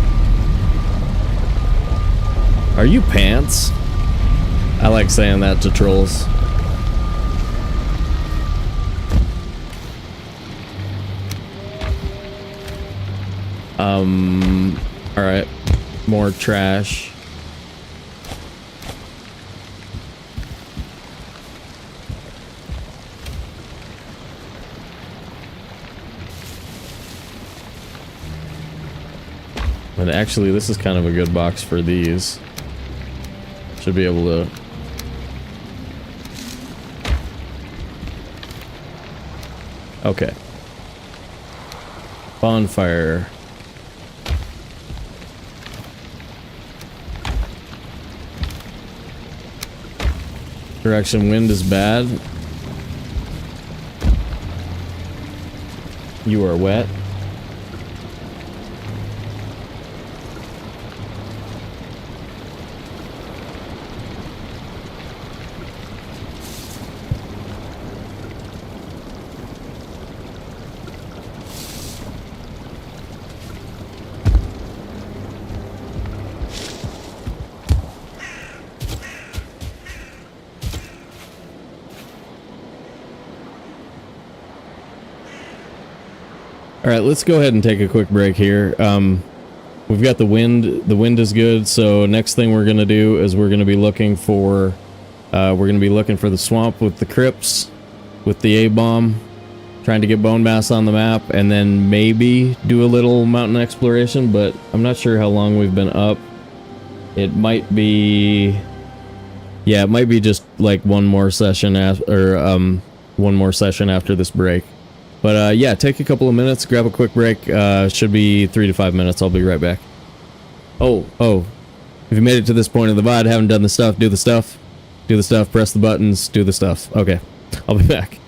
Are you pants? I like saying that to trolls. Alright. More trash. And actually, this is kind of a good box for these. Should be able to... Okay. Bonfire. Direction wind is bad. You are wet. All right, let's go ahead and take a quick break here. We've got the wind. The wind is good. So next thing we're gonna do is we're gonna be looking for the swamp with the crypts, with the A-bomb, trying to get bone mass on the map, and then maybe do a little mountain exploration. But I'm not sure how long we've been up. It might be, yeah, it might be just like one more session after this break. But yeah, take a couple of minutes, grab a quick break. Should be 3 to 5 minutes. I'll be right back. Oh, if you made it to this point of the VOD, haven't done the stuff, do the stuff. Do the stuff, press the buttons, do the stuff. Okay, I'll be back.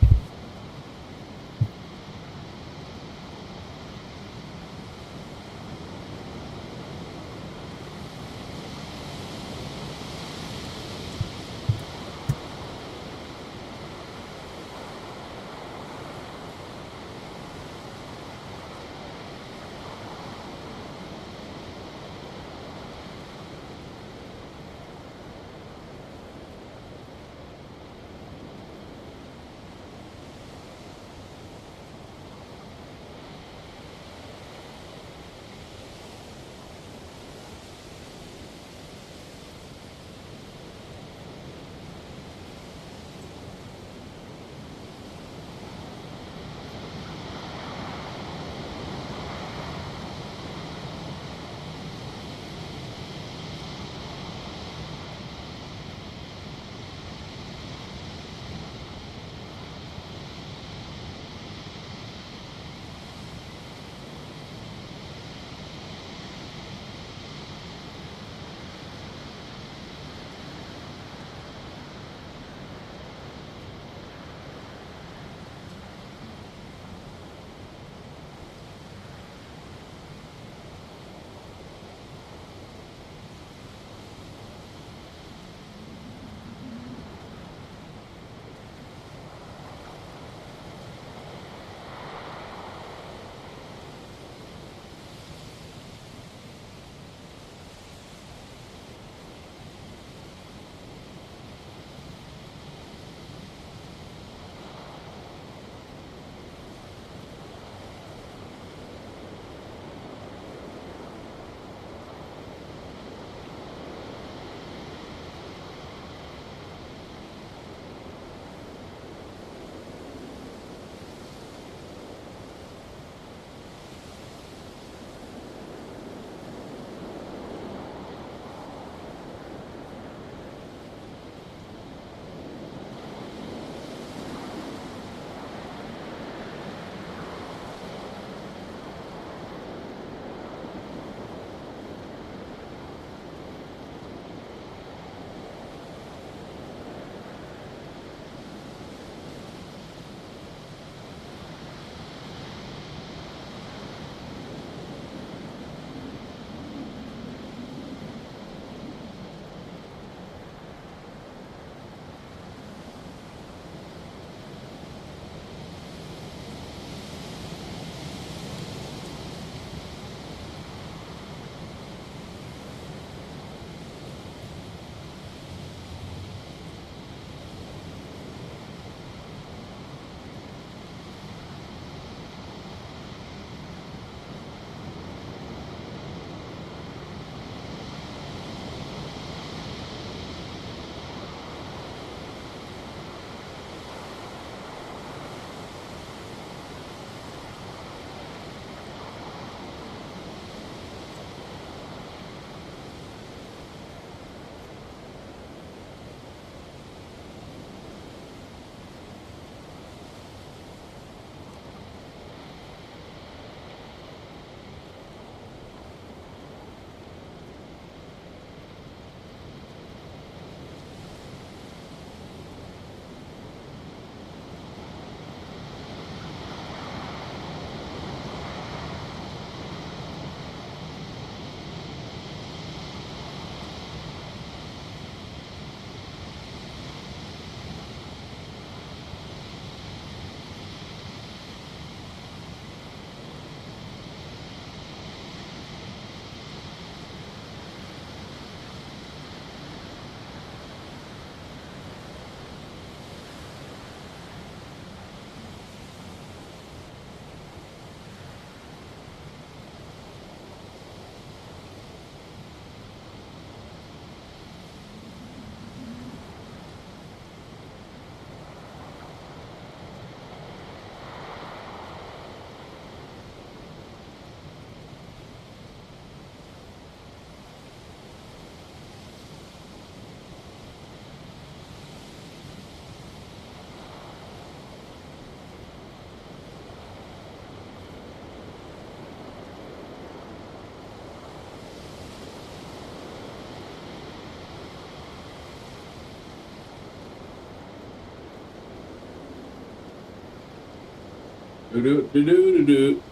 Do do do do do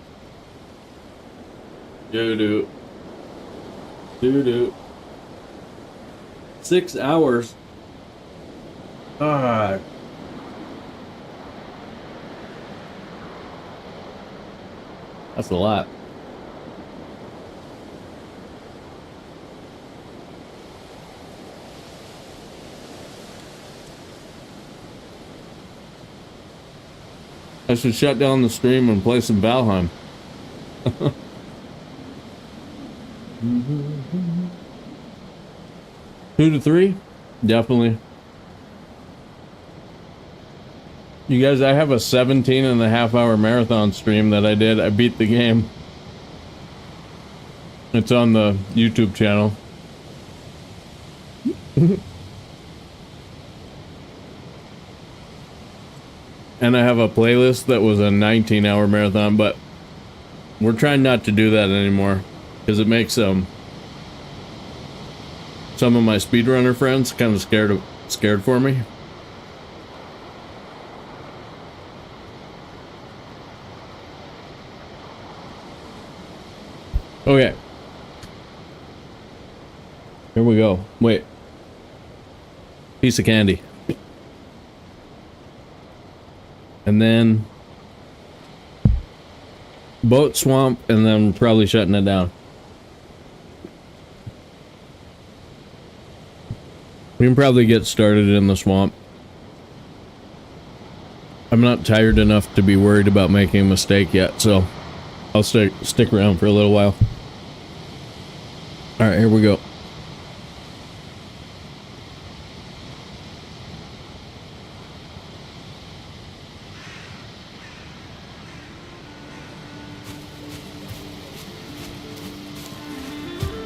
do do do do. 6 hours. Ah. That's a lot. I should shut down the stream and play some Valheim. 2 to 3? Definitely. You guys, I have a 17.5-hour marathon stream that I did. I beat the game. It's on the YouTube channel. And I have a playlist that was a 19-hour marathon, but we're trying not to do that anymore because it makes some of my speedrunner friends kind of scared for me. Okay. Here we go. Wait. Piece of candy. And then boat swamp, and then probably shutting it down. We can probably get started in the swamp. I'm not tired enough to be worried about making a mistake yet, so I'll stick around for a little while. All right, here we go.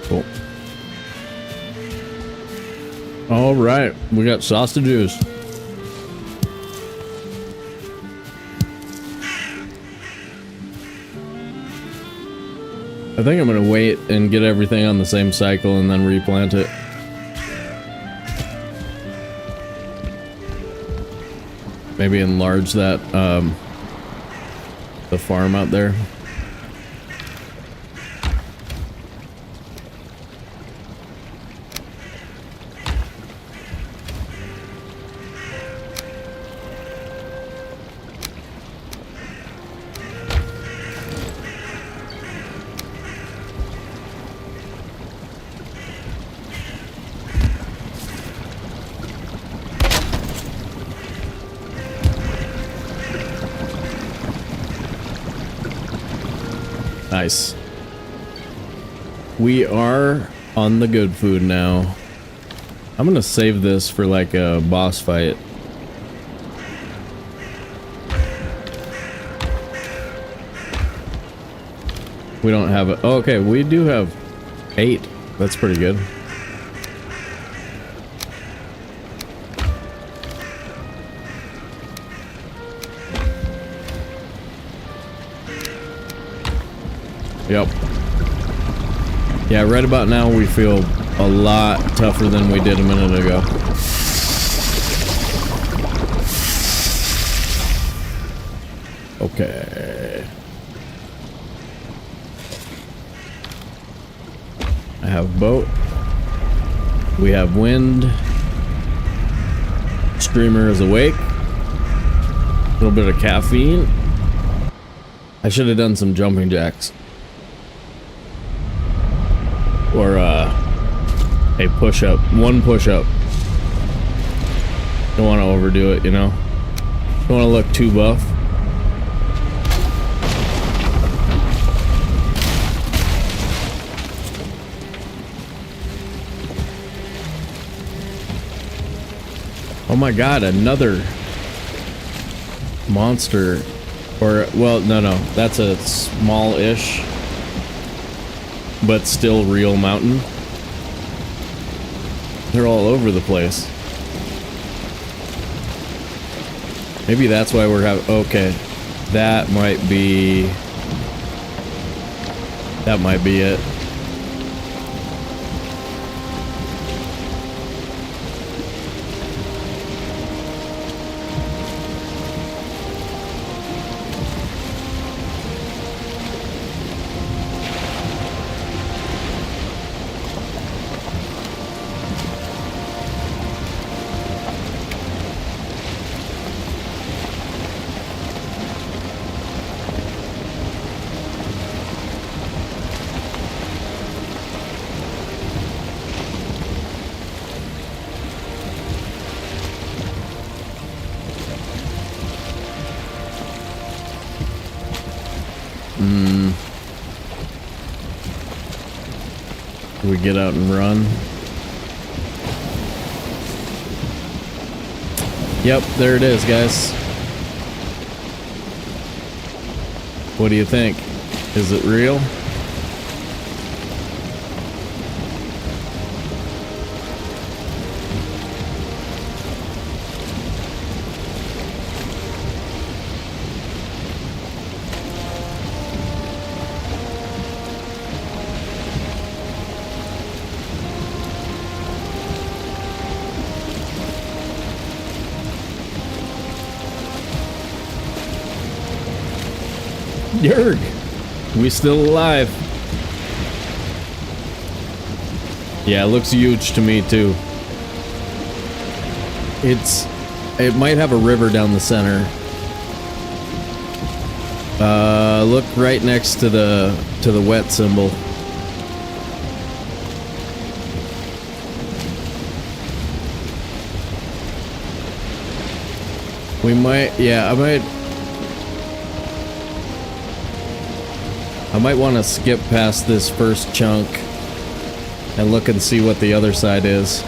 Cool. All right, we got sausages. I think I'm gonna wait and get everything on the same cycle and then replant it. Maybe enlarge that, the farm out there. Nice. We are on the good food now. I'm gonna save this for like a boss fight. We don't have it. Oh, okay, we do have 8. That's pretty good. Yep. Yeah, right about now we feel a lot tougher than we did a minute ago. Okay. I have boat. We have wind. Streamer is awake. A little bit of caffeine. I should have done some jumping jacks. Or a push-up. 1 push-up. Don't want to overdo it, you know? Don't want to look too buff. Oh my god, another monster. Or, well, no, that's a small-ish, but still real mountain. They're all over the place. Maybe that's why we're having... Okay. That might be it. We get out and run. Yep, there it is, guys. What do you think? Is it real? Yerg! We still alive. Yeah, it looks huge to me too. It might have a river down the center. Look right next to the wet symbol. We might, yeah, I might want to skip past this first chunk and look and see what the other side is.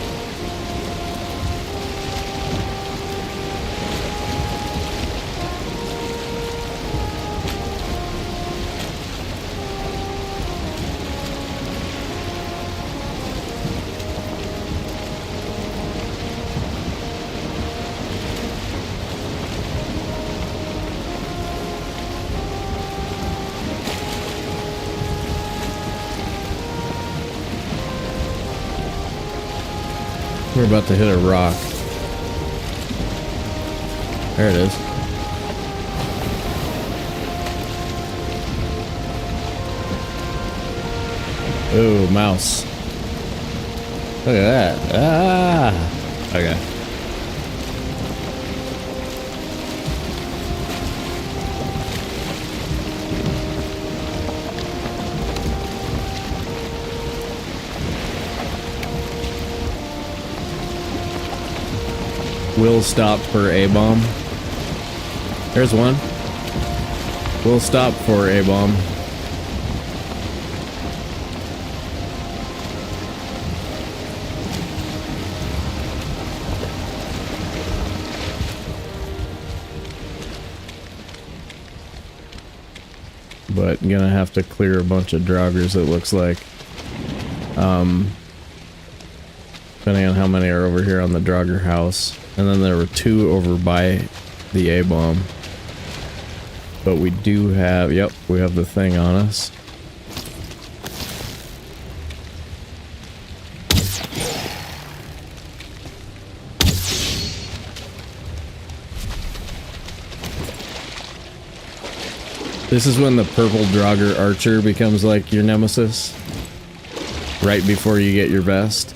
We're about to hit a rock. There it is. Ooh, mouse. Look at that. Ah! Okay. Will stop for A-bomb. There's one. Will stop for A-bomb. But I'm gonna have to clear a bunch of draugrs, it looks like. Depending on how many are over here on the draugr house. And then there were 2 over by the A-bomb. But we do have, yep, we have the thing on us. This is when the purple draugr archer becomes like your nemesis. Right before you get your vest.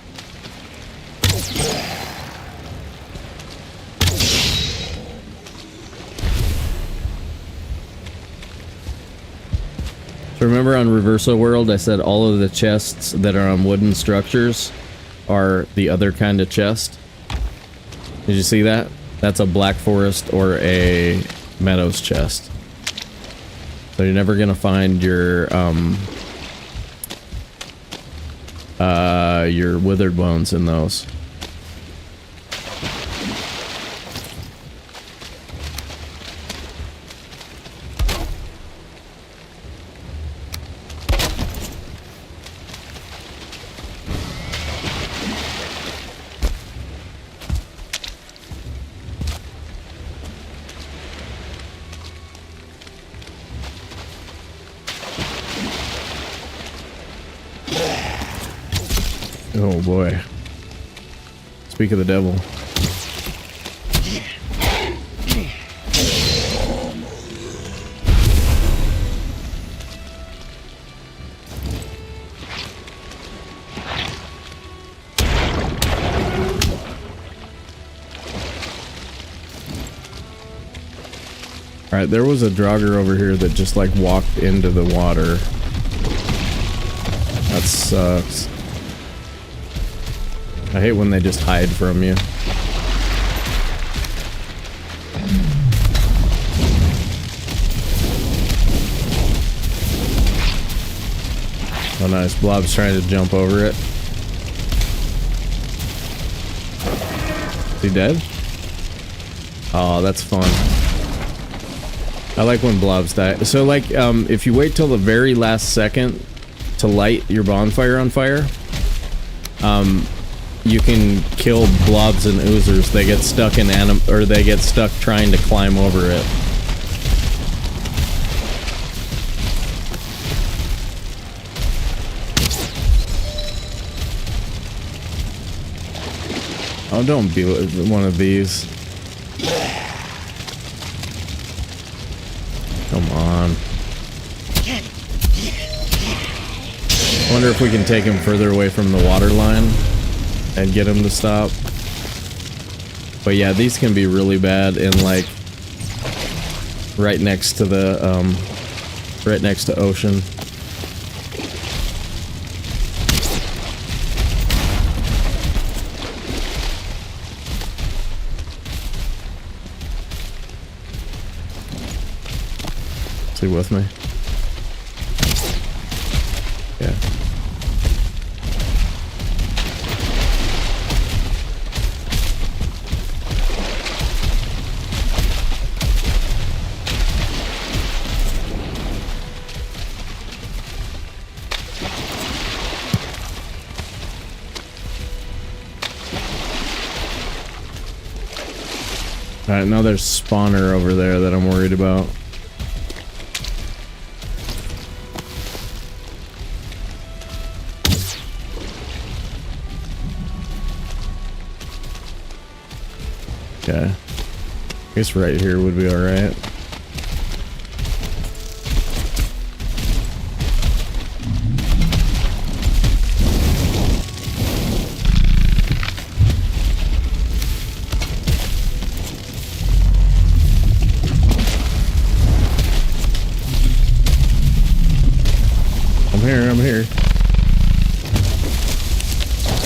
Remember on Reverso World, I said all of the chests that are on wooden structures are the other kind of chest? Did you see that? That's a Black Forest or a Meadows chest. So you're never gonna find your withered bones in those. Oh boy. Speak of the devil. Alright, there was a draugr over here that just like walked into the water. That sucks. I hate when they just hide from you. Oh nice, Blob's trying to jump over it. Is he dead? Oh, that's fun. I like when blobs die. So like, if you wait till the very last second to light your bonfire on fire, you can kill blobs and oozers. They get stuck in they get stuck trying to climb over it. Oh, don't be one of these. Come on. Wonder if we can take him further away from the water line and get him to stop. But yeah, these can be really bad in like right next to the right next to ocean. Is he with me? Yeah. Alright, now there's spawner over there that I'm worried about. Okay. I guess right here would be alright. I'm here.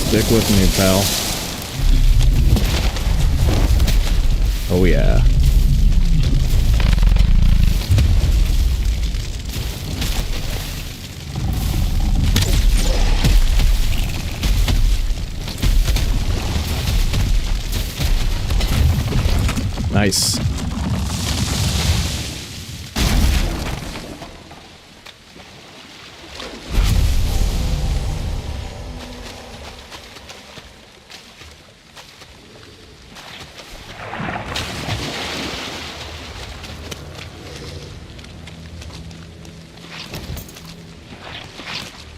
Stick with me, pal. Oh yeah. Nice.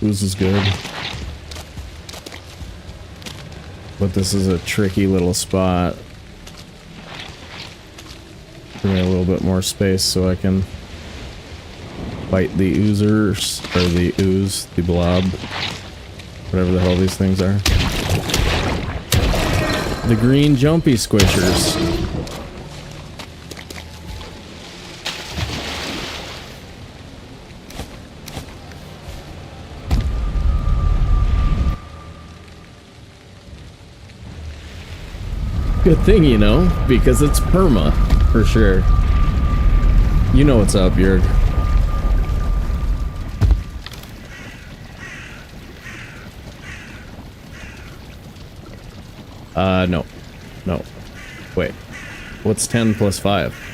This is good. But this is a tricky little spot. Give me a little bit more space so I can fight the oozers, or the ooze, the blob, whatever the hell these things are. The green jumpy squishers. Good thing, you know, because it's perma, for sure. You know what's up, Jurg. No. No. Wait. What's 10 plus 5?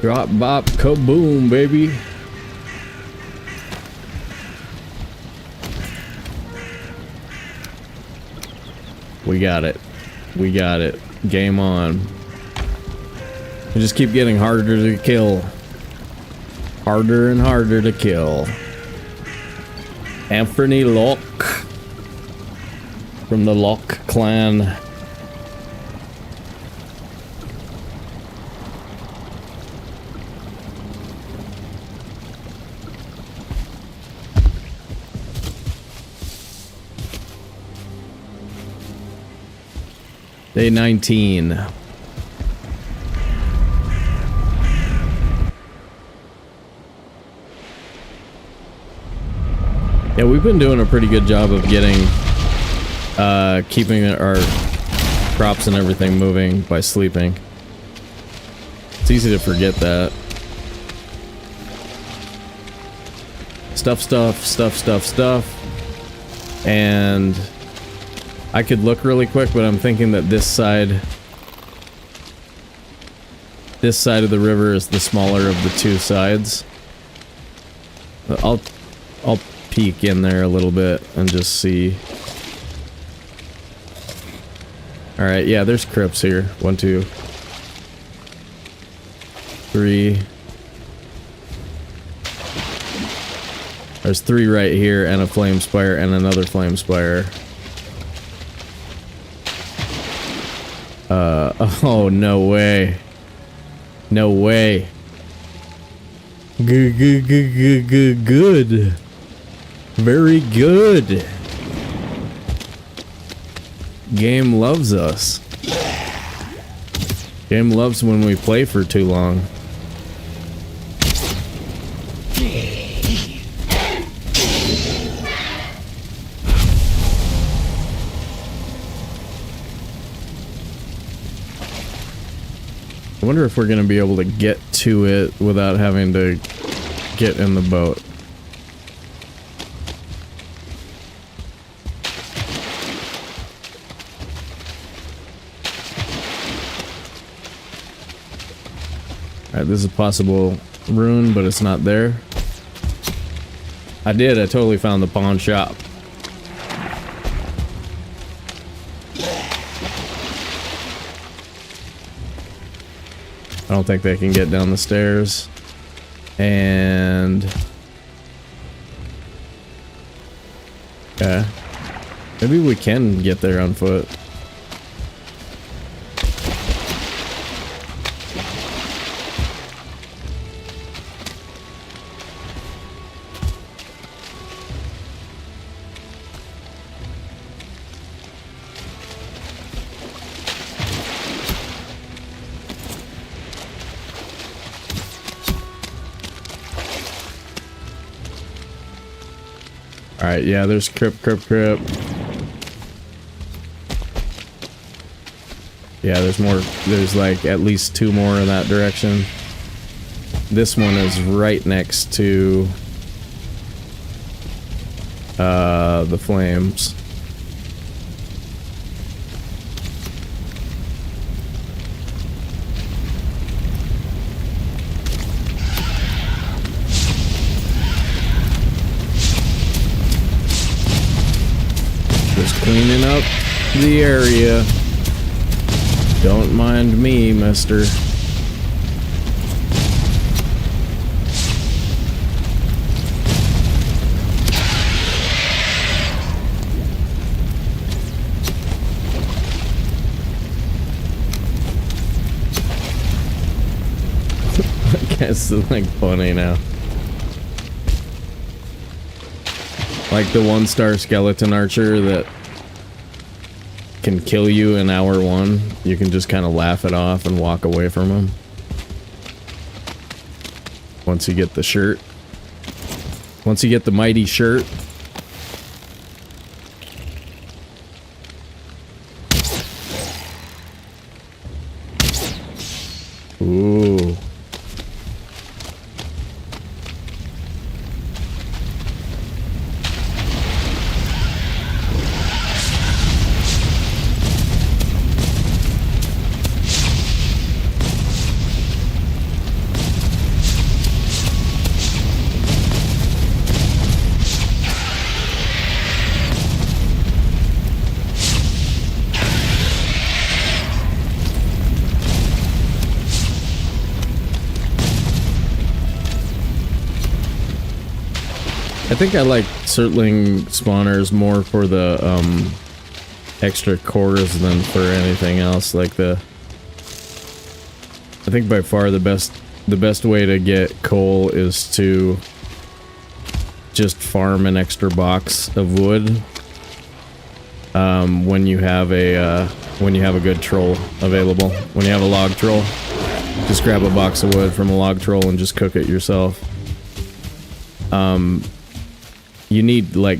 Drop, bop, kaboom, baby. We got it. We got it. Game on. We just keep getting harder to kill. Harder and harder to kill. Anthony Loch from the Loch Clan. Day 19. Yeah, we've been doing a pretty good job of getting, keeping our crops and everything moving by sleeping. It's easy to forget that. Stuff. And I could look really quick, but I'm thinking that this side of the river is the smaller of the two sides. I'll peek in there a little bit and just see. All right, yeah, there's crypts here. 1, 2, 3. There's 3 right here, and a flame spire, and another flame spire. Oh, no way. No way. Good. Very good. Game loves us. Game loves when we play for too long. I wonder if we're going to be able to get to it without having to get in the boat. Alright, this is a possible rune, but it's not there. I totally found the pawn shop. I don't think they can get down the stairs. And... okay. Maybe we can get there on foot. Alright, yeah, there's crypt. Yeah, there's more. There's like at least 2 more in that direction. This one is right next to the flames. Cleaning up the area. Don't mind me, mister. I guess it's like funny now. Like the 1-star skeleton archer that can kill you in hour 1. You can just kind of laugh it off and walk away from him. Once you get the shirt. Once you get the mighty shirt. Ooh. I think I like circling spawners more for the extra cores than for anything else. Like I think by far the best way to get coal is to just farm an extra box of wood when you have a good troll available. When you have a log troll, just grab a box of wood from a log troll and just cook it yourself. you need like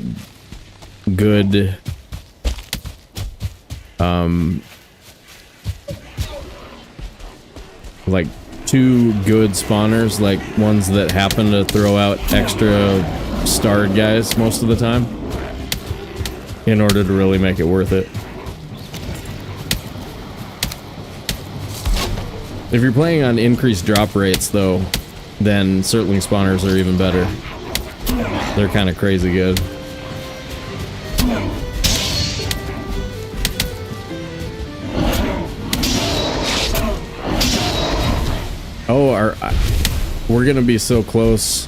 good like 2 good spawners, like ones that happen to throw out extra starred guys most of the time, in order to really make it worth it. If you're playing on increased drop rates though, then circling spawners are even better. They're kind of crazy good. Oh, we're gonna be so close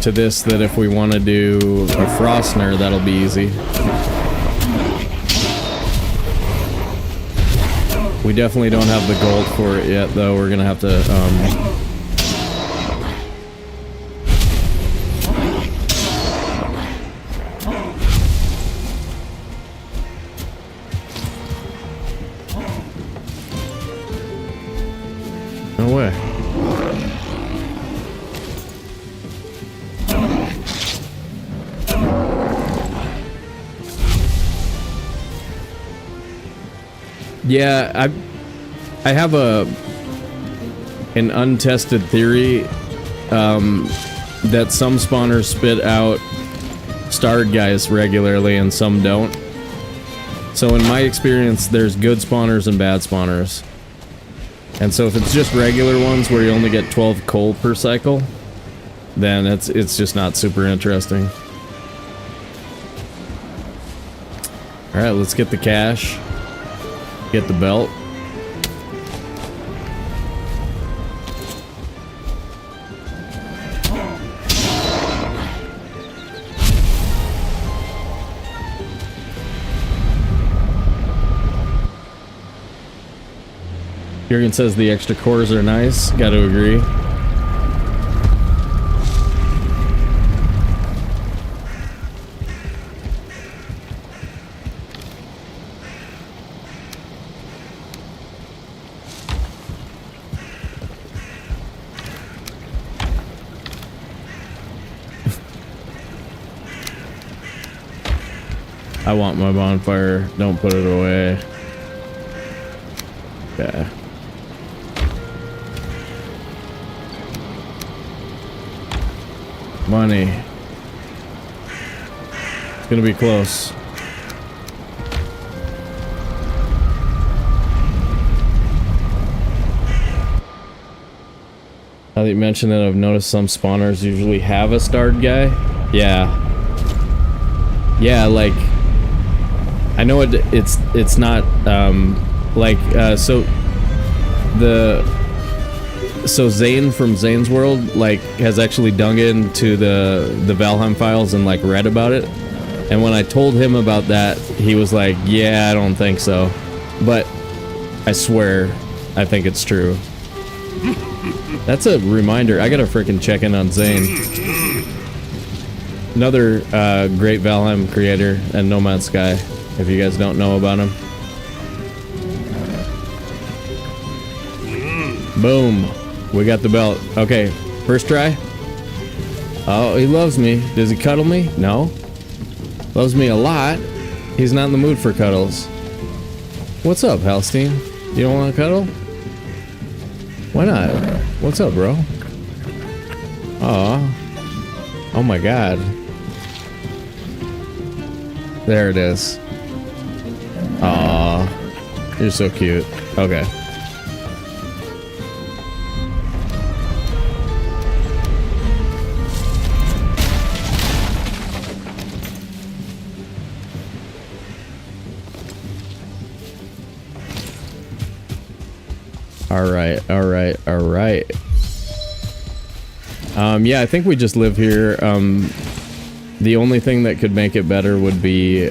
to this that if we want to do a Frostner, that'll be easy. We definitely don't have the gold for it yet, though. We're gonna have to, no way. Yeah, I have an untested theory that some spawners spit out starred guys regularly and some don't. So in my experience, there's good spawners and bad spawners. And so if it's just regular ones where you only get 12 coal per cycle, then it's just not super interesting. Alright, let's get the cash. Get the belt. Jurgen says the extra cores are nice. Gotta agree. I want my bonfire. Don't put it away. Yeah. Money. It's gonna be close. Now that you mentioned it, I've noticed some spawners usually have a starred guy. Yeah. Yeah, like I know it's not so Zane from Zane's World like has actually dug into the Valheim files and like read about it, and when I told him about that, he was like, yeah, I don't think so, but I swear I think it's true. That's a reminder, I gotta freaking check in on Zane. Another great Valheim creator and No Man's Sky, if you guys don't know about him. Boom. We got the belt. Okay, first try. Oh, he loves me. Does he cuddle me? No. Loves me a lot. He's not in the mood for cuddles. What's up, Halstein? You don't want to cuddle? Why not? What's up, bro? Aw. Oh my god. There it is. Aw. You're so cute. Okay. Alright, alright, alright. Yeah, I think we just live here. The only thing that could make it better would be,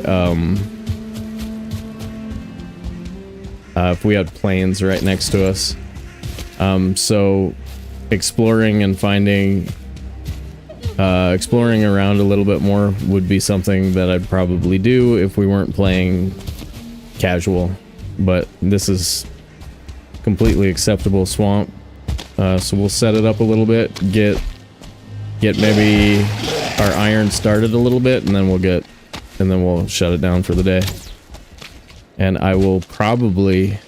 if we had plains right next to us. So, exploring and finding, exploring around a little bit more would be something that I'd probably do if we weren't playing casual. But this is completely acceptable swamp, so we'll set it up a little bit, get maybe our iron started a little bit, and then we'll shut it down for the day. And I will probably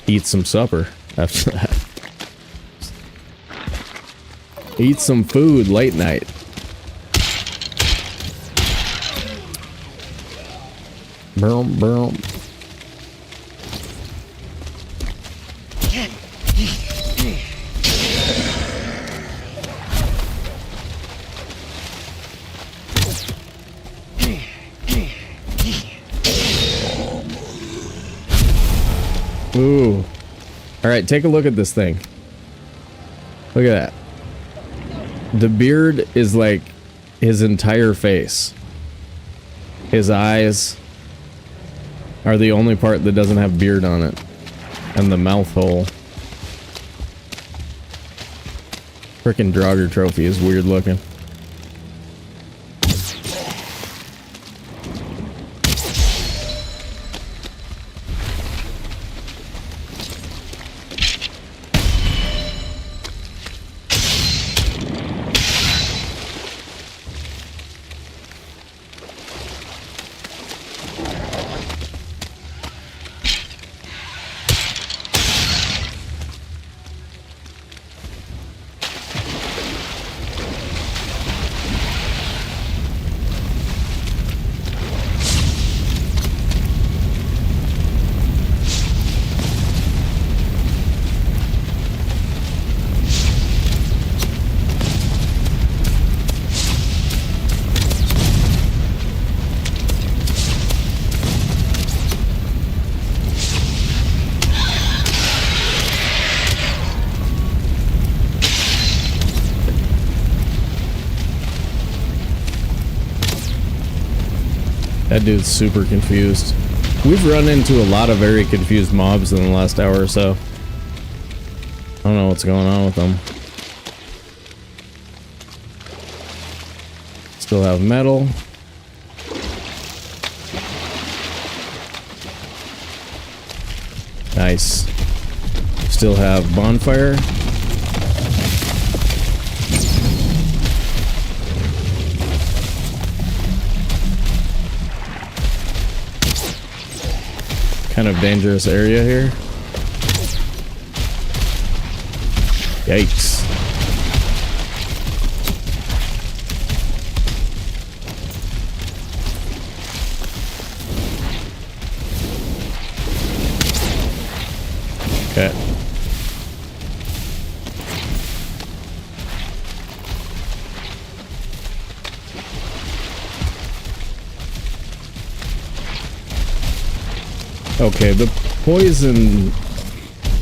eat some supper after that. Eat some food late night. Boom, boom. Ooh. All right, take a look at this thing. Look at that. The beard is like his entire face. His eyes are the only part that doesn't have beard on it. And the mouth hole. Frickin' Draugr trophy is weird looking. That dude's super confused. We've run into a lot of very confused mobs in the last hour or so. I don't know what's going on with them. Still have metal. Nice. Still have bonfire. Kind of dangerous area here. Yikes. Okay. Okay, the poison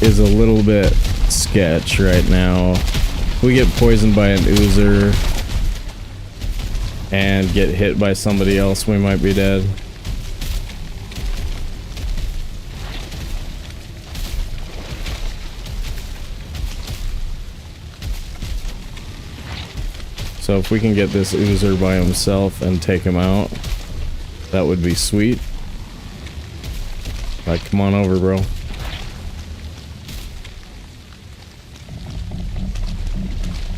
is a little bit sketch right now. If we get poisoned by an oozer and get hit by somebody else, we might be dead. So if we can get this oozer by himself and take him out, that would be sweet. Like, come on over, bro.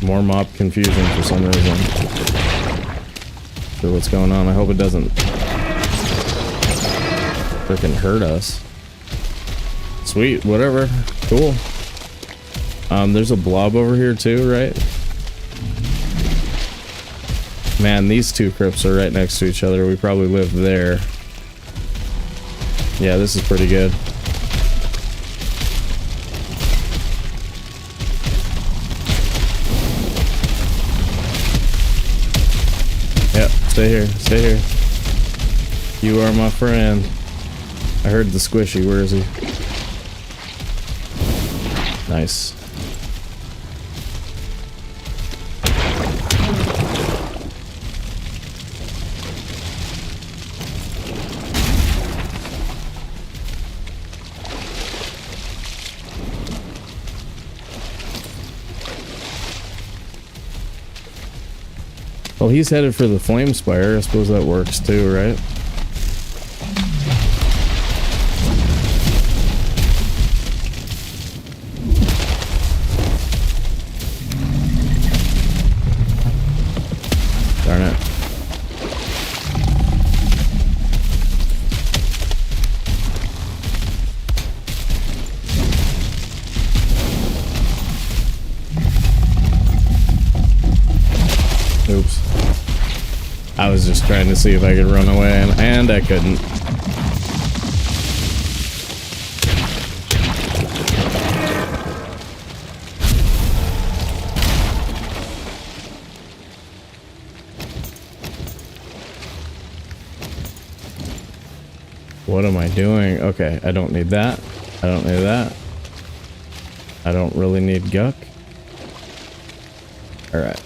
More mob confusion for some reason. Sure what's going on. I hope it doesn't freaking hurt us. Sweet, whatever. Cool. There's a blob over here too, right? Man, these two crypts are right next to each other. We probably live there. Yeah, this is pretty good. Yep, stay here, stay here. You are my friend. I heard the squishy, where is he? Nice. Well, he's headed for the flame spire. I suppose that works too, right? I was just trying to see if I could run away, and I couldn't. What am I doing? Okay, I don't need that. I don't need that. I don't really need guck. Alright.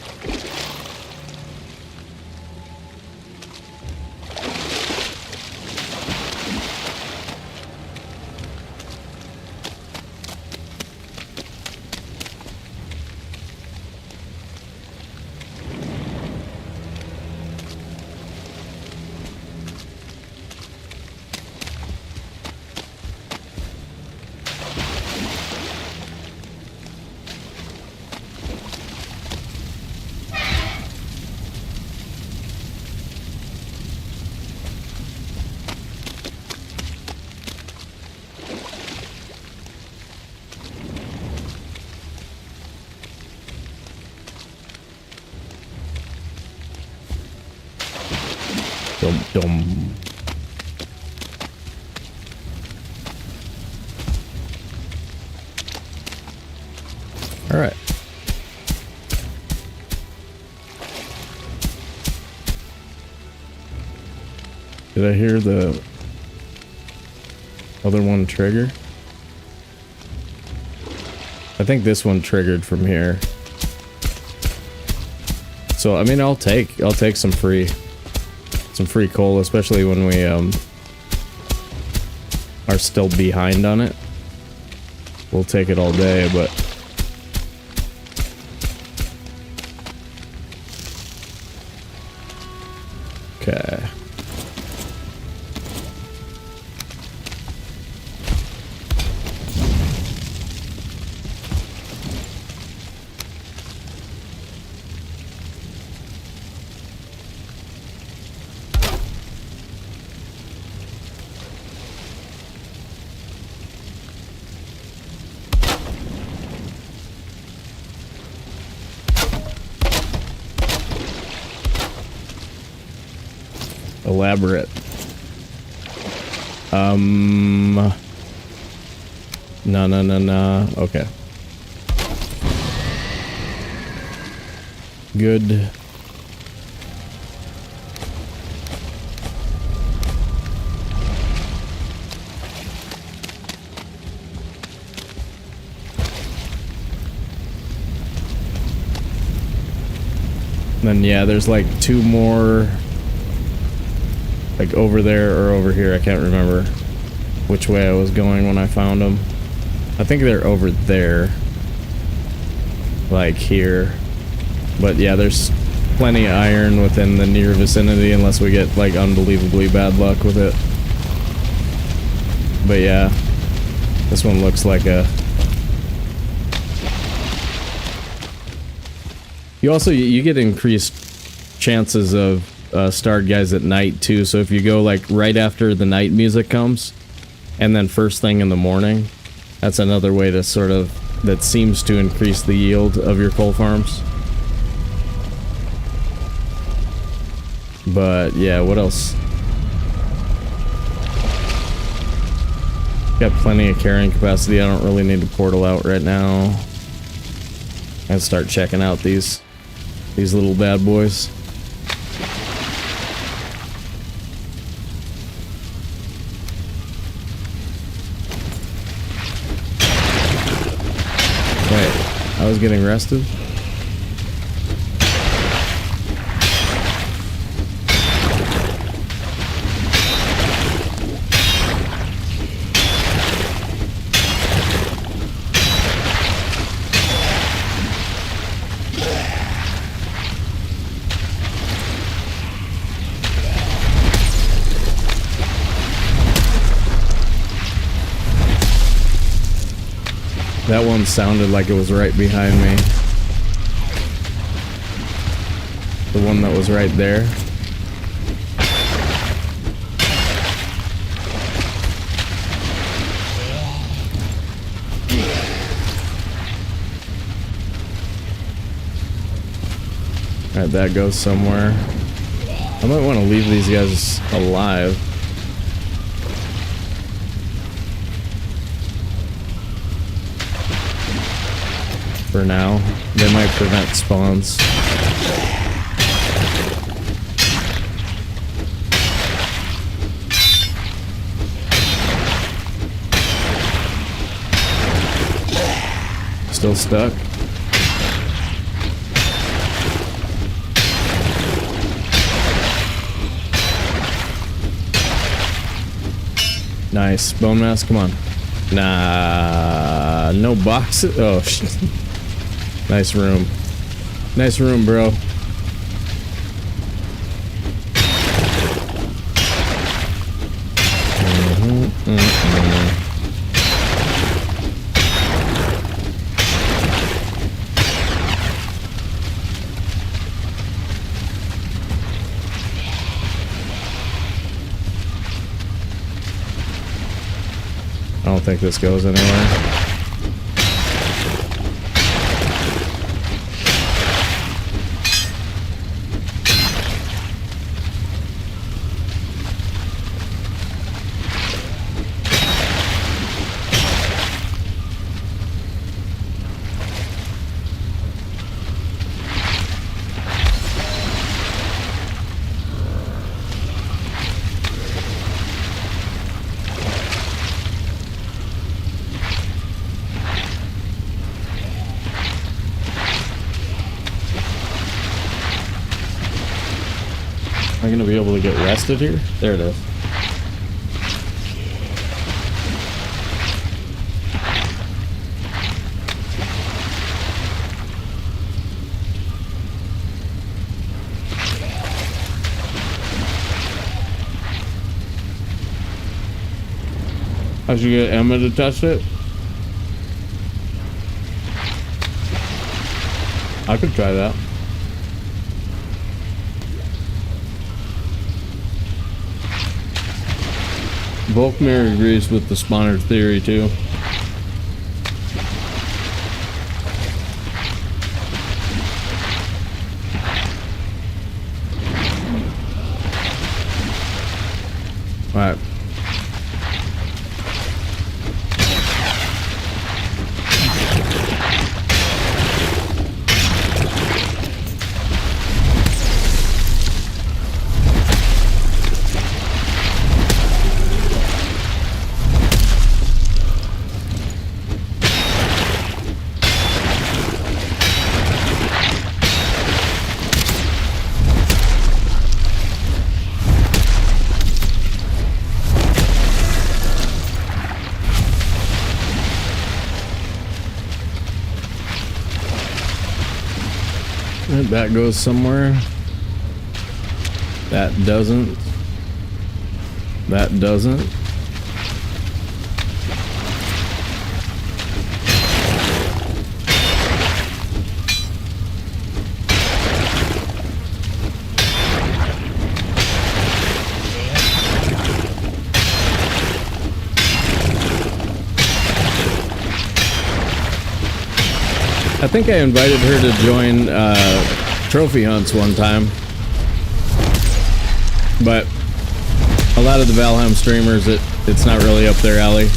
Dum. All right. Did I hear the other one trigger? I think this one triggered from here. So I mean, I'll take some free coal, especially when we are still behind on it. We'll take it all day, but okay. Elaborate. No. Okay. Good. Then yeah, there's like two more, like over there or over here. I can't remember which way I was going when I found them. I think they're over there, like here. But yeah, there's plenty of iron within the near vicinity unless we get like unbelievably bad luck with it. But yeah, this one looks like a... You get increased chances of start guys at night too, so if you go like right after the night music comes and then first thing in the morning, that's another way to sort of, that seems to increase the yield of your coal farms. But yeah, what else? Got plenty of carrying capacity. I don't really need to portal out right now. And start checking out these little bad boys. Wait, I was getting rested? That one sounded like it was right behind me. The one that was right there. Alright, that goes somewhere. I might want to leave these guys alive. For now. They might prevent spawns. Still stuck. Nice. Bone mass, come on. Nah, no boxes. Oh, shit. Nice room. Nice room, bro. I don't think this goes anywhere. Am I gonna be able to get rested here? There it is. How'd you get Emma to touch it? I could try that. Volkmar agrees with the spawner theory too. Alright. That goes somewhere. That doesn't. That doesn't. I think I invited her to join trophy hunts one time, but a lot of the Valheim streamers, it's not really up their alley.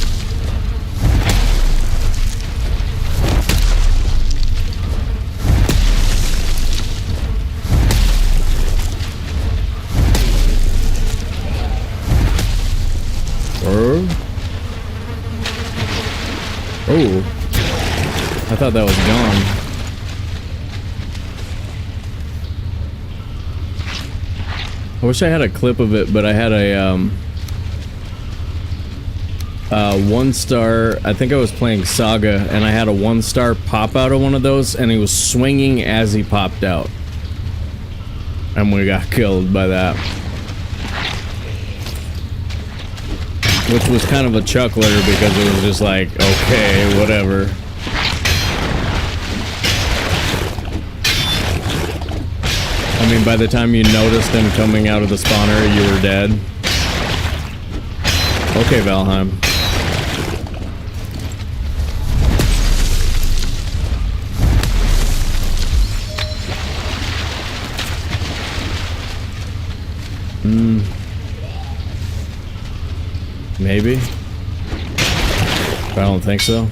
Oh, I thought that was gone. I wish I had a clip of it, but I had a 1-star. I think I was playing Saga, and I had a 1-star pop out of one of those, and he was swinging as he popped out, and we got killed by that, which was kind of a chuckler because it was just like, okay, whatever. I mean, by the time you noticed him coming out of the spawner, you were dead. Okay, Valheim. Maybe. But I don't think so.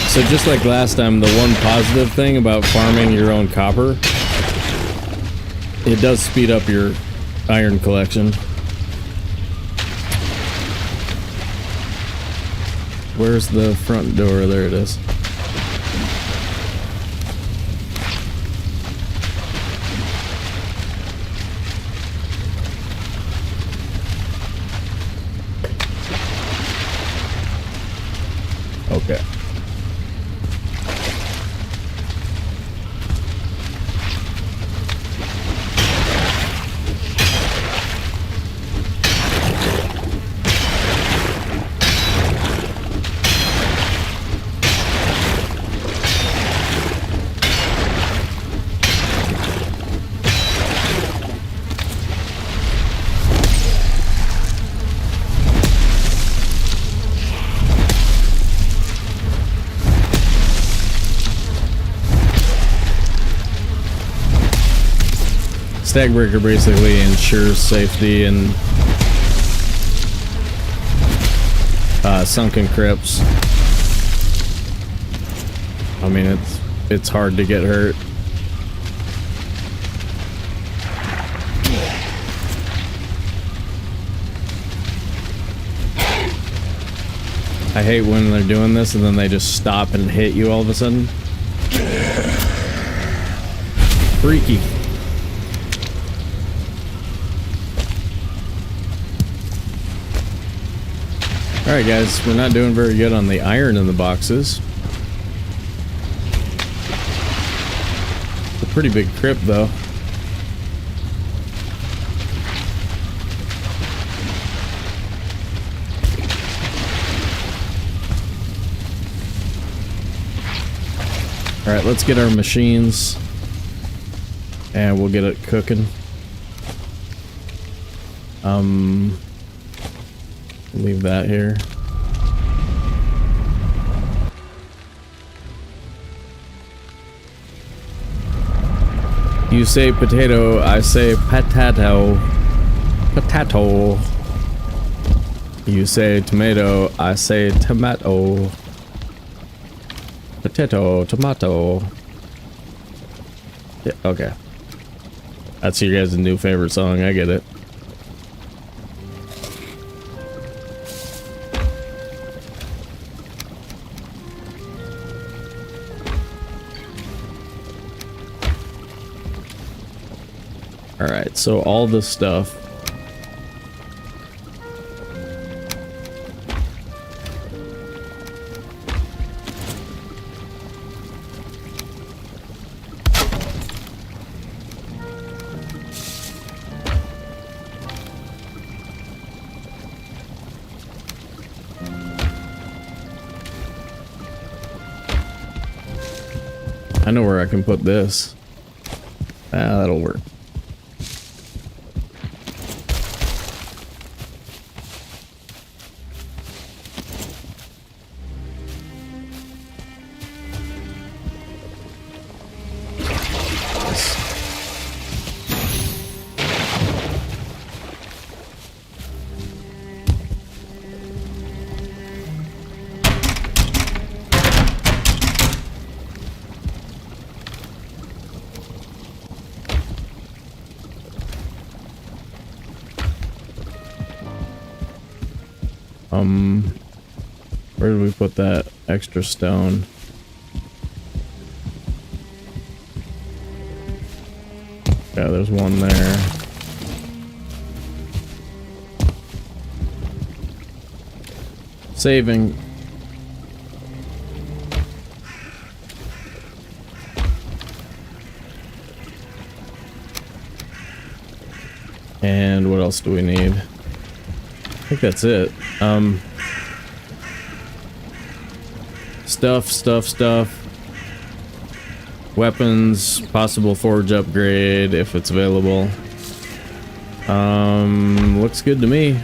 So just like last time, the one positive thing about farming your own copper, it does speed up your iron collection. Where's the front door? There it is. Okay. Stag breaker basically ensures safety in sunken crypts. I mean, it's hard to get hurt. I hate when they're doing this and then they just stop and hit you all of a sudden. Freaky. Alright guys, we're not doing very good on the iron in the boxes. It's a pretty big crypt though. Alright, let's get our machines and we'll get it cooking. Leave that here. You say potato, I say potato. Potato. You say tomato, I say tomato. Potato, tomato. Yeah, okay. That's your guys' new favorite song, I get it. Alright, so all this stuff. I know where I can put this. Ah, that'll work. Where did we put that extra stone? Yeah, there's one there. Saving. And what else do we need? I think that's it. Stuff. Weapons, possible forge upgrade if it's available. Looks good to me.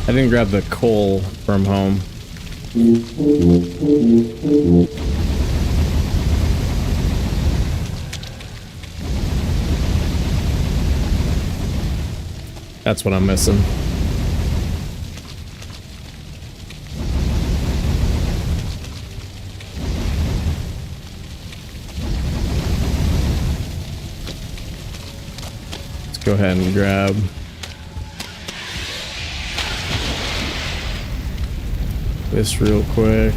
I didn't grab the coal from home. That's what I'm missing. Let's go ahead and grab this real quick.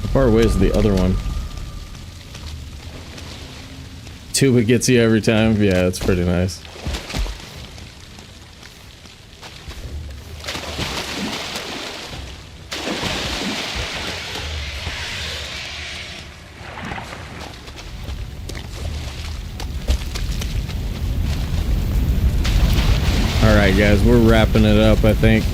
How far away is the other one? Tuba gets you every time. Yeah, it's pretty nice. All right, guys, we're wrapping it up, I think.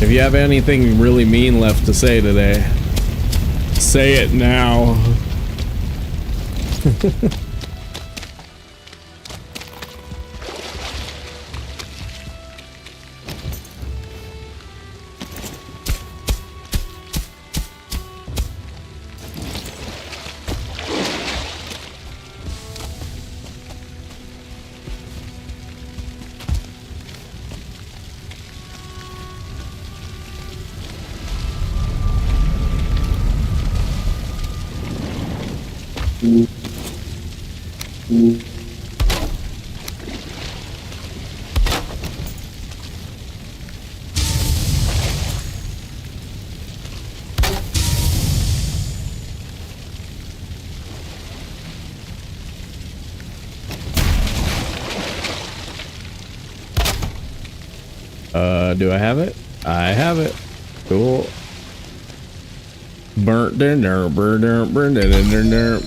If you have anything really mean left to say today, say it now. Do I have it? I have it. Cool. Burnt dinner, burnt dinner.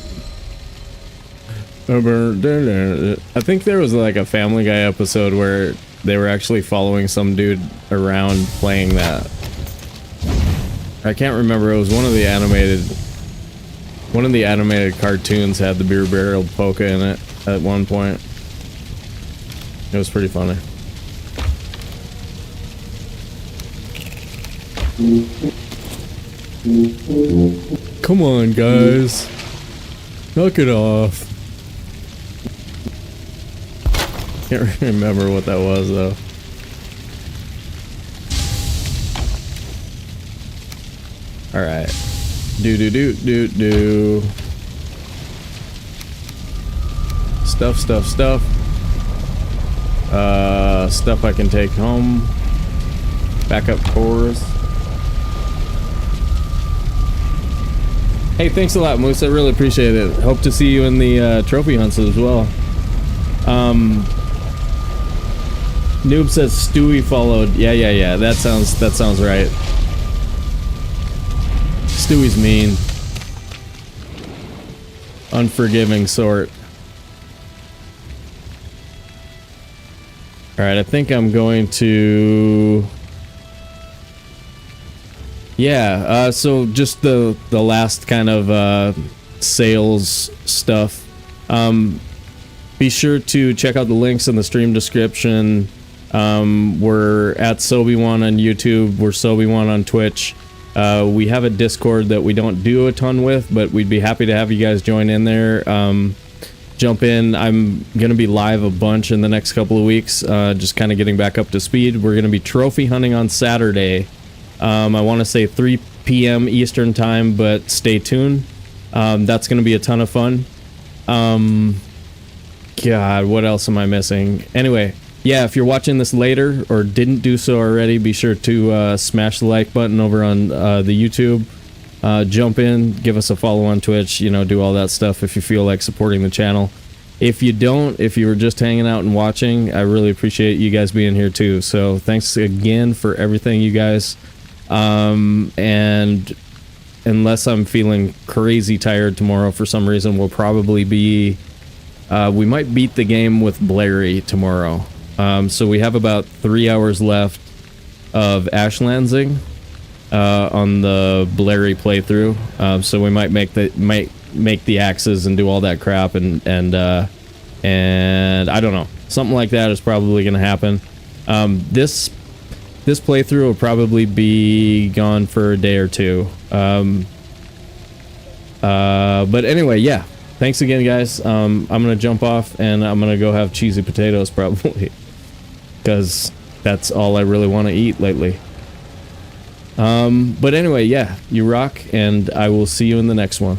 I think there was like a Family Guy episode where they were actually following some dude around playing that. I can't remember. It was one of the animated cartoons had the beer-barreled polka in it at one point. It was pretty funny. Come on, guys. Knock it off. Can't remember what that was, though. Alright. Do. Stuff. Stuff I can take home. Backup cores. Hey, thanks a lot, Moose. I really appreciate it. Hope to see you in the trophy hunts as well. Noob says Stewie followed. Yeah. That sounds right. Stewie's mean. Unforgiving sort. Alright, I think I'm going to... Yeah, so just the last kind of sales stuff. Be sure to check out the links in the stream description. We're at Sobe1 on YouTube. We're Sobe1 on Twitch. We have a Discord that we don't do a ton with, but we'd be happy to have you guys join in there. Jump in. I'm going to be live a bunch in the next couple of weeks, just kind of getting back up to speed. We're going to be trophy hunting on Saturday. I want to say 3 p.m. Eastern time, but stay tuned. That's going to be a ton of fun. God, what else am I missing? Anyway, yeah, if you're watching this later or didn't do so already, be sure to smash the like button over on the YouTube. Jump in, give us a follow on Twitch, you know, do all that stuff if you feel like supporting the channel. If you don't, if you were just hanging out and watching, I really appreciate you guys being here too. So thanks again for everything, you guys. And unless I'm feeling crazy tired tomorrow for some reason, we'll probably be, we might beat the game with Blairy tomorrow. So we have about 3 hours left of Ashlandsing on the Blairy playthrough. So we might make the axes and do all that crap, and I don't know, something like that is probably going to happen. This playthrough will probably be gone for a day or two. But anyway, yeah. Thanks again, guys. I'm gonna jump off and I'm gonna go have cheesy potatoes probably, because that's all I really want to eat lately. But anyway, yeah, you rock, and I will see you in the next one.